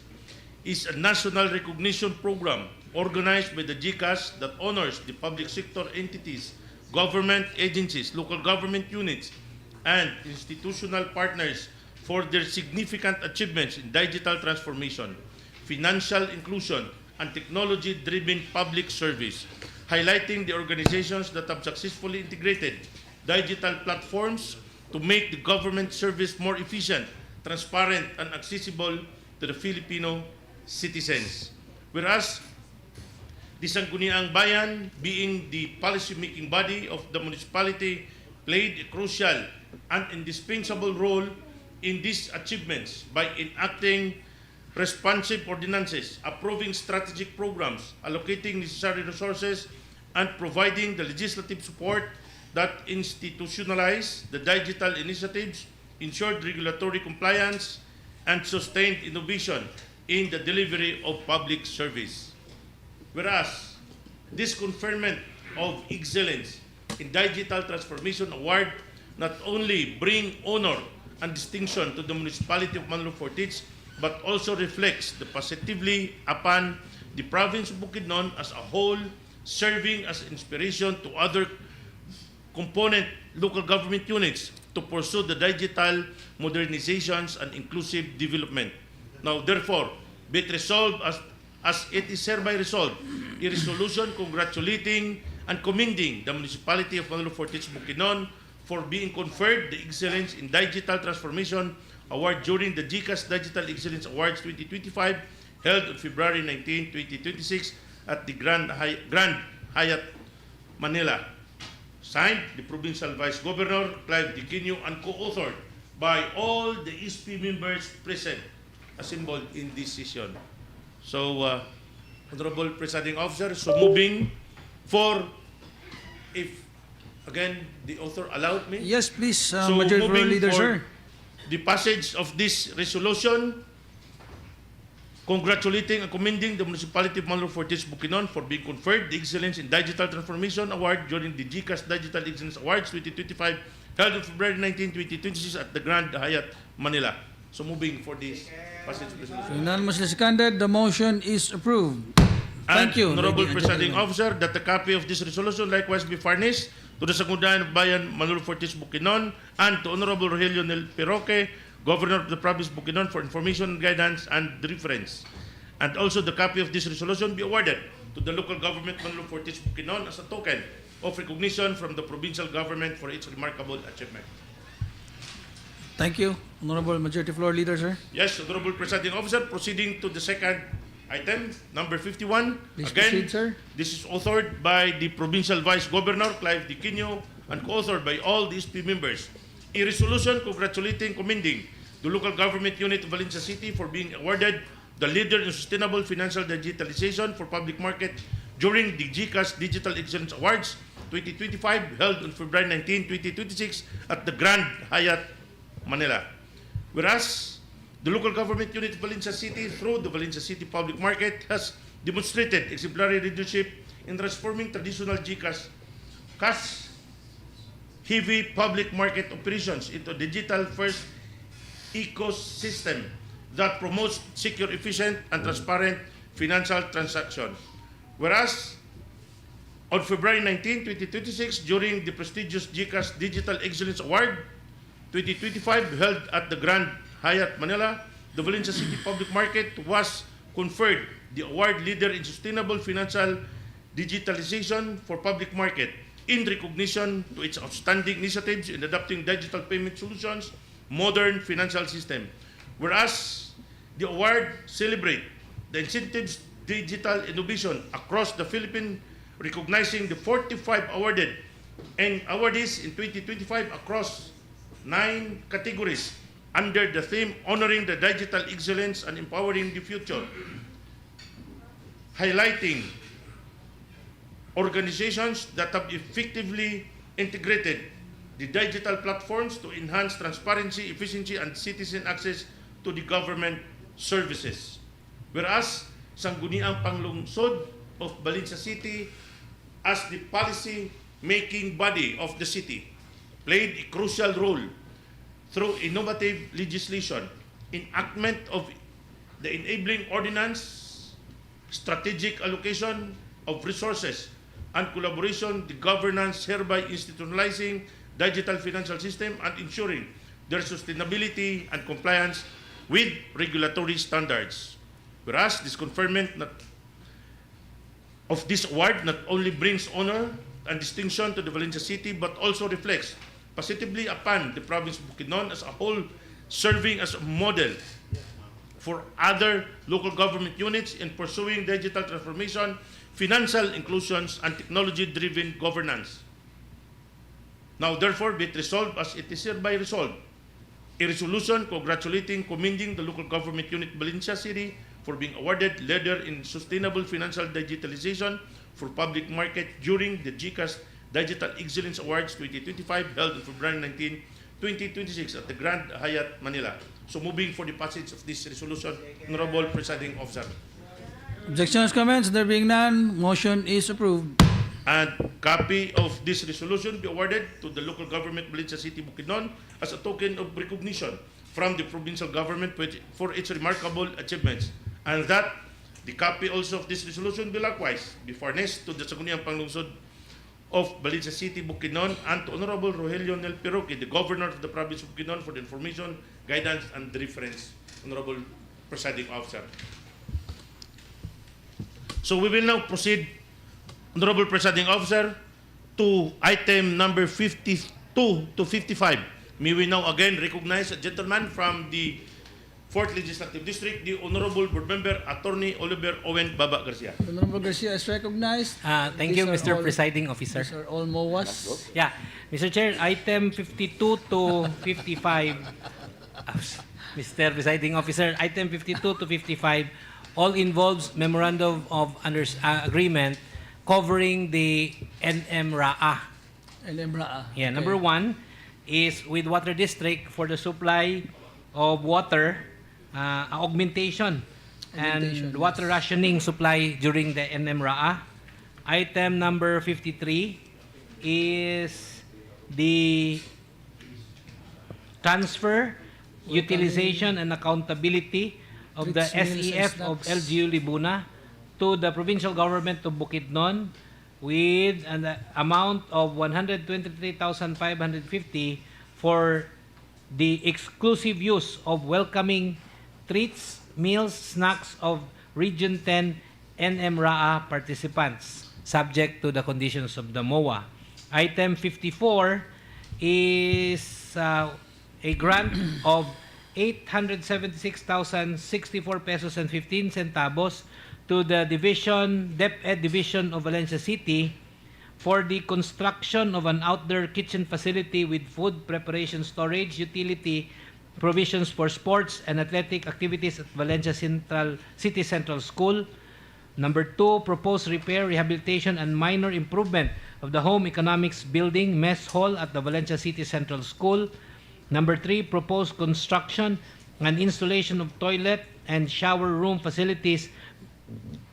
is a national recognition program organized by the GCAS that honors the public sector entities, government agencies, local government units, and institutional partners for their significant achievements in digital transformation, financial inclusion, and technology-driven public service, highlighting the organizations that have successfully integrated digital platforms to make the government service more efficient, transparent, and accessible to the Filipino citizens. Whereas the Sangguniang Bayan, being the policy-making body of the municipality, played a crucial and indispensable role in these achievements by enacting responsive ordinances, approving strategic programs, allocating necessary resources, and providing the legislative support that institutionalize the digital initiatives, ensured regulatory compliance, and sustained innovation in the delivery of public service. Whereas this conferment of excellence in digital transformation award not only bring honor and distinction to the municipality of Manolo Fortich, but also reflects the positively upon the province of Bukidnon as a whole, serving as inspiration to other component local government units to pursue the digital modernizations and inclusive development. Now, therefore, be it resolved as it is hereby resolved, a resolution congratulating and commending the municipality of Manolo Fortich, Bukidnon for being conferred the Excellence in Digital Transformation Award during the GCAS Digital Excellence Awards 2025 held on February 19, 2026 at the Grand Hyatt, Manila. Signed, the Provincial Vice Governor, Clive D. Quino, and co-authored by all the SP members present, assembled in this session. So, Honorable Presiding Officer, so moving for, if, again, the author allowed me? Yes, please, So Majority Floor moving Leader, for sir. the passage of this resolution, congratulating and commending the municipality of Manolo Fortich, Bukidnon for being conferred the Excellence in Digital Transformation Award during the GCAS Digital Excellence Awards 2025 held on February 19, 2026 at the Grand Hyatt, Manila. So moving for this passage of resolution. Unanimously seconded, the motion is approved. Thank you. Honorable ladies and Presiding gentlemen. Officer, that a copy of this resolution likewise be furnished to the Sangguniang Bayan Manolo Fortich, Bukidnon, and to Honorable Rogelio Nel Piroque, Governor of the Province of Bukidnon, for information, guidance, and reference. And also the copy of this resolution be awarded to the local government Manolo Fortich, Bukidnon as a token of recognition from the provincial government for its remarkable achievement. Thank you. Honorable Majority Floor Leader, sir. Yes, Honorable Presiding Officer, proceeding to the second item, number 51. Please Again, proceed, sir. this is authored by the Provincial Vice Governor, Clive D. Quino, and co-authored by all the SP members. A resolution congratulating, commending the local government unit of Valencia City for being awarded the Leader in Sustainable Financial Digitalization for Public Market during the GCAS Digital Excellence Awards 2025 held on February 19, 2026 at the Grand Hyatt, Manila. Whereas The local government unit of Valencia City, through the Valencia City Public Market, has demonstrated exemplary leadership in transforming traditional GCash heavy public market operations into digital-first ecosystem that promotes secure, efficient, and transparent financial transactions. Whereas, on February 19, 2026, during the prestigious GCash Digital Excellence Award 2025 held at the Grand Hyatt Manila, the Valencia City Public Market was conferred the award leader in sustainable financial digitalization for public market in recognition to its outstanding initiatives in adopting digital payment solutions, modern financial system. Whereas the award celebrates the incentives digital innovation across the Philippines, recognizing the 45 awarded and awardees in 2025 across 9 categories under the theme Honoring the Digital Excellence and Empowering the Future, highlighting organizations that have effectively integrated the digital platforms to enhance transparency, efficiency, and citizen access to the government services. Whereas, Sangguniang Panlalawigan of Valencia City, as the policy-making body of the city, played a crucial role through innovative legislation, enactment of the enabling ordinance, strategic allocation of resources, and collaboration, the governance, hereby institutionalizing digital financial system and ensuring their sustainability and compliance with regulatory standards. Whereas this conferment of this award not only brings honor and distinction to the Valencia City, but also reflects positively upon the province of Bukidnon as a whole, serving as a model for other local government units in pursuing digital transformation, financial inclusions, and technology-driven governance. Now, therefore, be it resolved as it is hereby resolved, a resolution congratulating, commending the local government unit Valencia City for being awarded leader in sustainable financial digitalization for public market during the GCash Digital Excellence Awards 2025 held on February 19, 2026 at the Grand Hyatt, Manila. So moving for the passage of this resolution, Honorable Presiding Officer. Objections, comments? There being none, motion is approved. And copy of this resolution be awarded to the local government Valencia City, Bukidnon as a token of recognition from the provincial government for its remarkable achievements. And that the copy also of this resolution be likewise be furnished to the Sangguniang Panlalawigan of Valencia City, Bukidnon, and to Honorable Rogelio Nel Piroque, the Governor of the Province of Bukidnon, for the information, guidance, and reference. Honorable Presiding Officer. So we will now proceed, Honorable Presiding Officer, to item number 52 to 55. May we now again recognize a gentleman from the 4th Legislative District, the Honorable Board Member, Attorney Oliver Owen Baba Garcia. Honorable Garcia is recognized. Thank you, Mr. Presiding Officer. These are all MOAs. Yeah, Mr. Chair, item 52 to 55, Mr. Presiding Officer, item 52 to 55 all involves memorandum of agreement covering the NMRA. NMRA. Yeah, number 1 is with Water District for the supply of water, augmentation and water rationing supply during the NMRA. Item number 53 is the transfer, utilization, and accountability of the SEF of LGU Libuna to the provincial government of Bukidnon with an amount of 123,550 for the exclusive use of welcoming treats, meals, snacks of Region 10 NMRA participants, subject to the conditions of the MOA. Item 54 is a grant of 876,064 pesos and 15 centavos to the DepEd Division of Valencia City for the construction of an outdoor kitchen facility with food preparation, storage, utility, provisions for sports and athletic activities at Valencia City Central School. Number 2, proposed repair, rehabilitation, and minor improvement of the home economics building mess hall at the Valencia City Central School. Number 3, proposed construction and installation of toilet and shower room facilities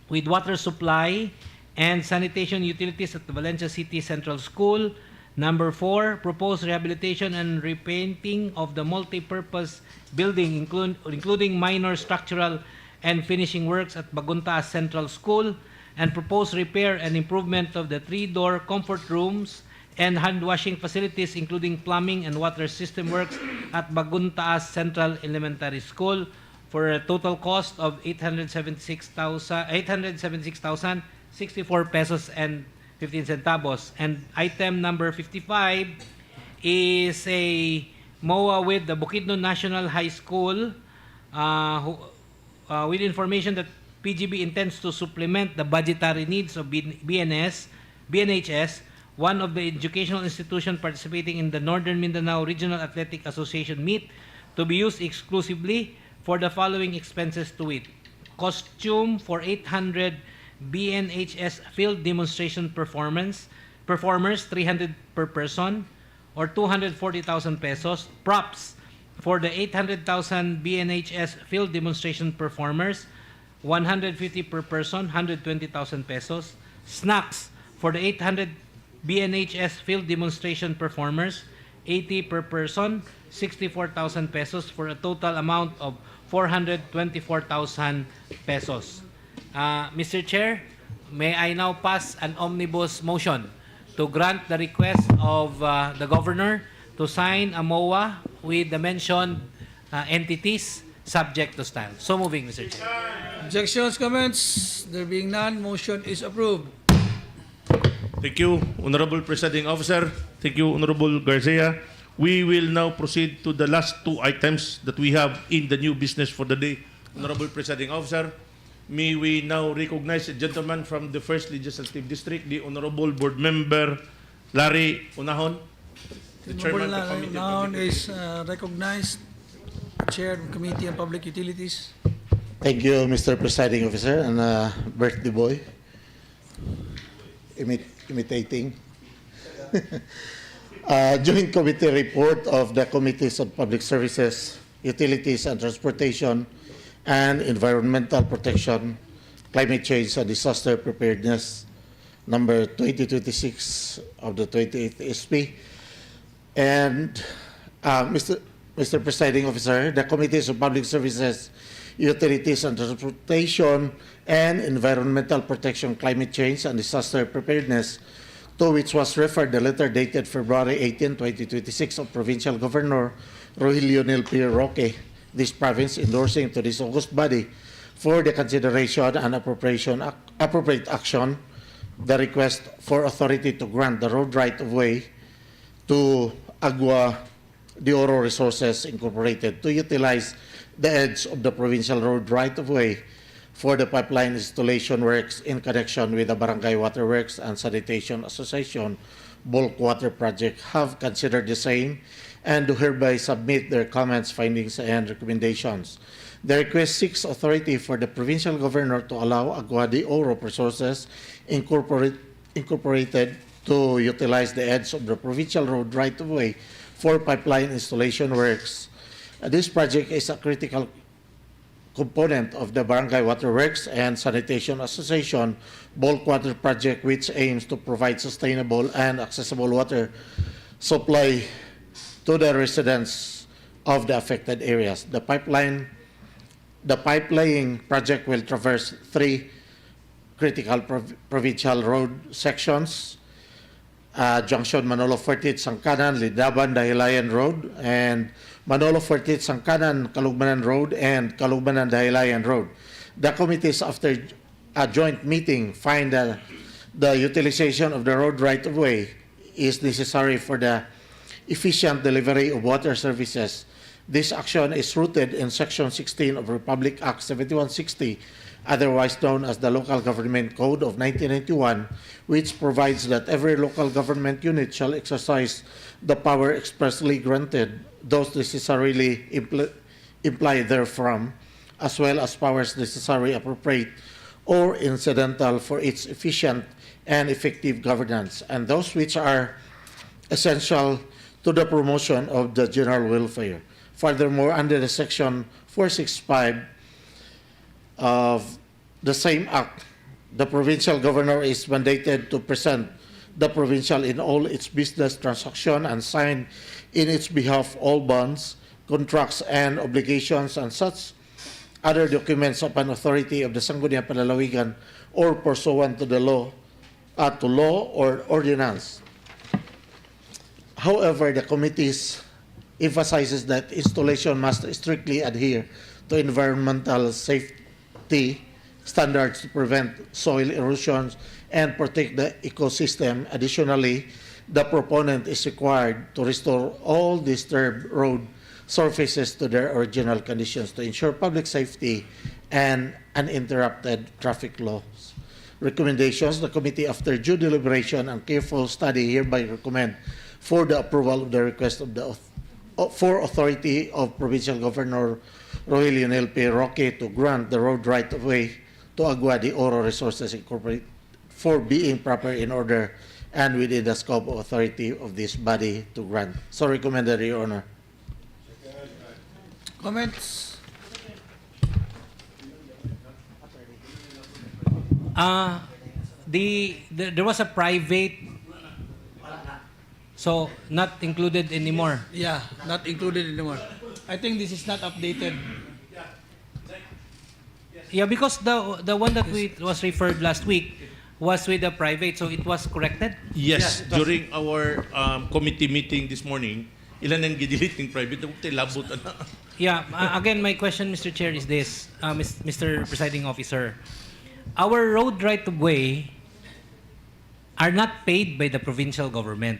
with water supply and sanitation utilities at the Valencia City Central School. Number 4, proposed rehabilitation and repainting of the multi-purpose building, including minor structural and finishing works at Baguntaas Central School, and proposed repair and improvement of the 3-door comfort rooms and hand-washing facilities, including plumbing and water system works at Baguntaas Central Elementary School, for a total cost of 876,064 pesos and 15 centavos. And item number 55 is a MOA with the Bukidnon National High School with information that PGB intends to supplement the budgetary needs of BNHS, one of the educational institutions participating in the Northern Mindanao Regional Athletic Association meet, to be used exclusively for the following expenses to it: costume for 800 BNHS field demonstration performers, 300 per person, or 240,000 pesos. Props for the 800,000 BNHS field demonstration performers, 150 per person, 120,000 pesos. Snacks for the 800 BNHS field demonstration performers, 80 per person, 64,000 pesos, for a total amount of 424,000 pesos. Mr. Chair, may I now pass an omnibus motion to grant the request of the Governor to sign a MOA with the mentioned entities subject to style. So moving, Mr. Chair. Objections, comments? There being none, motion is approved. Thank you, Honorable Presiding Officer. Thank you, Honorable Garcia. We will now proceed to the last 2 items that we have in the new business for the day. Honorable Presiding Officer, may we now recognize a gentleman from the 1st Legislative District, the Honorable Board Member Larry Unahon, the Chairman of the Committee on Now Public is recognized, Chair of Committee on Public Utilities. Thank you, Mr. Presiding Officer, and birthday boy. Imitating. Joint Committee Report of the Committees on Public Services, Utilities and Transportation, and Environmental Protection, Climate Change and Disaster Preparedness, number 2026 of the 28th SP. And Mr. Presiding Officer, the Committees on Public Services, Utilities and Transportation, and Environmental Protection, Climate Change and Disaster Preparedness, to which was referred the letter dated February 18, 2026 of Provincial Governor Rogelio Nel P. Roque, this province, endorsing to this august body for the consideration and appropriate action the request for authority to grant the road right-of-way to Agua de Oro Resources Incorporated to utilize the edge of the provincial road right-of-way for the pipeline installation works in connection with the Barangay Water Works and Sanitation Association bulk water project, have considered the same and do hereby submit their comments, findings, and recommendations. The request seeks authority for the provincial governor to allow Agua de Oro Resources Incorporated to utilize the edge of the provincial road right-of-way for pipeline installation works. This project is a critical component of the Barangay Water Works and Sanitation Association bulk water project, which aims to provide sustainable and accessible water supply to the residents of the affected areas. The pipeline project will traverse 3 critical provincial road sections: Junction Manolo Fortit Sangkanan, Lidaban Dahilayan Road, and Manolo Fortit Sangkanan Kalugbanan Road and Kalugbanan Dahilayan Road. The committees, after a joint meeting, find that the utilization of the road right-of-way is necessary for the efficient delivery of water services. This action is rooted in Section 16 of Republic Act 7160, otherwise known as the Local Government Code of 1991, which provides that every local government unit shall exercise the power expressly granted, those necessarily implied therefrom, as well as powers necessary, appropriate, or incidental for its efficient and effective governance, and those which are essential to the promotion of the general welfare. Furthermore, under the Section 465 of the same Act, the provincial governor is mandated to present the provincial in all its business transaction and sign in its behalf all bonds, contracts, and obligations and such other documents upon authority of the Sangguniang Panlalawigan or pursuant to the law, or ordinance. However, the committees emphasizes that installation must strictly adhere to environmental safety standards to prevent soil erosion and protect the ecosystem. Additionally, the proponent is required to restore all disturbed road surfaces to their original conditions to ensure public safety and uninterrupted traffic laws. Recommendations: the committee, after due deliberation and careful study, hereby recommend for the approval of the request of the for authority of Provincial Governor Rogelio Nel P. Roque to grant the road right-of-way to Agua de Oro Resources Incorporated for being proper in order and within the scope of authority of this body to grant. So recommended, Your Honor. Comments? There was a private, so not included anymore. Yeah, not included anymore. I think this is not updated. Yeah, because the one that was referred last week was with the private, so it was corrected? Yes, during our committee meeting this morning, ilan ang gidelete ng private? Labot na. Yeah, again, my question, Mr. Chair, is this, Mr. Presiding Officer. Our road right-of-way are not paid by the provincial government.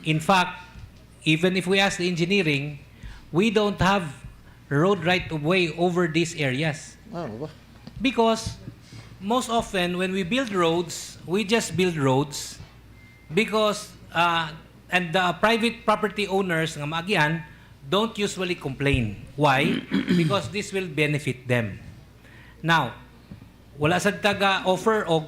In fact, even if we ask the engineering, we don't have road right-of-way over these areas. Because most often, when we build roads, we just build roads because, and the private property owners ng Maagian don't usually complain. Why? Because this will benefit them. Now, wala sad taga-offer of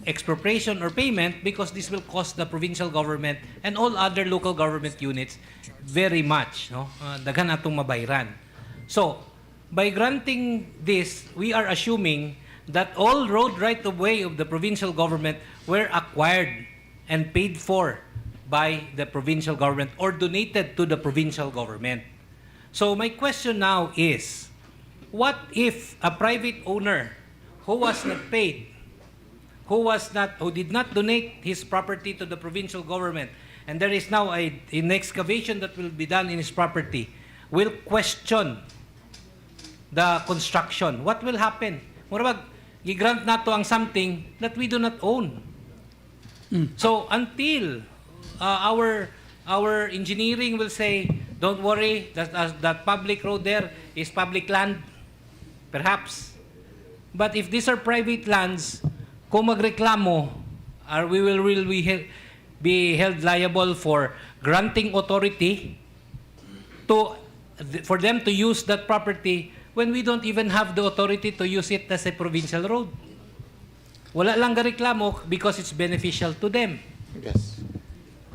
expropriation or payment because this will cost the provincial government and all other local government units very much. No? Daghan atong mabayran. So, by granting this, we are assuming that all road right-of-way of the provincial government were acquired and paid for by the provincial government or donated to the provincial government. So my question now is, what if a private owner who was not paid, who did not donate his property to the provincial government, and there is now an excavation that will be done in his property, will question the construction? What will happen? Murabag, gigrant nato ang something that we do not own. So until our engineering will say, don't worry, that public road there is public land, perhaps. But if these are private lands, kung magreklamo, we will be held liable for granting authority for them to use that property when we don't even have the authority to use it as a provincial road. Wala lang gareklamo because it's beneficial to them. Yes.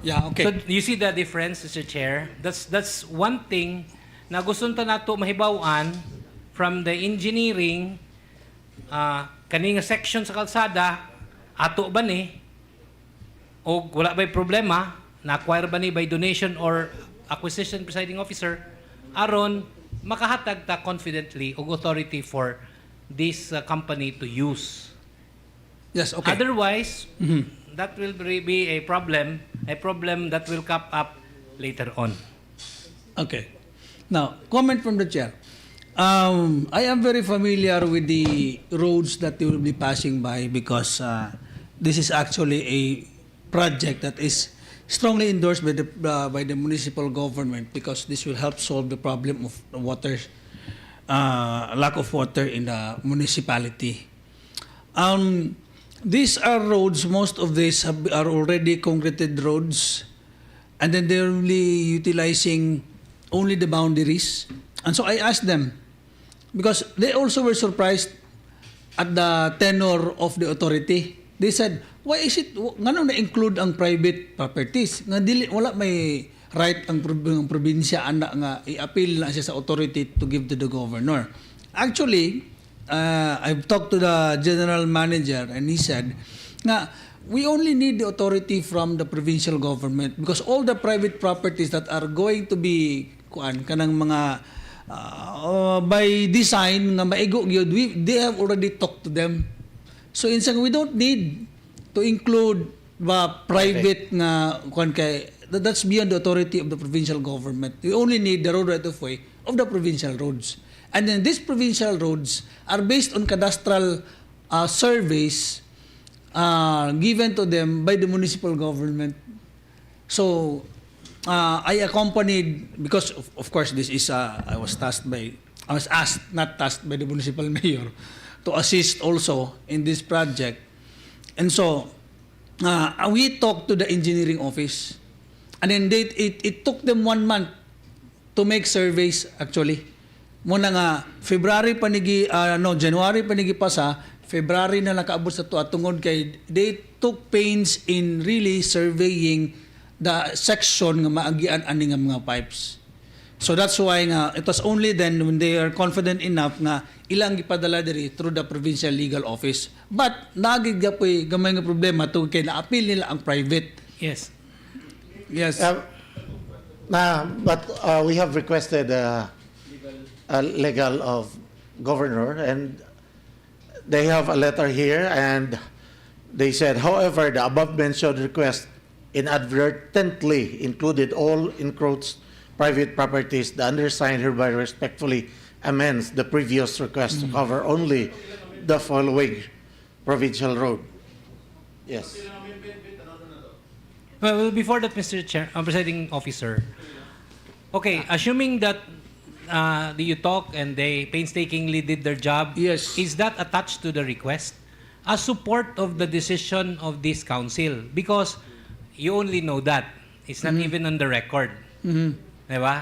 Yeah, okay. So you see the difference, Mr. Chair? That's one thing na gusto nato mahibawan from the engineering, kaning section sa kalsada, ato ba ni? O wala ba'y problema? Na-acquire ba ni by donation or acquisition, Presiding Officer? Aron, makahatag ta confidently og authority for this company to use. Yes, okay. Otherwise, that will be a problem that will come up later on. Okay. Now, comment from the chair. I am very familiar with the roads that you will be passing by because this is actually a project that is strongly endorsed by the municipal government because this will help solve the problem of water, lack of water in the municipality. These are roads, most of these are already concreted roads, and then they're really utilizing only the boundaries. And so I asked them, because they also were surprised at the tenor of the authority. They said, why is it, nga nang na-include ang private properties? Nga dili, wala may right ang probinsya ana nga i-appeal na siya sa authority to give to the governor. Actually, I've talked to the general manager and he said nga we only need the authority from the provincial government because all the private properties that are going to be kanang mga by design nga maigo gyud, they have already talked to them. So in we don't need to include private nga kay that's beyond the authority of the provincial government. We only need the road right of way of the provincial roads. And then these provincial roads are based on cadastral surveys given to them by the municipal government. So I accompanied, because of course this is I was asked, not tasked by the municipal mayor to assist also in this project. And so we talked to the engineering office. And then it took them 1 month to make surveys actually. Muna nga February panigi January panigi pasa, February na nakaabot sa to at tungod kay they took pains in really surveying the section nga maagian ani nga mga pipes. So that's why nga it was only then when they are confident enough nga ilang gipadala diri through the provincial legal office. But nagig gapoy gamay nga problema tungod kay na-appeal nila ang private. Yes. Yes. But we have requested a legal of governor, and they have a letter here, and they said, however, the above mentioned request inadvertently included all encroached private properties. The undersigned hereby respectfully amends the previous request to cover only the following provincial road. Yes. Well, before that, Mr. Chair, Presiding Officer, okay, assuming that you talk and they painstakingly did their job, yes, is that attached to the request? A support of the decision of this council? Because you only know that. It's not even on the record. Diba?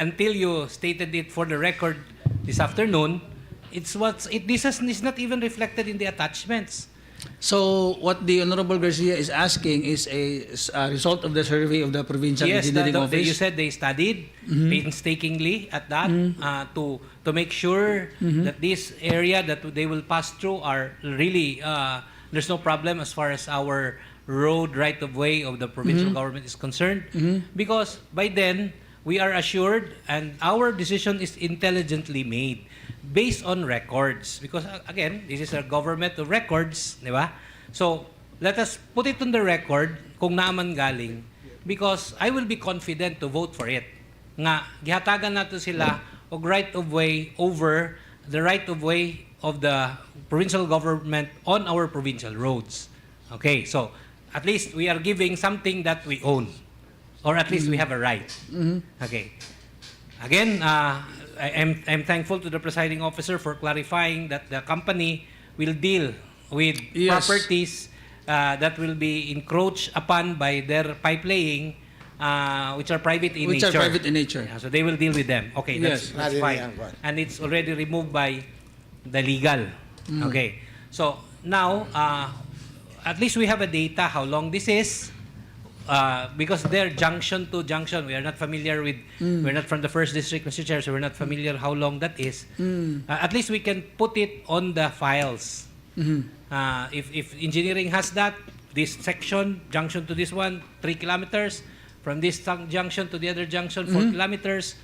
Until you stated it for the record this afternoon, this is not even reflected in the attachments. So what the Honorable Garcia is asking is a result of the survey of the provincial engineering office. You said they studied painstakingly at that to make sure that this area that they will pass through are really there's no problem as far as our road right of way of the provincial government is concerned, because by then we are assured and our decision is intelligently made based on records, because again, this is a government of records, di ba? So let us put it on the record kung naaman galing, because I will be confident to vote for it. Nga gihatagan nato sila og right of way over the right of way of the provincial government on our provincial roads. Okay, so at least we are giving something that we own, or at least we have a right. Okay. Again, I'm thankful to the presiding officer for clarifying that the company will deal with properties that will be encroached upon by their pipe laying, which are private in nature. Yeah, so they will deal with them. Okay, that's fine. And it's already removed by the legal. Okay. So now, at least we have a data how long this is. Because they're junction to junction. We are not familiar with, we're not from the 1st District, Mr. Chair, so we're not familiar how long that is. At least we can put it on the files. If engineering has that, this section, junction to this one, 3 kilometers, from this junction to the other junction, 4 kilometers,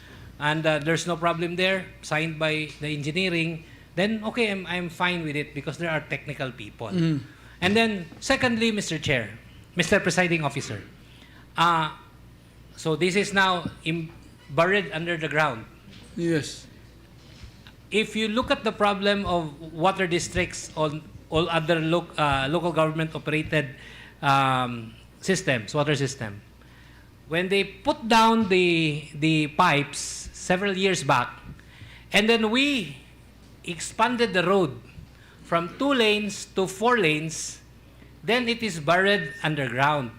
and there's no problem there, signed by the engineering, then okay, I'm fine with it because there are technical people. And then, secondly, Mr. Chair, Mr. Presiding Officer, so this is now buried under the ground. Yes. If you look at the problem of water districts on all other local government operated systems, water system, when they put down the pipes several years back, and then we expanded the road from 2 lanes to 4 lanes, then it is buried underground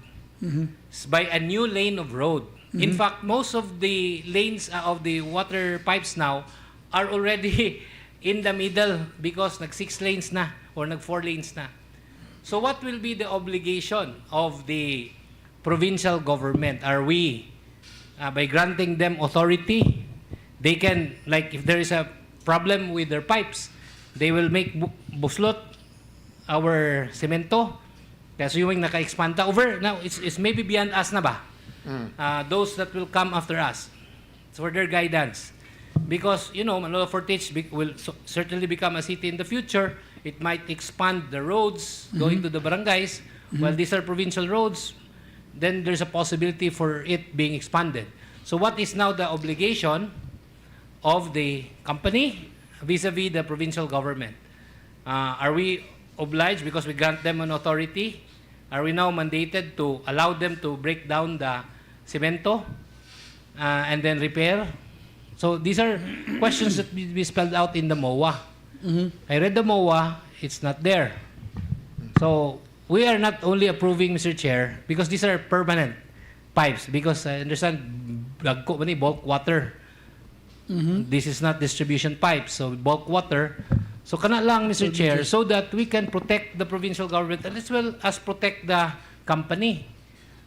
by a new lane of road. In fact, most of the lanes of the water pipes now are already in the middle because nag-6 lanes na or nag-4 lanes na. So what will be the obligation of the provincial government? Are we by granting them authority, they can, like if there is a problem with their pipes, they will make buslot our semento. Kasi yung naka-expand over, now it's maybe beyond us na ba? Those that will come after us. It's for their guidance. Because, Manolo Fortich will certainly become a city in the future. It might expand the roads going to the barangays. While these are provincial roads, then there's a possibility for it being expanded. So what is now the obligation of the company vis-a-vis the provincial government? Are we obliged because we grant them an authority? Are we now mandated to allow them to break down the cemento and then repair? So these are questions that will be spelled out in the MOA. I read the MOA, it's not there. So we are not only approving, Mr. Chair, because these are permanent pipes, because I understand bulk water. This is not distribution pipes, so bulk water. So kana lang, Mr. Chair, so that we can protect the provincial government and as well as protect the company.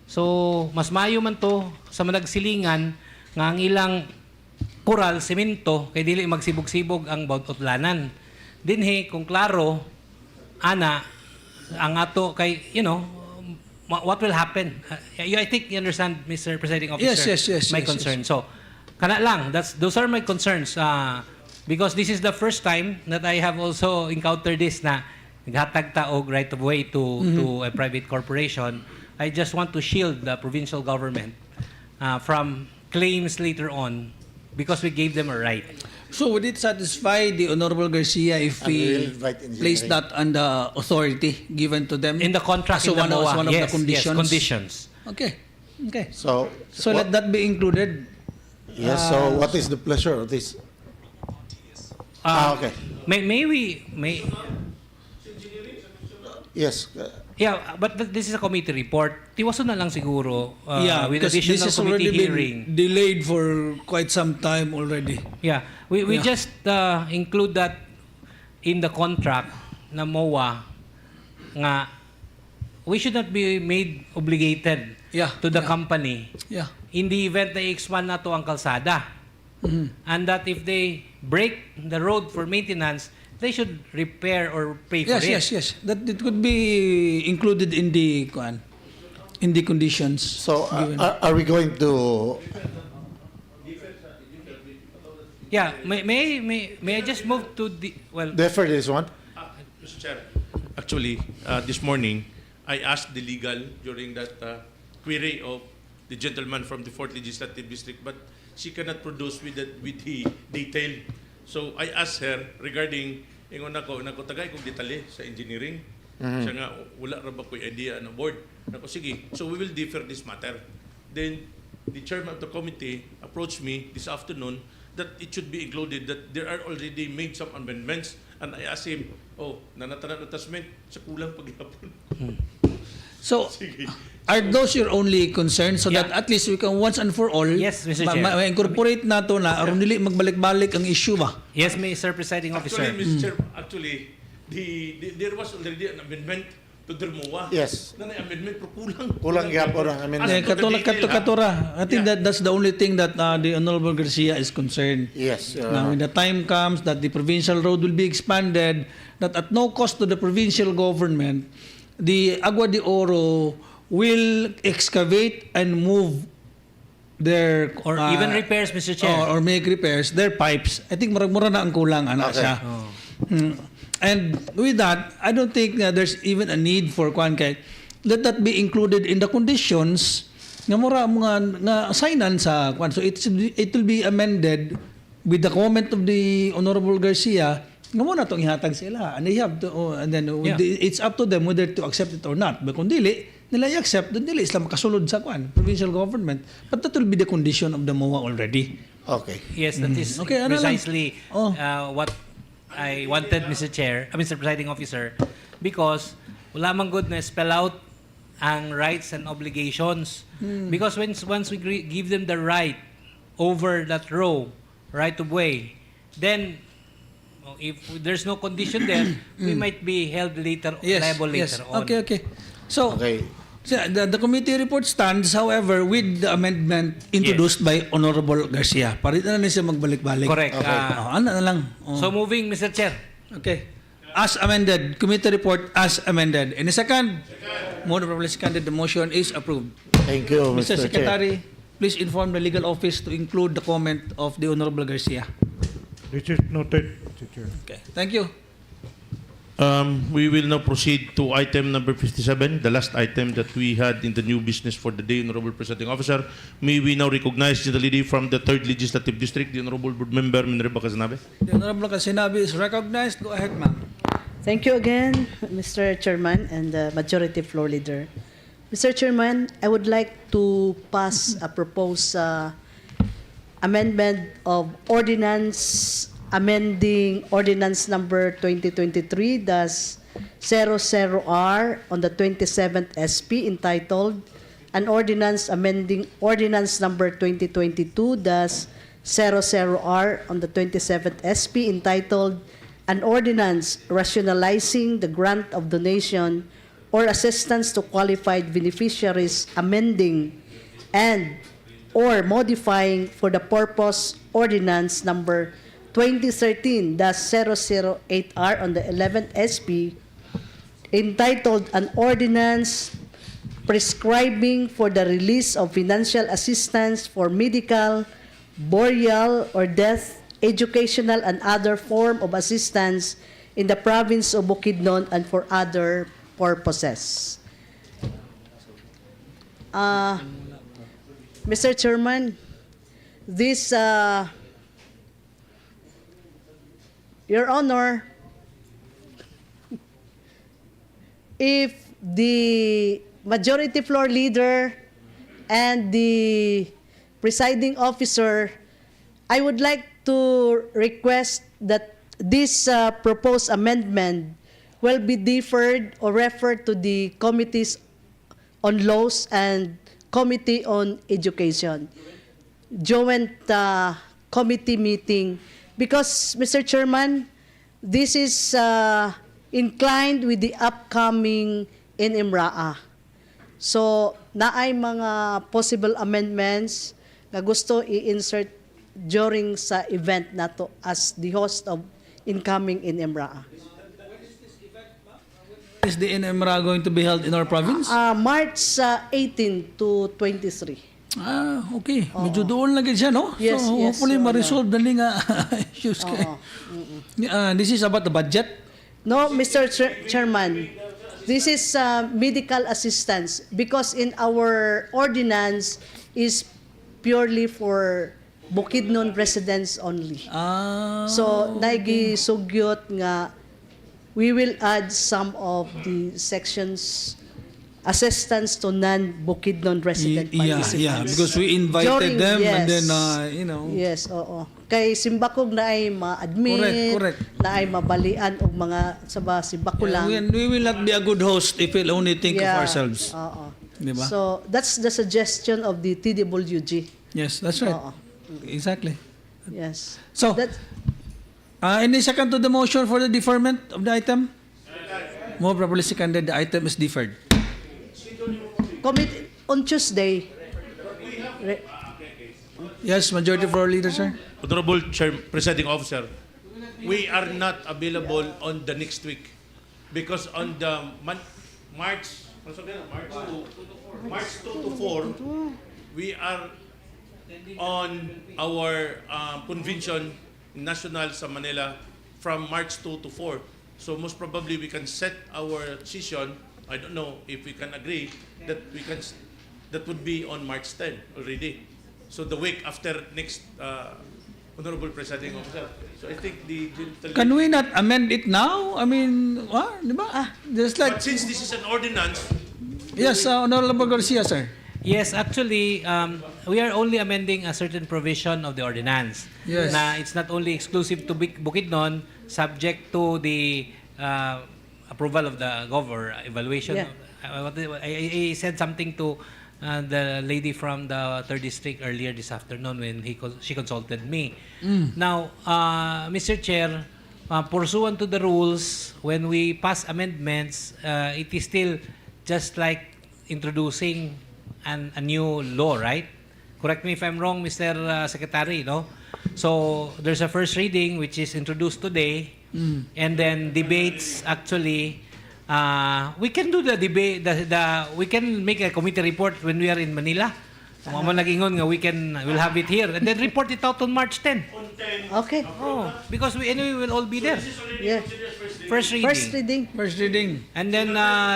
So mas maayo man to sa managsilingan nga ang ilang kural, semento, kay dili magsibog-sibog ang bawt-utlanan. Dinhi, kung klaro, ana, ang ato kay, what will happen? I think you understand, Mr. Presiding Officer, Yes, my concern. So, kana lang, those are my concerns. Because this is the first time that I have also encountered this na naghatag taog right of way to a private corporation. I just want to shield the provincial government from claims later on because we gave them a right. So would it satisfy the Honorable Garcia if we place that under authority given to them? In the contract, so in the MOA, one of the yes, conditions? yes, conditions. Okay. So let that be included. yes, so what is the pleasure of this? Okay. May Yes. yeah, but this is a committee report. Tiwaso na lang siguro with because additional this has committee already hearing. been delayed for quite some time already. Yeah, we just include that in the contract na MOA nga we should not be made obligated to the company in the event na i-expand na to ang kalsada. And that if they break the road for maintenance, they should repair or pay for it. Yes. That it could be included in the conditions. So are we going to? Yeah, may I just move to the defer this one? Mr. Chair, actually, this morning, I asked the legal during that query of the gentleman from the 4th Legislative District, but she cannot produce with the detail. So I asked her regarding, ingon ako tagay kong detalye sa engineering. Siya nga, wala ra ba ko'y idea na board. Nako, sige, so we will defer this matter. Then, the chairman of the committee approached me this afternoon that it should be included, that there are already made some amendments. And I asked him, nanatanan attachment, sa kulang paghapon. So, are those your only concerns so that at least we can once and for all Mr. Chair. ma-incorporate nato na aron dili magbalik-balik ang issue ba? Yes, Mr. Presiding Officer. Actually, Mr. Chair, there was already an amendment to the MOA. Yes. Na amendment pero kulang. Kulang gyapon ang amendment. Katura. I think that's the only thing that the Honorable Garcia is concerned. Yes. Now, when the time comes that the provincial road will be expanded, that at no cost to the provincial government, the Agua de Oro will excavate and move their or even repairs, Mr. Chair, or make repairs their pipes. I think mura na ang kulang siya. And with that, I don't think there's even a need for let that be included in the conditions nga mura nga signan sa so it will be amended with the comment of the Honorable Garcia nga mo na itong ihatag sila. And they have to, and then it's up to them whether to accept it or not. But kung dili, nila i-accept, then dili sila makasulod sa provincial government. But that will be the condition of the MOA already. Okay. Yes, that is precisely what I wanted, Mr. Presiding Officer, because wala man good na spell out ang rights and obligations. Because once we give them the right over that row, right of way, then if there's no condition there, we might be held liable later on. Okay. So, The committee report stands, however, with the amendment introduced by Honorable Garcia. Parito na siya magbalik-balik. Correct. Ano na lang. Oh. So moving, Mr. Chair. Okay. As amended, committee report as amended. Any second? More properly seconded, the motion is approved. Thank you, Mr. Mr. Chair. Secretary, please inform the legal office to include the comment of the Honorable Garcia. This is noted, Mr. Chair. Okay. Thank you. We will now proceed to item number 57, the last item that we had in the new business for the day, Honorable Presiding Officer. May we now recognize the lady from the 3rd Legislative District, the Honorable Board Member Minerva Casanabe. The Honorable Kasinabi is recognized. Go ahead, ma'am. Thank you again, Mr. Chairman and the Majority Floor Leader. Mr. Chairman, I would like to pass a proposed amendment of ordinance amending ordinance number 2023-00R on the 27th SP entitled an ordinance amending ordinance number 2022-00R on the 27th SP entitled an ordinance rationalizing the grant of donation or assistance to qualified beneficiaries, amending and or modifying for the purpose ordinance number 2013-008R on the 11th SP entitled an ordinance prescribing for the release of financial assistance for medical, burial, or death, educational, and other form of assistance in the province of Bukidnon and for other purposes. Mr. Chairman, this, Your Honor, if the Majority Floor Leader and the presiding officer, I would like to request that this proposed amendment will be deferred or referred to the Committees on Laws and Committee on Education, joint committee meeting, because, Mr. Chairman, this is inclined with the upcoming NMRA. So, naay mga possible amendments na gusto i-insert during sa event nato as the host of incoming NMRA. Is the NMRA going to be held in our province? March 18 to 23. Okay. Medyo doon lagi siya, no? Yes, so, yes, hopefully, Your ma-resolve na nga issues kay. This is about the budget? No, Mr. Chairman. This is medical assistance because in our ordinance is purely for Bukidnon residents only. So, naigisugyot nga we will add some of the sections assistance to non-Bukidnon resident participants. Yeah, because we invited them yes, and then, you know. Yes, oo. Kay Simbakog na ay ma-admit, Correct. na ay mabalian og mga Simbako lang. We will not be a good host if we'll only think of ourselves. Oo. Diba? So, that's the suggestion of the TWG. Yes, that's right. Oo. Exactly. Yes. So, any second to the motion for the deferment of the item? More properly seconded, the item is deferred. On Tuesday. Yes, Majority Floor Leader, sir. Honorable Chair, Presiding Officer, we are not available on the next week because on the March 2 to 4, we are on our convention national sa Manila from March 2 to 4. So most probably we can set our session. I don't know if we can agree that that would be on March 10 already. So the week after next Honorable Presiding Officer. So I think Can we not amend it now? I mean, di ba? Just like. But since this is an ordinance. Yes, Honorable Garcia, sir. Yes, actually, we are only amending a certain provision of the ordinance. Yes. Na it's not only exclusive to Bukidnon, subject to the approval of the governor, evaluation. Yeah. I said something to the lady from the 3rd District earlier this afternoon when she consulted me. Now, Mr. Chair, pursuant to the rules, when we pass amendments, it is still just like introducing a new law, right? Correct me if I'm wrong, Mr. Secretary, no? So there's a first reading which is introduced today, and then debates actually. We can do the debate. We can make a committee report when we are in Manila. Mama nag-ingon nga we'll have it here and then report it out on March 10. Okay. Oh, because we anyway will all be there. Yeah. First reading. First reading. First reading. And then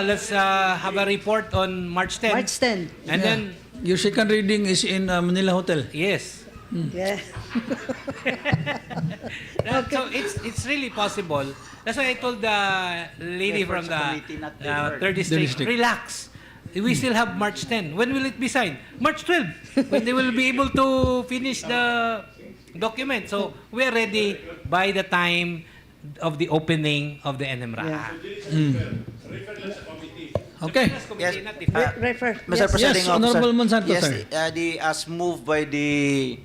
let's have a report on March 10. March 10. And then Your second reading is in Manila Hotel. yes. Yeah. So it's really possible. That's why I told the lady from the third district, relax. We still have March 10. When will it be signed? March 12. When they will be able to finish the document. So we are ready by the time of the opening of the NMRA. Okay. Yes. Refer. Mr. Presiding Yes, Officer. Honorable Monsanto, yes, sir. as moved by the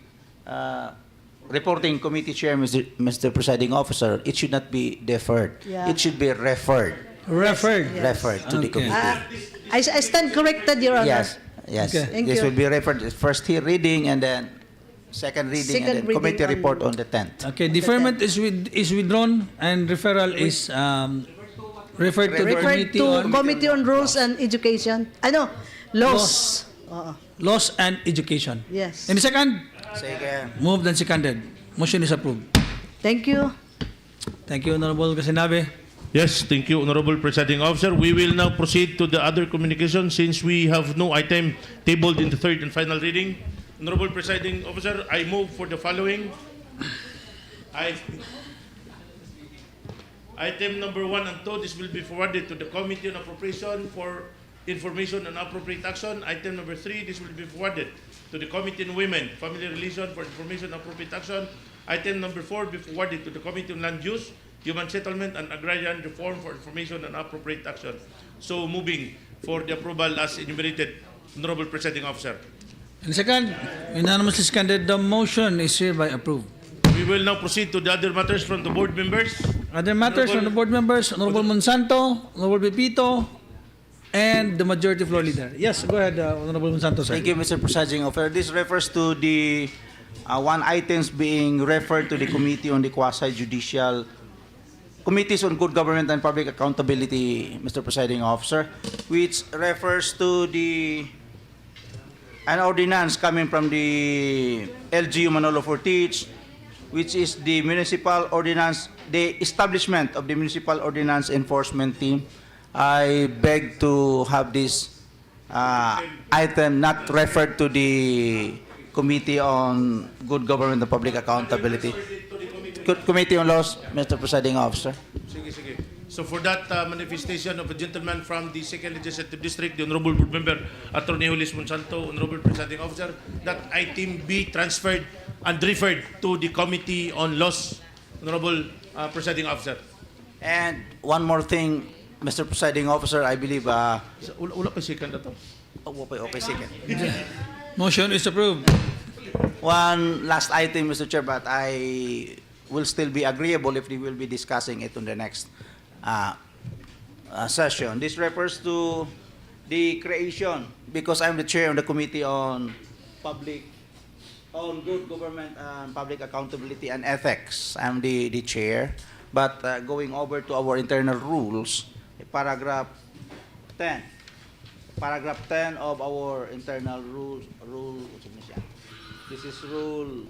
reporting committee chair, Mr. Presiding Officer, it should not be deferred. Yeah. It should be referred. Referred. Yes. Referred to the Okay. committee. I stand corrected, Your Honor. Yes. Yes. Okay. Thank This you. will be referred first here reading and then second reading Second and then reading committee on- report on the 10th. Okay, deferment is withdrawn and referral is referred to the Referred committee to on Committee on Rules and Education. Ano? Laws. Oo. laws and education. Yes. Any second? Sige. Moved and seconded. Motion is approved. Thank you. Thank you, Honorable Kasinabe. Yes, thank you, Honorable Presiding Officer. We will now proceed to the other communication since we have no item tabled in the third and final reading. Honorable Presiding Officer, I move for the following. Item number 1 and 2, this will be forwarded to the Committee on Appropriation for information on appropriate action. Item number 3, this will be forwarded to the Committee on Women, Family Relations for information on appropriate action. Item number 4 be forwarded to the Committee on Land Use, Human Settlement and Agrarian Reform for information on appropriate action. So moving for the approval as enumerated, Honorable Presiding Officer. And second, unanimously seconded, the motion is hereby approved. We will now proceed to the other matters from the board members. Other matters from the board members, Honorable Monsanto, Honorable Pepito, and the majority floor leader. Yes, go ahead, Honorable Monsanto, sir. Thank you, Mr. Presiding Officer. This refers to the one items being referred to the Committee on the Quasi-Judicial Committees on Good Government and Public Accountability, Mr. Presiding Officer, which refers to an ordinance coming from the LGU Manolo Fortich, which is the municipal ordinance, the establishment of the municipal ordinance enforcement team. I beg to have this item not referred to the Committee on Good Government and Public Accountability. Committee on Laws, Mr. Presiding Officer. Sige, sige. So for that manifestation of a gentleman from the 2nd Legislative District, the Honorable Board Member Attorney Julius Monsanto, Honorable Presiding Officer, that item be transferred and referred to the Committee on Laws, Honorable Presiding Officer. And one more thing, Mr. Presiding Officer, I believe... Wala pa second na to? Okay, second. Motion is approved. One last item, Mr. Chair, but I will still be agreeable if we will be discussing it on the next session. This refers to the creation, because I'm the chair of the Committee on Good Government and Public Accountability and Ethics. I'm the chair. But going over to our internal rules, paragraph 10. Paragraph 10 of our internal rules. This is rule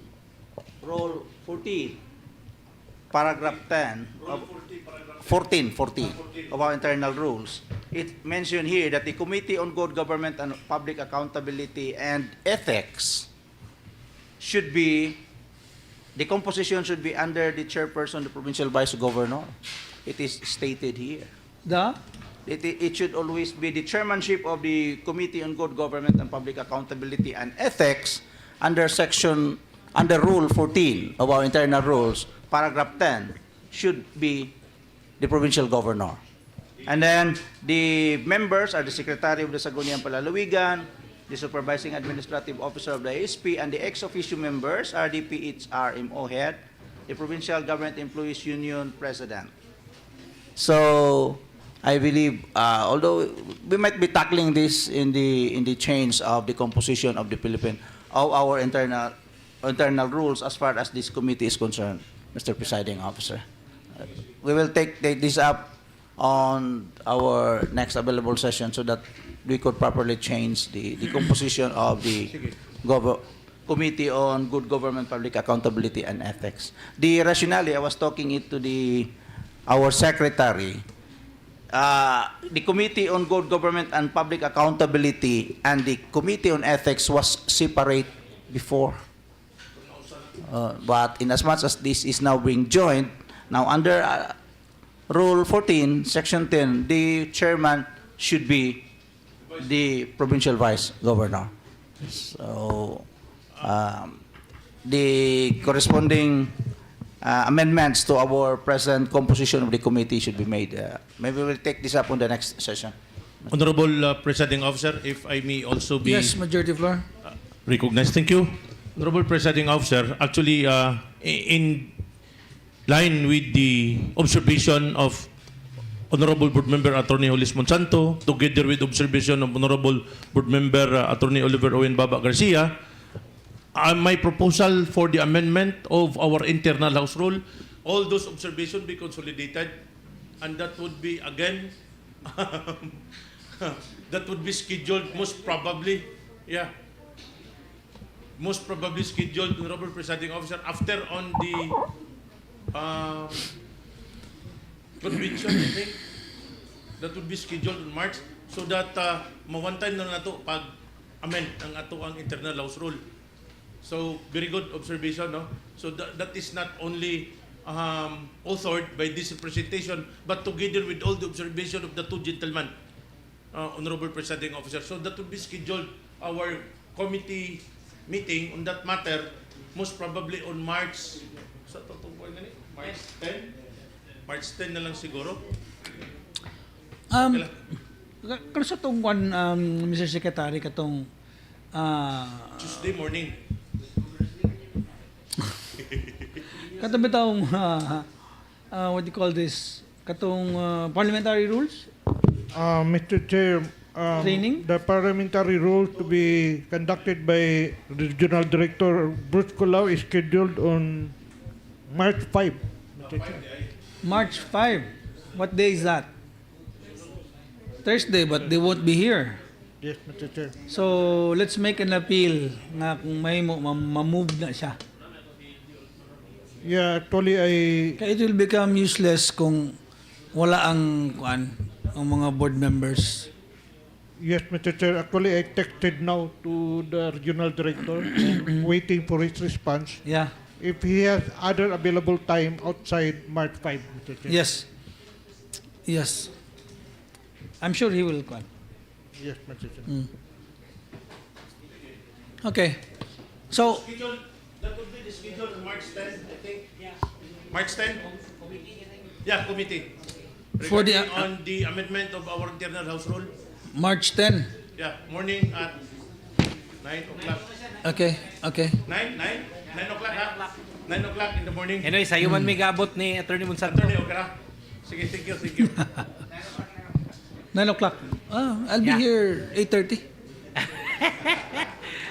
14. Paragraph 10 of 14 of our internal rules. It mentioned here that the Committee on Good Government and Public Accountability and Ethics should be, the composition should be under the chairperson, the provincial vice governor. It is stated here. It should always be the chairmanship of the Committee on Good Government and Public Accountability and Ethics under Rule 14 of our internal rules. Paragraph 10 should be the provincial governor. And then the members are the Secretary of the Sangguniang Panlalawigan, the Supervising Administrative Officer of the ASP, and the ex-officio members are the PHRMO head, the Provincial Government Employees Union President. So I believe, although we might be tackling this in the change of the composition of the Philippine, of our internal rules as far as this committee is concerned, Mr. Presiding Officer. We will take this up on our next available session so that we could properly change the composition of the Committee on Good Government, Public Accountability, and Ethics. The rationale, I was talking it to our secretary. The Committee on Good Government and Public Accountability and the Committee on Ethics was separate before. But in as much as this is now being joined, now under Rule 14, Section 10, the chairman should be the provincial vice governor. So the corresponding amendments to our present composition of the committee should be made. Maybe we'll take this up on the next session. Honorable Presiding Officer, if I may also be Yes, majority floor. recognized. Thank you. Honorable Presiding Officer, actually, in line with the observation of Honorable Board Member Attorney Julis Monsanto, together with observation of Honorable Board Member Attorney Oliver Owen Baba Garcia, my proposal for the amendment of our internal house rule, all those observations be consolidated, and that would be again, that would be scheduled most probably, most probably scheduled, Honorable Presiding Officer, after on the convention, I think, that would be scheduled in March, so that ma-one time na nato pag-amend ang ato ang internal house rule. So, very good observation, no? So, that is not only authored by this presentation, but together with all the observation of the two gentlemen, Honorable Presiding Officer. So, that would be scheduled, our committee meeting on that matter, most probably on March, March 10? March 10 na lang siguro. Kano sa itong one, Mr. Secretary, katong Tuesday morning. katong bitawng what do you call this? Katong parliamentary rules? Mr. Chair, Training? the parliamentary rule to be conducted by Regional Director Bruce Colau is scheduled on March 5. Mr. Chair. March 5. What day is that? Thursday, but they won't be here. Yes, Mr. Chair. So, let's make an appeal nga kung may ma-move na siya. Yeah, actually, Kaya it will become useless kung wala ang mga board members. Yes, Mr. Chair. Actually, I texted now to the Regional Director and waiting for his response. Yeah. If he has other available time outside March 5, Mr. Chair. Yes. Yes. I'm sure he will come. Yes, Mr. Chair. Okay. So, That would be the schedule on March 10, I think. March 10? Yeah, committee. For the, Regarding on the amendment of our internal house rule. March 10. Yeah, morning at 9 o'clock. Okay. 9 o'clock, ha? 9 o'clock in the morning. Anyway, sa'yo man may gabot ni Attorney Monsanto. Attorney, okay na? Sige, thank you. 9 o'clock. I'll be here 8:30.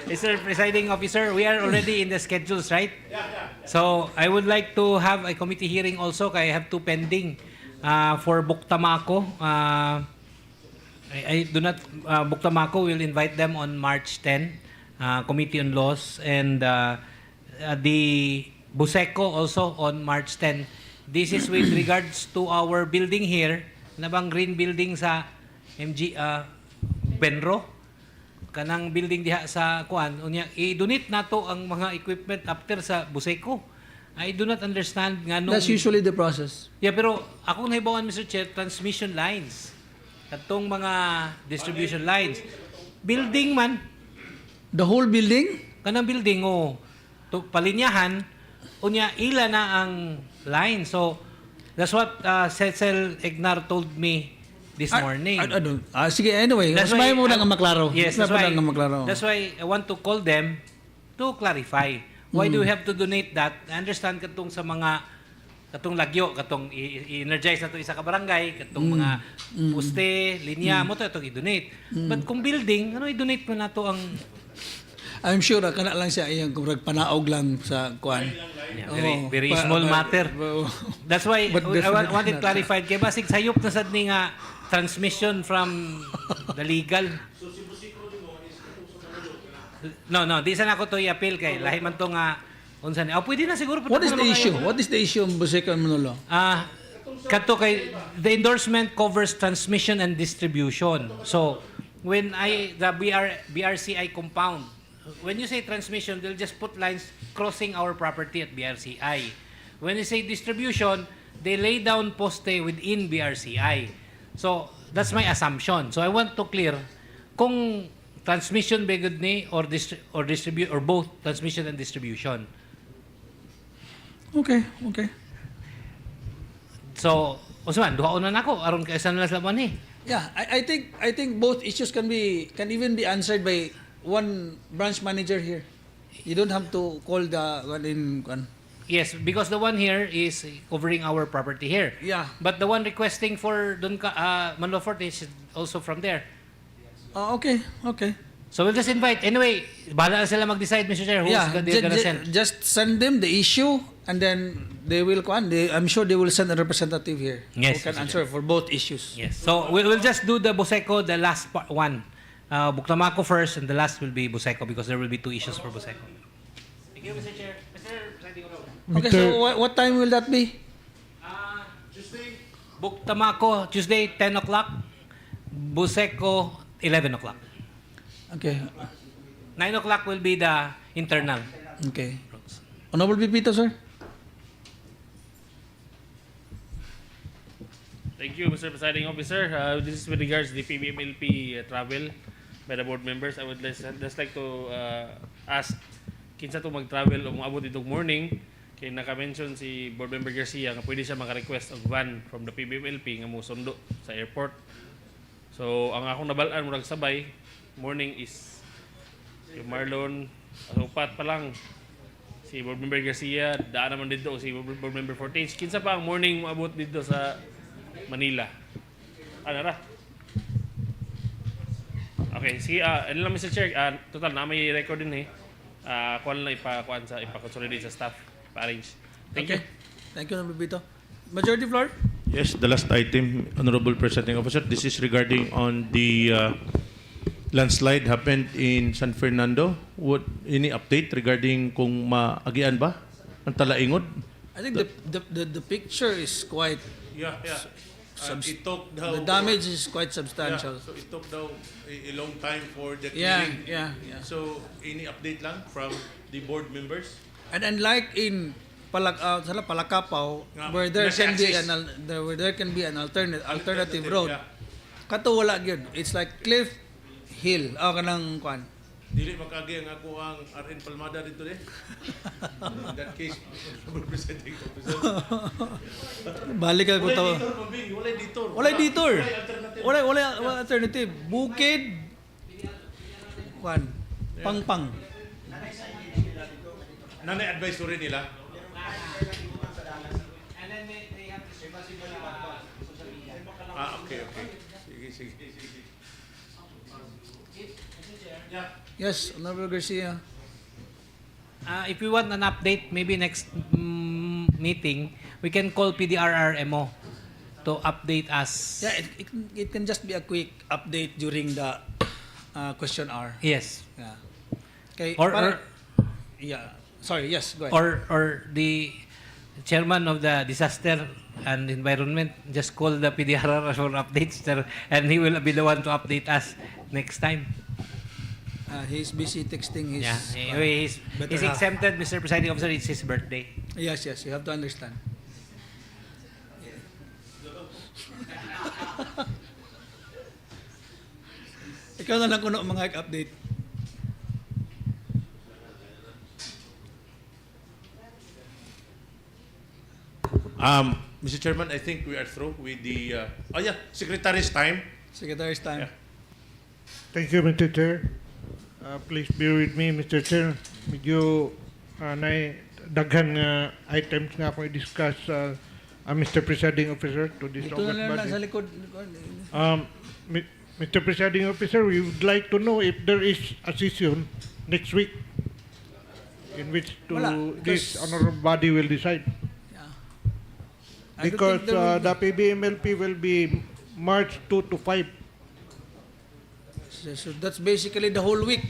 Mr. Presiding Officer, we are already in the schedules, right? So, I would like to have a committee hearing also, kaya I have two pending for Buktamako. I do not, Buktamako will invite them on March 10, Committee on Laws, and the Buseco also on March 10. This is with regards to our building here, nabang green building sa Benro. Kanang building diha sa kuan unya i-donate nato ang mga equipment after sa Buseco. I do not understand nga nung That's usually the process. Yeah, pero akong nahibawan, Mr. Chair, transmission lines. Katong mga distribution lines. Building man. The whole building? Kanang building to palinyahan unya ila na ang line. So that's what Cecil Egnar told me this morning. Sige, anyway. That's why mo lang ang maklaro. Yes, that's why I want to call them to clarify. Why do we have to donate that? I understand katong sa mga katong lagyo, katong i-energize na to isa ka barangay, katong mga poste, linya, mo to itong i-donate. But kung building, ano i-donate mo na to ang... I'm sure kana lang siya iyang kumrag panaog lang sa kuan. Yeah, very small matter. That's why I wanted clarified kay basig sayop na sad ni nga transmission from the legal. No, di sana ako to i-appeal kay lahi man to nga unsa ni. Pwede na siguro. What is the issue? What is the issue Buseco and Manolo? Kadto kay the endorsement covers transmission and distribution. So when the BRCI compound, when you say transmission, they'll just put lines crossing our property at BRCI. When you say distribution, they lay down poste within BRCI. So, that's my assumption. So, I want to clear kung transmission ba gud ni or distribute or both transmission and distribution. Okay. So, Usman, duhaon na nako aron kay san lang ni. Yeah, I think both issues can even be answered by one branch manager here. You don't have to call the one in one. Yes, because the one here is covering our property here. Yeah. But the one requesting for Manlo Forte is also from there. Okay. So we'll just invite. Anyway, bahala na sila mag-decide, Mr. Chair, who's gonna send. Just send them the issue and then they will I'm sure they will send a representative here Yes, who can Mr. answer for both issues. Yes. So we'll just do the Buseco, the last one. Buktamako first, and the last will be Buseco because there will be two issues for Buseco. Thank you, Mr. Chair. Okay, so what time will that be? Tuesday. Buktamako, Tuesday, 10 o'clock. Buseco, 11 o'clock. Okay. 9 o'clock will be the internal. Okay. Honorable Pipito, sir. Thank you, Mr. Presiding Officer. This is with regards to the PBMLP travel by the board members. I would just like to ask kinsa to mag-travel o moabot itong morning. Kaya naka-mention si Board Member Garcia nga pwede siya maka-request of van from the PBMLP nga mo sundo sa airport. So, ang akong nabalaan murag sabay, morning is si Marlon, upat pa lang. Si Board Member Garcia, daan naman dito si Board Member Fortes. Kinsa pa ang morning moabot dito sa Manila? Ano ra? Okay, sige, ano lang Mr. Chair, total na may record din kuha lang ipa-consolidate sa staff, pa-arrange. Thank you. Thank you, Honorable Pipito. Majority floor? Yes, the last item, Honorable Presiding Officer, this is regarding on the landslide happened in San Fernando. Any update regarding kung maagian ba ang talaingod? I think the picture is quite... Yeah. It took the damage is quite substantial. Yeah, so it took daw a long time for the Yeah. So, any update lang from the board members? And unlike in Palakapaw, where there can be an alternative road, kato wala gyud. It's like cliff hill. Kanang kwan. Dili makagi ang ako ang RN Palmada dito In that case, Presiding Officer. Balik ako tawo. Walay detour. Wala alternative. Bukid. Kwan. Pangpang. Nanay advisory nila. And then they have this possible social media. Okay. Sige. Yes, Honorable Garcia. If we want an update, maybe next meeting, we can call PDRRMO to update us. Yeah, it can just be a quick update during the question hour. Yes. Yeah. Okay. Yeah. Sorry. Yes. Go ahead. Or the chairman of the disaster and environment just call the PDRR for updates, and he will be the one to update us next time. He's busy texting his... He's exempted, Mr. Presiding Officer. It's his birthday. Yes. You have to understand. Ikaw na lang kuno mga update. Mr. Chairman, I think we are through with the... Secretary's time. Secretary's time. Yeah. Thank you, Mr. Chair. Please bear with me, Mr. Chair. Medyo daghan nga items nga akong i-discuss Mr. Presiding Officer to this Ito na august lang body. sa likod. Mr. Presiding Officer, we would like to know if there is a session next week in which Wala, this because- honorable body will decide. I don't Because think there will the PBMLP will be March 2 to 5. So that's basically the whole week.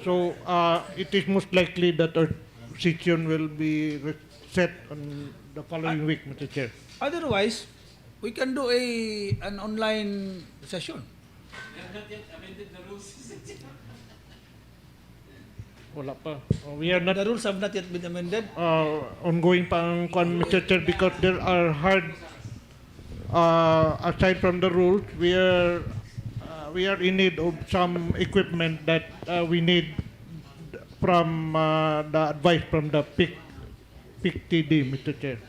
So it is most likely that our session will be set on the following week, Mr. Chair. Otherwise, we can do an online session. Wala pa. We are not The rules have not yet been amended. ongoing pa ang kwan, Mr. Chair, because there are hard, aside from the rules, we are in need of some equipment that we need from the advice from the PIC TD, Mr. Chair.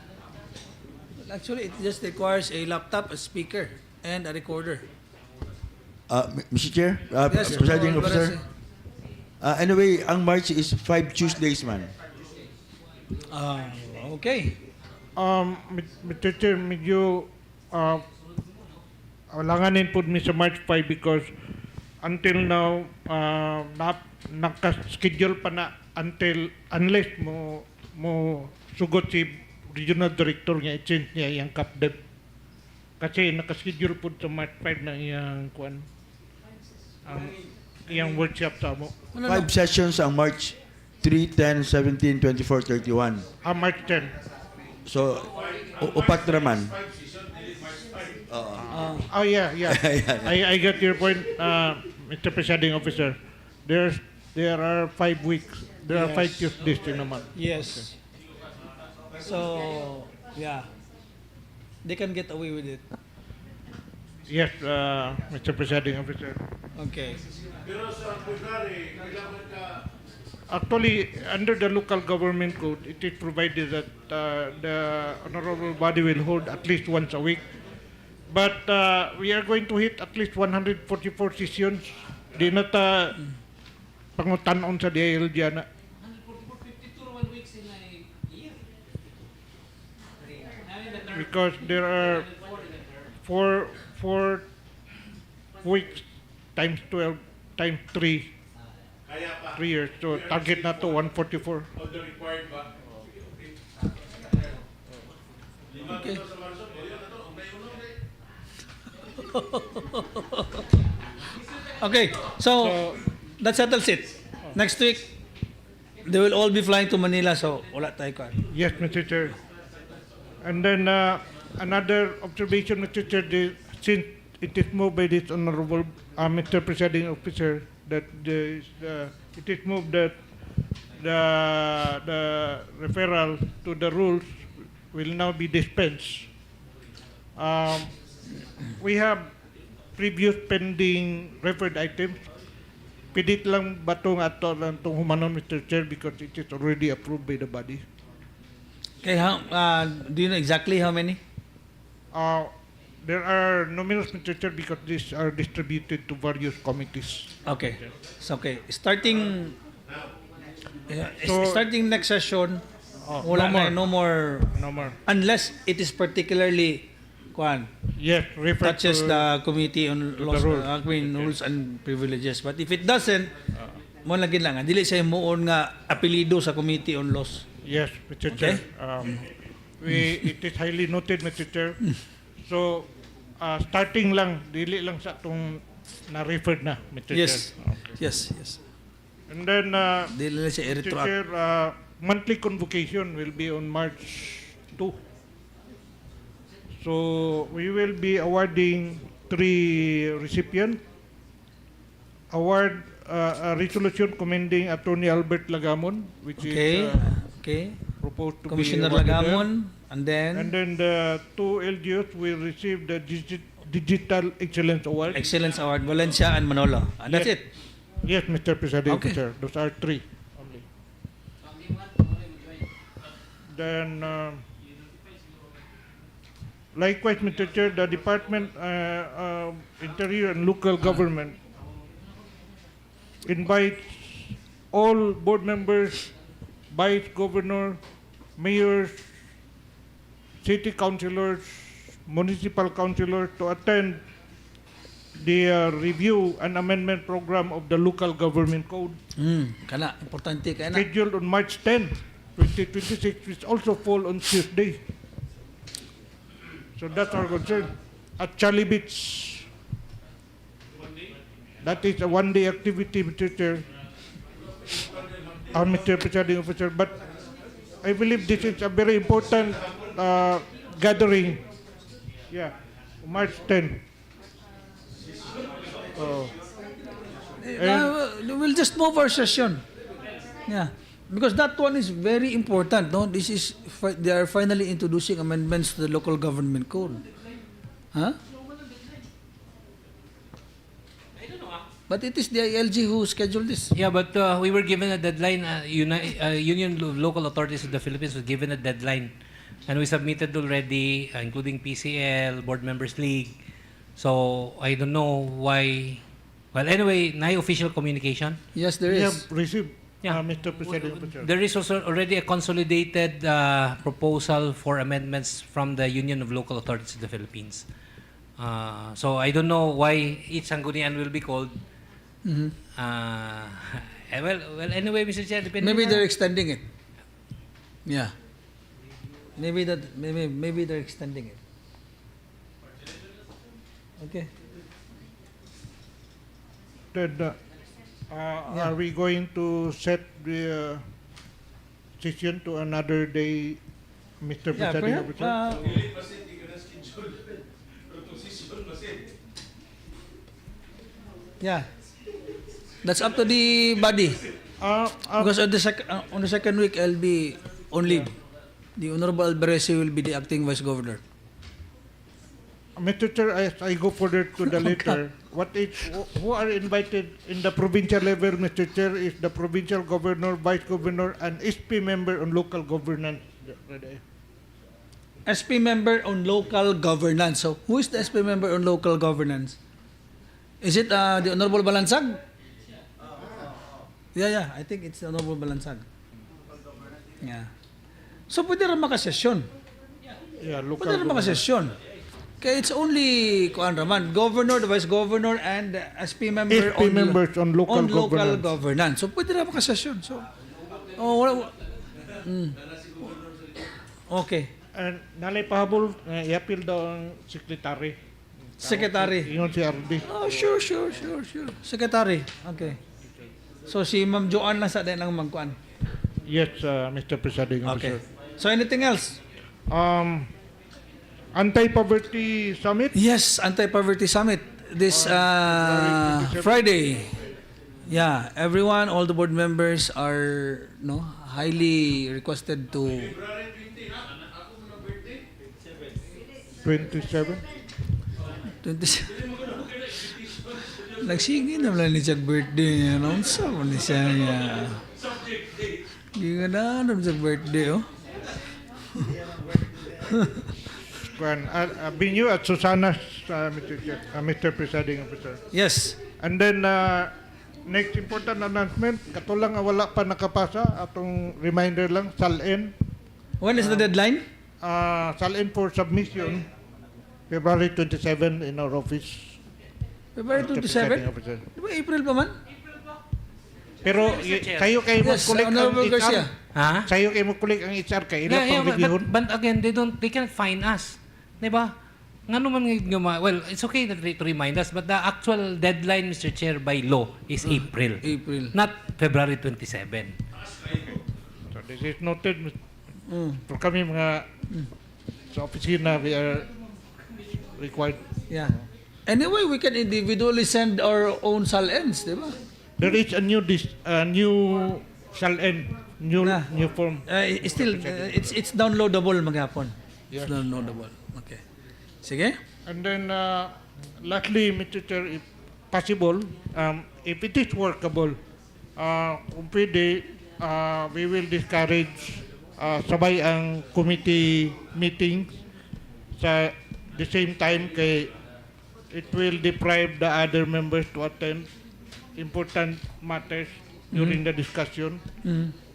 Actually, it just requires a laptop, a speaker, and a recorder. Mr. Chair, Yes, Presiding Honorable Officer. Barasi. Anyway, ang March is 5 Tuesdays man. Okay. Mr. Chair, medyo langanin po mi sa March 5 because until now, naka-schedule pa na unless mo sugot si Regional Director nga i-change niya yung CapDev. Kasi naka-schedule po sa March 5 na iyang kuan. Iyang workshop sa mo. 5 sessions ang March 3, 10, 17, 24, 31. March 10. So, upat naman. Oh yeah. I got your point, Mr. Presiding Officer. There are 5 weeks. There are 5 Tuesdays in a month. Yes. So, yeah. They can get away with it. Yes, Mr. Presiding Officer. Okay. Pero sa February, kailangan ka Actually, under the local government code, it is provided that the honorable body will hold at least once a week. But we are going to hit at least 144 sessions. Di na ta pangutanon sa DIL diyan na. Because there are four weeks times 12 times 3 years. So target na to 144. all the required ba? Okay. Okay, so that settles it. Next week, they will all be flying to Manila, so wala tayo kan. Yes, Mr. Chair. And then another observation, Mr. Chair, since it is moved by this honorable Mr. Presiding Officer that it is moved that the referral to the rules will now be dispensed. We have previous pending referred items. Pidit lang ba itong ato lang itong humanon, Mr. Chair, because it is already approved by the body. Okay, do you know exactly how many? There are numerous, Mr. Chair, because these are distributed to various committees. Okay, it's okay. Starting So- starting next session, wala no more. no more. Unless it is particularly Yes, refer touches to the Committee on the Laws, rules. Rules and Privileges. But if it doesn't, mo lagi lang, dili siya muon nga apelido sa Committee on Laws. Yes, Mr. Okay. Chair. It is highly noted, Mr. Chair. So, starting lang, dili lang sa itong na-referred na, Mr. Yes. Chair. Okay. Yes. And then, Dili lang siya Mr. i-retroact. Chair, monthly convocation will be on March 2. So, we will be awarding 3 recipients. Award a resolution commending Attorney Albert Lagamon, which Okay. is Okay. proposed to Commissioner be awarded Lagamon, there. and then And then the 2 LGUs will receive the Digital Excellence Award. Excellence Award, Valencia and Manolo. And that's Yes. it. Yes, Mr. Presiding Okay. Officer. Those are 3 only. Then, likewise, Mr. Chair, the Department Interior and Local Government invites all board members, vice governor, mayors, city councilors, municipal councilors to attend the review and amendment program of the local government code Kana, importante kaya na. scheduled on March 10, 2026, which also fall on Tuesday. So that's our concern. At Charlie Beach, that is a one-day activity, Mr. Chair, Mr. Presiding Officer. But I believe this is a very important gathering. Yeah, March 10. Oh. We'll just move our session. Yeah. Because that one is very important, no? This is, they are finally introducing amendments to the local government code. Huh? But it is the ILG who scheduled this. Yeah, but we were given a deadline. Union of Local Authorities of the Philippines was given a deadline. And we submitted already, including PCL, Board Members League. So I don't know why. Well, anyway, official communication. Yes, there We is. have received, Mr. Presiding Officer. There is also already a consolidated proposal for amendments from the Union of Local Authorities of the Philippines. So I don't know why each Sangguniang will be called. Mhm. Well, anyway, Mr. Chair, depending Maybe na- they're extending it. Yeah. Maybe they're extending it. Okay. Then, are we going to set the session to another day, Mr. Yeah, Presiding perhaps, Officer? Yeah. That's up to the body. Because on the second week, I'll be on leave. The Honorable Alvarez will be the acting Vice Governor. Mr. Chair, as I go further to the letter, who are invited in the provincial level, Mr. Chair, is the provincial governor, vice governor, and SP member on local governance. SP member on local governance. So, who is the SP member on local governance? Is it the Honorable Balansag? Yeah, I think it's the Honorable Balansag. Yeah. So, pwede rin makasesyon. Yeah, local Pwede rin makasesyon. Kaya it's only, kuan raman, governor, the vice governor, and the SP member SP members on local governance. governance. So, pwede rin makasesyon. So, Okay. And nalay pahabol, i-appeal daw ang secretary. Secretary. Ingon si RD. Oh, sure. Secretary. Okay. So, si Ma'am Joanne lang sa din ang magkuan. Yes, Mr. Presiding Okay. Officer. So, anything else? Anti-Poverty Summit? Yes, Anti-Poverty Summit. This Friday. Yeah, everyone, all the board members are highly requested to 27? 27. Nagsige naman ni siya birthday niya. Naunsa mo ni siya niya. Hindi na naman siya birthday, oh. Binyo at Susana, Mr. Presiding Officer. Yes. And then, next important announcement, katulang wala pa nakapasa, atong reminder lang, SALN. When is the deadline? SALN for submission, February 27 in our office. February Mr. 27? Presiding Officer. Di ba April pa man? Pero kayo kayo mag-collect ang Honorable HR. Garcia. Ha? Sayo kayo mag-collect ang HR kay ila pang but, reviewon. but again, they can't fine us. Diba? Nga naman, well, it's okay to remind us, but the actual deadline, Mr. Chair, by law is April. Not February 27. So this is noted. So kami mga sa opisina, we are required. Yeah. Anyway, we can individually send our own SALNs, di ba? There is a new SALN, new form. Still, it's downloadable maghapon. Yes. It's downloadable. Okay. Sige? And then, lastly, Mr. Chair, if possible, if it is workable, kung pwede, we will discourage sabay ang committee meetings sa the same time kay it will deprive the other members to attend important matters during the discussion.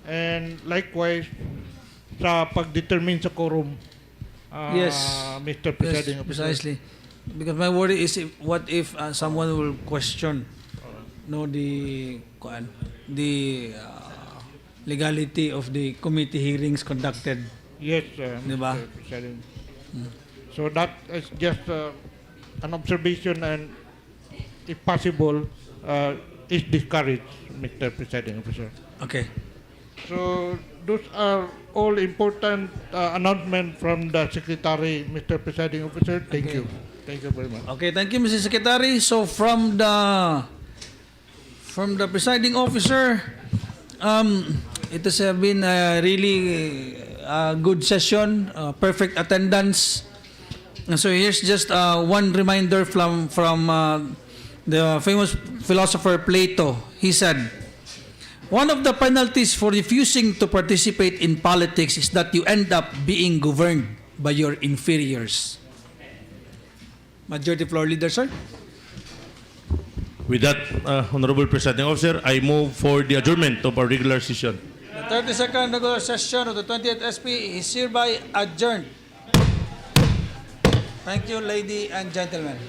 And likewise, sa pag-determine sa quorum, Yes. Mr. Presiding Yes, Officer. precisely. Because my worry is what if someone will question the legality of the committee hearings conducted. Yes, Diba? Mr. President. So that is just an observation, and if possible, is discouraged, Mr. Presiding Officer. Okay. So those are all important announcements from the Secretary, Mr. Presiding Officer. Thank you. Thank you very much. Okay, thank you, Mr. Secretary. So from the presiding officer, it has been a really good session, perfect attendance. And so here's just one reminder from the famous philosopher Plato. He said, "One of the penalties for refusing to participate in politics is that you end up being governed by your inferiors." Majority Floor Leader, sir. With that, Honorable Presiding Officer, I move for the adjournment of our regular session. The 32nd regular session of the 28th SP is hereby adjourned. Thank you, ladies and gentlemen.